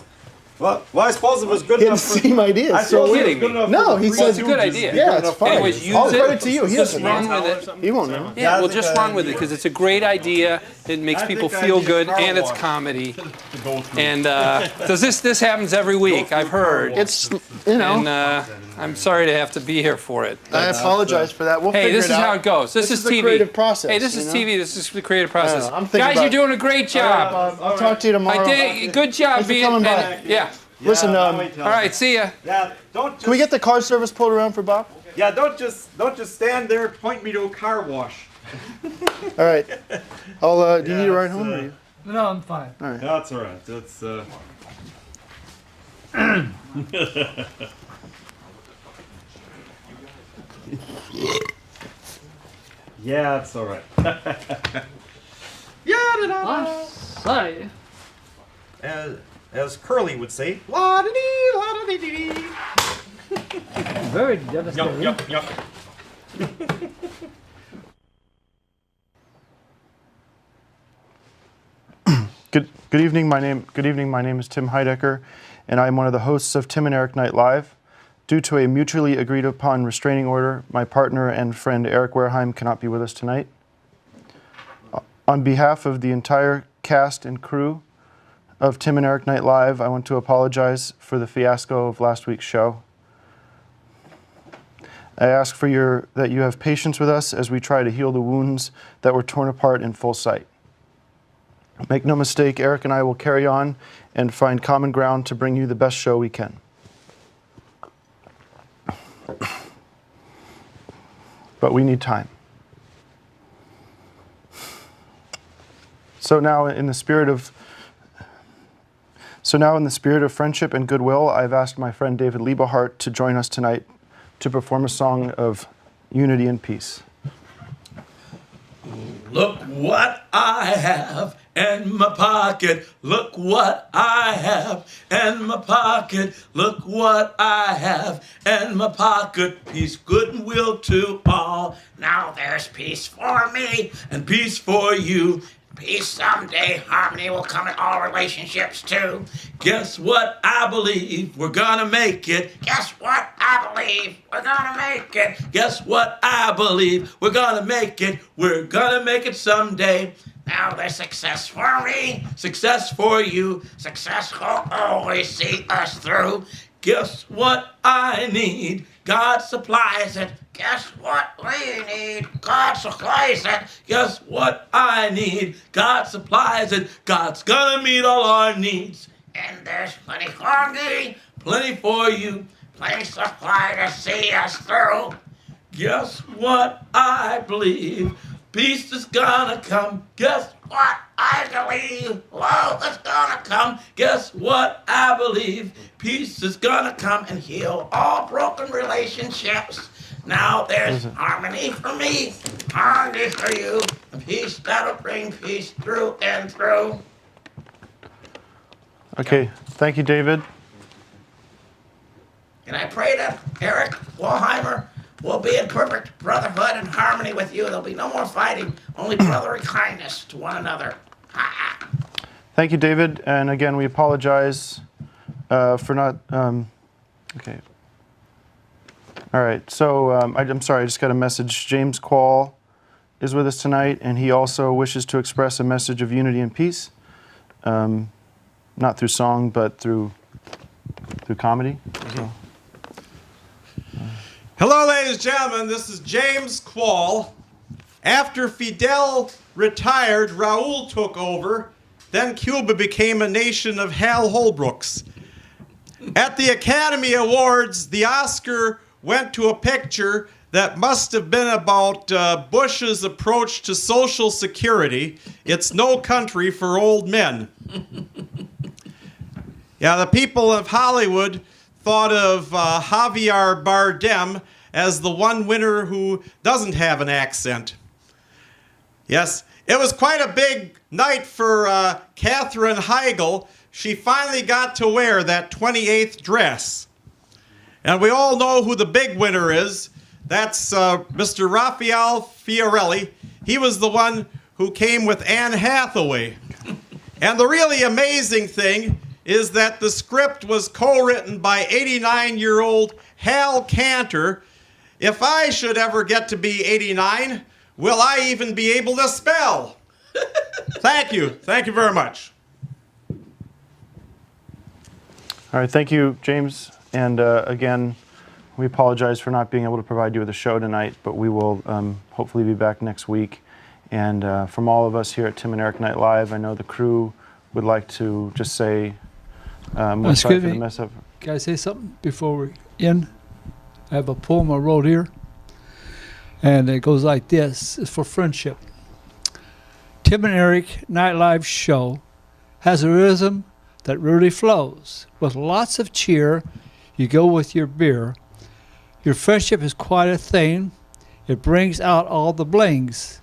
Well, I suppose it was good He had enough. the same idea. I So suppose it was kidding good me. enough. No, for he the said- It's a good idea. Yeah, it's fine. Anyways, use All it. credit to you. He Just doesn't run know. with it. He won't know. Yeah, I well, think just I run with it because it's a great idea. It makes I people think I feel need good, car and it's wash. comedy. And does this happens every week? I've heard. It's, you know. And I'm sorry to have to be here for it. I apologize for that. We'll Hey, figure this it is out. how it goes. This is the TV. creative process. Hey, this you is know? TV. This is the creative process. I'm thinking Guys, about- you're doing a great job. I'll talk to you tomorrow. I did. Good job, Thanks for being. coming and- by. Yeah. Listen, All right. See ya. Yeah, don't just, can we get the car service pulled around for Bob? Yeah, don't just stand there. Point me to a car wash. All right. I'll. Do you need a ride home? Or you? No, I'm fine. All right. That's all right. That's. Yeah, it's all right. I'm sorry. As Curly would say, la da dee, la da dee dee. Very devastating. Yup. Good evening. My name is Tim Heidecker, and I'm one of the hosts of Tim and Eric Nite Live. Due to a mutually agreed upon restraining order, my partner and friend Eric Wareheim cannot be with us tonight. On behalf of the entire cast and crew of Tim and Eric Nite Live, I want to apologize for the fiasco of last week's show. I ask that you have patience with us as we try to heal the wounds that were torn apart in full sight. Make no mistake, Eric and I will carry on and find common ground to bring you the best show we can. But we need time. So now in the spirit of friendship and goodwill, I've asked my friend David Liebe Hart to join us tonight to perform a song of unity and peace. Look what I have in my pocket. Look what I have in my pocket. Look what I have in my pocket. Peace, good and will to all. Now there's peace for me and peace for you. Peace someday, harmony will come in all relationships too. Guess what I believe? We're gonna make it. Guess what I believe? We're gonna make it. Guess what I believe? We're gonna make it. We're gonna make it someday. Now there's success for me, success for you. Success will always see us through. Guess what I need? God supplies it. Guess what we need? God supplies it. Guess what I need? God supplies it. God's gonna meet all our needs. And there's plenty for me, plenty for you, plenty supply to see us through. Guess what I believe? Peace is gonna come. Guess what I believe? Whoa, it's gonna come. Guess what I believe? Peace is gonna come and heal all broken relationships. Now there's harmony for me, harmony for you, and peace that'll bring peace through and through. Okay, thank you, David. And I pray that Eric Wahlheimer will be in perfect brotherhood and harmony with you. There'll be no more fighting, only brotherly kindness to one another. Thank you, David. And again, we apologize for not. Okay. All right. So I'm sorry. I just got a message. James Quall is with us tonight, and he also wishes to express a message of unity and peace, not through song, but through comedy. So. Hello, ladies and gentlemen. This is James Quall. After Fidel retired, Raul took over. Then Cuba became a nation of Hal Holbrooks. At the Academy Awards, the Oscar went to a picture that must have been about Bush's approach to Social Security. It's No Country for Old Men. Yeah, the people of Hollywood thought of Javier Bardem as the one winner who doesn't have an accent. Yes, it was quite a big night for Katherine Heigl. She finally got to wear that 28th dress. And we all know who the big winner is. That's Mr. Raphael Fiorelli. He was the one who came with Anne Hathaway. And the really amazing thing is that the script was co-written by 89-year-old Hal Cantor. If I should ever get to be 89, will I even be able to spell? Thank you. Thank you very much. All right. Thank you, James. And again, we apologize for not being able to provide you with a show tonight, but we will hopefully be back next week. And from all of us here at Tim and Eric Night Live, I know the crew would like to just say, we're sorry for the mess up. Can I say something before we end? I have a poem I wrote here, and it goes like this. It's for friendship. Tim and Eric Night Live show has a rhythm that really flows. With lots of cheer, you go with your beer. Your friendship is quite a thing. It brings out all the blings.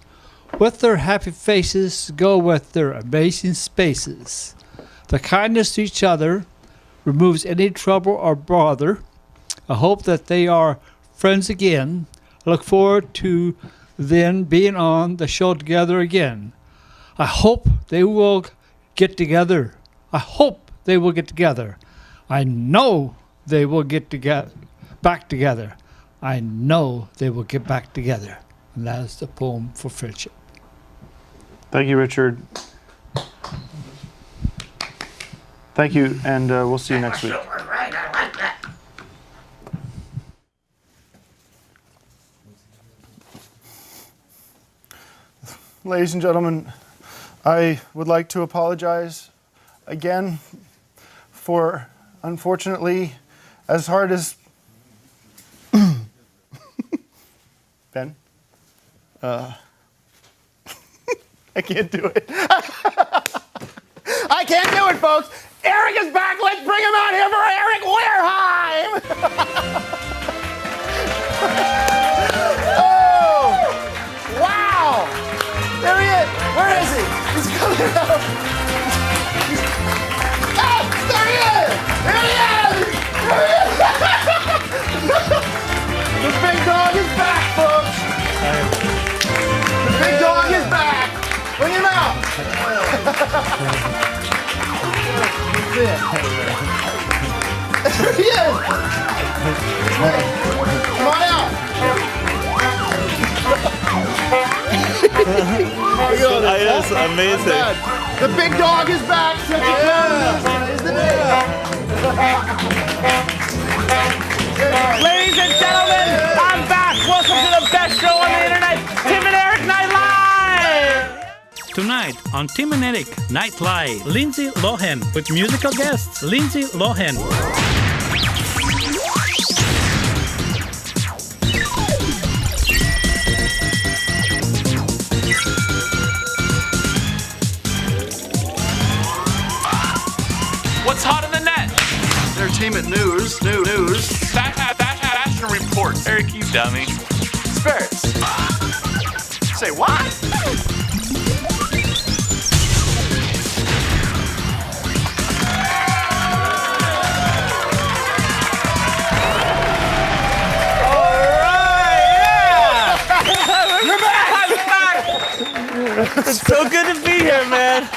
With their happy faces, go with their amazing spaces. The kindness to each other removes any trouble or bother. I hope that they are friends again. I look forward to then being on the show together again. I hope they will get together. I hope they will get together. I know they will get back together. I know they will get back together. And that is the poem for friendship. Thank you, Richard. Thank you, and we'll see you next week. Right, I like that. Ladies and gentlemen, I would like to apologize again for, unfortunately, as hard as Ben, I can't do it. I can't do it, folks. Eric is back. Let's bring him out here for Eric Wareheim. Oh, wow. There he He is! Come on out! That is amazing. The big dog is back. Is the day. Ladies and gentlemen, I'm back. Welcome to the best show on the internet, Tim and Eric Nite Live. Tonight on Tim and Eric Nite Live, Lindsay Lohan with musical guests Lindsay Lohan. What's hot in the net? Entertainment news. Fashion reports. Eric, you dummy. Spirits. Say what? It's so good to be here, man.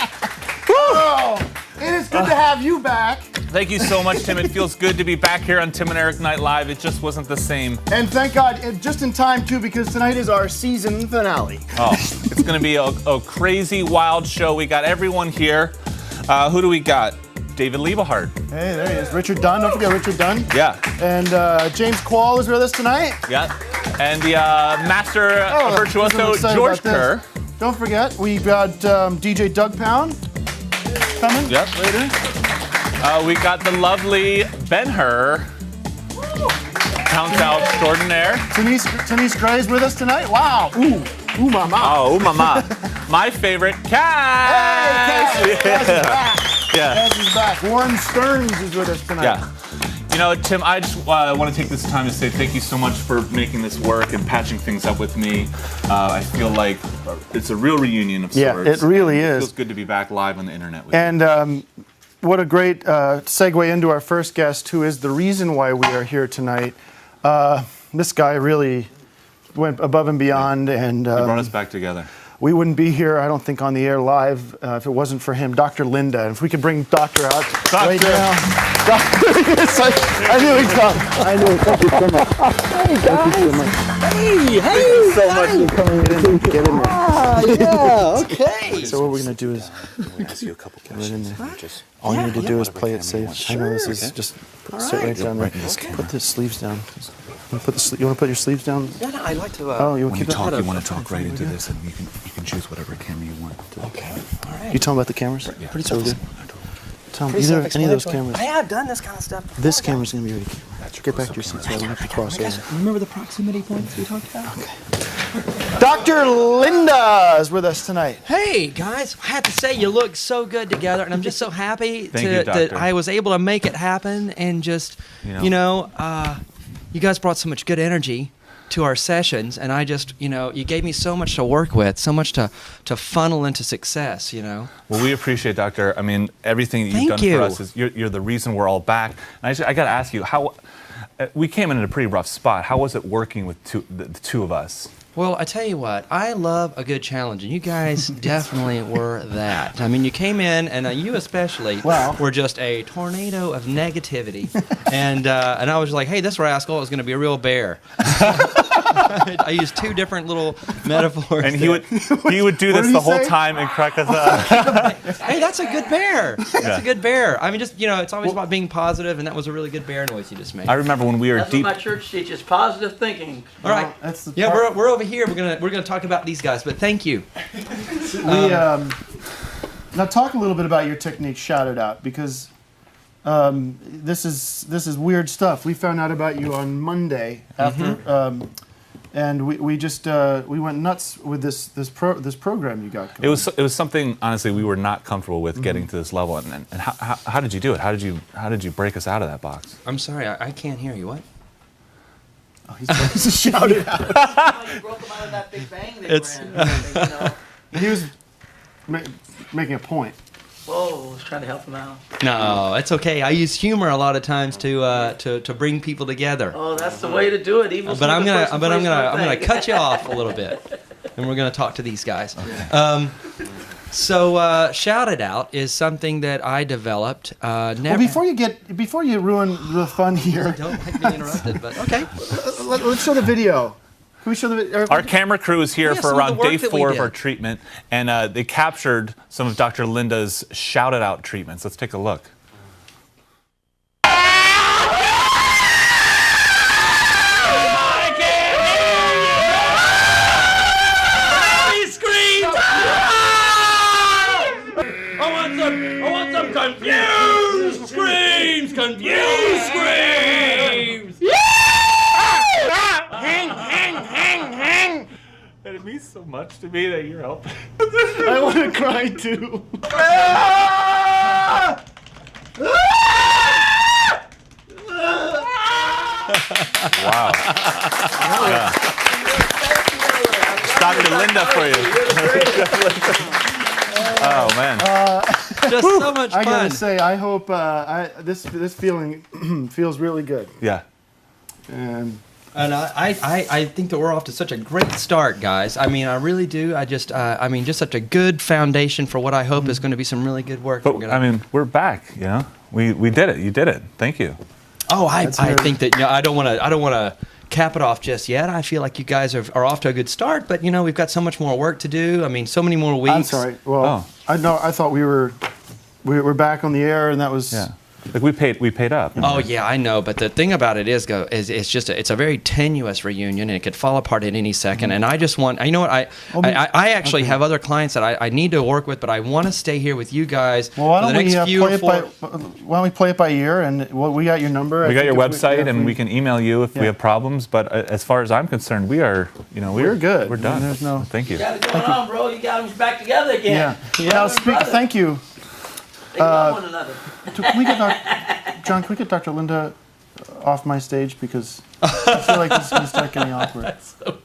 Oh, it is good to have you back. Thank you so much, Tim. It feels good to be back here on Tim and Eric Nite Live. It just wasn't the same. And thank God, just in time, too, because tonight is our season finale. Oh, it's going to be a crazy, wild show. We got everyone here. Who do we got? David Liebe. Hey, there he is. Richard Dunn. Don't forget Richard Dunn. Yeah. And James Quall is with us tonight. Yeah. And the master virtuoso George Kerr. Don't forget, we've got DJ Doug Pound coming later. We got the lovely Ben-Hur, Countdown Extraordinaire. Denise Gray's with us tonight. Wow. Ooh, mama. Oh, ooh, mama. My favorite, Cass. Hey, Cass is back. Yeah. Cass is back. Warren Stearns is with us tonight. Yeah. You know, Tim, I just want to take this time to say thank you so much for making this work and patching things up with me. I feel like it's a real reunion of sorts. Yeah, it really is. It feels good to be back live on the internet with you. And what a great segue into our first guest, who is the reason why we are here tonight. This guy really went above and beyond, and he brought us back together. We wouldn't be here, I don't think, on the air live if it wasn't for him, Dr. Linda. And if we could bring Doctor out right now. Yes, I knew he'd come. I knew. Thank you so much. Hey, guys. Thank you so much. Hey, Thank you so much for coming in. Get in there. Ah, yeah, okay. So what we're going to do is ask you a couple questions. All you need to do is play it safe. I know this is just sit right down there. Put the sleeves down. You want to put your sleeves down? Yeah, no, I like to. Oh, you when keep you talk, that? you want to talk right into this, and you can choose whatever camera you want. Okay. All right. You tell them about the cameras? Yeah. Pretty good. Tell them any of those cameras. I have done this kind of stuff. This camera's going to be ready. Get back to your seat so I don't have to cross over. Remember the proximity points we talked about? Okay. Dr. Linda is with us tonight. Hey, guys. I have to say, you look so good together, and I'm just so happy that I was able to make it happen, and just, you guys brought so much good energy to our sessions, and I just, you gave me so much to work with, so much to funnel into success, Well, we appreciate, Doctor. I mean, everything that you've done for us is you're the reason we're all back. And I got to ask you, how we came in a pretty rough spot. How was it working with the two of us? Well, I tell you what, I love a good challenge, and you guys definitely were that. I mean, you came in, and you especially were just a tornado of negativity, and I was like, hey, this rascal is going to be a real bear. I used two different little metaphors. And he would do this the whole time and crack us up. Hey, that's a good bear. That's a good bear. I mean, just, it's always about being positive, and that was a really good bear noise you just made. I remember when we were That's deep. what my church teaches, positive thinking. All right. We're over here. We're gonna talk about these guys, but thank you. Now talk a little bit about your technique. Shout it out, because this is weird stuff. We found out about you on Monday after, and we went nuts with this program you got going. It was something, honestly, we were not comfortable with getting to this level. And how did you do it? How did you break us out of that box? I'm sorry, I can't hear you. What? Oh, he's supposed to shout it out. You broke them out of that big bang they ran. He was making a point. Whoa, I was trying to help him out. No, it's okay. I use humor a lot of times to bring people together. Oh, that's the way to do it. Even But I'm gonna cut you off a little bit, and we're gonna talk to these guys. So, Shout It Out is something that I developed. Well, before you ruin the fun here, don't like being interrupted, but okay. Let's show the video. Can we show the video? Our camera crew is here Yeah, for some of around the work day that we 4 of did. our treatment, and they captured some of Dr. Linda's Shout It Out treatments. Let's take a look. I want some confused screams! Confused screams! Hang, hang, hang, hang! It means so much to me that you're helping. I want to cry too. Wow. Yeah. Dr. Linda for you. Oh man. Just so much fun. I gotta say, I hope this feeling feels really good. Yeah. And I think that we're off to such a great start, guys. I mean, I really do. Just such a good foundation for what I hope is going to be some really good work. But I mean, we're back. You know, we did it. You did it. Thank you. Oh, I think that I don't want to cap it off just yet. I feel like you guys are off to a good start, but we've got so much more work to do. I mean, so many more weeks. I'm sorry. Well, I thought we were back on the air, and that was. Yeah. Like we paid up. Oh yeah, I know. But the thing about it is it's just it's a very tenuous reunion, and it could fall apart at any second. And I just want, you know what, I actually have other clients that I need to work with, but I want to stay here with you guys. Well, why for the don't next few or four. Why don't we play it by ear? And we got your number. We got your website, and we can email you if we have problems. But as far as I'm concerned, we are, we're good. We're done. I mean, there's no. Thank you. You got it going on, bro. You got them back together again. Yeah. Now, thank you. They love one another. Can we get John? Can we get Dr. Linda off my stage, because I feel like this is going to start getting awkward.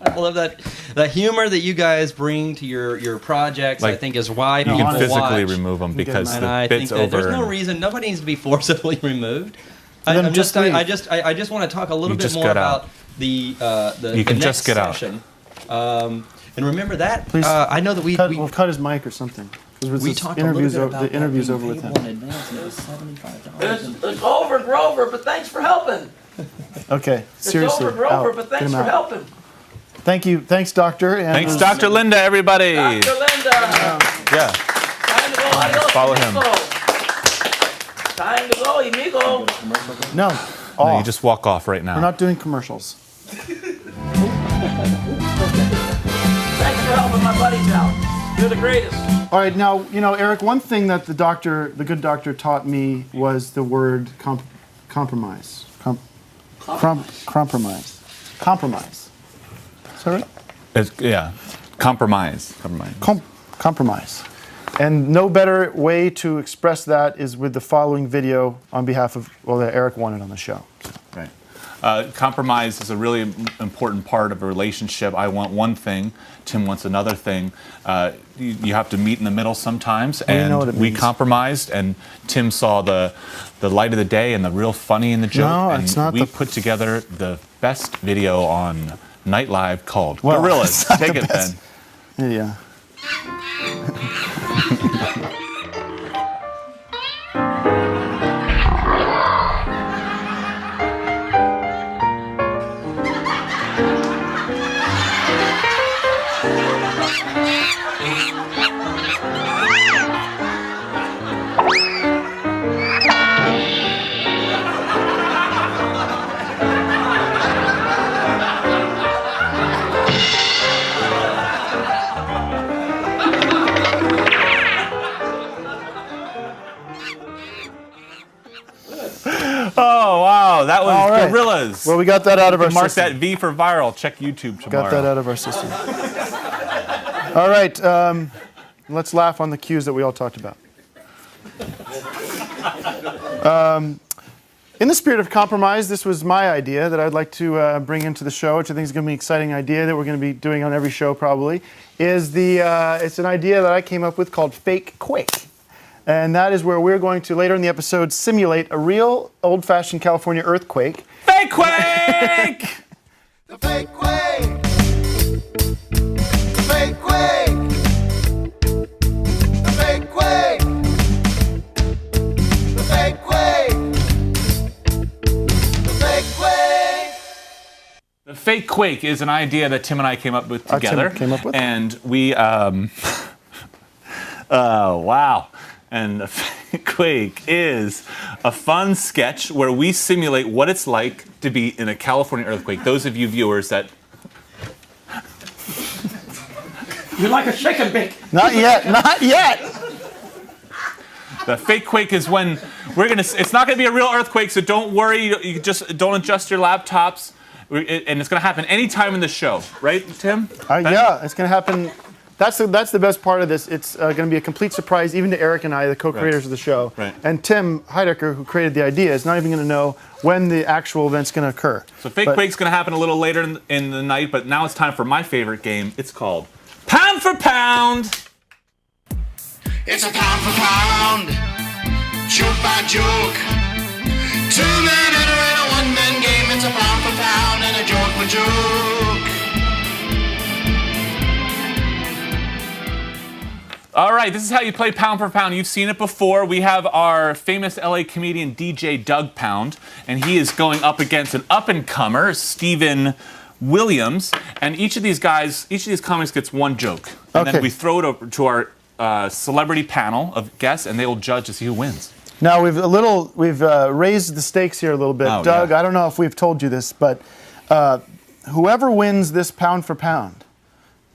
I love that. The humor that you guys bring to your projects, I think, is why you people can physically watch. remove them because And the I bit's think that over. there's no reason. Nobody needs to be forcibly removed. So then I just leave. just want to talk a little You bit just more get out. about the You can next just get out. session. And remember that. Please. I know that We'll cut his mic or something. We talked a little bit about the interview's over with him. It's over, Grover, but thanks for helping. Okay, seriously. It's over, Grover, out. but Get thanks him for out. helping. Thank you. Thanks, Doctor. And Thanks, Dr. Linda, everybody. Dr. Linda. Yeah. Time to go. Adios, Follow him. amigo. Time to go, amigo. No. No, you just walk off right now. We're not doing commercials. Thanks for helping my buddies out. You're the greatest. All right, now, Eric, one thing that the good doctor taught me was the word compromise. Compromise. Compromise. Is that right? Compromise. Compromise. And no better way to express that is with the following video on behalf of, that Eric wanted on the show. Right. Compromise is a really important part of a relationship. I want one thing, Tim wants another thing. You have to meet in the middle sometimes, and we compromised, and Tim saw the light of the day and the real funny in the joke. No, and it's not we put together the best video on Night Live called Gorillas. Take it, Ben. Yeah. Oh, wow. That was All right. Gorillas. Well, we got that out of our Mark system. that V for viral. Check YouTube tomorrow. Got that out of our system. All right. Let's laugh on the cues that we all talked about. In the spirit of compromise, this was my idea that I'd like to bring into the show, which I think is going to be an exciting idea that we're going to be doing on every show probably, it's an idea that I came up with called Fake Quake. And that is where we're going to, later in the episode, simulate a real old-fashioned California earthquake. Fake Quake! The fake quake. Fake quake. fake quake is an idea that Tim and I came up with together. And we, wow. And a fake quake is a fun sketch where we simulate what it's like to be in a California earthquake. Those of you viewers that... You're like a shake and bake. Not yet, not yet. The fake quake is when it's not gonna be a real earthquake, so don't worry, you just don't adjust your laptops, and it's gonna happen anytime in the show, right, Tim? Yeah, it's gonna happen. That's the best part of this. It's gonna be a complete surprise, even to Eric and I, the co-creators of the show. Right. And Tim Heidecker, who created the idea, is not even gonna know when the actual event's gonna occur. So fake quake's gonna happen a little later in the night, but now it's time for my favorite game. It's called Pound for Pound. It's a pound for pound, joke by joke. 2 men entering a 1-man game. It's a pound for pound and a joke for joke. All right, this is how you play Pound for Pound. You've seen it before. We have our famous LA comedian DJ Doug Pound, and he is going up against an up-and-comer, Steven Williams. And each of these comics gets one joke. And then we throw it over to our celebrity panel of guests, and they will judge to see who wins. Now we've raised the stakes here a little bit. Doug, I don't know if we've told you this, but whoever wins this Pound for Pound,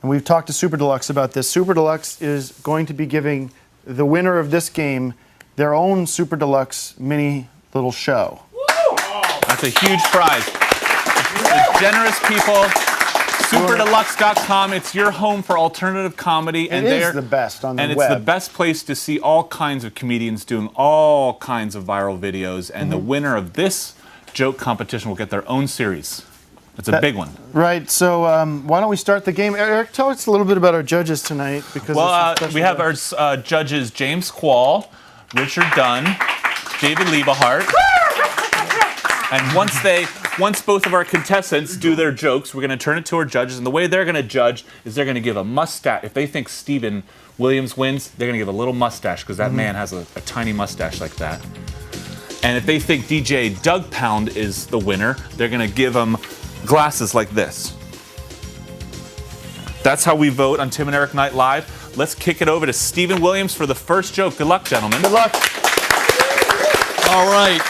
and we've talked to Super Deluxe about this, Super Deluxe is going to be giving the winner of this game their own Super Deluxe mini little show. That's a huge prize. The generous people. SuperDeluxe.com. It's your home for alternative comedy, and it is the best on the web. And it's the best place to see all kinds of comedians doing all kinds of viral videos. And the winner of this joke competition will get their own series. It's a big one. Right. So why don't we start the game? Eric, tell us a little bit about our judges tonight, because we have our judges: James Quall, Richard Dunn, David Liebe, Hart. And once both of our contestants do their jokes, we're going to turn it to our judges. And the way they're going to judge is they're going to give a mustache. If they think Steven Williams wins, they're going to give a little mustache, because that man has a tiny mustache like that. And if they think DJ Doug Pound is the winner, they're going to give him glasses like this. That's how we vote on Tim and Eric Night Live. Let's kick it over to Steven Williams for the first joke. Good luck, gentlemen. Good luck. All right.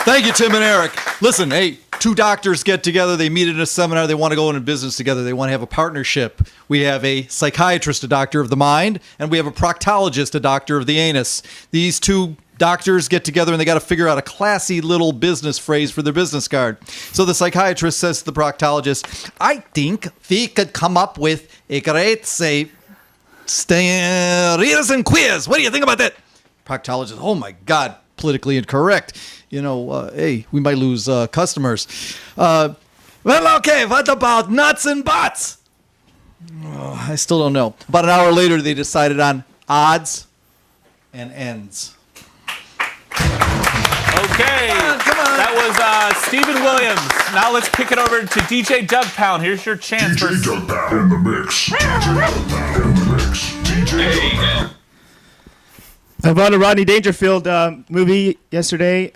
Thank you, Tim and Eric. Listen, hey, 2 doctors get together. They meet at a seminar. They want to go into business together. They want to have a partnership. We have a psychiatrist, a doctor of the mind, and we have a proctologist, a doctor of the anus. These 2 doctors get together and they got to figure out a classy little business phrase for their business card. So the psychiatrist says to the proctologist, I think we could come up with a great, say, readers and quiz. What do you think about that? Proctologist, oh my God, politically incorrect. Hey, we might lose customers. Well, okay, what about nuts and butts? Oh, I still don't know. About an hour later, they decided on odds and ends. Okay, that was Steven Williams. Now let's kick it over to DJ Doug Pound. Here's your chance. DJ Doug Pound in the mix. DJ Doug Pound in the mix. DJ About a Rodney Dangerfield movie yesterday.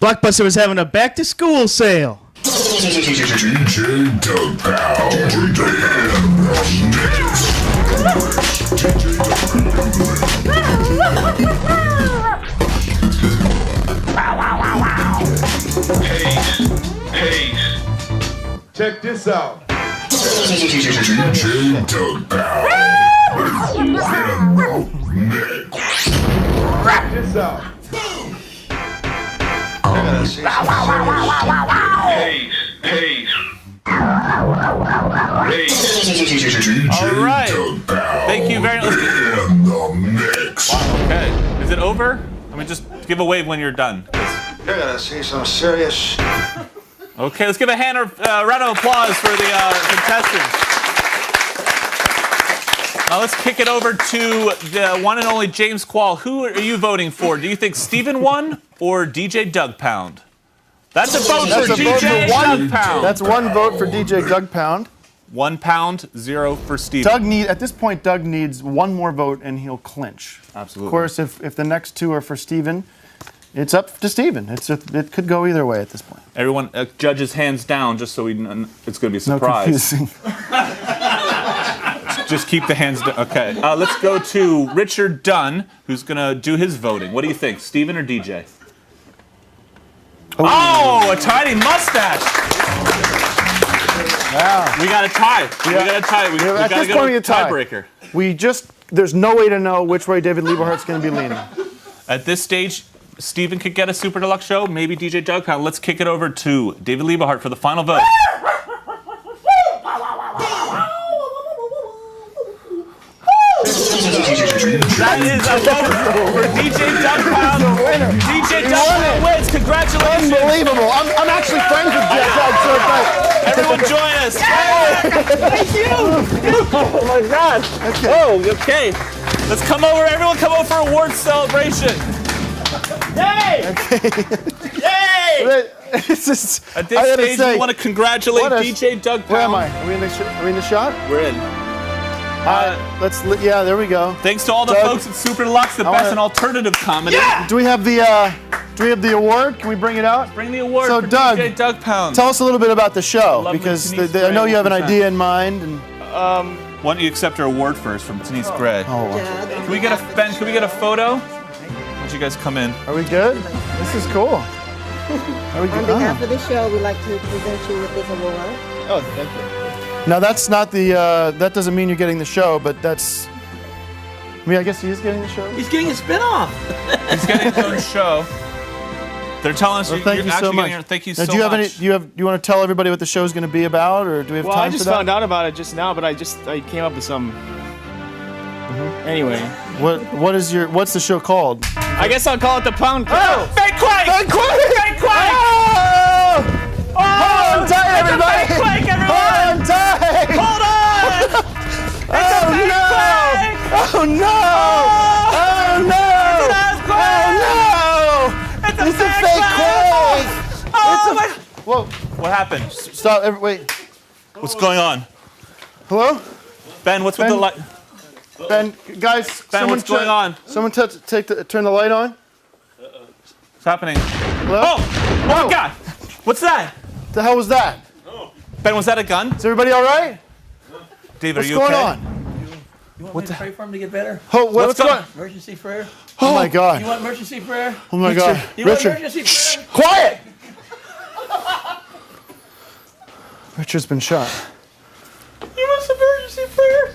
Blockbuster was having a back-to-school sale. DJ Doug Pound in the mix. Hey, check this out. DJ Doug Pound. Check this out. All right. Thank you very much. Okay. Is it over? I mean, just give a wave when you're done. You're gonna see some serious. Okay, let's give a round of applause for the contestants. Now let's kick it over to the one and only James Quall. Who are you voting for? Do you think Steven won or DJ Doug Pound? That's a vote for DJ Doug Pound. That's one vote for DJ Doug Pound. 1 pound, 0 for Steven. At this point, Doug needs one more vote and he'll clinch. Absolutely. Of course, if the next 2 are for Steven, It's up to Steven. It could go either way at this point. Everyone, judges hands down, just so it's going to be a surprise. No confusing. Just keep the hands down. Okay, let's go to Richard Dunn, who's going to do his voting. What do you think, Steven or DJ? Oh, a tiny mustache. Wow. We got a tie. We got a tie. We got to go to tiebreaker. There's no way to know which way David Lieberhart's going to be leaning. At this stage, Steven could get a Super Deluxe show, maybe DJ Doug Pound. Let's kick it over to David Lieberhart for the final vote. That is a vote for DJ Doug Pound. DJ Doug Pound wins. Congratulations. Unbelievable. I'm actually friends with Doug, so it's like... Everyone join us. Thank you. Oh my God. Okay. Oh, okay. Let's come over. Everyone come over for awards celebration. Yay! Okay. Yay! It's just, At this stage, we want to congratulate DJ Doug Pound. Where am I? Are we in the shot? We're in. Yeah, there we go. Thanks to all the folks at Super Deluxe, the best in alternative comedy. Yeah! Do we have the award? Can we bring it out? Bring the award so for Doug, DJ Doug Pound. Tell us a little bit about the show, because I know you have an idea in mind. And why don't you accept our award first from Denise Gray? Oh, wow. Can we get a Can we get a photo? Why don't you guys come in? Are we good? This is cool. Are we On good? behalf of the show, we'd like to present you with this award. Oh, thank you. Now that's not the. That doesn't mean you're getting the show, but that's. I mean, I guess he is getting the show. He's getting a spinoff. He's getting his own show. They're telling us Well, you're thank you actually so much. getting your, thank you Now, so do you have much. any? Do you want to tell everybody what the show's going to be about, or do we have Well, time I just for that? found out about it just now, but I came up with some. Anyway. What's the show called? I guess I'll call it the Pound Club. Oh! Fake Quake! Fake Quake! Fake Quake! Oh! Hold on tight, everybody! It's a fake Quake, everyone! Hold on tight! Hold on! It's a fake Quake! Oh no! Oh no! It's a It's a fake fake Quake! Oh my! Whoa! What happened? Stop! Wait. What's going on? Hello? Ben, what's with the light? Ben, guys. Ben, what's going on? Someone turn the light on. What's happening? Hello? Oh! Oh my God! What's that? The hell was that? Ben, was that a gun? Is everybody all right? David, What's are you going okay? on? You want me to pray for him to get better? Oh, what's going on? Emergency prayer? Oh my God. You want emergency prayer? Oh my God. You want Richard. emergency prayer? Quiet! Richard's been shot. You want emergency prayer?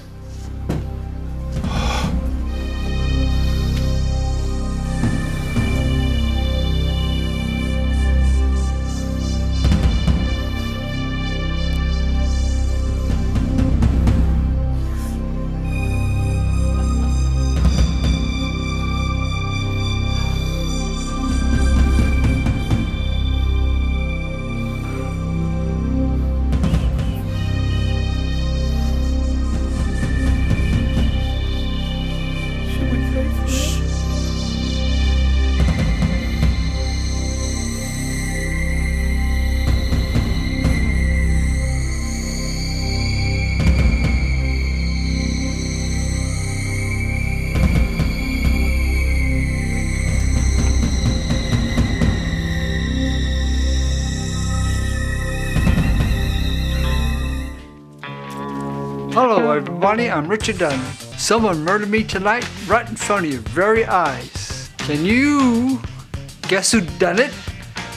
Hello, everybody. I'm Richard Dunn. Someone murdered me tonight right in front of your very eyes. Can you guess who done it?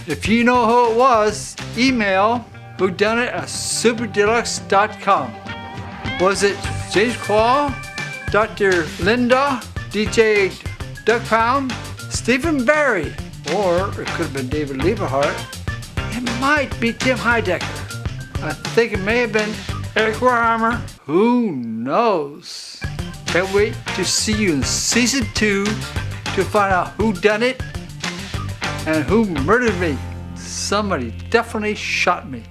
If you know who it was, email whodunit@superdeluxe.com. Was it James Quall, Dr. Linda, DJ Doug Pound, Stephen Barry, or it could have been David Lieberhart? It might be Tim Heidecker. I think it may have been Eric Wareheim. Who knows? Can't wait to see you in season 2 to find out who done it and who murdered me. Somebody definitely shot me.